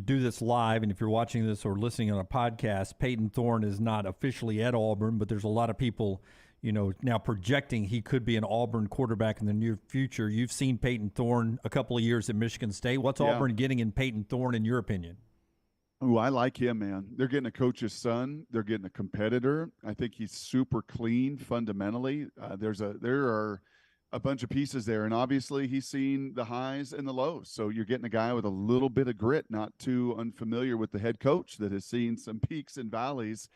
[SPEAKER 5] do this live, and if you're watching this or listening on a podcast, Peyton Thorne is not officially at Auburn, but there's a lot of people, now projecting he could be an Auburn quarterback in the near future. You've seen Peyton Thorne a couple of years at Michigan State. What's Auburn getting in Peyton Thorne, in your opinion?
[SPEAKER 17] Oh, I like him, man. They're getting a coach's son. They're getting a competitor. I think he's super clean fundamentally. There are a bunch of pieces there, and obviously he's seen the highs and the lows. So you're getting a guy with a little bit of grit, not too unfamiliar with the head coach that has seen some peaks and valleys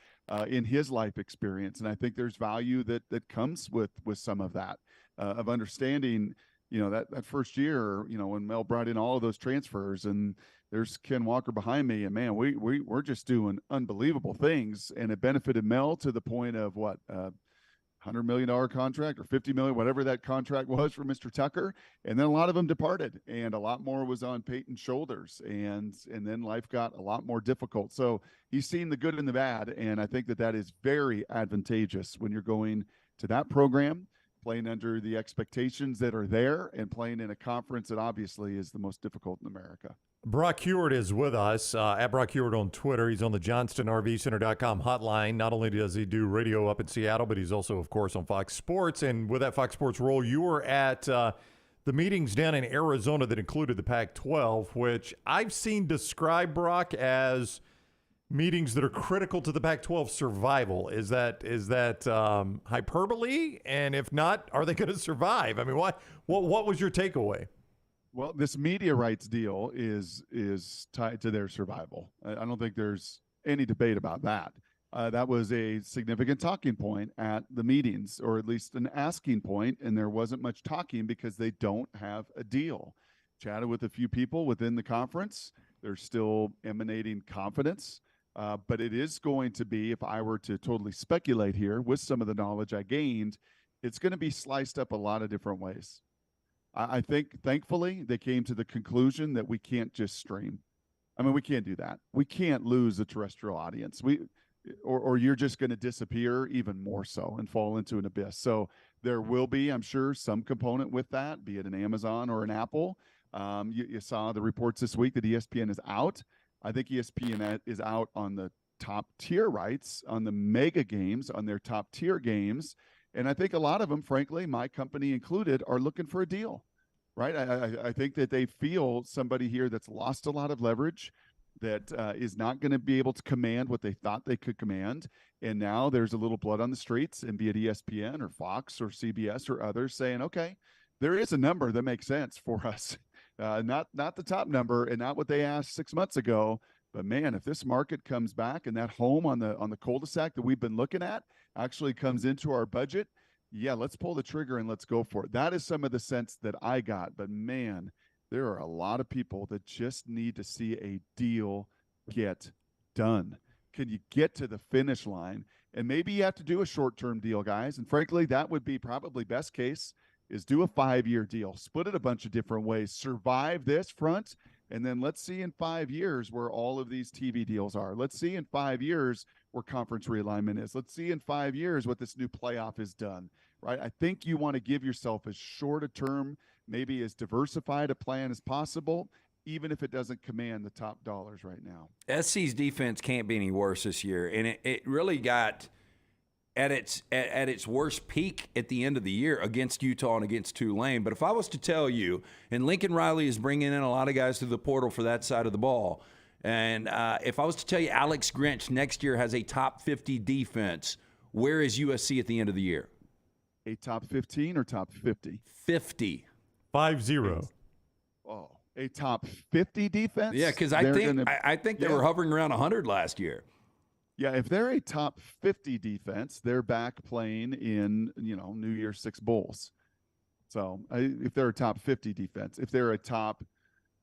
[SPEAKER 17] in his life experience. And I think there's value that comes with some of that, of understanding, that first year, when Mel brought in all of those transfers, and there's Ken Walker behind me, and man, we're just doing unbelievable things, and it benefited Mel to the point of what, $100 million contract or $50 million, whatever that contract was for Mr. Tucker. And then a lot of them departed, and a lot more was on Peyton's shoulders. And then life got a lot more difficult. So he's seen the good and the bad. And I think that is very advantageous when you're going to that program, playing under the expectations that are there, and playing in a conference that obviously is the most difficult in America.
[SPEAKER 7] Brock Huard is with us, at Brock Huard on Twitter. He's on the JohnstonRVCenter.com hotline. Not only does he do radio up in Seattle, but he's also, of course, on Fox Sports. And with that Fox Sports role, you were at the meetings down in Arizona that included the Pac-12, which I've seen described, Brock, as meetings that are critical to the Pac-12 survival. Is that hyperbole? And if not, are they going to survive? I mean, what was your takeaway?
[SPEAKER 17] Well, this media rights deal is tied to their survival. I don't think there's any debate about that. That was a significant talking point at the meetings, or at least an asking point, and there wasn't much talking because they don't have a deal. Chatted with a few people within the conference. They're still emanating confidence, but it is going to be, if I were to totally speculate here with some of the knowledge I gained, it's going to be sliced up a lot of different ways. I think, thankfully, they came to the conclusion that we can't just stream. I mean, we can't do that. We can't lose a terrestrial audience. Or you're just going to disappear even more so and fall into an abyss. So there will be, I'm sure, some component with that, be it an Amazon or an Apple. You saw the reports this week that ESPN is out. I think ESPN is out on the top tier rights, on the mega games, on their top tier games. And I think a lot of them, frankly, my company included, are looking for a deal, right? I think that they feel somebody here that's lost a lot of leverage, that is not going to be able to command what they thought they could command. And now there's a little blood on the streets, and be it ESPN or Fox or CBS or others saying, okay, there is a number that makes sense for us. Not the top number and not what they asked 6 months ago. But man, if this market comes back and that home on the cul-de-sac that we've been looking at actually comes into our budget, yeah, let's pull the trigger and let's go for it. That is some of the sense that I got. But man, there are a lot of people that just need to see a deal get done. Can you get to the finish line? And maybe you have to do a short-term deal, guys. And frankly, that would be probably best case, is do a 5-year deal, split it a bunch of different ways, survive this front, and then let's see in 5 years where all of these TV deals are. Let's see in 5 years where conference realignment is. Let's see in 5 years what this new playoff is done, right? I think you want to give yourself as short a term, maybe as diversified a plan as possible, even if it doesn't command the top dollars right now.
[SPEAKER 6] SC's defense can't be any worse this year, and it really got at its worst peak at the end of the year against Utah and against Tulane. But if I was to tell you, and Lincoln Riley is bringing in a lot of guys through the portal for that side of the ball, and if I was to tell you Alex Grinch next year has a top 50 defense, where is USC at the end of the year?
[SPEAKER 17] A top 15 or top 50?
[SPEAKER 6] 50.
[SPEAKER 7] 5-0.
[SPEAKER 17] Oh, a top 50 defense?
[SPEAKER 6] Yeah, because I think they were hovering around 100 last year.
[SPEAKER 17] Yeah, if they're a top 50 defense, they're back playing in, New Year's Six bowls. So if they're a top 50 defense, if they're a top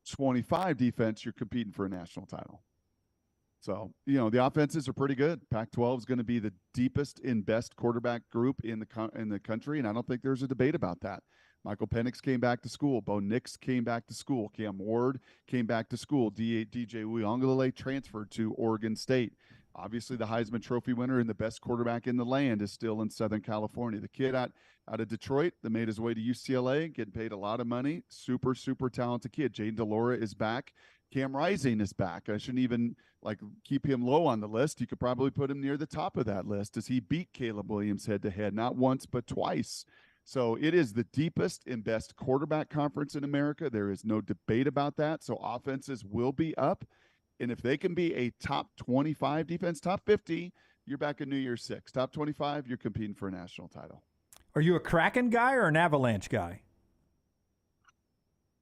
[SPEAKER 17] 25 defense, you're competing for a national title. So, the offenses are pretty good. Pac-12 is going to be the deepest and best quarterback group in the country, and I don't think there's a debate about that. Michael Penix came back to school. Bo Nix came back to school. Cam Ward came back to school. DJ Uiagalelei transferred to Oregon State. Obviously, the Heisman Trophy winner and the best quarterback in the land is still in Southern California. The kid out of Detroit that made his way to UCLA, getting paid a lot of money. Super, super talented kid. Jaden DeLora is back. Cam Rising is back. I shouldn't even keep him low on the list. You could probably put him near the top of that list as he beat Caleb Williams head-to-head, not once but twice. So it is the deepest and best quarterback conference in America. There is no debate about that. So offenses will be up. And if they can be a top 25 defense, top 50, you're back in New Year's 6. Top 25, you're competing for a national title.
[SPEAKER 5] Are you a Kraken guy or an Avalanche guy?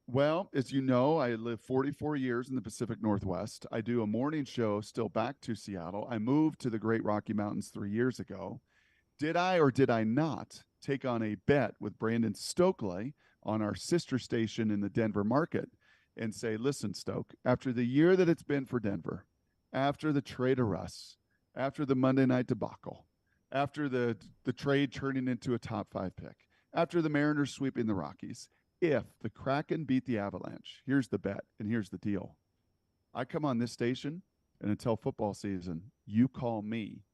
[SPEAKER 17] Well, as you know, I lived 44 years in the Pacific Northwest. I do a morning show still back to Seattle. I moved to the Great Rocky Mountains 3 years ago. Did I or did I not take on a bet with Brandon Stokely on our sister station in the Denver market and say, listen, Stoke, after the year that it's been for Denver, after the trade of Russ, after the Monday night debacle, after the trade turning into a top 5 pick, after the Mariners sweeping the Rockies, if the Kraken beat the Avalanche, here's the bet and here's the deal. I come on this station and until football season, you call me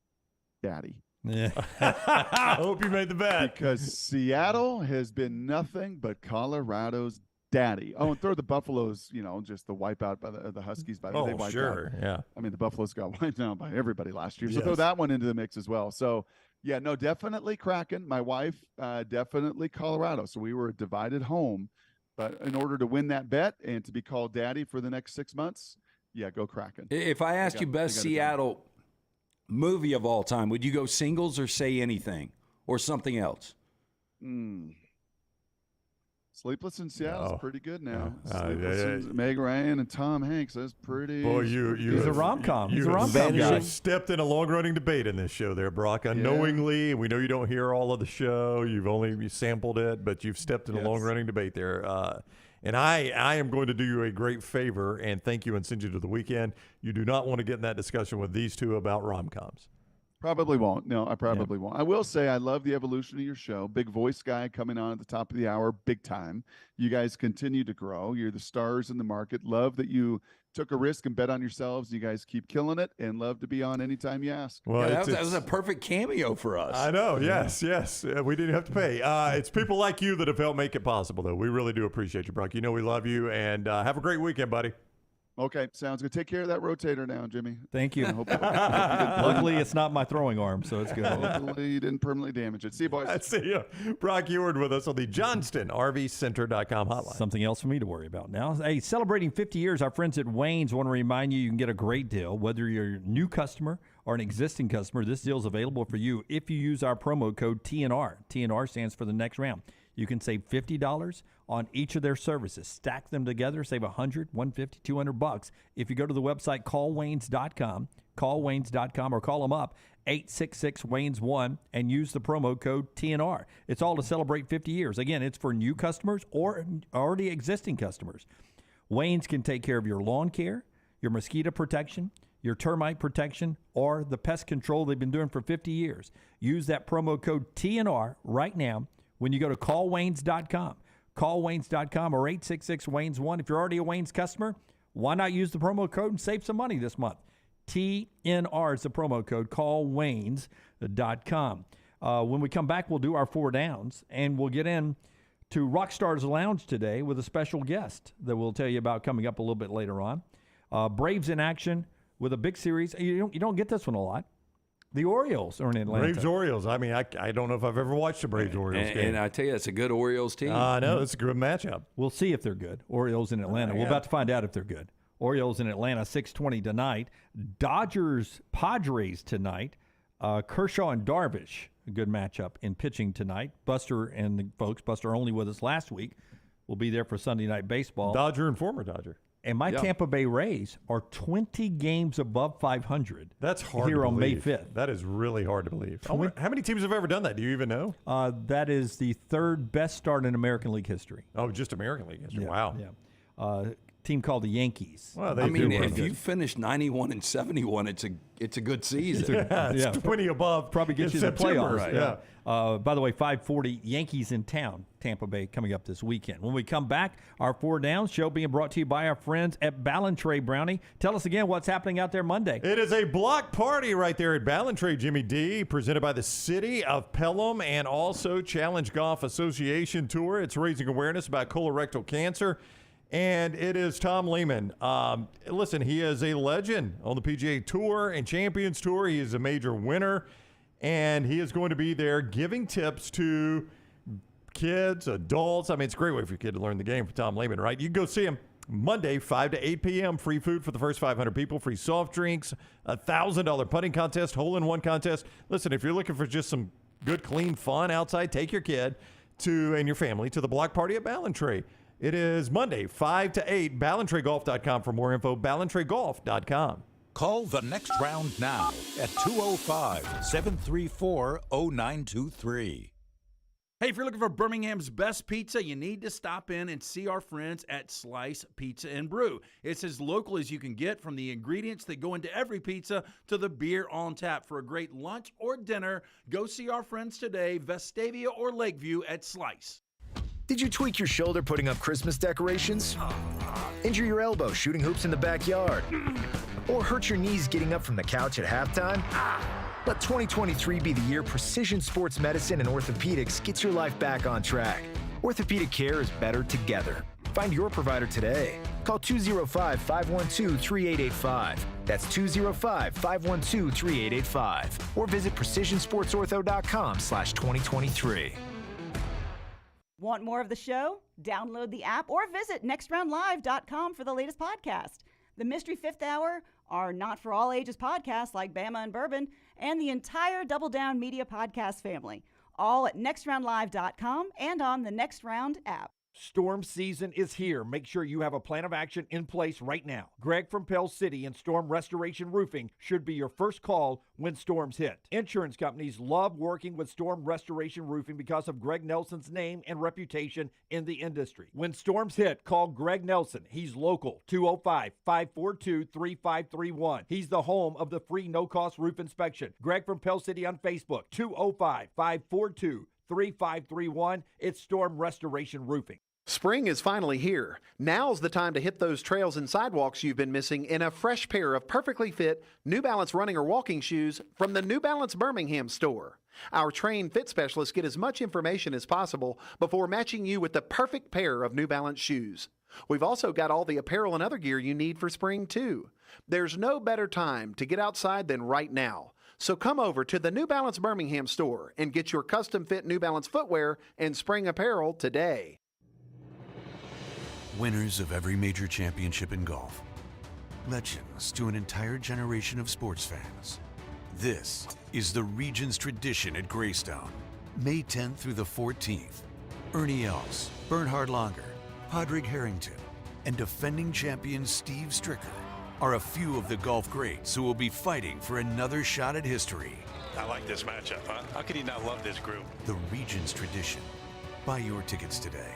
[SPEAKER 17] Daddy.
[SPEAKER 5] Yeah.
[SPEAKER 7] I hope you made the bet.
[SPEAKER 17] Because Seattle has been nothing but Colorado's daddy. Oh, and throw the Buffaloes, just the wipeout by the Huskies. By the way, they wiped
[SPEAKER 7] sure,
[SPEAKER 17] out.
[SPEAKER 7] Yeah.
[SPEAKER 17] I mean, the Buffaloes got wiped out by everybody last year. So
[SPEAKER 7] Yes.
[SPEAKER 17] throw that one into the mix as well. So, yeah, no, definitely Kraken. My wife, definitely Colorado. So we were a divided home. But in order to win that bet and to be called daddy for the next 6 months, yeah, go Kraken.
[SPEAKER 6] If I asked you best Seattle movie of all time, would you go Singles or Say Anything or something else?
[SPEAKER 17] Sleepless in Seattle is pretty good now.
[SPEAKER 7] Yeah.
[SPEAKER 17] Sleepless in Meg Ryan and Tom Hanks. That's pretty.
[SPEAKER 7] Boy,
[SPEAKER 5] He's a rom-com. He's a
[SPEAKER 7] You
[SPEAKER 5] rom-com guy.
[SPEAKER 7] stepped in a long-running debate in this show there, Brock. Unknowingly, we know you don't hear all of the show. You've only sampled it, but you've stepped in a long-running debate there. And I am going to do you a great favor and thank you and send you to the weekend. You do not want to get in that discussion with these two about rom-coms.
[SPEAKER 17] Probably won't. No, I probably won't. I will say I love the evolution of your show. Big voice guy coming on at the top of the hour, big time. You guys continue to grow. You're the stars in the market. Love that you took a risk and bet on yourselves. You guys keep killing it and love to be on anytime you ask.
[SPEAKER 7] Well,
[SPEAKER 6] that was a perfect cameo for us.
[SPEAKER 7] I know. Yes. We didn't have to pay. It's people like you that have helped make it possible, though. We really do appreciate you, Brock. You know we love you, and have a great weekend, buddy.
[SPEAKER 17] Okay, sounds good. Take care of that rotator now, Jimmy.
[SPEAKER 5] Thank you. Luckily, it's not my throwing arm, so it's good.
[SPEAKER 17] Hopefully you didn't permanently damage it. See you, boys.
[SPEAKER 7] See you. Brock Huard with us on the JohnstonRVCenter.com hotline.
[SPEAKER 5] Something else for me to worry about now. Hey, celebrating 50 years, our friends at Wayne's want to remind you can get a great deal. Whether you're a new customer or an existing customer, this deal is available for you if you use our promo code TNR. TNR stands for the next round. You can save $50 on each of their services. Stack them together, save $100, $150, $200 if you go to the website callwaynes.com, or call them up 866-WAYNES1 and use the promo code TNR. It's all to celebrate 50 years. Again, it's for new customers or already existing customers. Wayne's can take care of your lawn care, your mosquito protection, your termite protection, or the pest control they've been doing for 50 years. Use that promo code TNR right now when you go to callwaynes.com. Callwaynes.com or 866-WAYNES1. If you're already a Wayne's customer, why not use the promo code and save some money this month? TNR is the promo code. Callwaynes.com. When we come back, we'll do our 4 downs, and we'll get in to Rockstar's Lounge today with a special guest that we'll tell you about coming up a little bit later on. Braves in action with a big series. You don't get this one a lot. The Orioles are in Atlanta.
[SPEAKER 7] Braves-Orioles. I mean, I don't know if I've ever watched a Braves-Orioles game.
[SPEAKER 6] And I tell you, it's a good Orioles team.
[SPEAKER 7] I know. It's a good matchup.
[SPEAKER 5] We'll see if they're good. Orioles in Atlanta. We're about to find out if they're good. Orioles in Atlanta, 6:20 tonight. Dodgers-Padres tonight. Kershaw and Darvish, a good matchup in pitching tonight. Buster and the folks, Buster only with us last week, will be there for Sunday Night Baseball.
[SPEAKER 7] Dodger and former Dodger.
[SPEAKER 5] And my Tampa Bay Rays are 20 games above 500.
[SPEAKER 7] That's hard
[SPEAKER 5] here
[SPEAKER 7] to
[SPEAKER 5] on May
[SPEAKER 7] believe.
[SPEAKER 5] 5th.
[SPEAKER 7] That is really hard to believe. How many teams have ever done that? Do you even know?
[SPEAKER 5] That is the 3rd best start in American League history.
[SPEAKER 7] Oh, just American League history.
[SPEAKER 5] Yeah,
[SPEAKER 7] Wow.
[SPEAKER 5] Yeah. team called the Yankees.
[SPEAKER 7] Well, they
[SPEAKER 6] I mean,
[SPEAKER 7] do
[SPEAKER 6] if you finish 91-71, it's a good season.
[SPEAKER 7] It's 20 above.
[SPEAKER 5] Probably get you the
[SPEAKER 7] September,
[SPEAKER 5] playoffs.
[SPEAKER 7] right?
[SPEAKER 5] By the way, 5:40 Yankees in town, Tampa Bay, coming up this weekend. When we come back, our Four Downs show being brought to you by our friends at Ballantrae Brownie. Tell us again what's happening out there Monday.
[SPEAKER 7] It is a block party right there at Ballantrae, Jimmy D, presented by the City of Pelham and also Challenge Golf Association Tour. It's raising awareness about colorectal cancer. And it is Tom Lehman. Listen, he is a legend on the PGA Tour and Champions Tour. He is a major winner, and he is going to be there giving tips to kids, adults. I mean, it's a great way for your kid to learn the game from Tom Lehman, right? You can go see him Monday, 5 to 8 p.m. Free food for the first 500 people, free soft drinks, $1,000 putting contest, hole-in-one contest. Listen, if you're looking for just some good, clean fun outside, take your kid and your family to the block party at Ballantrae. It is Monday, 5 to 8. BallantraeGolf.com for more info. BallantraeGolf.com.
[SPEAKER 4] Call the next round now at 205-734-0923.
[SPEAKER 15] Hey, if you're looking for Birmingham's best pizza, you need to stop in and see our friends at Slice Pizza and Brew. It's as local as you can get, from the ingredients that go into every pizza to the beer on tap. For a great lunch or dinner, go see our friends today, Vestavia or Lakeview at Slice.
[SPEAKER 16] Did you tweak your shoulder putting up Christmas decorations? Injure your elbow shooting hoops in the backyard? Or hurt your knees getting up from the couch at halftime? Let 2023 be the year precision sports medicine and orthopedics gets your life back on track. Orthopedic care is better together. Find your provider today. Call 205-512-3885. That's 205-512-3885. Or visit precisionsportsortho.com/2023.
[SPEAKER 20] Want more of the show? Download the app or visit nextroundlive.com for the latest podcast. The Mystery Fifth Hour, our not-for-all-ages podcasts like Bama and Bourbon, and the entire Double Down Media podcast family, all at nextroundlive.com and on the Next Round app.
[SPEAKER 1] Storm season is here. Make sure you have a plan of action in place right now. Greg from Pell City and Storm Restoration Roofing should be your first call when storms hit. Insurance companies love working with Storm Restoration Roofing because of Greg Nelson's name and reputation in the industry. When storms hit, call Greg Nelson. He's local, 205-542-3531. He's the home of the free no-cost roof inspection. Greg from Pell City on Facebook, 205-542-3531. It's Storm Restoration Roofing.
[SPEAKER 21] Spring is finally here. Now's the time to hit those trails and sidewalks you've been missing in a fresh pair of perfectly fit New Balance running or walking shoes from the New Balance Birmingham store. Our trained fit specialists get as much information as possible before matching you with the perfect pair of New Balance shoes. We've also got all the apparel and other gear you need for spring, too. There's no better time to get outside than right now. So come over to the New Balance Birmingham store and get your custom-fit New Balance footwear and spring apparel today.
[SPEAKER 13] Winners of every major championship in golf. Legends to an entire generation of sports fans. This is the region's tradition at Greystone. May 10th through the 14th. Ernie Els, Bernhard Langer, Padraig Harrington, and defending champion Steve Stricker are a few of the golf greats who will be fighting for another shot at history.
[SPEAKER 23] I like this matchup, huh? How could you not love this group?
[SPEAKER 13] The region's tradition. Buy your tickets today.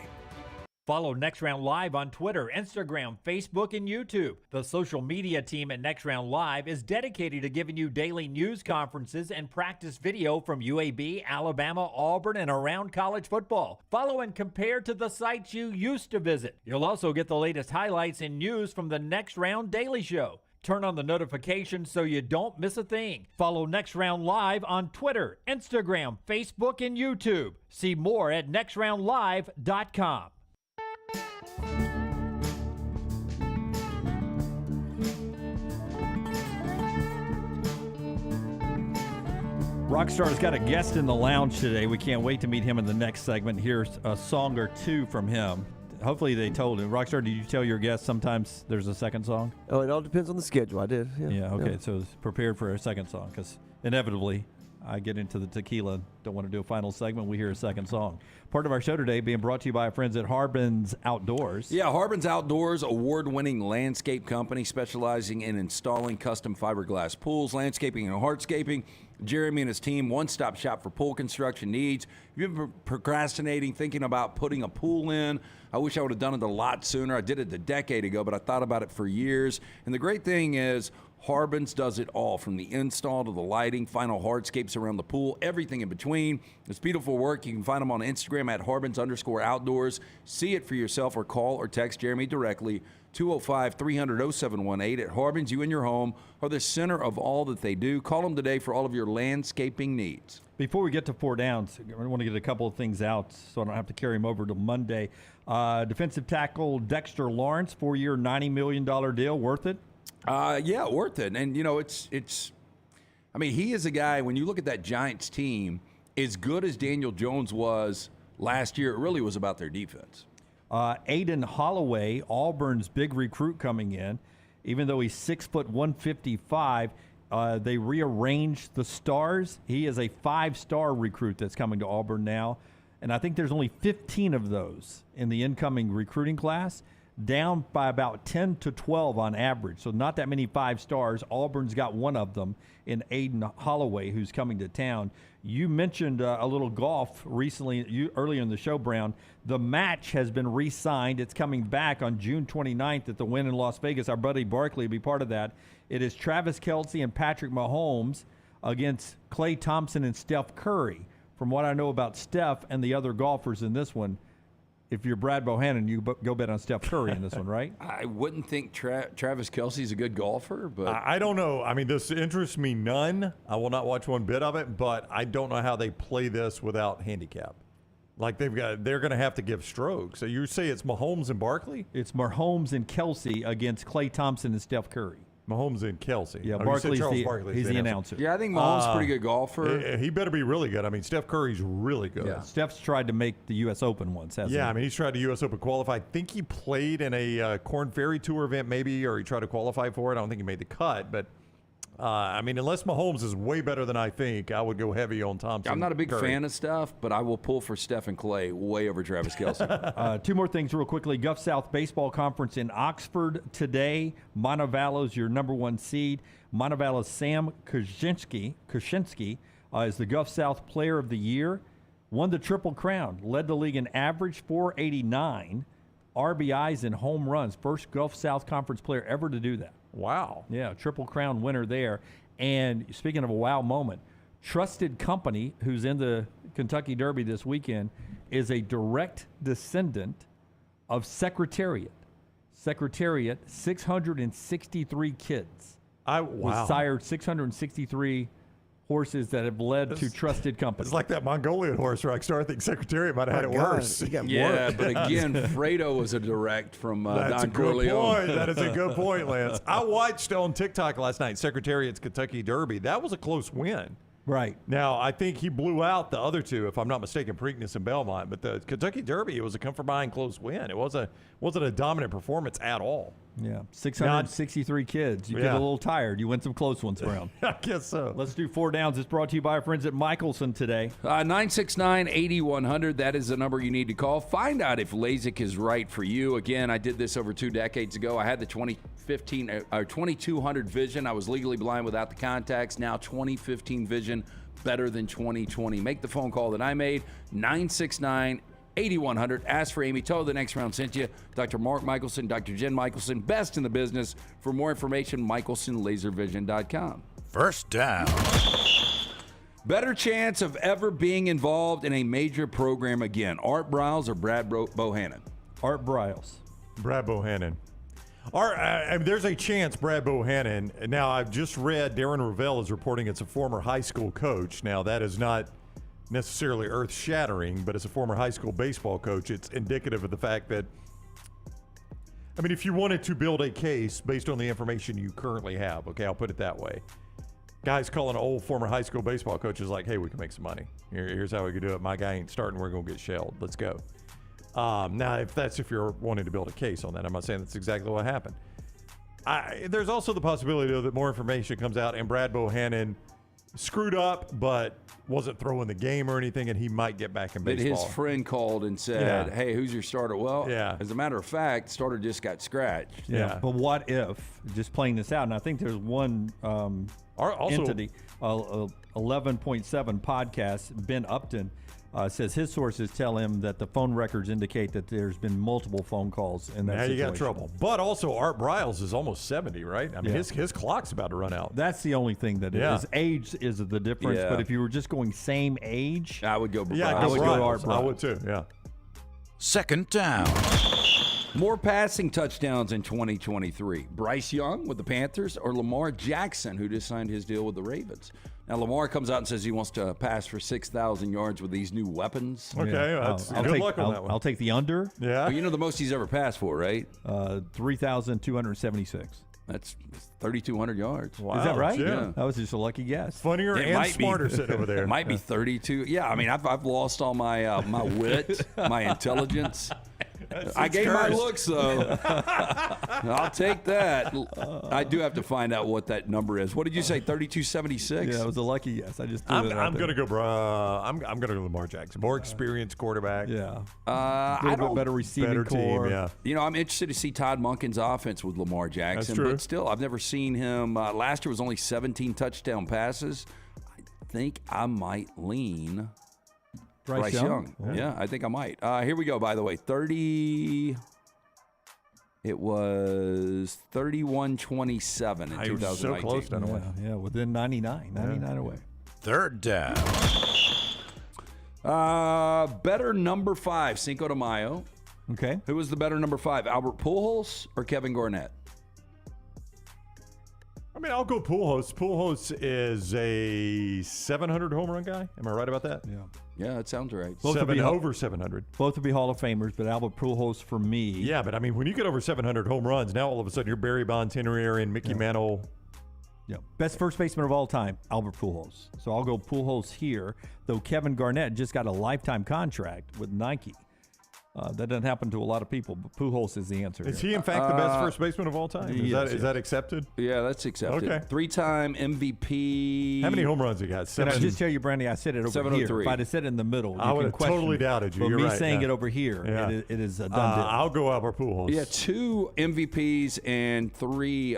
[SPEAKER 5] Follow Next Round Live on Twitter, Instagram, Facebook, and YouTube. The social media team at Next Round Live is dedicated to giving you daily news conferences and practice video from UAB, Alabama, Auburn, and around college football. Follow and compare to the sites you used to visit. You'll also get the latest highlights and news from the Next Round Daily Show. Turn on the notifications so you don't miss a thing. Follow Next Round Live on Twitter, Instagram, Facebook, and YouTube. See more at nextroundlive.com. Rockstar's got a guest in the lounge today. We can't wait to meet him in the next segment. Here's a song or two from him. Hopefully they told him. Rockstar, did you tell your guests sometimes there's a second song?
[SPEAKER 8] Oh, it all depends on the schedule. I did.
[SPEAKER 5] Yeah, okay. Yeah. So prepared for a second song because inevitably I get into the tequila. Don't want to do a final segment. We hear a second song. Part of our show today being brought to you by our friends at Harbin's Outdoors.
[SPEAKER 6] Yeah, Harbin's Outdoors, award-winning landscape company specializing in installing custom fiberglass pools, landscaping, and hardscaping. Jeremy and his team, one-stop shop for pool construction needs. If you've been procrastinating, thinking about putting a pool in, I wish I would have done it a lot sooner. I did it a decade ago, but I thought about it for years. And the great thing is, Harbin's does it all, from the install to the lighting, final hardscapes around the pool, everything in between. It's beautiful work. You can find them on Instagram at Harbins_outdoors. See it for yourself or call or text Jeremy directly, 205-300-0718. At Harbin's, you and your home are the center of all that they do. Call them today for all of your landscaping needs.
[SPEAKER 5] Before we get to 4 downs, I want to get a couple of things out so I don't have to carry them over to Monday. Defensive tackle Dexter Lawrence, 4-year, $90 million deal. Worth it?
[SPEAKER 6] Yeah, worth it. And, you know, I mean, he is a guy, when you look at that Giants team, as good as Daniel Jones was last year, it really was about their defense.
[SPEAKER 5] Aiden Holloway, Auburn's big recruit coming in. Even though he's 6 foot 155, they rearranged the stars. He is a 5-star recruit that's coming to Auburn now. And I think there's only 15 of those in the incoming recruiting class, down by about 10 to 12 on average. So not that many 5 stars. Auburn's got one of them in Aiden Holloway, who's coming to town. You mentioned a little golf recently, earlier in the show, Brown. The match has been re-signed. It's coming back on June 29th at the Wynn in Las Vegas. Our buddy Barkley will be part of that. It is Travis Kelce and Patrick Mahomes against Klay Thompson and Steph Curry. From what I know about Steph and the other golfers in this one, if you're Brad Bohannon, you go bet on Steph Curry in this one, right?
[SPEAKER 6] I wouldn't think Travis Kelce's a good golfer, but
[SPEAKER 7] I don't know. I mean, this interests me none. I will not watch one bit of it, but I don't know how they play this without handicap. Like they're going to have to give strokes. So you say it's Mahomes and Barkley?
[SPEAKER 5] It's Mahomes and Kelce against Klay Thompson and Steph Curry.
[SPEAKER 7] Mahomes and Kelce.
[SPEAKER 5] Yeah, Barkley's the announcer.
[SPEAKER 6] Yeah, I think Mahomes is a pretty good golfer.
[SPEAKER 7] He better be really good. I mean, Steph Curry's really good.
[SPEAKER 5] Yeah. Steph's tried to make the U.S. Open once, hasn't he?
[SPEAKER 7] Yeah, I mean, he's tried to U.S. Open qualify. I think he played in a Korn Ferry Tour event maybe, or he tried to qualify for it. I don't think he made the cut, but I mean, unless Mahomes is way better than I think, I would go heavy on Thompson.
[SPEAKER 6] I'm not a big
[SPEAKER 7] Curry.
[SPEAKER 6] fan of Steph, but I will pull for Steph and Klay way over Travis Kelce.
[SPEAKER 5] 2 more things real quickly. Gulf South Baseball Conference in Oxford today. Montevallo's your number 1 seed. Montevallo's Sam Kuczynski is the Gulf South Player of the Year. Won the Triple Crown. Led the league in average, 489. RBIs and home runs. First Gulf South Conference player ever to do that.
[SPEAKER 7] Wow.
[SPEAKER 5] Yeah, Triple Crown winner there. And speaking of a wow moment, Trusted Company, who's in the Kentucky Derby this weekend, is a direct descendant of Secretariat. Secretariat, 663 kids.
[SPEAKER 7] Wow.
[SPEAKER 5] Sired 663 horses that have led to Trusted Company.
[SPEAKER 7] It's like that Mongolian horse, Rockstar. I think Secretariat might have had it worse.
[SPEAKER 6] Yeah, but again, Fredo was a direct from
[SPEAKER 7] That's
[SPEAKER 6] Don
[SPEAKER 7] a good
[SPEAKER 6] Corleone.
[SPEAKER 7] point. That is a good point, Lance. I watched on TikTok last night Secretariat's Kentucky Derby. That was a close win.
[SPEAKER 5] Right.
[SPEAKER 7] Now, I think he blew out the other two, if I'm not mistaken, Preakness and Belmont. But the Kentucky Derby, it was a come-from-behind close win. It wasn't a dominant performance at all.
[SPEAKER 5] Yeah, 663 kids. You get a little tired. You win some close ones, Brown.
[SPEAKER 7] I guess so.
[SPEAKER 5] Let's do 4 downs. It's brought to you by our friends at Michelson today.
[SPEAKER 6] 969-8100. That is the number you need to call. Find out if LASIK is right for you. Again, I did this over 2 decades ago. I had the 2200 vision. I was legally blind without the contacts. Now 2015 vision, better than 2020. Make the phone call that I made, 969-8100. Ask for Amy. Tell her the next round sent you. Dr. Mark Michelson, Dr. Jen Michelson, best in the business. For more information, michelsonlaservision.com.
[SPEAKER 4] First down.
[SPEAKER 6] Better chance of ever being involved in a major program again. Art Briles or Brad Bohannon?
[SPEAKER 5] Art Briles.
[SPEAKER 7] Brad Bohannon. There's a chance Brad Bohannon. Now, I've just read Darren Ravel is reporting it's a former high school coach. Now, that is not necessarily earth-shattering, but as a former high school baseball coach, it's indicative of the fact that, I mean, if you wanted to build a case based on the information you currently have, okay, I'll put it that way. Guys calling an old former high school baseball coach is like, hey, we can make some money. Here's how we can do it. My guy ain't starting. We're going to get shelled. Let's go. Now, if you're wanting to build a case on that, I'm not saying that's exactly what happened. There's also the possibility, though, that more information comes out and Brad Bohannon screwed up, but wasn't throwing the game or anything, and he might get back in baseball.
[SPEAKER 6] But his friend called and said, hey, who's your starter? Well, as a matter of fact, starter just got scratched.
[SPEAKER 5] Yeah. But what if, just playing this out, and I think there's one entity, 11.7 podcast, Ben Upton, says his sources tell him that the phone records indicate that there's been multiple phone calls in that situation.
[SPEAKER 7] You got trouble. But also, Art Briles is almost 70, right? I mean, his clock's about to run out.
[SPEAKER 5] That's the only thing that is. Age is the difference.
[SPEAKER 6] Yeah.
[SPEAKER 5] But if you were just going same age,
[SPEAKER 6] I would go Briles.
[SPEAKER 5] I would go Art Briles.
[SPEAKER 7] I would too, yeah.
[SPEAKER 4] Second down.
[SPEAKER 6] More passing touchdowns in 2023. Bryce Young with the Panthers or Lamar Jackson, who just signed his deal with the Ravens. Now, Lamar comes out and says he wants to pass for 6,000 yards with these new weapons.
[SPEAKER 7] Okay, good luck on that one.
[SPEAKER 5] I'll take the under.
[SPEAKER 7] Yeah.
[SPEAKER 6] Well, you know the most he's ever passed for, right?
[SPEAKER 5] 3,276.
[SPEAKER 6] That's 3,200 yards.
[SPEAKER 5] Wow. Is that right?
[SPEAKER 7] Yeah.
[SPEAKER 5] That was just a lucky guess.
[SPEAKER 7] Funnier and smarter sitting over there.
[SPEAKER 6] It might be 32. Yeah, I mean, I've lost all my my wit, my intelligence. I gave my looks, though. I'll take that. I do have to find out what that number is. What did you say, 3276?
[SPEAKER 5] Yeah, it was a lucky guess. I just
[SPEAKER 7] I'm going to go, I'm going to go Lamar Jackson. More experienced quarterback.
[SPEAKER 5] Yeah.
[SPEAKER 6] A
[SPEAKER 5] little bit better receiving core.
[SPEAKER 7] Team, yeah.
[SPEAKER 6] You know, I'm interested to see Todd Monken's offense with Lamar Jackson.
[SPEAKER 7] That's true.
[SPEAKER 6] But still, I've never seen him. Last year was only 17 touchdown passes. I think I might lean Bryce Young. Yeah, I think I might. Here we go, by the way. It was 31-27 in 2019.
[SPEAKER 7] So close down away.
[SPEAKER 5] Yeah, within 99 away.
[SPEAKER 4] Third down.
[SPEAKER 6] Better number 5, Cinco de Mayo.
[SPEAKER 5] Okay.
[SPEAKER 6] Who was the better number 5, Albert Pujols or Kevin Garnett?
[SPEAKER 7] I mean, I'll go Pujols. Pujols is a 700 home run guy. Am I right about that?
[SPEAKER 5] Yeah.
[SPEAKER 6] Yeah, that sounds right.
[SPEAKER 7] Over 700.
[SPEAKER 5] Both would be Hall of Famers, but Albert Pujols for me.
[SPEAKER 7] Yeah, but I mean, when you get over 700 home runs, now all of a sudden you're Barry Bonds, Henry Aaron, Mickey Mantle.
[SPEAKER 5] Yeah. Best first baseman of all time, Albert Pujols. So I'll go Pujols here, though Kevin Garnett just got a lifetime contract with Nike. That doesn't happen to a lot of people, but Pujols is the answer.
[SPEAKER 7] Is he, in fact, the best first baseman of all time? Is that accepted?
[SPEAKER 6] Yeah, that's accepted.
[SPEAKER 7] Okay.
[SPEAKER 6] 3-time MVP.
[SPEAKER 7] How many home runs he got?
[SPEAKER 5] Can I just tell you, Brandy, I said it over here. If I'd have said it in the middle,
[SPEAKER 7] I would have totally doudted you.
[SPEAKER 5] But
[SPEAKER 7] You're
[SPEAKER 5] me
[SPEAKER 7] right,
[SPEAKER 5] saying it over here, it is a done deal.
[SPEAKER 7] I'll go Albert Pujols.
[SPEAKER 6] Yeah, 2 MVPs and 3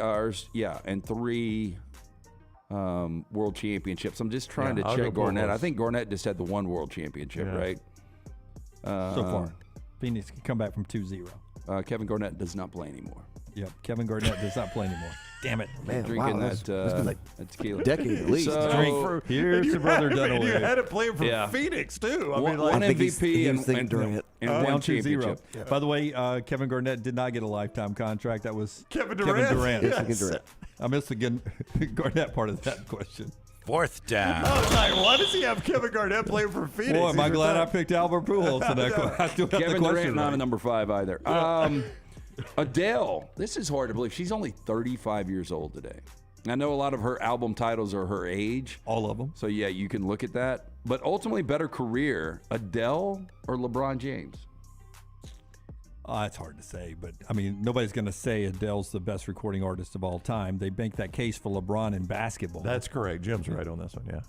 [SPEAKER 6] world championships. I'm just trying to check Garnett. I think Garnett just had the 1 world championship, right?
[SPEAKER 5] So far. Phoenix can come back from 2-0.
[SPEAKER 6] Kevin Garnett does not play anymore.
[SPEAKER 5] Yep, Kevin Garnett does not play anymore. Damn it.
[SPEAKER 8] Man,
[SPEAKER 6] drinking
[SPEAKER 8] wow,
[SPEAKER 6] that tequila.
[SPEAKER 8] Decade at least.
[SPEAKER 6] So,
[SPEAKER 5] here's the brother Dunaway.
[SPEAKER 7] You had it playing for Phoenix, too. I mean,
[SPEAKER 6] one MVP and 1
[SPEAKER 5] 2-0.
[SPEAKER 6] championship.
[SPEAKER 5] By the way, Kevin Garnett did not get a lifetime contract. That was
[SPEAKER 7] Kevin Durant.
[SPEAKER 8] Yes.
[SPEAKER 5] I missed the Garnett part of that question.
[SPEAKER 4] Fourth down.
[SPEAKER 7] I was like, why does he have Kevin Garnett playing for Phoenix?
[SPEAKER 5] Boy, am I glad I picked Albert Pujols in that question.
[SPEAKER 6] Kevin Durant, not a number 5 either. Adele, this is hard to believe. She's only 35 years old today. I know a lot of her album titles are her age.
[SPEAKER 5] All of them.
[SPEAKER 6] So, yeah, you can look at that. But ultimately, better career, Adele or LeBron James?
[SPEAKER 5] It's hard to say, but I mean, nobody's going to say Adele's the best recording artist of all time. They make that case for LeBron in basketball.
[SPEAKER 7] That's correct. Jim's right on this one, yeah.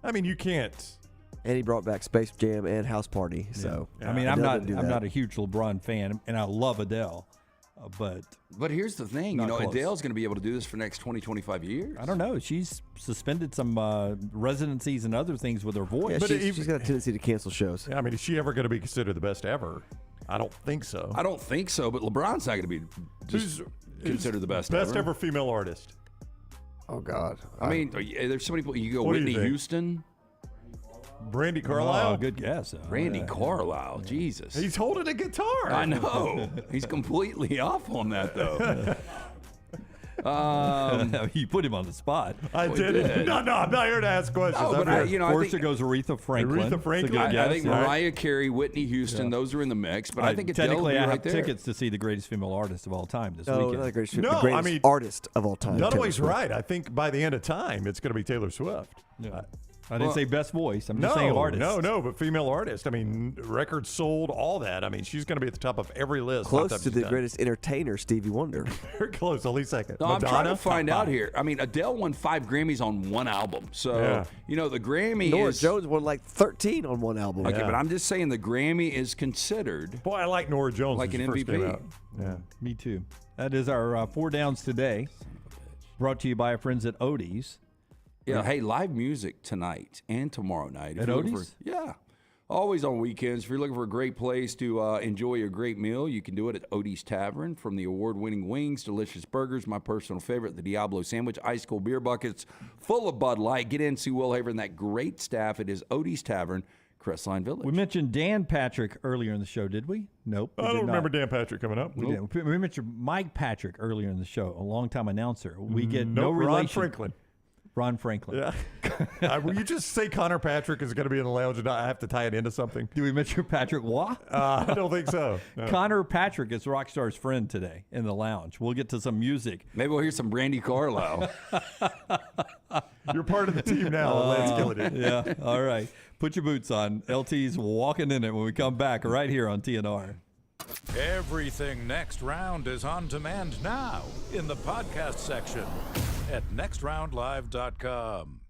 [SPEAKER 7] I mean, you can't.
[SPEAKER 8] And he brought back Space Jam and House Party. So
[SPEAKER 5] I mean, I'm not a huge LeBron fan, and I love Adele, but
[SPEAKER 6] here's the thing, Adele's going to be able to do this for the next 20, 25 years.
[SPEAKER 5] I don't know. She's suspended some residencies and other things with her voice.
[SPEAKER 8] Yeah, but she's got a tendency to cancel shows.
[SPEAKER 7] Yeah, I mean, is she ever going to be considered the best ever? I don't think so.
[SPEAKER 6] I don't think so, but LeBron's not going to be considered the best
[SPEAKER 7] ever female artist.
[SPEAKER 8] Oh, God.
[SPEAKER 6] I mean, there's so many people. You go Whitney Houston.
[SPEAKER 7] Brandy Carlisle?
[SPEAKER 5] Oh, good guess.
[SPEAKER 6] Randy Carlisle. Jesus.
[SPEAKER 7] He's holding a guitar.
[SPEAKER 6] I know. He's completely off on that, though.
[SPEAKER 5] You put him on the spot.
[SPEAKER 7] I did. No, I'm not here to ask questions.
[SPEAKER 6] No, but
[SPEAKER 5] First it goes Aretha Franklin.
[SPEAKER 6] I think Mariah Carey, Whitney Houston, those are in the mix. But I think Adele
[SPEAKER 5] technically I
[SPEAKER 6] right
[SPEAKER 5] have
[SPEAKER 6] there.
[SPEAKER 5] tickets to see the greatest female artist of all time this weekend.
[SPEAKER 8] Not the greatest artist of all time.
[SPEAKER 7] Dunaway's right. I think by the end of time, it's going to be Taylor Swift.
[SPEAKER 5] Yeah. I didn't say best voice. I'm just saying artist.
[SPEAKER 7] No, but female artist. I mean, records sold, all that. I mean, she's going to be at the top of every list.
[SPEAKER 8] Close to the greatest entertainer, Stevie Wonder.
[SPEAKER 7] Very close, only second.
[SPEAKER 6] No,
[SPEAKER 7] Madonna,
[SPEAKER 6] I'm trying to find
[SPEAKER 7] top
[SPEAKER 6] out
[SPEAKER 7] 5.
[SPEAKER 6] here. I mean, Adele won 5 Grammys on one album. So, you know, the Grammy
[SPEAKER 8] Norah
[SPEAKER 6] is...
[SPEAKER 8] Jones won like 13 on one album.
[SPEAKER 6] Okay, but I'm just saying the Grammy is considered...
[SPEAKER 7] Boy, I like Norah Jones
[SPEAKER 6] like
[SPEAKER 7] when
[SPEAKER 6] an
[SPEAKER 7] she first came
[SPEAKER 6] MVP.
[SPEAKER 7] out. Yeah.
[SPEAKER 5] Me too. That is our 4 downs today. Brought to you by our friends at Odie's.
[SPEAKER 6] Yeah, hey, live music tonight and tomorrow night.
[SPEAKER 5] At Odie's?
[SPEAKER 6] Yeah. Always on weekends. If you're looking for a great place to enjoy a great meal, you can do it at Odie's Tavern. From the award-winning wings, delicious burgers, my personal favorite, the Diablo sandwich, ice cold beer buckets full of Bud Light. Get in, see Will Haver and that great staff. It is Odie's Tavern, Crestline Village.
[SPEAKER 5] We mentioned Dan Patrick earlier in the show, did we? Nope.
[SPEAKER 7] I don't remember Dan Patrick coming up.
[SPEAKER 5] We did. We mentioned Mike Patrick earlier in the show, a longtime announcer. We get no
[SPEAKER 7] Ron
[SPEAKER 5] relation.
[SPEAKER 7] Franklin.
[SPEAKER 5] Ron Franklin.
[SPEAKER 7] Yeah. Will you just say Connor Patrick is going to be in the lounge and I have to tie it into something?
[SPEAKER 5] Do we mention Patrick Waugh?
[SPEAKER 7] I don't think so. No.
[SPEAKER 5] Connor Patrick is Rockstar's friend today in the lounge. We'll get to some music.
[SPEAKER 6] Maybe we'll hear some Brandy Carlisle.
[SPEAKER 7] You're part of the team now. Lance Gillidan.
[SPEAKER 5] Yeah. All right. Put your boots on. LT's walking in it when we come back right here on TNR.
[SPEAKER 4] Everything Next Round is on demand now in the podcast section at nextroundlive.com.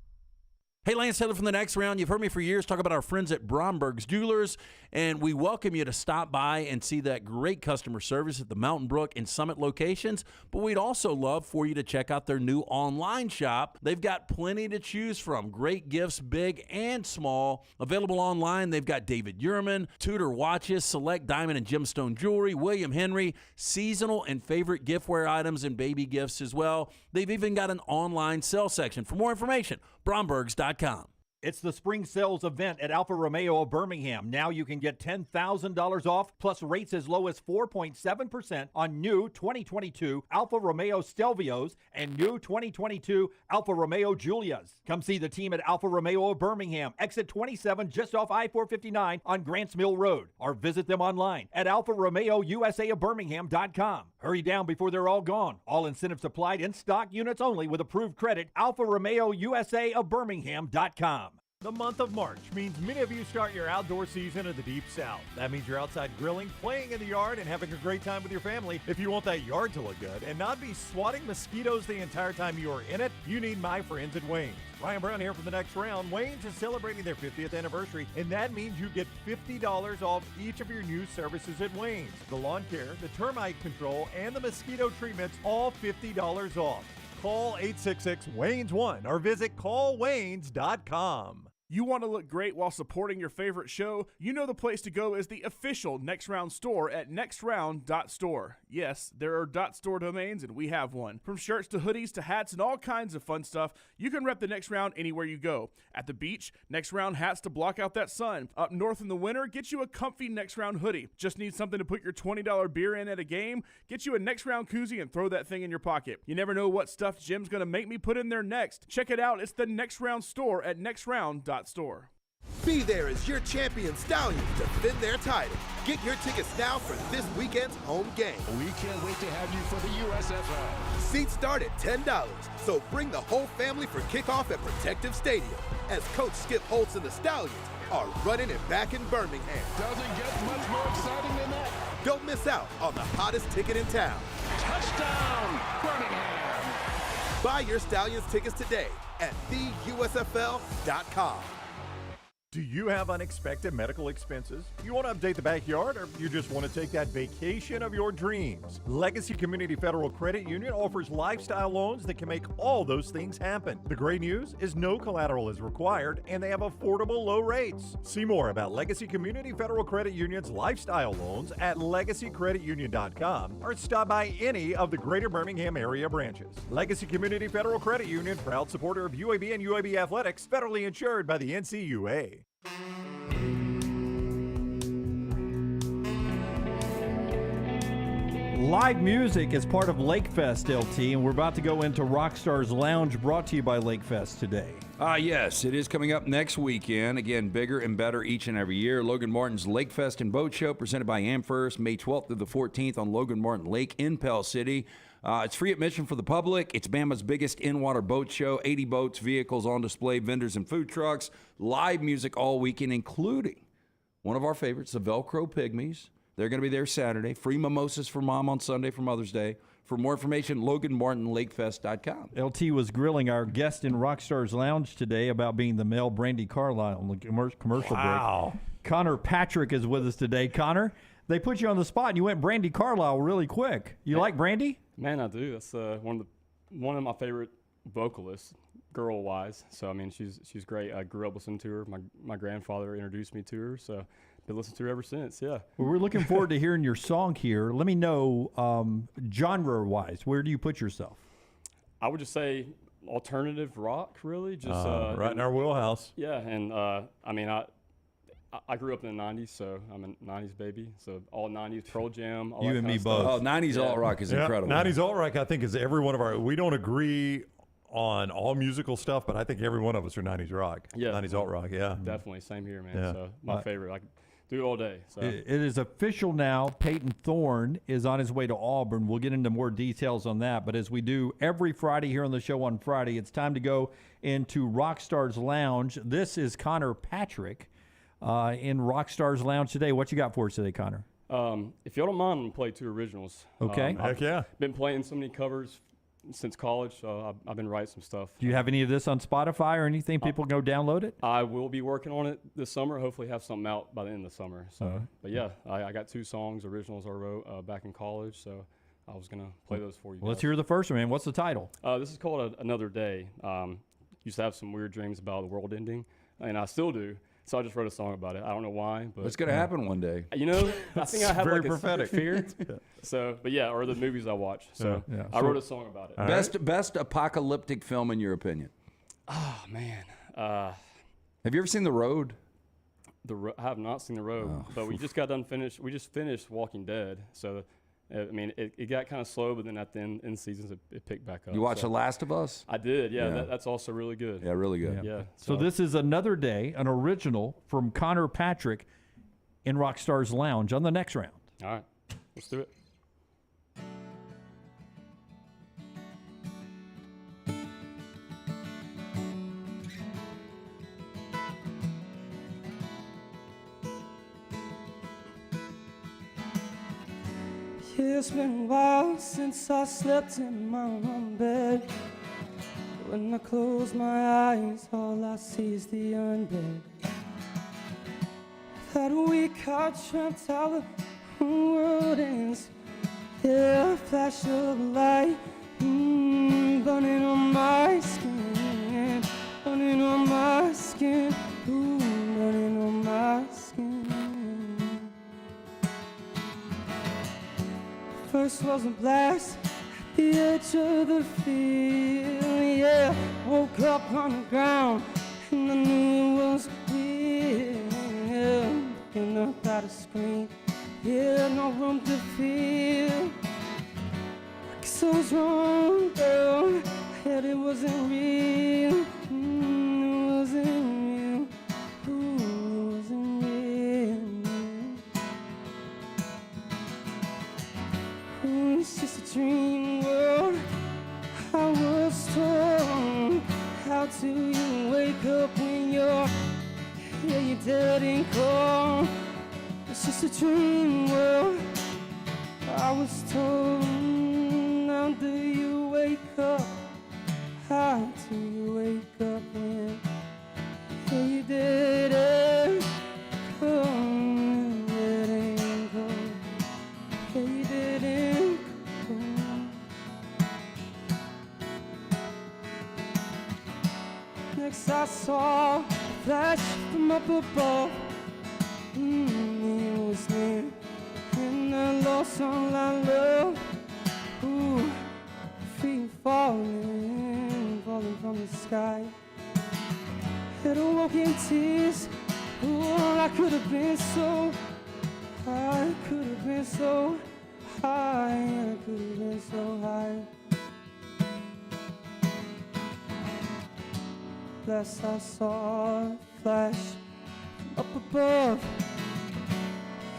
[SPEAKER 15] Hey, Lance Taylor from the Next Round. You've heard me for years talk about our friends at Bromberg's Jewelers, and we welcome you to stop by and see that great customer service at the Mountain Brook and Summit locations. But we'd also love for you to check out their new online shop. They've got plenty to choose from. Great gifts, big and small. Available online, they've got David Yurman, Tudor watches, select diamond and gemstone jewelry, William Henry, seasonal and favorite giftware items and baby gifts as well. They've even got an online sale section. For more information, brombergs.com.
[SPEAKER 1] It's the spring sales event at Alfa Romeo of Birmingham. Now you can get $10,000 off, plus rates as low as 4.7% on new 2022 Alfa Romeo Stelvios and new 2022 Alfa Romeo Giulias. Come see the team at Alfa Romeo of Birmingham, exit 27 just off I-459 on Grants Mill Road, or visit them online at alfaromeousaofbirmingham.com. Hurry down before they're all gone. All incentives applied in stock units only with approved credit. Alfa Romeo USA of Birmingham.com.
[SPEAKER 11] The month of March means many of you start your outdoor season in the Deep South. That means you're outside grilling, playing in the yard, and having a great time with your family. If you want that yard to look good and not be swatting mosquitoes the entire time you are in it, you need my friends at Wayne's. Ryan Brown here for the Next Round. Wayne's is celebrating their 50th anniversary, and that means you get $50 off each of your new services at Wayne's. The lawn care, the termite control, and the mosquito treatments, all $50 off. Call 866-WAYNES1 or visit callwaynes.com.
[SPEAKER 2] You want to look great while supporting your favorite show? You know the place to go is the official Next Round store at nextround.store. Yes, there are .store domains, and we have one. From shirts to hoodies to hats and all kinds of fun stuff, you can rep the Next Round anywhere you go. At the beach, Next Round hats to block out that sun. Up north in the winter, get you a comfy Next Round hoodie. Just need something to put your $20 beer in at a game? Get you a Next Round koozie and throw that thing in your pocket. You never know what stuff Jim's going to make me put in there next. Check it out. It's the Next Round store at nextround.store.
[SPEAKER 19] Be there as your champion Stallions defend their title. Get your tickets now for this weekend's home game.
[SPEAKER 14] We can't wait to have you for the USFL.
[SPEAKER 19] Seats start at $10, so bring the whole family for kickoff at Protective Stadium as Coach Skip Holtz and the Stallions are running it back in Birmingham.
[SPEAKER 14] Doesn't get much more exciting than that.
[SPEAKER 19] Don't miss out on the hottest ticket in town.
[SPEAKER 14] Touchdown, Birmingham!
[SPEAKER 19] Buy your Stallions tickets today at theusfl.com.
[SPEAKER 11] Do you have unexpected medical expenses? You want to update the backyard, or you just want to take that vacation of your dreams? Legacy Community Federal Credit Union offers lifestyle loans that can make all those things happen. The great news is no collateral is required, and they have affordable low rates. See more about Legacy Community Federal Credit Union's lifestyle loans at legacycreditunion.com or stop by any of the greater Birmingham area branches. Legacy Community Federal Credit Union, proud supporter of UAB and UAB athletics, federally insured by the NCUA.
[SPEAKER 5] Live music is part of Lakefest, LT, and we're about to go into Rockstar's Lounge, brought to you by Lakefest today.
[SPEAKER 6] Yes, it is coming up next weekend. Again, bigger and better each and every year. Logan Martin's Lakefest and Boat Show, presented by Amherst, May 12th through the 14th on Logan Martin Lake in Pell City. It's free admission for the public. It's Bama's biggest in-water boat show. 80 boats, vehicles on display, vendors and food trucks, live music all weekend, including one of our favorites, the Velcro Pygmies. They're going to be there Saturday. Free mimosas for Mom on Sunday for Mother's Day. For more information, LoganMartinLakeFest.com.
[SPEAKER 5] LT was grilling our guest in Rockstar's Lounge today about being the male Brandy Carlisle on the commercial break. Connor Patrick is with us today. Connor, they put you on the spot and you went Brandy Carlisle really quick. You like Brandy?
[SPEAKER 3] Man, I do. That's one of my favorite vocalists, girl-wise. So I mean, she's great. I grew up listening to her. My grandfather introduced me to her, so been listening to her ever since. Yeah.
[SPEAKER 5] Well, we're looking forward to hearing your song here. Let me know, genre-wise, where do you put yourself?
[SPEAKER 3] I would just say alternative rock, really. Just
[SPEAKER 7] right in our wheelhouse.
[SPEAKER 3] Yeah, and I mean, I grew up in the 90s, so I'm a 90s baby. So all 90s, Pearl Jam, all
[SPEAKER 5] you
[SPEAKER 3] that
[SPEAKER 5] and
[SPEAKER 3] kind
[SPEAKER 5] me
[SPEAKER 3] of
[SPEAKER 5] both.
[SPEAKER 3] stuff.
[SPEAKER 6] Oh, 90s alt rock is incredible.
[SPEAKER 7] 90s alt rock, I think, is every one of our. We don't agree on all musical stuff, but I think every one of us are 90s rock.
[SPEAKER 3] Yeah.
[SPEAKER 7] 90s alt rock, yeah.
[SPEAKER 3] Definitely. Same here, man.
[SPEAKER 7] Yeah.
[SPEAKER 3] So my favorite. I could do it all day. So.
[SPEAKER 5] It is official now. Peyton Thorne is on his way to Auburn. We'll get into more details on that. But as we do every Friday here on the show on Friday, it's time to go into Rockstar's Lounge. This is Connor Patrick in Rockstar's Lounge today. What you got for us today, Connor?
[SPEAKER 3] If y'all don't mind, I'm going to play 2 originals.
[SPEAKER 5] Okay.
[SPEAKER 7] Heck yeah.
[SPEAKER 3] Been playing so many covers since college, so I've been writing some stuff.
[SPEAKER 5] Do you have any of this on Spotify or anything? People can go download it?
[SPEAKER 3] I will be working on it this summer. Hopefully have something out by the end of the summer. So, But yeah, I got 2 songs, originals I wrote back in college, so I was going to play those for you guys.
[SPEAKER 5] Let's hear the first one, man. What's the title?
[SPEAKER 3] This is called Another Day. Used to have some weird dreams about the world ending, and I still do. So I just wrote a song about it. I don't know why, but
[SPEAKER 6] it's going to happen one day.
[SPEAKER 3] You know, I think I have
[SPEAKER 7] very
[SPEAKER 3] like
[SPEAKER 7] prophetic.
[SPEAKER 3] a fear. So, but yeah, or the movies I watch. So I wrote a song about it.
[SPEAKER 6] Best apocalyptic film in your opinion?
[SPEAKER 3] Oh man,
[SPEAKER 6] have you ever seen The Road?
[SPEAKER 3] I have not seen The Road, but we just got done finished. We just finished Walking Dead. So I mean, it got kind of slow, but then at the end seasons it picked back up.
[SPEAKER 6] You watched The Last of Us?
[SPEAKER 3] I did. Yeah, that's also really good.
[SPEAKER 6] Yeah, really good.
[SPEAKER 3] Yeah.
[SPEAKER 5] So this is Another Day, an original from Connor Patrick in Rockstar's Lounge on the next round.
[SPEAKER 3] All right, let's do it.
[SPEAKER 9] It's been a while since I slept in my own bed. When I close my eyes, all I see is the undead. That week I dreamt how the world ends. Yeah, a flash of light, burning on my skin, burning on my skin, burning on my skin. First was a blast at the edge of the field. Yeah, woke up on the ground and I knew it was real. Looking up at a screen, yeah, no room to feel. I guess I was wrong, girl. I heard it wasn't real. It wasn't real. It wasn't real. It's just a dream world. I was told. How do you wake up when you're dead and cold? It's just a dream world. I was told. How do you wake up? How do you wake up when you're dead and cold? Dead and cold. You didn't go. Next I saw a flash from up above. It was near, and I lost all I love. Ooh, feet falling from the sky. Head awoke in tears. Ooh, I could have been so. I could have been so high, I could have been so high. Last I saw a flash up above.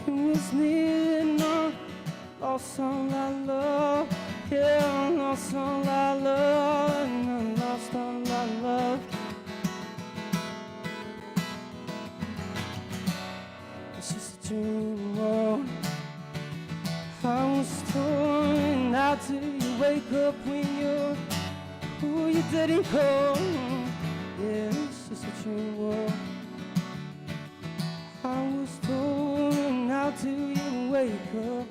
[SPEAKER 9] It was near and I lost all I love. Yeah, I lost all I love, and I lost all I love. It's just a dream world. I was torn. How do you wake up when you're who you didn't call? Yeah, it's just a dream world. I was torn. How do you wake up?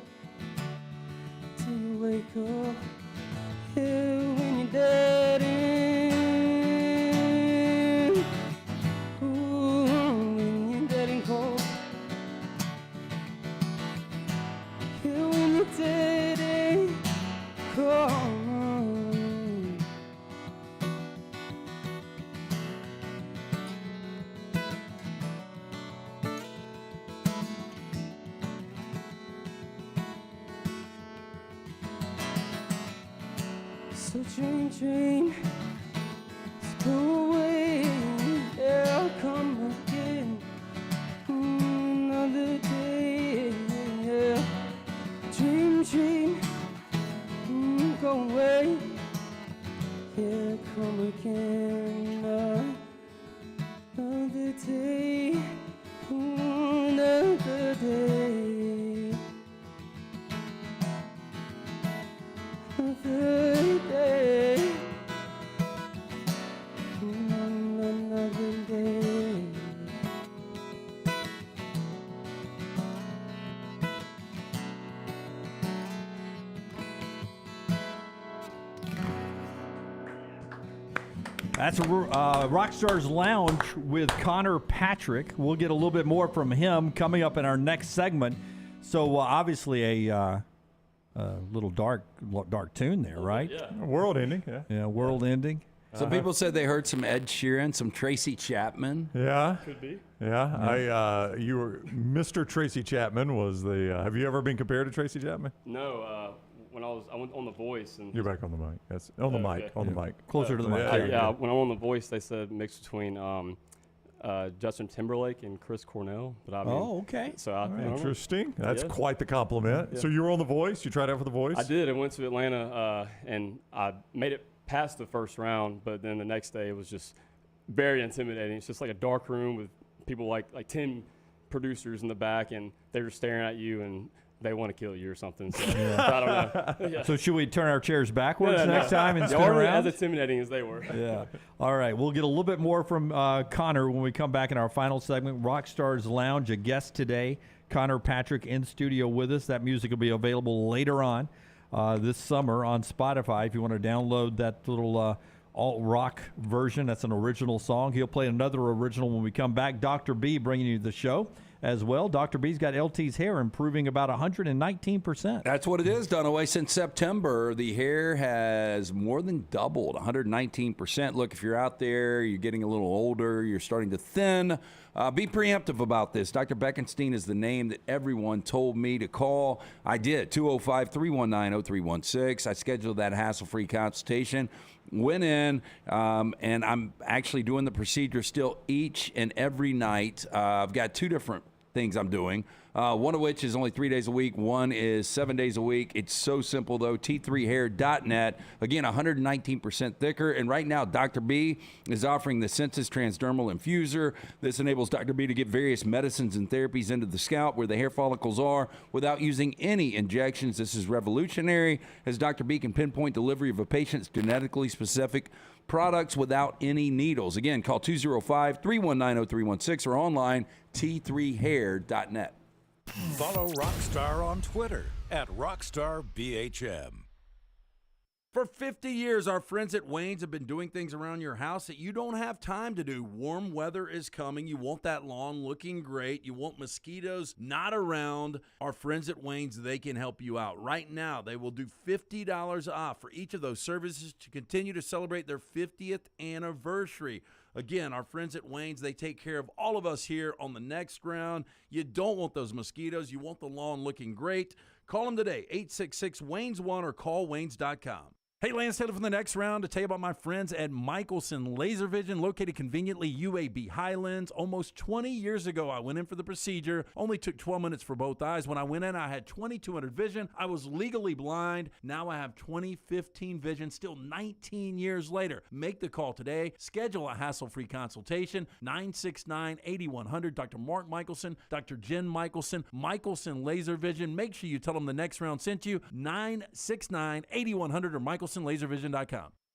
[SPEAKER 9] Do you wake up? Yeah, when you're dead in. Ooh, when you're dead and cold. Yeah, when you're dead and cold. So dream, let's go away, yeah, I'll come again, another day, yeah. Dream, go away, yeah, come again, another day, another day, another day, another day.
[SPEAKER 5] That's Rockstar's Lounge with Connor Patrick. We'll get a little bit more from him coming up in our next segment. So obviously a little dark tune there, right?
[SPEAKER 3] Yeah.
[SPEAKER 7] World ending, yeah.
[SPEAKER 5] Yeah, world ending.
[SPEAKER 6] Some people said they heard some Ed Sheeran, some Tracy Chapman.
[SPEAKER 7] Yeah.
[SPEAKER 3] Could be.
[SPEAKER 7] Yeah. You were Mr. Tracy Chapman was the. Have you ever been compared to Tracy Chapman?
[SPEAKER 3] No, when I went on The Voice. And
[SPEAKER 7] You're back on the mic. That's on the mic.
[SPEAKER 3] Okay.
[SPEAKER 7] On the mic.
[SPEAKER 5] Closer to the mic.
[SPEAKER 3] Yeah, when I'm on The Voice, they said mix between Justin Timberlake and Chris Cornell. But I mean,
[SPEAKER 5] okay.
[SPEAKER 3] So I don't know.
[SPEAKER 7] Interesting. That's
[SPEAKER 3] Yeah.
[SPEAKER 7] quite the compliment.
[SPEAKER 3] Yeah.
[SPEAKER 7] So you were on The Voice. You tried out for The Voice.
[SPEAKER 3] I did. I went to Atlanta and I made it past the first round, but then the next day it was just very intimidating. It's just like a dark room with people like 10 producers in the back, and they were staring at you and they want to kill you or something. So I don't know. Yeah.
[SPEAKER 5] So should we turn our chairs backwards
[SPEAKER 3] Yeah,
[SPEAKER 5] next time and
[SPEAKER 3] they
[SPEAKER 5] spin
[SPEAKER 3] weren't
[SPEAKER 5] around?
[SPEAKER 3] as intimidating as they were.
[SPEAKER 5] Yeah. All right. We'll get a little bit more from Connor when we come back in our final segment. Rockstar's Lounge, a guest today. Connor Patrick in studio with us. That music will be available later on this summer on Spotify. If you want to download that little alt-rock version, that's an original song. He'll play another original when we come back. Dr. B bringing you the show as well. Dr. B's got LT's hair improving about 119%.
[SPEAKER 6] That's what it is, Dunaway. Since September, the hair has more than doubled, 119%. Look, if you're out there, you're getting a little older, you're starting to thin, be preemptive about this. Dr. Beckenstein is the name that everyone told me to call. I did, 205-319-0316. I scheduled that hassle-free consultation. Went in, and I'm actually doing the procedure still each and every night. I've got two different things I'm doing, one of which is only 3 days a week. One is 7 days a week. It's so simple, though. T3hair.net. Again, 119% thicker. And right now, Dr. B is offering the Sensus Transdermal Infuser. This enables Dr. B to get various medicines and therapies into the scalp where the hair follicles are without using any injections. This is revolutionary, as Dr. B can pinpoint delivery of a patient's genetically specific products without any needles. Again, call 205-319-0316 or online, t3hair.net.
[SPEAKER 4] Follow Rockstar on Twitter @RockstarBHM.
[SPEAKER 15] For 50 years, our friends at Wayne's have been doing things around your house that you don't have time to do. Warm weather is coming. You want that lawn looking great. You want mosquitoes not around. Our friends at Wayne's, they can help you out. Right now, they will do $50 off for each of those services to continue to celebrate their 50th anniversary. Again, our friends at Wayne's, they take care of all of us here on the next round. You don't want those mosquitoes. You want the lawn looking great. Call them today, 866-WAYNES1 or call Waynes.com. Hey, Lance Taylor from the Next Round to tell you about my friends at Michelson Laser Vision, located conveniently UAB Highlands. Almost 20 years ago, I went in for the procedure. Only took 12 minutes for both eyes. When I went in, I had 2200 vision. I was legally blind. Now I have 20/15 vision, still 19 years later. Make the call today. Schedule a hassle-free consultation. 969-8100. Dr. Mark Michelson, Dr. Jen Michelson, Michelson Laser Vision. Make sure you tell them the Next Round sent you. 969-8100 or MichelsonLaserVision.com.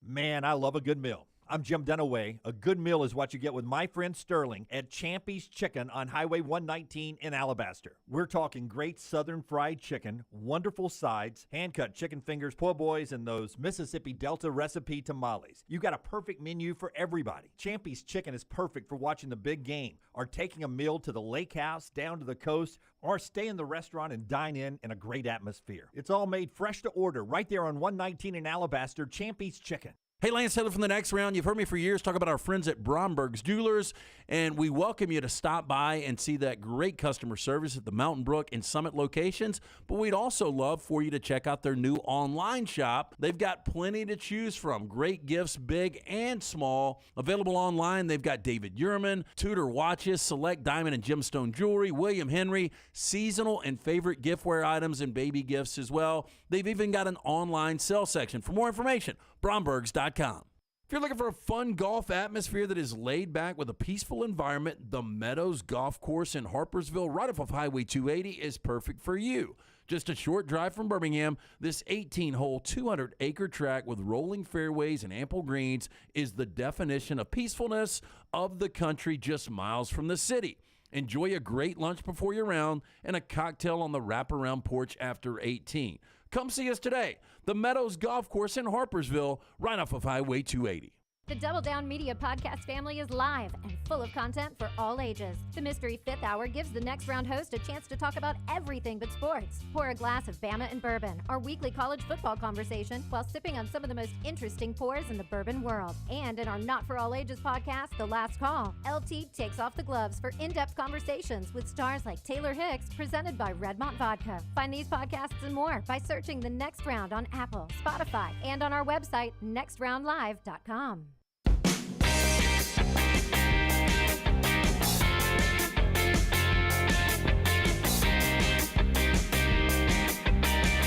[SPEAKER 1] Man, I love a good meal. I'm Jim Dunaway. A good meal is what you get with my friend Sterling at Champy's Chicken on Highway 119 in Alabaster. We're talking great southern fried chicken, wonderful sides, hand-cut chicken fingers, po' boys, and those Mississippi Delta recipe tamales. You got a perfect menu for everybody. Champy's Chicken is perfect for watching the big game or taking a meal to the lake house, down to the coast, or stay in the restaurant and dine in a great atmosphere. It's all made fresh to order right there on 119 in Alabaster, Champy's Chicken.
[SPEAKER 15] Hey, Lance Taylor from the Next Round. You've heard me for years talk about our friends at Bromberg's Jewelers, and we welcome you to stop by and see that great customer service at the Mountain Brook and Summit locations. But we'd also love for you to check out their new online shop. They've got plenty to choose from. Great gifts, big and small. Available online, they've got David Yurman, Tudor watches, select diamond and gemstone jewelry, William Henry, seasonal and favorite giftware items and baby gifts as well. They've even got an online sale section. For more information, Brombergs.com. If you're looking for a fun golf atmosphere that is laid back with a peaceful environment, the Meadows Golf Course in Harpersville, right off of Highway 280, is perfect for you. Just a short drive from Birmingham, this 18-hole, 200-acre track with rolling fairways and ample greens is the definition of peacefulness of the country just miles from the city. Enjoy a great lunch before your round and a cocktail on the wraparound porch after 18. Come see us today. The Meadows Golf Course in Harpersville, right off of Highway 280.
[SPEAKER 10] The Double Down Media podcast family is live and full of content for all ages. The Mystery Fifth Hour gives the Next Round host a chance to talk about everything but sports. Pour a glass of Bama and bourbon, our weekly college football conversation, while sipping on some of the most interesting pours in the bourbon world. And in our Not For All Ages podcast, The Last Call, LT takes off the gloves for in-depth conversations with stars like Taylor Hicks, presented by Redmont Vodka. Find these podcasts and more by searching The Next Round on Apple, Spotify, and on our website, nextroundlive.com.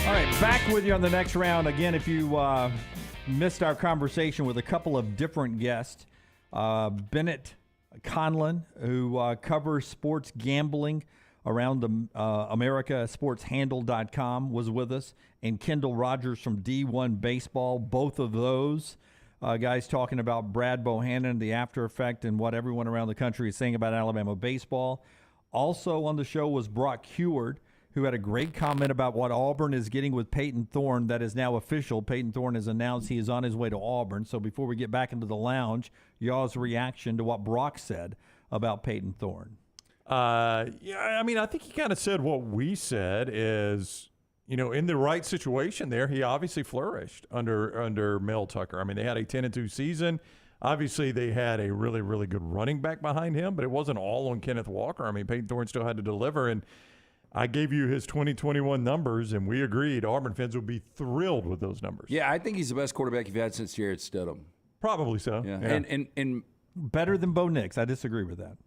[SPEAKER 5] All right, back with you on the Next Round. Again, if you missed our conversation with a couple of different guests, Bennett Conlin, who covers sports gambling around the AmericaSportsHandle.com, was with us, and Kendall Rogers from D1 Baseball. Both of those guys talking about Brad Bohannon, the after effect, and what everyone around the country is saying about Alabama baseball. Also on the show was Brock Huard, who had a great comment about what Auburn is getting with Peyton Thorne. That is now official. Peyton Thorne has announced he is on his way to Auburn. So before we get back into the lounge, y'all's reaction to what Brock said about Peyton Thorne.
[SPEAKER 7] Yeah, I mean, I think he kind of said what we said is, you know, in the right situation there, he obviously flourished under Mel Tucker. I mean, they had a 10-2 season. Obviously, they had a really, really good running back behind him, but it wasn't all on Kenneth Walker. I mean, Peyton Thorne still had to deliver, and I gave you his 2021 numbers, and we agreed Auburn fans would be thrilled with those numbers.
[SPEAKER 6] Yeah, I think he's the best quarterback you've had since Jarrett Stidham.
[SPEAKER 7] Probably so.
[SPEAKER 6] Yeah. And
[SPEAKER 5] better than Bo Nix. I disagree with that.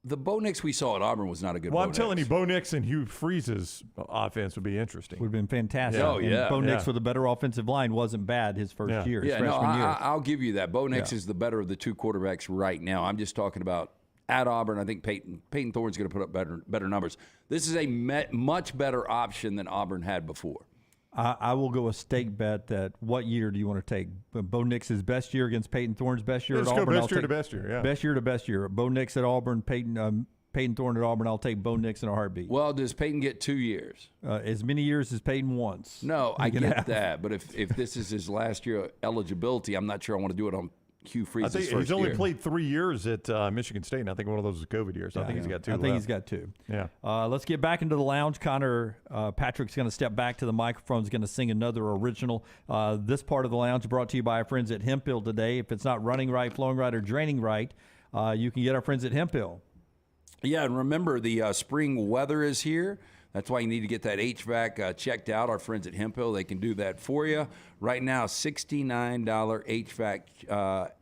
[SPEAKER 6] The Bo Nix we saw at Auburn was not a good
[SPEAKER 7] Well,
[SPEAKER 6] Bo
[SPEAKER 7] I'm telling you,
[SPEAKER 6] Nix.
[SPEAKER 7] Bo Nix and Hugh Freeze's offense would be interesting.
[SPEAKER 5] Would have been fantastic.
[SPEAKER 6] Yeah. Oh, yeah.
[SPEAKER 5] And Bo Nix with a better offensive line wasn't bad his first year, his freshman year.
[SPEAKER 6] I'll give you that. Bo Nix is the better of the two quarterbacks right now. I'm just talking about at Auburn. I think Peyton Thorne's going to put up better numbers. This is a much better option than Auburn had before.
[SPEAKER 5] I will go a stake bet that what year do you want to take? Bo Nix's best year against Peyton Thorne's best year at Auburn?
[SPEAKER 7] Let's go best year to best year, yeah.
[SPEAKER 5] Best year to best year. Bo Nix at Auburn, Peyton Thorne at Auburn. I'll take Bo Nix in a heartbeat.
[SPEAKER 6] Well, does Peyton get 2 years?
[SPEAKER 5] As many years as Peyton wants.
[SPEAKER 6] No, I get that. But if this is his last year of eligibility, I'm not sure I want to do it on Hugh Freeze's first year.
[SPEAKER 7] He's only played 3 years at Michigan State, and I think one of those is COVID years. So I think he's got 2
[SPEAKER 5] I think he's got 2.
[SPEAKER 7] Yeah.
[SPEAKER 5] Let's get back into the lounge. Connor Patrick's going to step back to the microphone. He's going to sing another original. This part of the lounge brought to you by our friends at Hemphill today. If it's not running right, flowing right, or draining right, you can get our friends at Hemphill.
[SPEAKER 6] Yeah, and remember, the spring weather is here. That's why you need to get that HVAC checked out. Our friends at Hemphill, they can do that for you. Right now, $69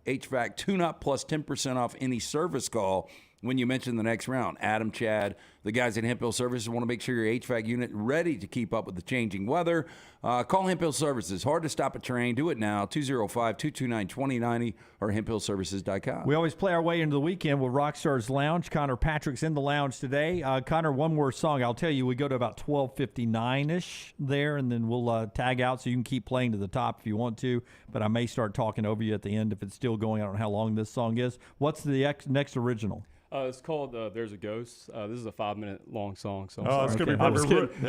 [SPEAKER 6] HVAC tune-up plus 10% off any service call when you mention the next round. Adam, Chad, the guys at Hemphill Services want to make sure your HVAC unit ready to keep up with the changing weather. Call Hemphill Services. Hard to stop a train. Do it now. 205-229-2090 or hemphillservices.com.
[SPEAKER 5] We always play our way into the weekend with Rockstar's Lounge. Connor Patrick's in the lounge today. Connor, one more song. I'll tell you, we go to about 12:59-ish there, and then we'll tag out so you can keep playing to the top if you want to, but I may start talking over you at the end if it's still going. I don't know how long this song is. What's the next original?
[SPEAKER 3] It's called There's a Ghost. This is a 5-minute long song. So
[SPEAKER 7] it's going to be perfect.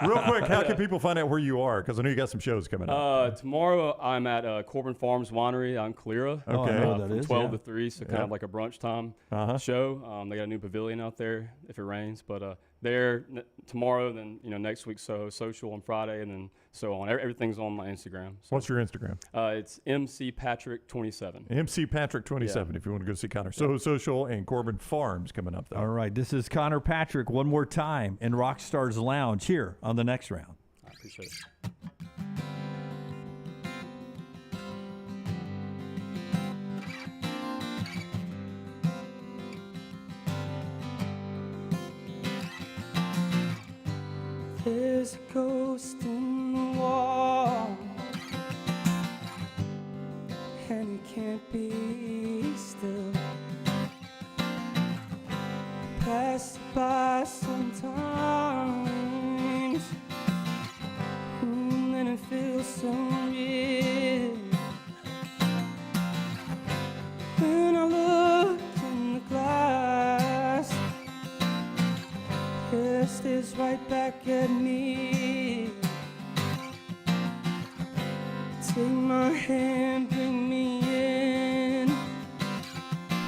[SPEAKER 7] Real quick, how can people find out where you are? Because I know you got some shows coming up.
[SPEAKER 3] Tomorrow I'm at Corbin Farms Winery out in Calera.
[SPEAKER 7] Okay.
[SPEAKER 5] I know what that
[SPEAKER 3] from
[SPEAKER 5] is,
[SPEAKER 3] 12
[SPEAKER 5] yeah.
[SPEAKER 3] to 3, so kind of like a brunch time show. They got a new pavilion out there if it rains. But there tomorrow, then next week Soho Social on Friday, and then so on. Everything's on my Instagram. So.
[SPEAKER 7] What's your Instagram?
[SPEAKER 3] It's MCPatrick27.
[SPEAKER 7] MCPatrick27 if you want to go see Connor. Soho Social and Corbin Farms coming up, though.
[SPEAKER 5] All right, this is Connor Patrick one more time in Rockstar's Lounge here on the next round.
[SPEAKER 3] I appreciate it.
[SPEAKER 9] There's a ghost in the wall, and it can't be still. Pass by sometimes, and it feels so real. When I look in the glass, it stares right back at me. Take my hand, bring me in.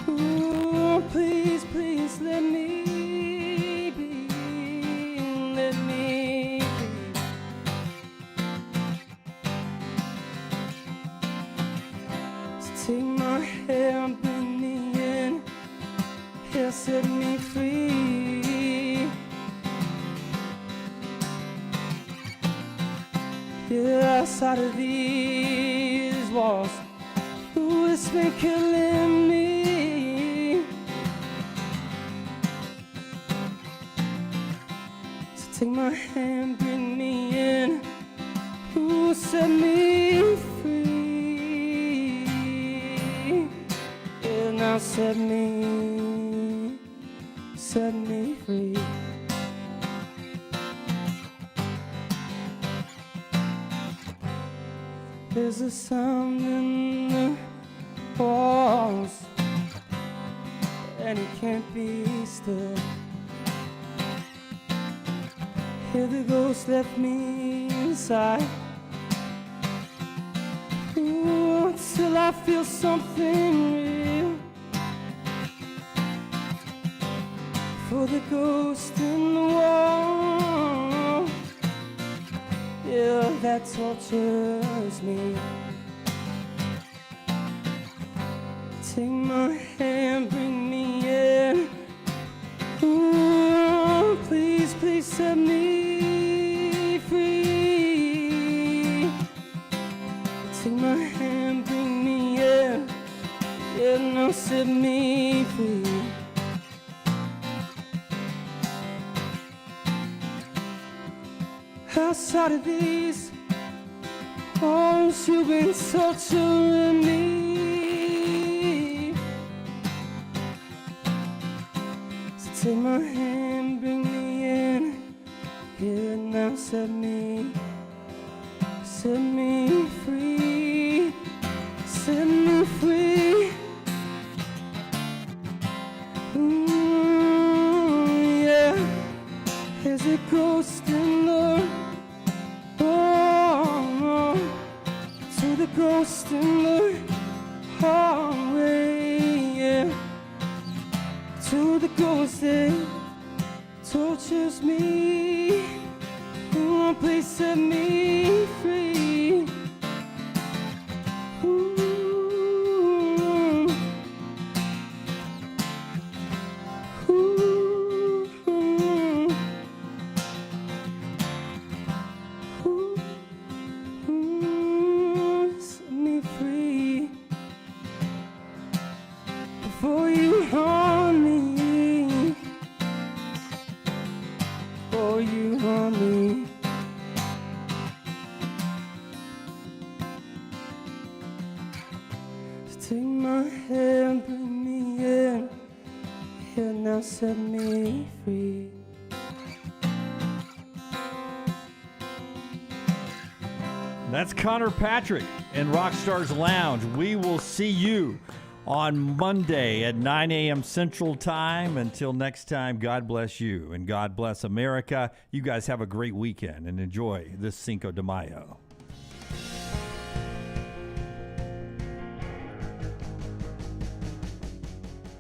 [SPEAKER 9] Ooh, please, please let me be. Let me be. So take my hand, bring me in. He'll set me free. Yeah, outside of these walls, ooh, it's been killing me. So take my hand, bring me in, ooh, set me free. Yeah, now set me free. There's a sound in the walls, and it can't be still. Here the ghost left me inside. Ooh, till I feel something real. For the ghost in the wall, yeah, that tortures me. Take my hand, bring me in. Ooh, please, please set me free. Take my hand, bring me in. Yeah, now set me free. Outside of these arms, you've been torturing me. So take my hand, bring me in. Yeah, now set me free. Set me free. Ooh, yeah. There's a ghost in the to the ghost in the hallway, yeah. To the ghost that tortures me. Oh, please set me free. Ooh. Ooh. know you want me. So take my hand, bring me in. Here now, set me free.
[SPEAKER 5] That's Connor Patrick in Rockstar's Lounge. We will see you on Monday at 9 a.m. Central Time. Until next time, God bless you and God bless America. You guys have a great weekend and enjoy this Cinco de Mayo.